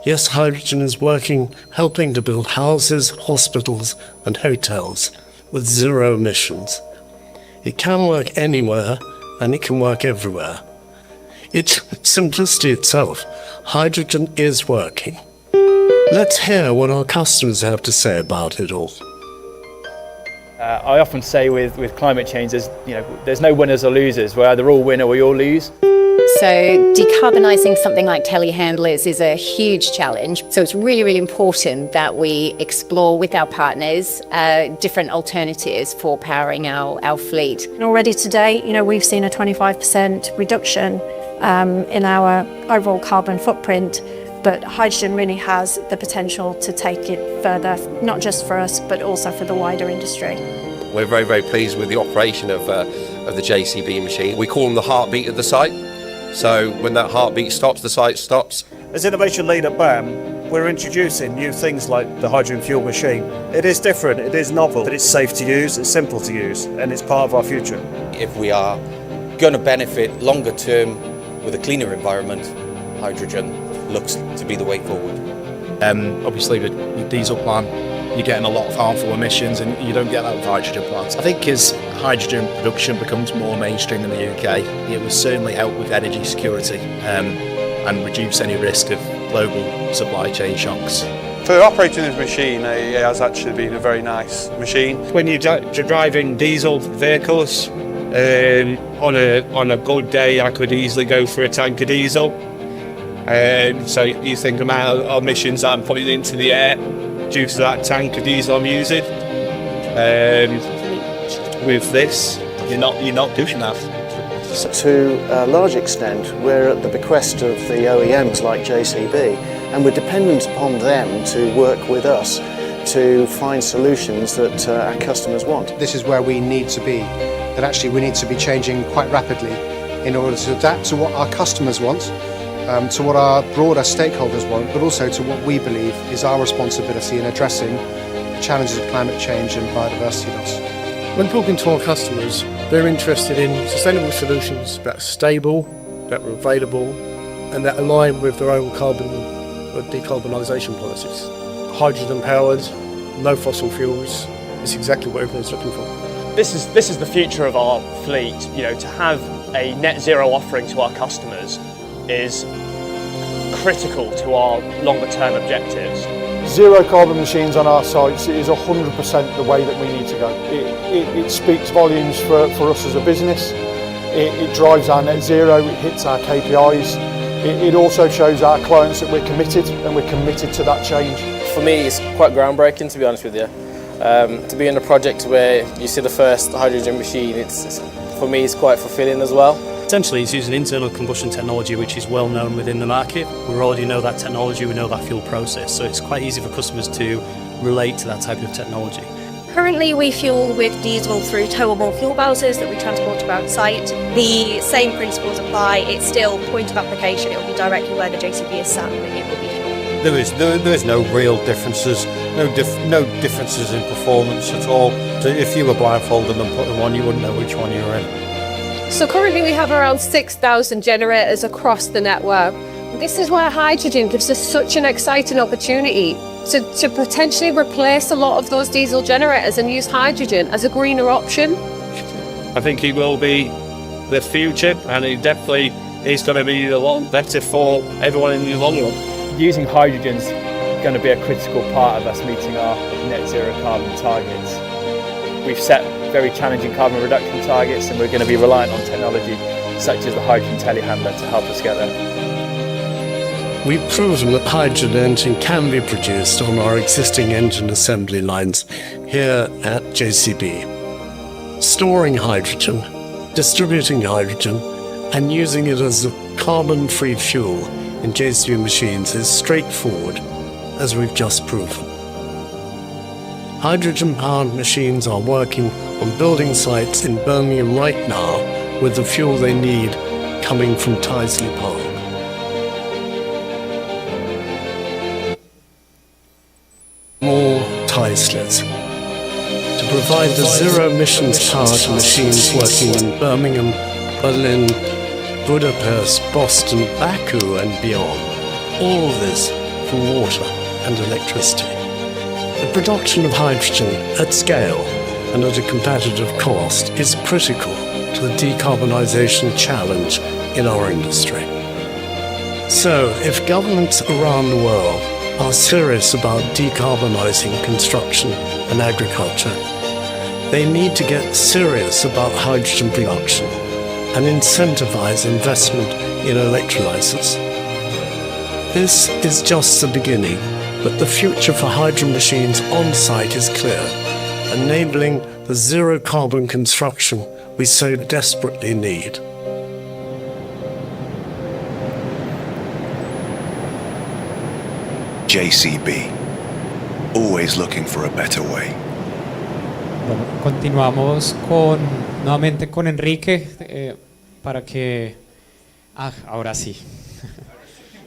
Yes, hydrogen is working, helping to build houses, hospitals and hotels with zero emissions. It can work anywhere and it can work everywhere. It's simplicity itself. Hydrogen is working. Let's hear what our customers have to say about it all. I often say with climate change, there's no winners or losers. We're either all win or we all lose. So decarbonising something like telehandlers is a huge challenge. So it's really, really important that we explore with our partners different alternatives for powering our fleet. And already today, we've seen a 25% reduction in our overall carbon footprint. But hydrogen really has the potential to take it further, not just for us, but also for the wider industry. We're very, very pleased with the operation of the JCB machine. We call them the heartbeat of the site. So when that heartbeat stops, the site stops. As innovation lead at BAM, we're introducing new things like the hydrogen fuel machine. It is different, it is novel, but it's safe to use, it's simple to use, and it's part of our future. If we are going to benefit longer term with a cleaner environment, hydrogen looks to be the way forward. Obviously with your diesel plant, you're getting a lot of harmful emissions and you don't get that with hydrogen plants. I think as hydrogen production becomes more mainstream in the UK, it will certainly help with energy security and reduce any risk of global supply chain shocks. For operating this machine, it has actually been a very nice machine. When you're driving diesel vehicles, on a good day I could easily go for a tank of diesel. So you think about emissions that I'm putting into the air due to that tank of diesel I'm using. With this, you're not doing that. To a large extent, we're at the bequest of the OEMs like JCB, and we're dependent upon them to work with us to find solutions that our customers want. This is where we need to be, that actually we need to be changing quite rapidly in order to adapt to what our customers want, to what our broader stakeholders want, but also to what we believe is our responsibility in addressing the challenges of climate change and biodiversity loss. When talking to our customers, they're interested in sustainable solutions that are stable, that are available, and that align with their own carbon or decarbonisation policies. Hydrogen powered, no fossil fuels, is exactly what everyone's looking for. This is the future of our fleet. To have a net zero offering to our customers is critical to our longer term objectives. Zero carbon machines on our sites is 100% the way that we need to go. It speaks volumes for us as a business. It drives our net zero, it hits our KPIs. It also shows our clients that we're committed and we're committed to that change. For me, it's quite groundbreaking, to be honest with you. To be in a project where you see the first hydrogen machine, for me, it's quite fulfilling as well. Essentially, it's using internal combustion technology, which is well known within the market. We already know that technology, we know that fuel process, so it's quite easy for customers to relate to that type of technology. Currently, we fuel with diesel through towable fuel bowsers that we transport about site. The same principles apply. It's still point of application. It will be directly where the JCB is sat, and it will be fueled. There is no real differences, no differences in performance at all. So if you were blindfolded and put them on, you wouldn't know which one you were in. So currently we have around 6,000 generators across the network. This is where hydrogen gives us such an exciting opportunity to potentially replace a lot of those diesel generators and use hydrogen as a greener option. I think it will be the future, and it definitely is going to be a lot better for everyone in the long run. Using hydrogen is going to be a critical part of us meeting our net zero carbon targets. We've set very challenging carbon reduction targets, and we're going to be reliant on technology such as the hydrogen telehandler to help us get there. We've proven that hydrogen engine can be produced on our existing engine assembly lines here at JCB. Storing hydrogen, distributing hydrogen, and using it as a carbon-free fuel in JCB machines is straightforward, as we've just proven. Hydrogen-powered machines are working on building sites in Birmingham right now with the fuel they need coming from Tyseley Park. More Tysleys. To provide the zero-emissions power to machines working in Birmingham, Berlin, Budapest, Boston, Baku and beyond. All of this for water and electricity. The production of hydrogen at scale and at a competitive cost is critical to the decarbonisation challenge in our industry. So, if governments around the world are serious about decarbonising construction and agriculture, they need to get serious about hydrogen production and incentivise investment in electrolyzers. This is just the beginning, but the future for hydrogen machines on site is clear, enabling the zero carbon construction we so desperately need. JCB, always looking for a better way. Bueno, continuamos nuevamente con Enrique para que... ahora sí.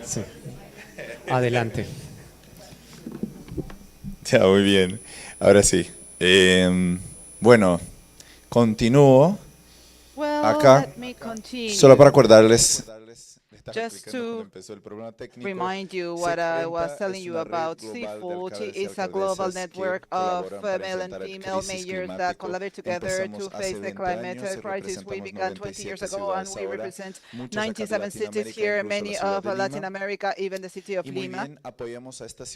Sí. Adelante. Ya, muy bien. Ahora sí. Bueno, continúo acá. Solo para acordarles... Just to remind you what I was telling you about, C40 is a global network of male and female mayors that collaborate together to face the climate crisis. We began 20 years ago and we represent 97 cities here, many of Latin America, even the city of Lima.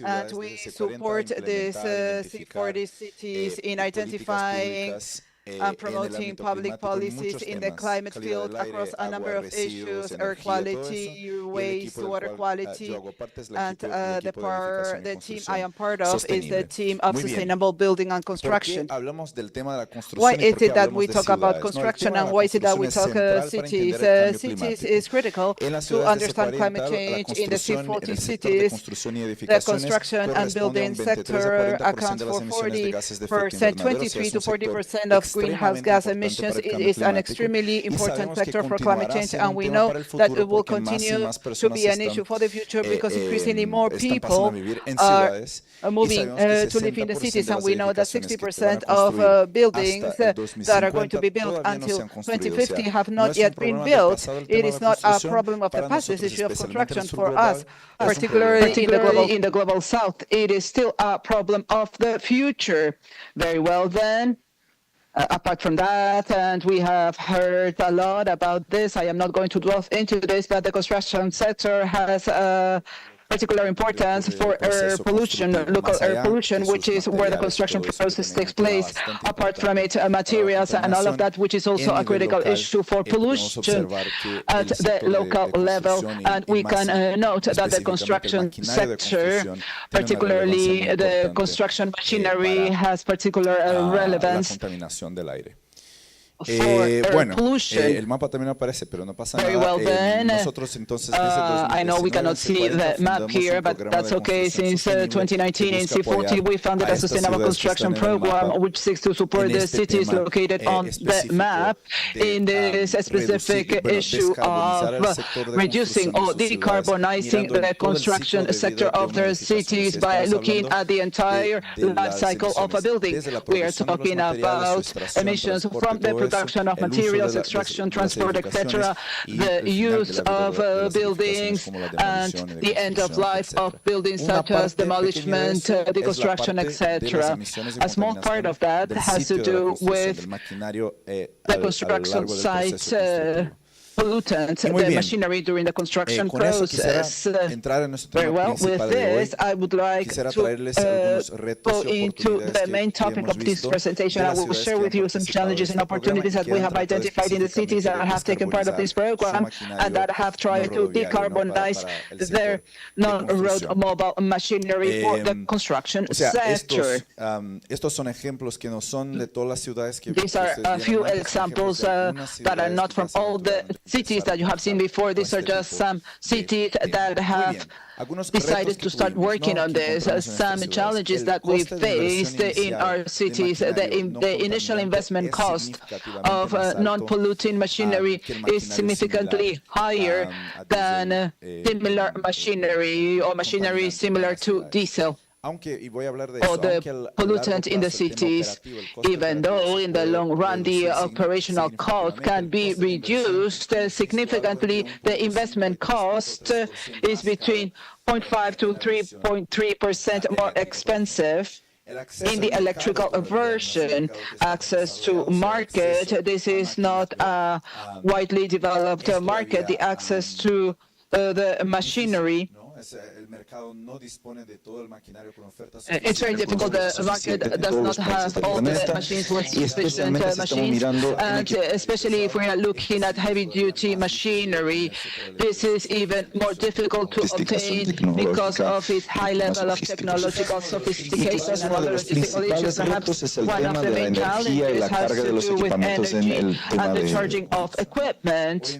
And we support these C40 cities in identifying and promoting public policies in the climate field across a number of issues: air quality, waste, water quality, and the team I am part of is the team of sustainable building and construction. Why is it that we talk about construction and why is it that we talk cities? Cities is critical to understand climate change. In the C40 cities, the construction and building sector accounts for 40%, 23 to 40% of greenhouse gas emissions. It is an extremely important factor for climate change, and we know that it will continue to be an issue for the future because increasingly more people are moving to live in the cities, and we know that 60% of buildings that are going to be built until 2050 have not yet been built. It is not a problem of the past, this issue of construction for us, particularly in the global south. It is still a problem of the future. Very well then. Apart from that, and we have heard a lot about this, I am not going to delve into this, but the construction sector has particular importance for air pollution, local air pollution, which is where the construction process takes place. Apart from it, materials and all of that, which is also a critical issue for pollution at the local level. And we can note that the construction sector, particularly the construction machinery, has particular relevance for air pollution. El mapa también aparece, pero no pasa Very nada. well then. Nosotros entonces I know we cannot see the map here, but that's okay. Since 2019 in C40, we founded a sustainable construction program which seeks to support the cities located on the map in this specific issue of reducing or decarbonizing the construction sector of their cities by looking at the entire life cycle of a building. We are talking about emissions from the production of materials, extraction, transport, etc., the use of buildings, and the end of life of buildings such as demolishment, deconstruction, etc. A small part of that has to do with the construction sites pollutants, the machinery during the construction process. Very well, with this, I would like to go into the main topic of this presentation. I will share with you some challenges and opportunities that we have identified in the cities that have taken part of this program and that have tried to decarbonize their non-road mobile machinery for the construction sector. These are a few examples that are not from all the cities that you have seen before. These are just some cities that have decided to start working on this. Some challenges that we faced in our cities, the initial investment cost of non-polluting machinery is significantly higher than similar machinery or machinery similar to diesel or the pollutant in the cities, even though in the long run the operational cost can be reduced significantly. The investment cost is between 0.5 to 3.3% more expensive In the electrical version, access to market, this is not a widely developed market. The access to the machinery, it's very difficult. The market does not have all the machines with sufficient machines, and especially if we are looking at heavy-duty machinery, this is even more difficult to obtain because of its high level of technological sophistication and other logistical issues. Perhaps one of the main challenges has to do with energy and the charging of equipment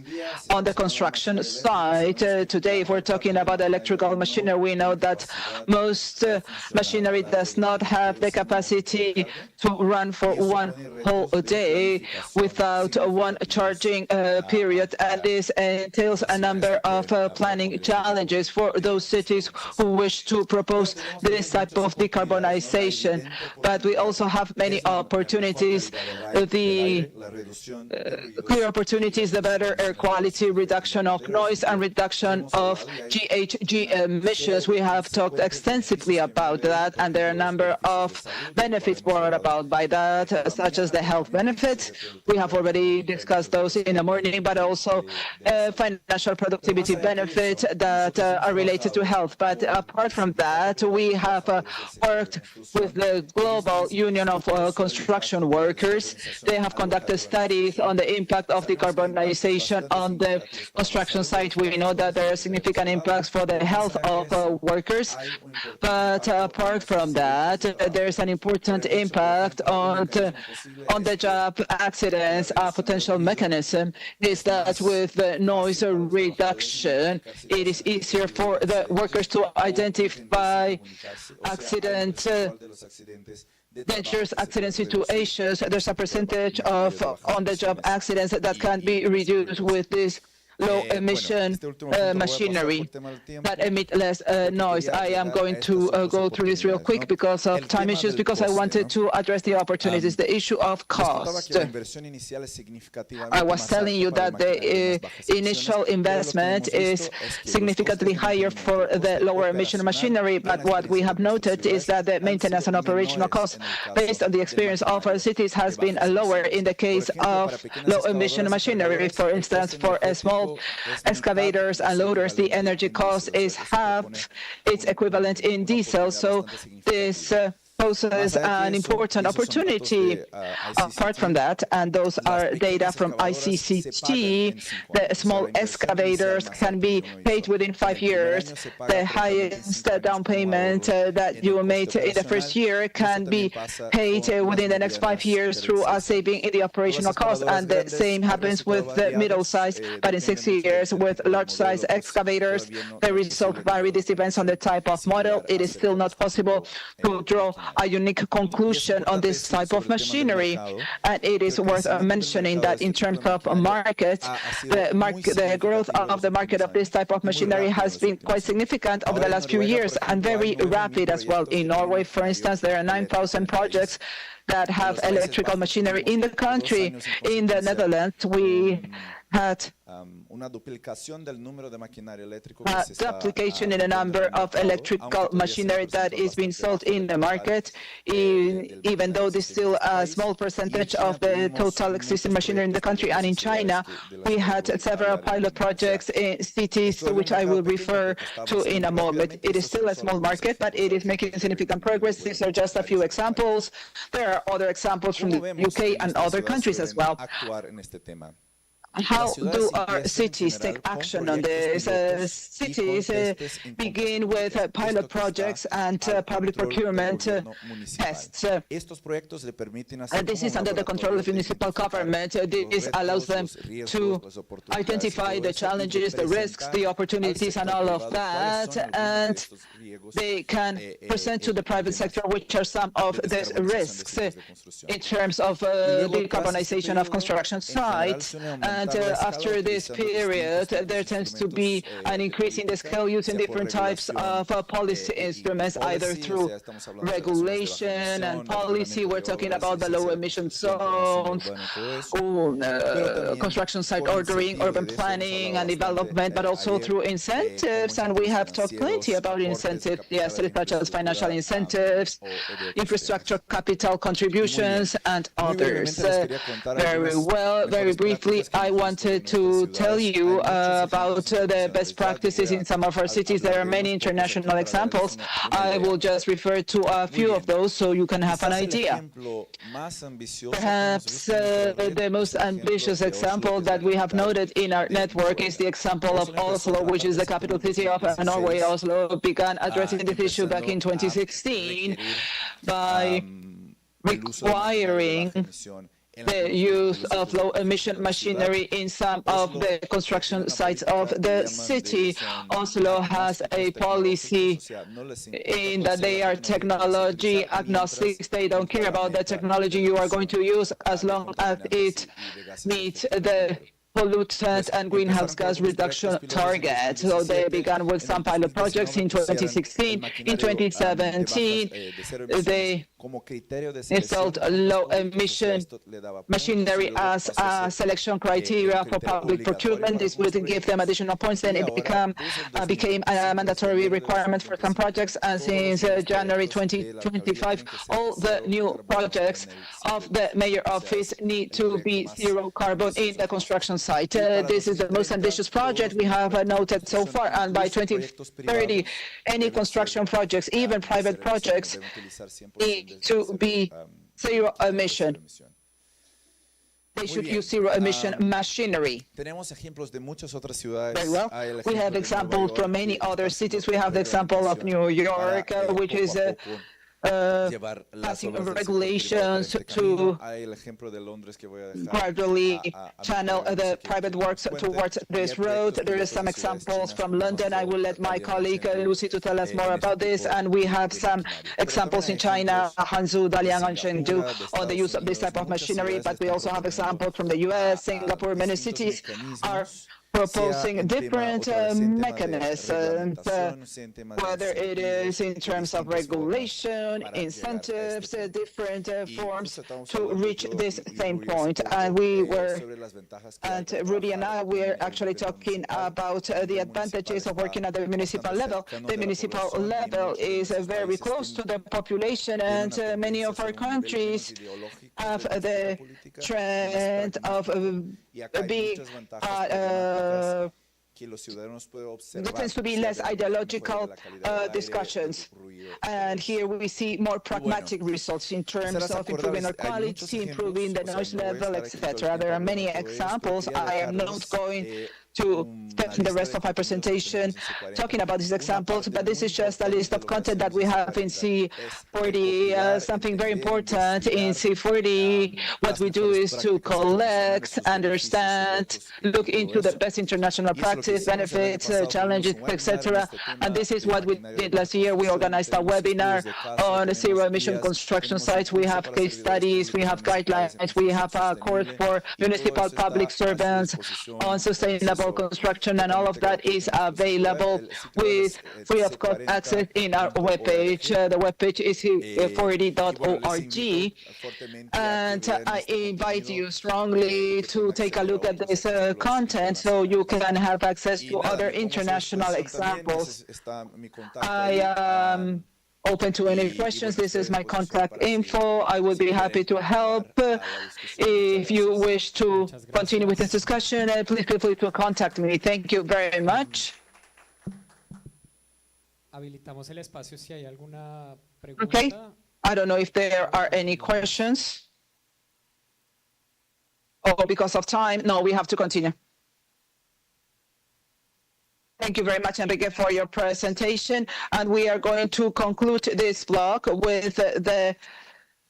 on the construction site. Today, if we're talking about electrical machinery, we know that most machinery does not have the capacity to run for one whole day without one charging period, and this entails a number of planning challenges for those cities who wish to propose this type of decarbonization. But we also have many opportunities. The clear opportunities, the better air quality, reduction of noise, and reduction of GHG emissions. We have talked extensively about that, and there are a number of benefits brought about by that, such as the health benefits. We have already discussed those in the morning, but also financial productivity benefits that are related to health. But apart from that, we have worked with the Global Union of Construction Workers. They have conducted studies on the impact of decarbonization on the construction site. We know that there are significant impacts for the health of workers, but apart from that, there's an important impact on the job accidents. A potential mechanism is that with the noise reduction, it is easier for the workers to identify dangerous accident situations. There's a percentage of on-the-job accidents that can be reduced with this low-emission machinery that emit less noise. I am going to go through this real quick because of time issues, because I wanted to address the opportunities, the issue of cost. I was telling you that the initial investment is significantly higher for the lower emission machinery, but what we have noted is that the maintenance and operational cost, based on the experience of our cities, has been lower in the case of low emission machinery. For instance, for a small excavators and loaders, the energy cost is half its equivalent in diesel. So this poses an important opportunity. Apart from that, and those are data from ICCT, the small excavators can be paid within 5 years. The highest down payment that you made in the first year can be paid within the next 5 years through a saving in the operational cost, and the same happens with the middle size, but in 6 years with large size excavators, the result varies. This depends on the type of model. It is still not possible to draw a unique conclusion on this type of machinery, and it is worth mentioning that in terms of market, the growth of the market of this type of machinery has been quite significant over the last few years and very rapid as well. In Norway, for instance, there are 9,000 projects that have electrical machinery in the country. In the Netherlands, we had duplication in the number of electrical machinery that is being sold in the market, even though this is still a small percentage of the total existing machinery in the country. And in China, we had several pilot projects in cities, which I will refer to in a moment. It is still a small market, but it is making significant progress. These are just a few examples. There are other examples from the UK and other countries as well. How do our cities take action on this? Cities begin with pilot projects and public procurement tests. This is under the control of municipal government. This allows them to identify the challenges, the risks, the opportunities, and all of that, and they can present to the private sector which are some of these risks in terms of decarbonization of construction sites. And after this period, there tends to be an increase in the scale using different types of policy instruments, either through regulation and policy. We're talking about the low emission zones, construction site ordering, urban planning and development, but also through incentives. And we have talked plenty about incentives yesterday, such as financial incentives, infrastructure capital contributions, and others. Very well, very briefly, I wanted to tell you about the best practices in some of our cities. There are many international examples. I will just refer to a few of those so you can have an idea. Perhaps the most ambitious example that we have noted in our network is the example of Oslo, which is the capital city of Norway. Oslo began addressing this issue back in 2016 by requiring the use of low-emission machinery in some of the construction sites of the city. Oslo has a policy in that they are technology agnostic. They don't care about the technology you are going to use as long as it meets the pollutant and greenhouse gas reduction target. So they began with some pilot projects in 2016. In 2017, they installed low-emission machinery as a selection criteria for public procurement. This would give them additional points. Then it became a mandatory requirement for some projects. And since January 2025, all the new projects of the mayor office need to be zero carbon in the construction site. This is the most ambitious project we have noted so far, and by 2030, any construction projects, even private projects, need to be zero emission. They should use zero-emission machinery. Very well. We have examples from many other cities. We have the example of New York, which is passing regulations to gradually channel the private works towards this road. There are some examples from London. I will let my colleague Lucy to tell us more about this. And we have some examples in China, Hangzhou, Dalian, and Chengdu on the use of this type of machinery. But we also have examples from the US, Singapore. Many cities are proposing different mechanisms, whether it is in terms of regulation, incentives, different forms to reach this same point. And Rudy and I were actually talking about the advantages of working at the municipal level. The municipal level is very close to the population, and many of our countries have the trend of being there tends to be less ideological discussions. And here we see more pragmatic results in terms of improving our quality, improving the noise level, etc. There are many examples. I am not going to spend the rest of my presentation talking about these examples, but this is just a list of content that we have in C40. Something very important in C40, what we do is to collect, understand, look into the best international practice, benefits, challenges, etc. And this is what we did last year. We organized a webinar on zero-emission construction sites. We have case studies, we have guidelines, we have a course for municipal public servants on sustainable construction, and all of that is available with free of cost access in our webpage. The webpage is c40.org, and I invite you strongly to take a look at this content so you can have access to other international examples. I am open to any questions. This is my contact info. I would be happy to help. If you wish to continue with this discussion, please feel free to contact me. Thank you very much. Habilitamos el espacio si hay alguna pregunta. Okay. I don't know if there are any questions. Oh, because of time, no, we have to continue. Thank you very much, Enrique, for your presentation. And we are going to conclude this block with the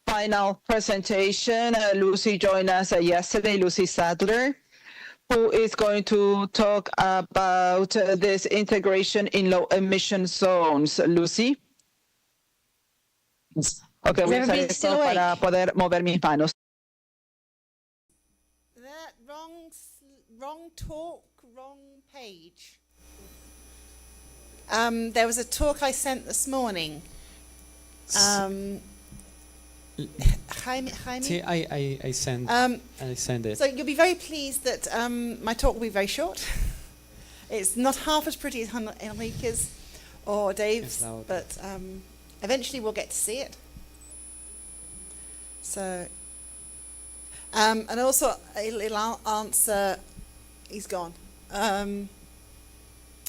final presentation. Lucy joined us yesterday, Lucy Sadler, who is going to talk about this integration in low-emission zones. Lucy? Okay, voy a usar esto para poder mover mis manos. Wrong talk, wrong page. There was a talk I sent this morning. Jaime? See, I send it. So you'll be very pleased that my talk will be very short. It's not half as pretty as Enrique's or Dave's, but eventually we'll get to see it. So, and also it'll answer, he's gone,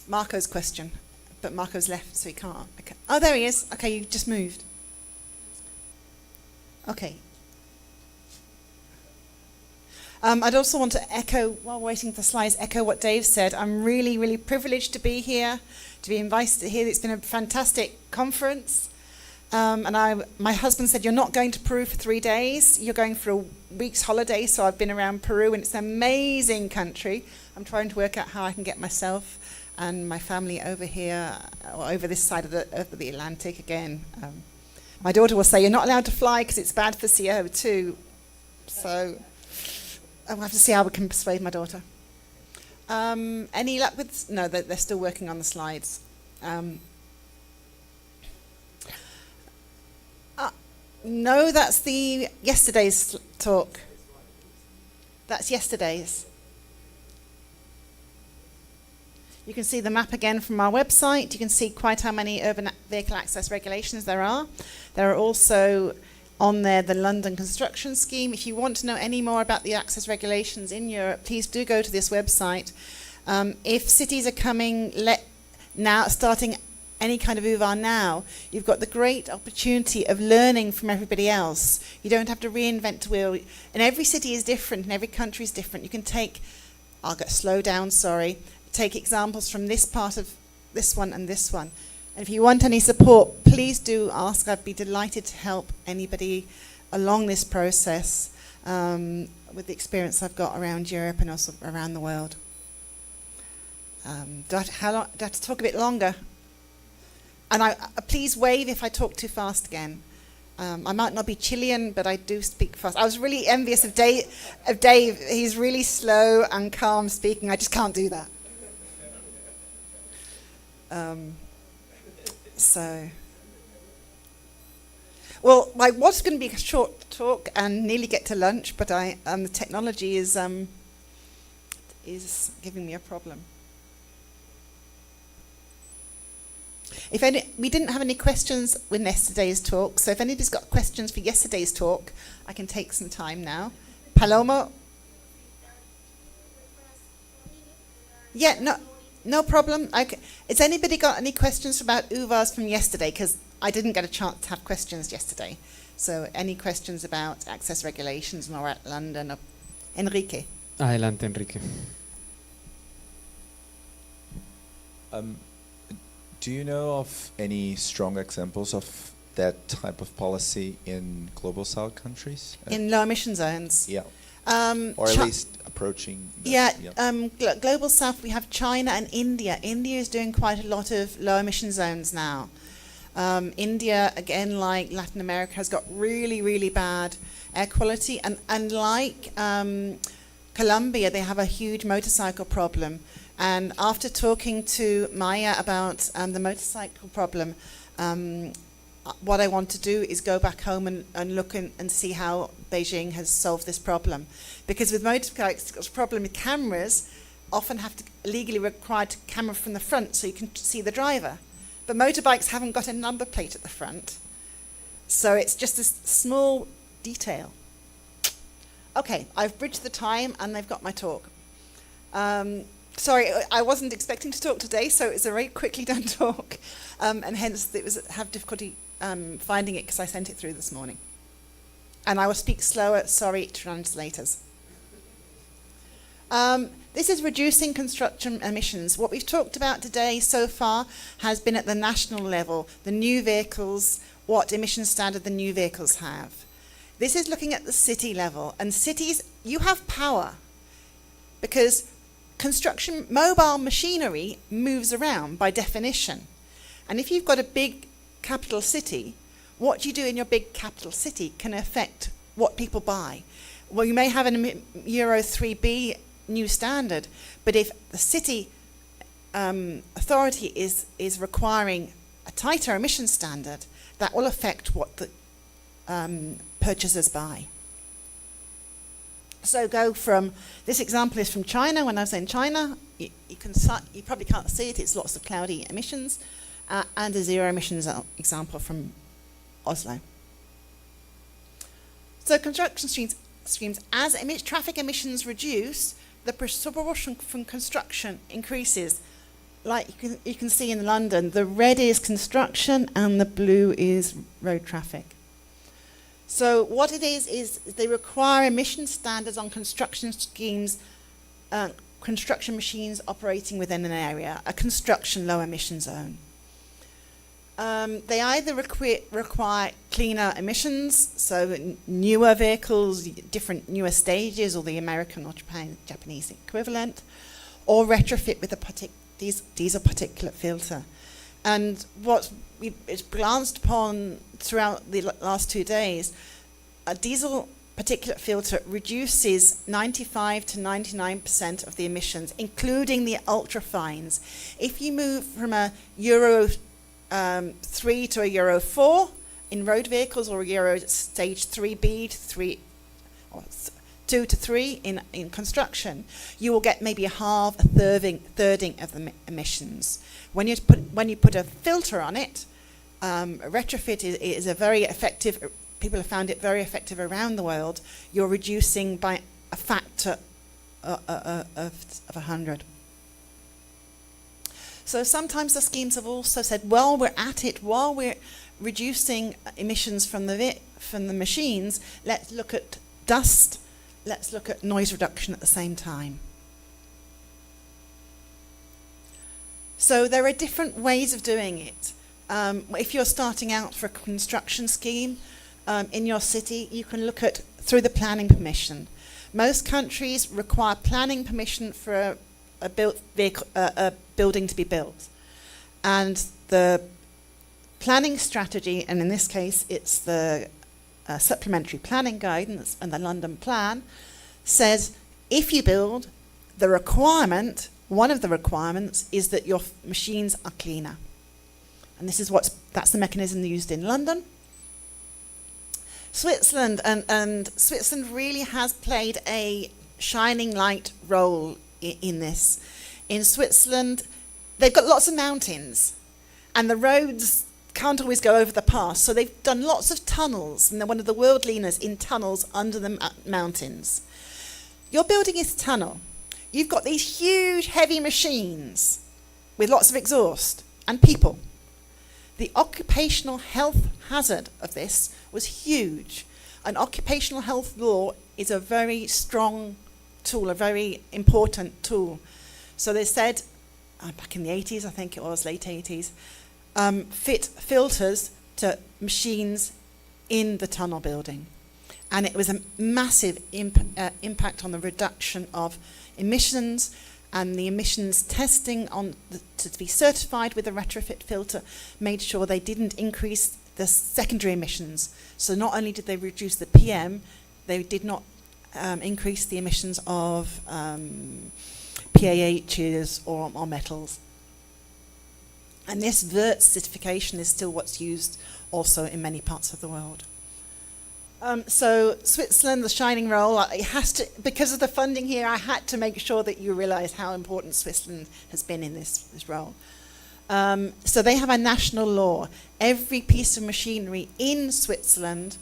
Marco's question, but Marco's left, so he can't. Okay. Oh, there he is. Okay, you just moved. Okay. I'd also want to echo, while waiting for the slides, echo what Dave said. I'm really, really privileged to be here, to be invited here. It's been a fantastic conference. And my husband said, you're not going to Peru for 3 days. You're going for a week's holiday. So I've been around Peru, and it's an amazing country. I'm trying to work out how I can get myself and my family over here, or over this side of the Atlantic again. My daughter will say, you're not allowed to fly because it's bad for CO2. So I'll have to see how we can persuade my daughter. Any luck with... No, they're still working on the slides. No, that's yesterday's talk. That's yesterday's. You can see the map again from our website. You can see quite how many urban vehicle access regulations there are. There are also on there the London construction scheme. If you want to know any more about the access regulations in Europe, please do go to this website. If cities are coming now, starting any kind of UVAR now, you've got the great opportunity of learning from everybody else. You don't have to reinvent the wheel. And every city is different, and every country is different. You can take examples from this part of this one and this one. And if you want any support, please do ask. I'd be delighted to help anybody along this process with the experience I've got around Europe and also around the world. Do I have to talk a bit longer? And please wave if I talk too fast again. I might not be Chilean, but I do speak fast. I was really envious of Dave. He's really slow and calm speaking. I just can't do that. Well, I was going to be a short talk and nearly get to lunch, but the technology is giving me a problem. We didn't have any questions with yesterday's talk, so if anybody's got questions for yesterday's talk, I can take some time now. Paloma? Yeah, no problem. Okay. Has anybody got any questions about UVARs from yesterday? Because I didn't get a chance to have questions yesterday. So any questions about access regulations or at London? Or Enrique? Adelante, Enrique. Do you know of any strong examples of that type of policy in global south countries? In low emission zones? Yeah. Or at least approaching. Global south, we have China and India. India is doing quite a lot of low emission zones now. India, again, like Latin America, has got really, really bad air quality. And like Colombia, they have a huge motorcycle problem. And after talking to Maya about the motorcycle problem, what I want to do is go back home and look and see how Beijing has solved this problem. Because with motorbikes, the problem with cameras often have to legally required to camera from the front so you can see the driver. But motorbikes haven't got a number plate at the front. So it's just a small detail. Okay, I've bridged the time and they've got my talk. Sorry, I wasn't expecting to talk today, so it's a very quickly done talk. And hence it have difficulty finding it because I sent it through this morning. And I will speak slower, sorry, translators. This is reducing construction emissions. What we've talked about today so far has been at the national level, the new vehicles, what emission standard the new vehicles have. This is looking at the city level. And cities, you have power because construction, mobile machinery moves around by definition. And if you've got a big capital city, what you do in your big capital city can affect what people buy. well, you may have an Euro 3B new standard, but if the city authority is requiring a tighter emission standard, that will affect what the purchasers buy. So go from, this example is from China. When I was in China, you probably can't see it, it's lots of cloudy emissions, and a zero emissions example from Oslo. So construction streams, as traffic emissions reduce, the proportion from construction increases. Like you can see in London, the red is construction and the blue is road traffic. So what it is they require emission standards on construction schemes, construction machines operating within an area, a construction low emission zone. They either require cleaner emissions, so newer vehicles, different newer stages, or the American or Japanese equivalent, or retrofit with a diesel particulate filter. And what it's glanced upon throughout the last 2 days, a diesel particulate filter reduces 95 to 99% of the emissions, including the ultrafines. If you move from a Euro 3 to a Euro 4 in road vehicles, or Euro stage 3B to 3, or 2 to 3 in construction, you will get maybe a thirding of the emissions. When you put a filter on it, a retrofit is a very effective. People have found it very effective around the world. You're reducing by a factor of 100. So sometimes the schemes have also said, well, we're at it, while we're reducing emissions from the machines, let's look at dust, let's look at noise reduction at the same time. So there are different ways of doing it. If you're starting out for a construction scheme in your city, you can look at through the planning permission. Most countries require planning permission for a building to be built. And the planning strategy, and in this case it's the supplementary planning guidance and the London plan, says if you build, the requirement, one of the requirements, is that your machines are cleaner. And this is that's the mechanism used in London. Switzerland, and Switzerland really has played a shining light role in this. In Switzerland, they've got lots of mountains, and the roads can't always go over the pass, so they've done lots of tunnels, and they're one of the world leaders in tunnels under the mountains. You're building this tunnel. You've got these huge, heavy machines with lots of exhaust and people. The occupational health hazard of this was huge. And occupational health law is a very strong tool, a very important tool. So they said, back in the 80s, I think it was, late 80s, fit filters to machines in the tunnel building. And it was a massive impact on the reduction of emissions, and the emissions testing to be certified with a retrofit filter made sure they didn't increase the secondary emissions. So not only did they reduce the PM, they did not increase the emissions of PAHs or metals. And this VERT certification is still what's used also in many parts of the world. So Switzerland, the shining role, it has to, because of the funding here, I had to make sure that you realise how important Switzerland has been in this role. So they have a national law. Every piece of machinery in Switzerland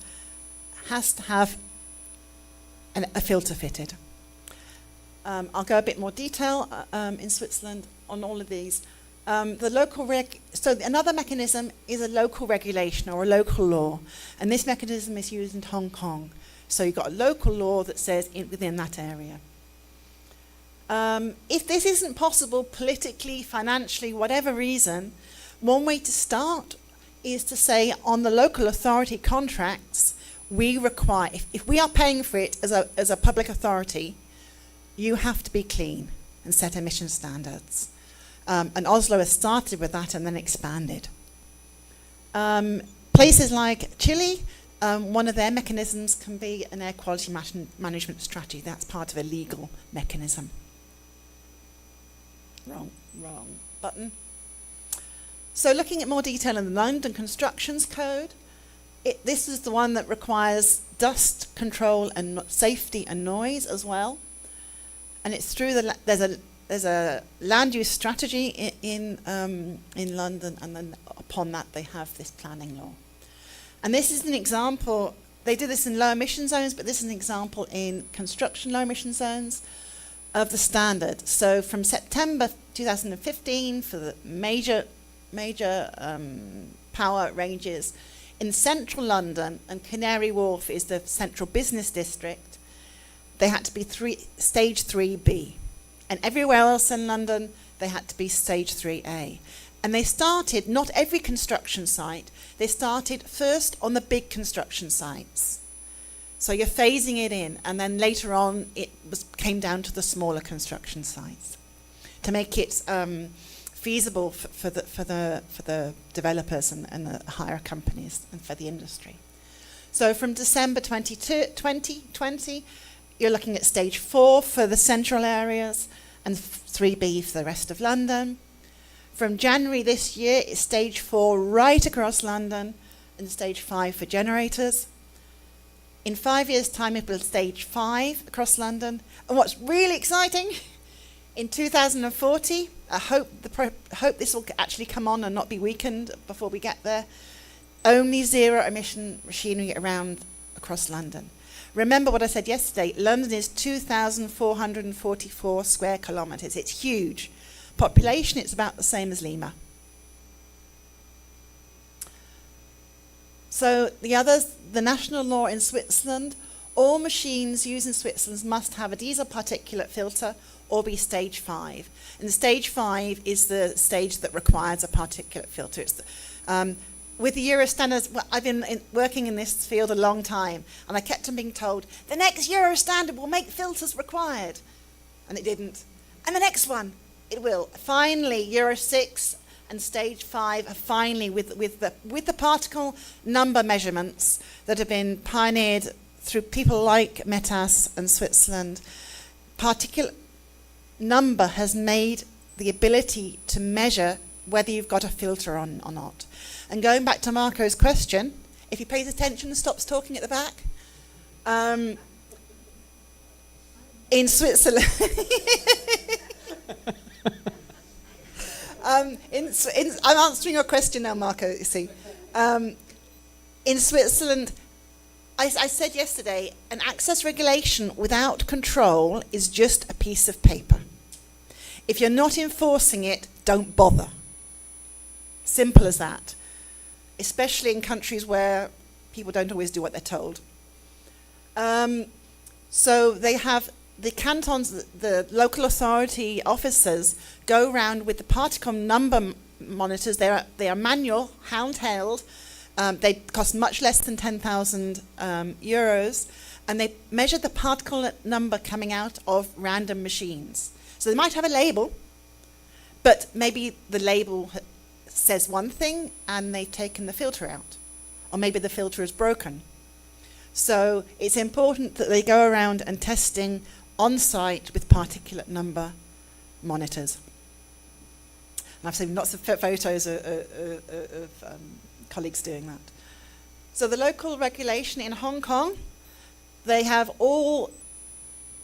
has to have a filter fitted. I'll go a bit more detail in Switzerland on all of these. So another mechanism is a local regulation or a local law, and this mechanism is used in Hong Kong. So you've got a local law that says within that area. If this isn't possible politically, financially, whatever reason, one way to start is to say on the local authority contracts, we require, if we are paying for it as a public authority, you have to be clean and set emission standards. And Oslo has started with that and then expanded. Places like Chile, one of their mechanisms can be an air quality management strategy. That's part of a legal mechanism. Wrong button. So looking at more detail in the London Constructions Code, this is the one that requires dust control and safety and noise as well. And it's through there's a land use strategy in London, and then upon that they have this planning law. And this is an example. They do this in low emission zones, but this is an example in construction low emission zones of the standard. So from September 2015 for the major power ranges in central London, and Canary Wharf is the central business district, they had to be stage 3B. And everywhere else in London, they had to be stage 3A. And they started, not every construction site, they started first on the big construction sites. So you're phasing it in, and then later on it came down to the smaller construction sites to make it feasible for the developers and the hire companies and for the industry. So from December 2020, you're looking at stage 4 for the central areas and 3B for the rest of London. From January this year, it's stage 4 right across London and stage 5 for generators. In 5 years' time, it will be stage 5 across London. And what's really exciting, in 2040, I hope this will actually come on and not be weakened before we get there, only zero emission machinery around across London. Remember what I said yesterday, London is 2,444 square kilometres. It's huge. Population, it's about the same as Lima. So the others, the national law in Switzerland, all machines used in Switzerland must have a diesel particulate filter or be stage 5. And stage 5 is the stage that requires a particulate filter. It's with the Euro standards, well, I've been working in this field a long time, and I kept on being told, the next Euro standard will make filters required. And it didn't. And the next one, it will. Finally, Euro 6 and stage 5 are finally, with the particle number measurements that have been pioneered through people like Metas and Switzerland, particulate number has made the ability to measure whether you've got a filter on or not. And going back to Marco's question, if he pays attention and stops talking at the back, in Switzerland, I'm answering your question now, Marco, you see. In Switzerland, I said yesterday, an access regulation without control is just a piece of paper. If you're not enforcing it, don't bother. Simple as that. Especially in countries where people don't always do what they're told. So they have the cantons, the local authority officers go around with the particle number monitors. They are manual, handheld. They cost much less than 10,000 euros, and they measure the particle number coming out of random machines. So they might have a label, but maybe the label says one thing and they've taken the filter out, or maybe the filter is broken. So it's important that they go around and testing on site with particulate number monitors. And I've seen lots of photos of colleagues doing that. So the local regulation in Hong Kong, they have all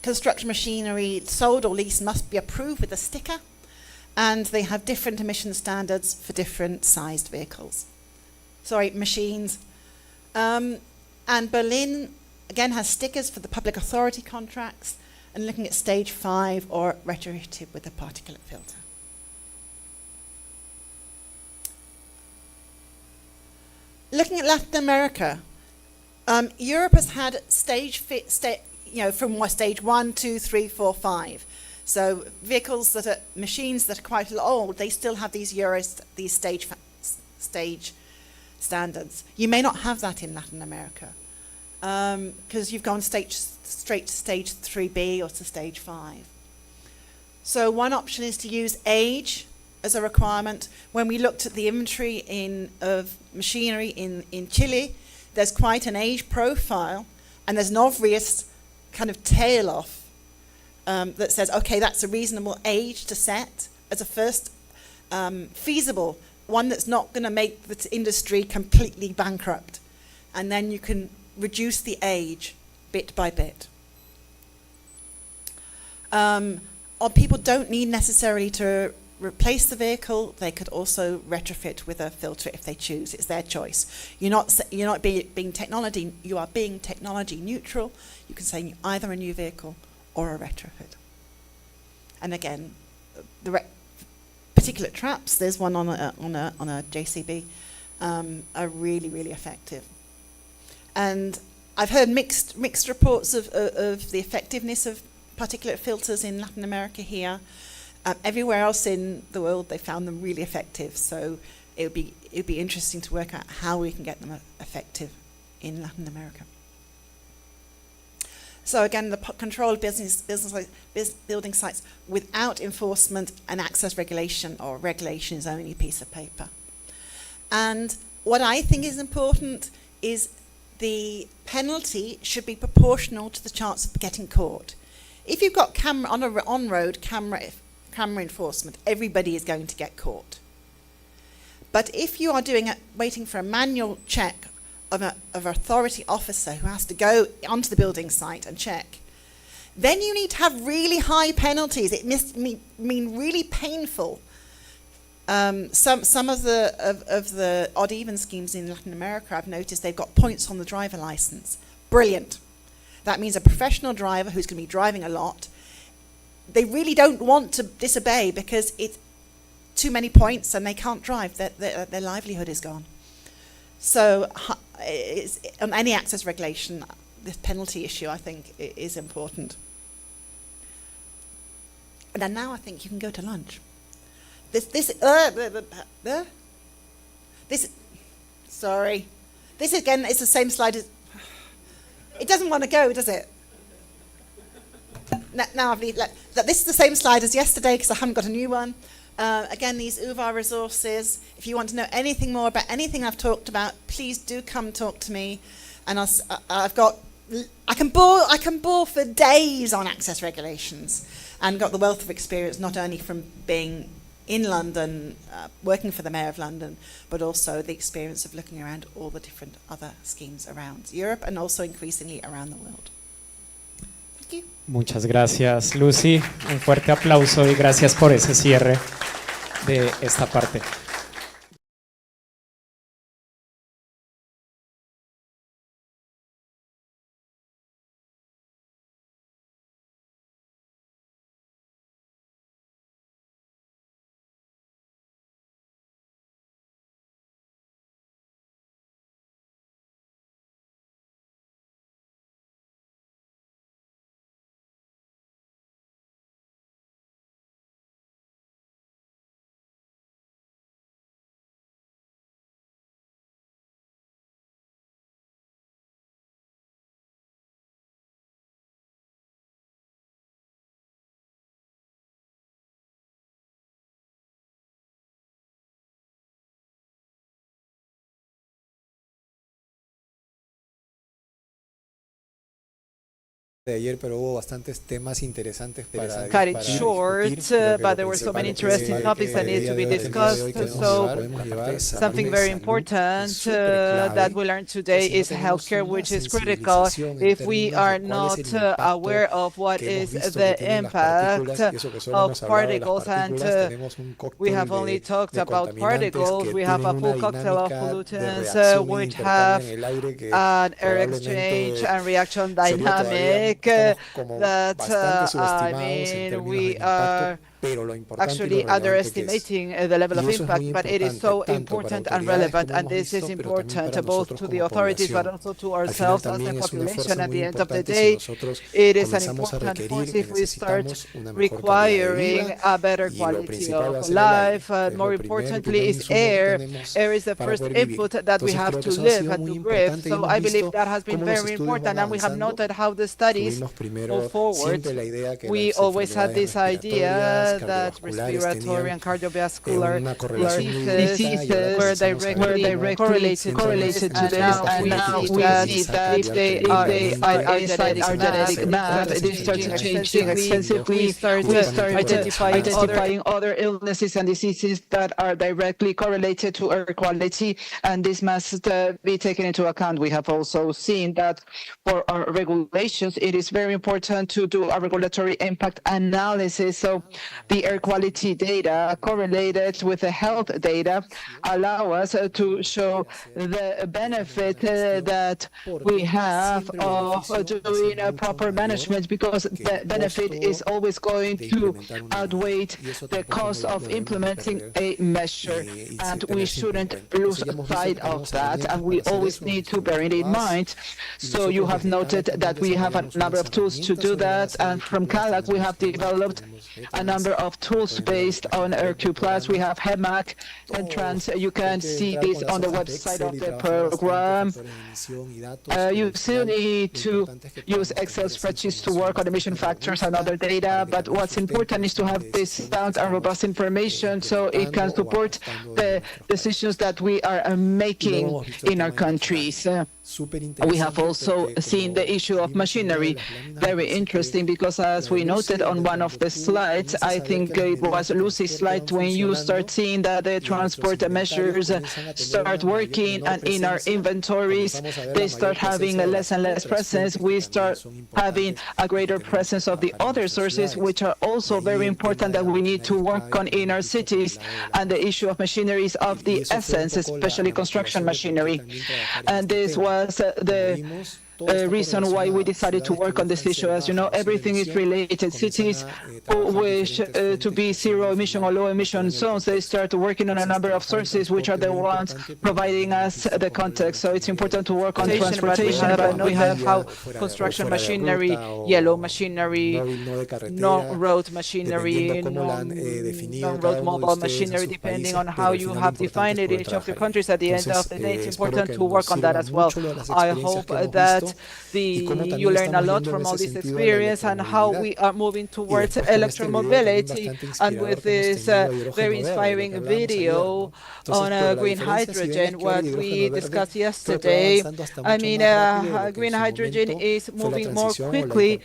construction machinery sold or leased must be approved with a sticker, and they have different emission standards for different sized vehicles. Sorry, machines. And Berlin, again, has stickers for the public authority contracts, and looking at stage 5 or retrofitted with a particulate filter. Looking at Latin America, Europe has had from stage 1, 2, 3, 4, 5. So vehicles that are machines that are quite old, they still have these stage standards. You may not have that in Latin America because you've gone straight to stage 3B or to stage 5. So one option is to use age as a requirement. When we looked at the inventory of machinery in Chile, there's quite an age profile, and there's an obvious kind of tail off that says, okay, that's a reasonable age to set as a first feasible one that's not going to make the industry completely bankrupt. And then you can reduce the age bit by bit. Or people don't need necessarily to replace the vehicle. They could also retrofit with a filter if they choose. It's their choice. You're not being technology. You are being technology neutral. You can say either a new vehicle or a retrofit. And again, the particulate traps. There's one on a JCB. Are really, really effective. And I've heard mixed reports of the effectiveness of particulate filters in Latin America here. Everywhere else in the world, they found them really effective. So it would be interesting to work out how we can get them effective in Latin America. So again, the control of building sites without enforcement and access regulation, or regulation is only a piece of paper. And what I think is important is the penalty should be proportional to the chance of getting caught. If you've got on-road camera enforcement, everybody is going to get caught. But if you are waiting for a manual check of an authority officer who has to go onto the building site and check, then you need to have really high penalties. It must mean really painful. Some of the odd even schemes in Latin America, I've noticed they've got points on the driver license. Brilliant. That means a professional driver who's going to be driving a lot, they really don't want to disobey because it's too many points and they can't drive. Their livelihood is gone. So on any access regulation, this penalty issue, I think, is important. And then now I think you can go to lunch. Sorry. This again is the same slide as... It doesn't want to go, does it? Now this is the same slide as yesterday because I haven't got a new one. Again, these UVA resources. If you want to know anything more about anything I've talked about, please do come talk to me. And I can bore for days on access regulations, and got the wealth of experience not only from being in London, working for the Mayor of London, but also the experience of looking around all the different other schemes around Europe and also increasingly around the world. Thank you. Muchas gracias, Lucy. Un fuerte aplauso y gracias por ese cierre de esta parte. de ayer, pero hubo bastantes temas interesantes para cut it short, but there were so many interesting topics that need to be discussed. So something very important that we learned today is healthcare, which is critical. If we are not aware of what is the impact of particles, and we have only talked about particles, we have a full cocktail of pollutants which have an air exchange and reaction dynamic that I mean we are actually underestimating the level of impact, but it is so important and relevant, and this is important both to the authorities but also to ourselves as a population. At the end of the day, it is an important point if we start requiring a better quality of life. More importantly is air. Air is the first input that we have to live and to breathe. So I believe that has been very important, and we have noted how the studies go forward. We always had this idea that respiratory and cardiovascular diseases were directly correlated to this, and now we see that if they are genetic map, they start changing extensively. We start identifying other illnesses and diseases that are directly correlated to air quality, and this must be taken into account. We have also seen that for our regulations, it is very important to do a regulatory impact analysis. So the air quality data correlated with the health data allow us to show the benefit that we have of doing a proper management, because the benefit is always going to outweigh the cost of implementing a measure, and we shouldn't lose sight of that, and we always need to bear it in mind. So you have noted that we have a number of tools to do that, and from CALAC we have developed a number of tools based on AirQ+. We have HEMAC and Trans. You can see this on the website of the program. You still need to use Excel spreadsheets to work on emission factors and other data, but what's important is to have this sound and robust information so it can support the decisions that we are making in our countries. We have also seen the issue of machinery. Very interesting, because as we noted on one of the slides, I think it was Lucy's slide, when you start seeing that the transport measures start working, and in our inventories they start having a less and less presence, we start having a greater presence of the other sources, which are also very important that we need to work on in our cities. And the issue of machinery is of the essence, especially construction machinery. And this was the reason why we decided to work on this issue. As you know, everything is related. Cities who wish to be zero emission or low emission zones, they start working on a number of sources, which are the ones providing us the context. So it's important to work on transportation, but we have how construction machinery, yellow machinery, non-road machinery, non-road mobile machinery, depending on how you have defined it in each of the countries. At the end of the day, it's important to work on that as well. I hope that you learn a lot from all this experience and how we are moving towards electromobility. And with this very inspiring video on green hydrogen, what we discussed yesterday, I mean, green hydrogen is moving more quickly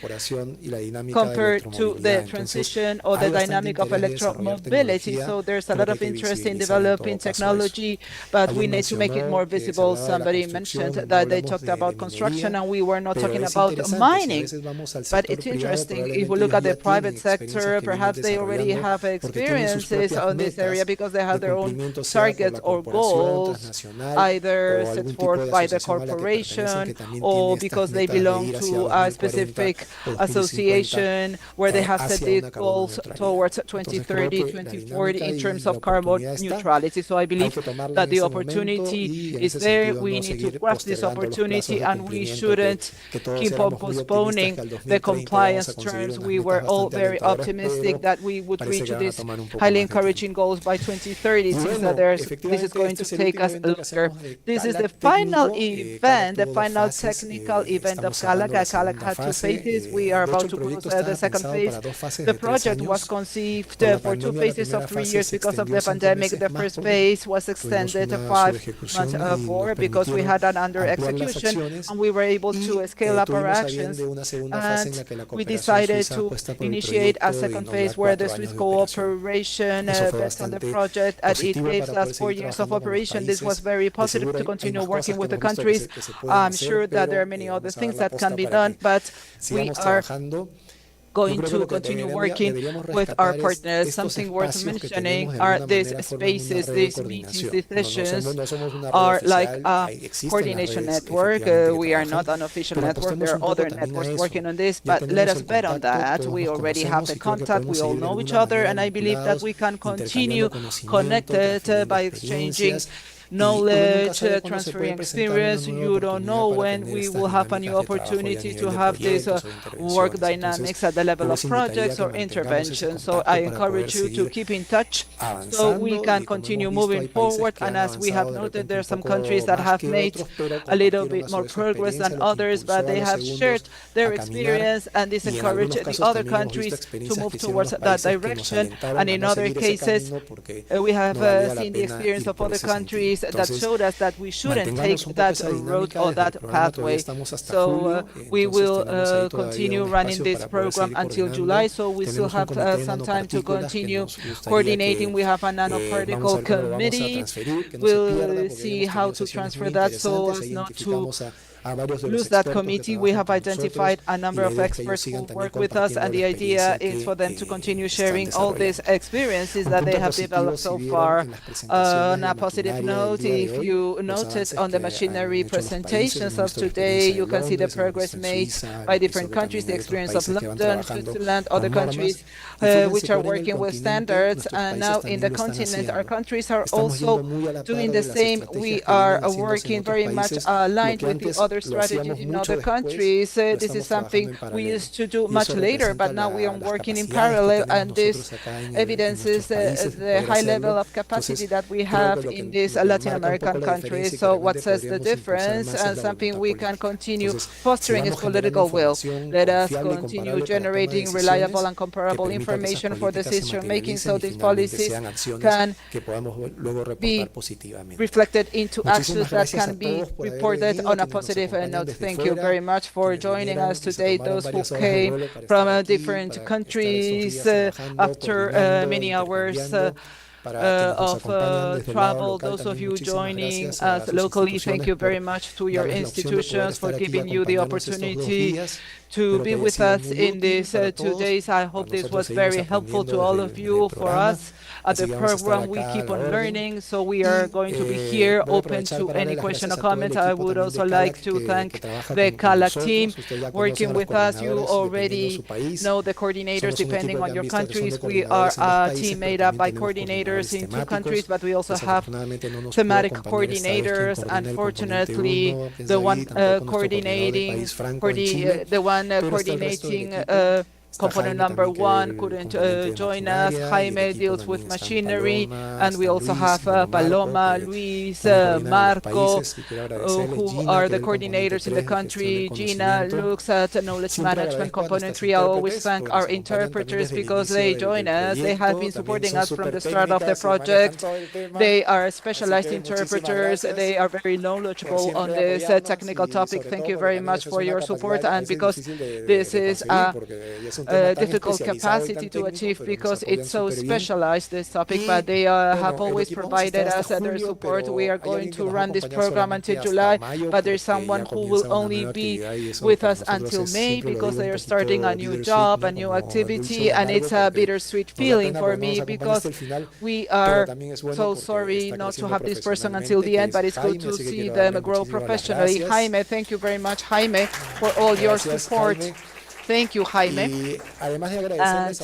compared to the transition or the dynamic of electromobility. So there's a lot of interest in developing technology, but we need to make it more visible. Somebody mentioned that they talked about construction, and we were not talking about mining. But it's interesting, if we look at the private sector, perhaps they already have experiences on this area because they have their own targets or goals, either set forth by the corporation or because they belong to a specific association where they have set these goals towards 2030, 2040 in terms of carbon neutrality. So I believe that the opportunity is there. We need to grasp this opportunity, and we shouldn't keep on postponing the compliance terms. We were all very optimistic that we would reach these highly encouraging goals by 2030. It seems that this is going to take us longer. This is the final event, the final technical event of CALAC. CALAC had two phases. We are about to close the second phase. The project was conceived for 2 phases of 3 years because of the pandemic. The first phase was extended 5 months more because we had an under execution, and we were able to scale up our actions, and we decided to initiate a second phase where the Swiss cooperation based on the project, and it gave us 4 years of operation. This was very positive to continue working with the countries. I'm sure that there are many other things that can be done, but we are going to continue working with our partners. Something worth mentioning are these spaces, these meetings, these sessions are like a coordination network. We are not an official network. There are other networks working on this, but let us bet on that. We already have the contact. We all know each other, and I believe that we can continue connected by exchanging knowledge, transferring experience. You don't know when we will have a new opportunity to have this work dynamics at the level of projects or interventions. So I encourage you to keep in touch so we can continue moving forward. And as we have noted, there are some countries that have made a little bit more progress than others, but they have shared their experience, and this encourages the other countries to move towards that direction. And in other cases, we have seen the experience of other countries that showed us that we shouldn't take that road or that pathway. So we will continue running this program until July, so we still have some time to continue coordinating. We have a nanoparticle committee. We'll see how to transfer that so as not to lose that committee. We have identified a number of experts who work with us, and the idea is for them to continue sharing all these experiences that they have developed so far. On a positive note, if you noticed on the machinery presentations of today, you can see the progress made by different countries, the experience of London, Switzerland, other countries which are working with standards. And now in the continent, our countries are also doing the same. We are working very much aligned with the other strategies in other countries. This is something we used to do much later, but now we are working in parallel, and this evidences the high level of capacity that we have in these Latin American countries. So what says the difference, and something we can continue fostering, is political will. Let us continue generating reliable and comparable information for decision making so these policies can be reflected into actions that can be reported on a positive note. Thank you very much for joining us today, those who came from different countries after many hours of travel. Those of you joining us locally, thank you very much to your institutions for giving you the opportunity to be with us in these 2 days. I hope this was very helpful to all of you. For us at the program, we keep on learning, so we are going to be here open to any question or comment. I would also like to thank the CALAC team working with us. You already know the coordinators depending on your countries. We are a team made up by coordinators in 2 countries, but we also have thematic coordinators. Unfortunately, the one coordinating component number 1 couldn't join us. Jaime deals with machinery, and we also have Paloma, Luis, Marco, who are the coordinators in the country. Gina looks at knowledge management component 3. I always thank our interpreters because they join us. They have been supporting us from the start of the project. They are specialized interpreters. They are very knowledgeable on this technical topic. Thank you very much for your support, and because this is a difficult capacity to achieve because it's so specialized, this topic, but they have always provided us their support. We are going to run this program until July, but there's someone who will only be with us until May because they are starting a new job, a new activity, and it's a bittersweet feeling for me because we are so sorry not to have this person until the end, but it's good to see them grow professionally. Jaime, thank you very much, Jaime, for all your support. Thank you, Jaime. And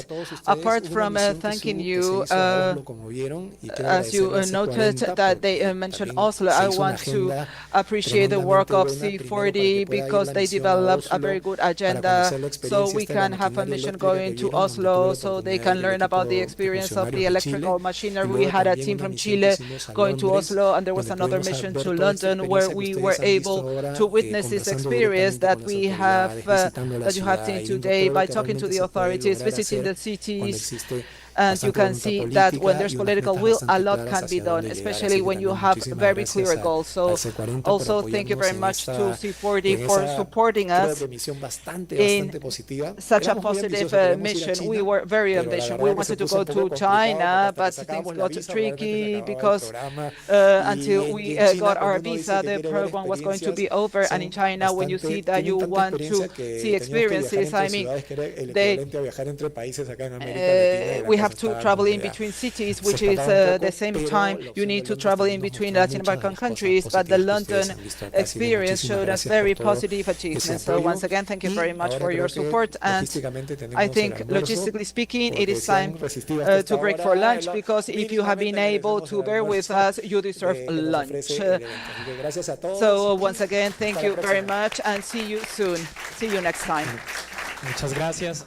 apart from thanking you, as you noted that they mentioned Oslo, I want to appreciate the work of C40 because they developed a very good agenda so we can have a mission going to Oslo so they can learn about the experience of the electrical machinery. We had a team from Chile going to Oslo, and there was another mission to London where we were able to witness this experience that we have, that you have seen today by talking to the authorities, visiting the cities, and you can see that when there's political will, a lot can be done, especially when you have very clear goals. So also thank you very much to C40 for supporting us in such a positive mission. We were very ambitious. We wanted to go to China, but things got tricky because until we got our visa, the program was going to be over. And in China, when you see that you want to see experiences, I mean, we have have to travel in between cities, which is the same time you need to travel in between Latin American countries, but the London experience showed us very positive achievements. So once again, thank you very much for your support, and I think logistically speaking, it is time to break for lunch, because if you have been able to bear with us, you deserve lunch. So once again, thank you very much, and see you soon. See you next time. Muchas gracias.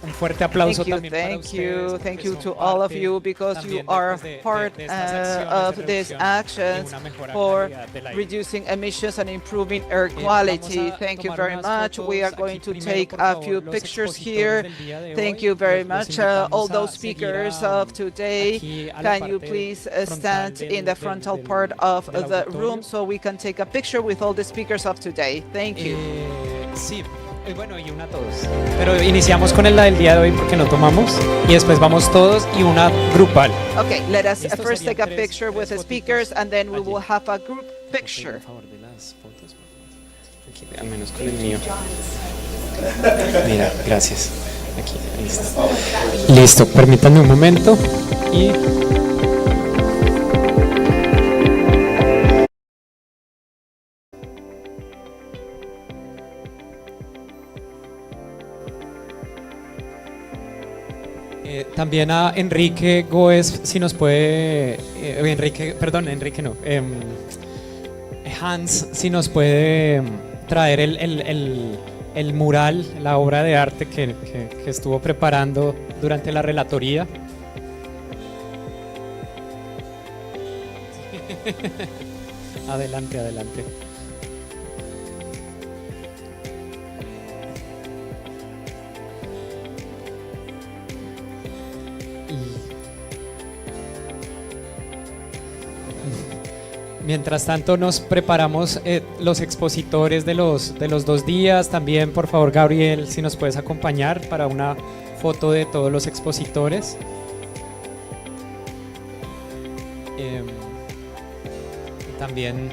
Un fuerte aplauso también para ustedes. Thank you to all of you, because you are part of these actions for reducing emissions and improving air quality. Thank you very much. We are going to take a few pictures here. Thank you very much. All those speakers of today, can you please stand in the frontal part of the room so we can take a picture with all the speakers of today? Thank you. Sí. Bueno, y una a todos. Pero iniciamos con la del día de hoy porque no tomamos, y después vamos todos y una grupal. Okay, let us first take a picture with the speakers, and then we will have a group picture. Aquí, al menos con el mío. Mira, gracias. Aquí, listo. Listo, permítanme un momento y... También a Enrique Goes, si nos puede, Hans, si nos puede traer el mural, la obra de arte que estuvo preparando durante la relatoría. Adelante, adelante. Mientras tanto nos preparamos los expositores de los 2 días. También, por favor, Gabriel, si nos puedes acompañar para una foto de todos los expositores. También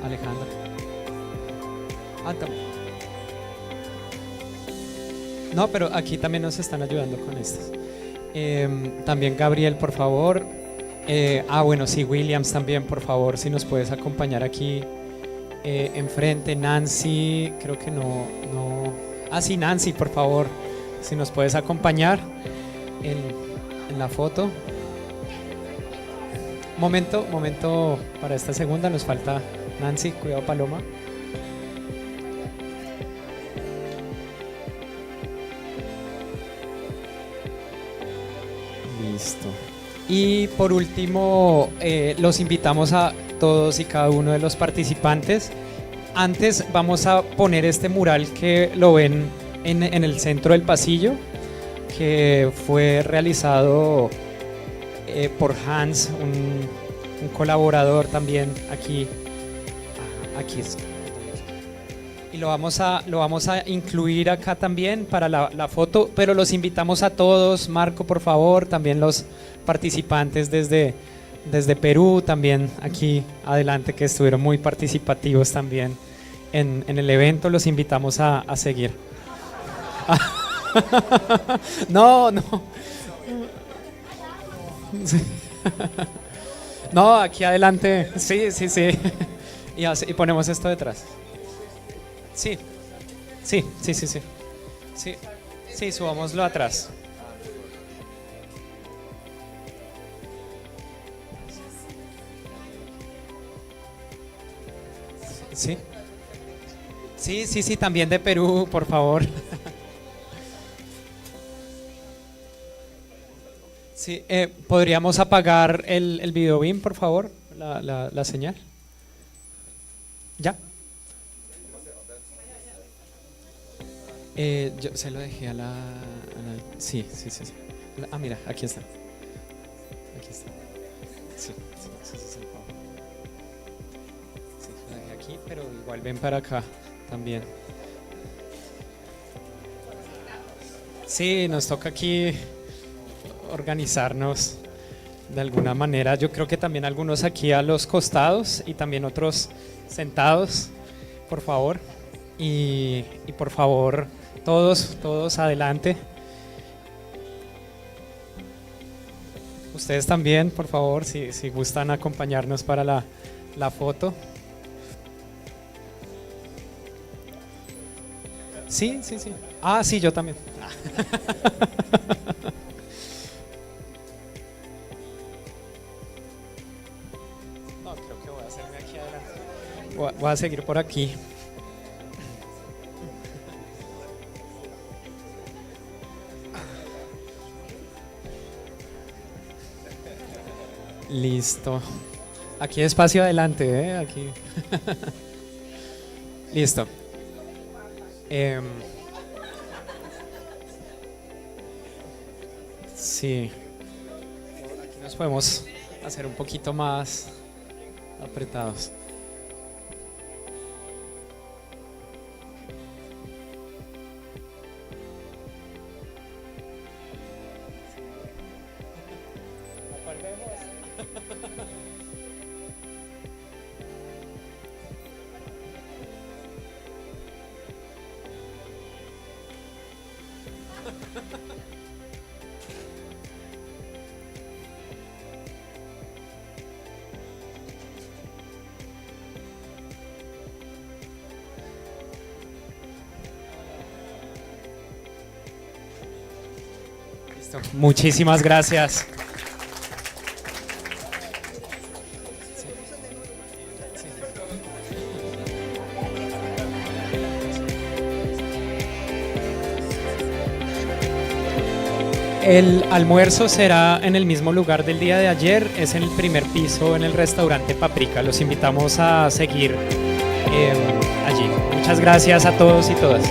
Alejandra. No, pero aquí también nos están ayudando con estas. También Gabriel, por favor. Bueno, sí, Williams también, por favor, si nos puedes acompañar aquí enfrente. Nancy, creo que no. Sí, Nancy, por favor, si nos puedes acompañar en la foto. Momento para esta segunda, nos falta Nancy, cuidado Paloma. Listo. Y por último, los invitamos a todos y cada uno de los participantes. Antes vamos a poner este mural que lo ven en el centro del pasillo, que fue realizado por Hans, un colaborador también aquí es. Y lo vamos a incluir acá también para la foto, pero los invitamos a todos. Marco, por favor, también los participantes desde Perú, también aquí adelante, que estuvieron muy participativos también en el evento, los invitamos a seguir. No. No, aquí adelante, sí. Y ponemos esto detrás. Sí, subámoslo atrás. Sí, también de Perú, por favor. Sí, ¿podríamos apagar el video beam, por favor? La señal. ¿Ya? Yo se lo dejé a la sí. Mira, aquí está. Sí, lo dejé aquí, pero igual ven para acá también. Sí, nos toca aquí organizarnos de alguna manera. Yo creo que también algunos aquí a los costados y también otros sentados, por favor. Y por favor, todos adelante. Ustedes también, por favor, si gustan acompañarnos para la foto. Sí. Ah, sí, yo también. No, creo que voy a hacerme aquí adelante. Voy a seguir por aquí. Listo. Aquí espacio adelante, ¿eh? Aquí. Listo. Sí. Aquí nos podemos hacer un poquito más apretados. Listo. Muchísimas gracias. El almuerzo será en el mismo lugar del día de ayer, es en el primer piso en el restaurante Paprika. Los invitamos a seguir allí. Muchas gracias a todos y todas.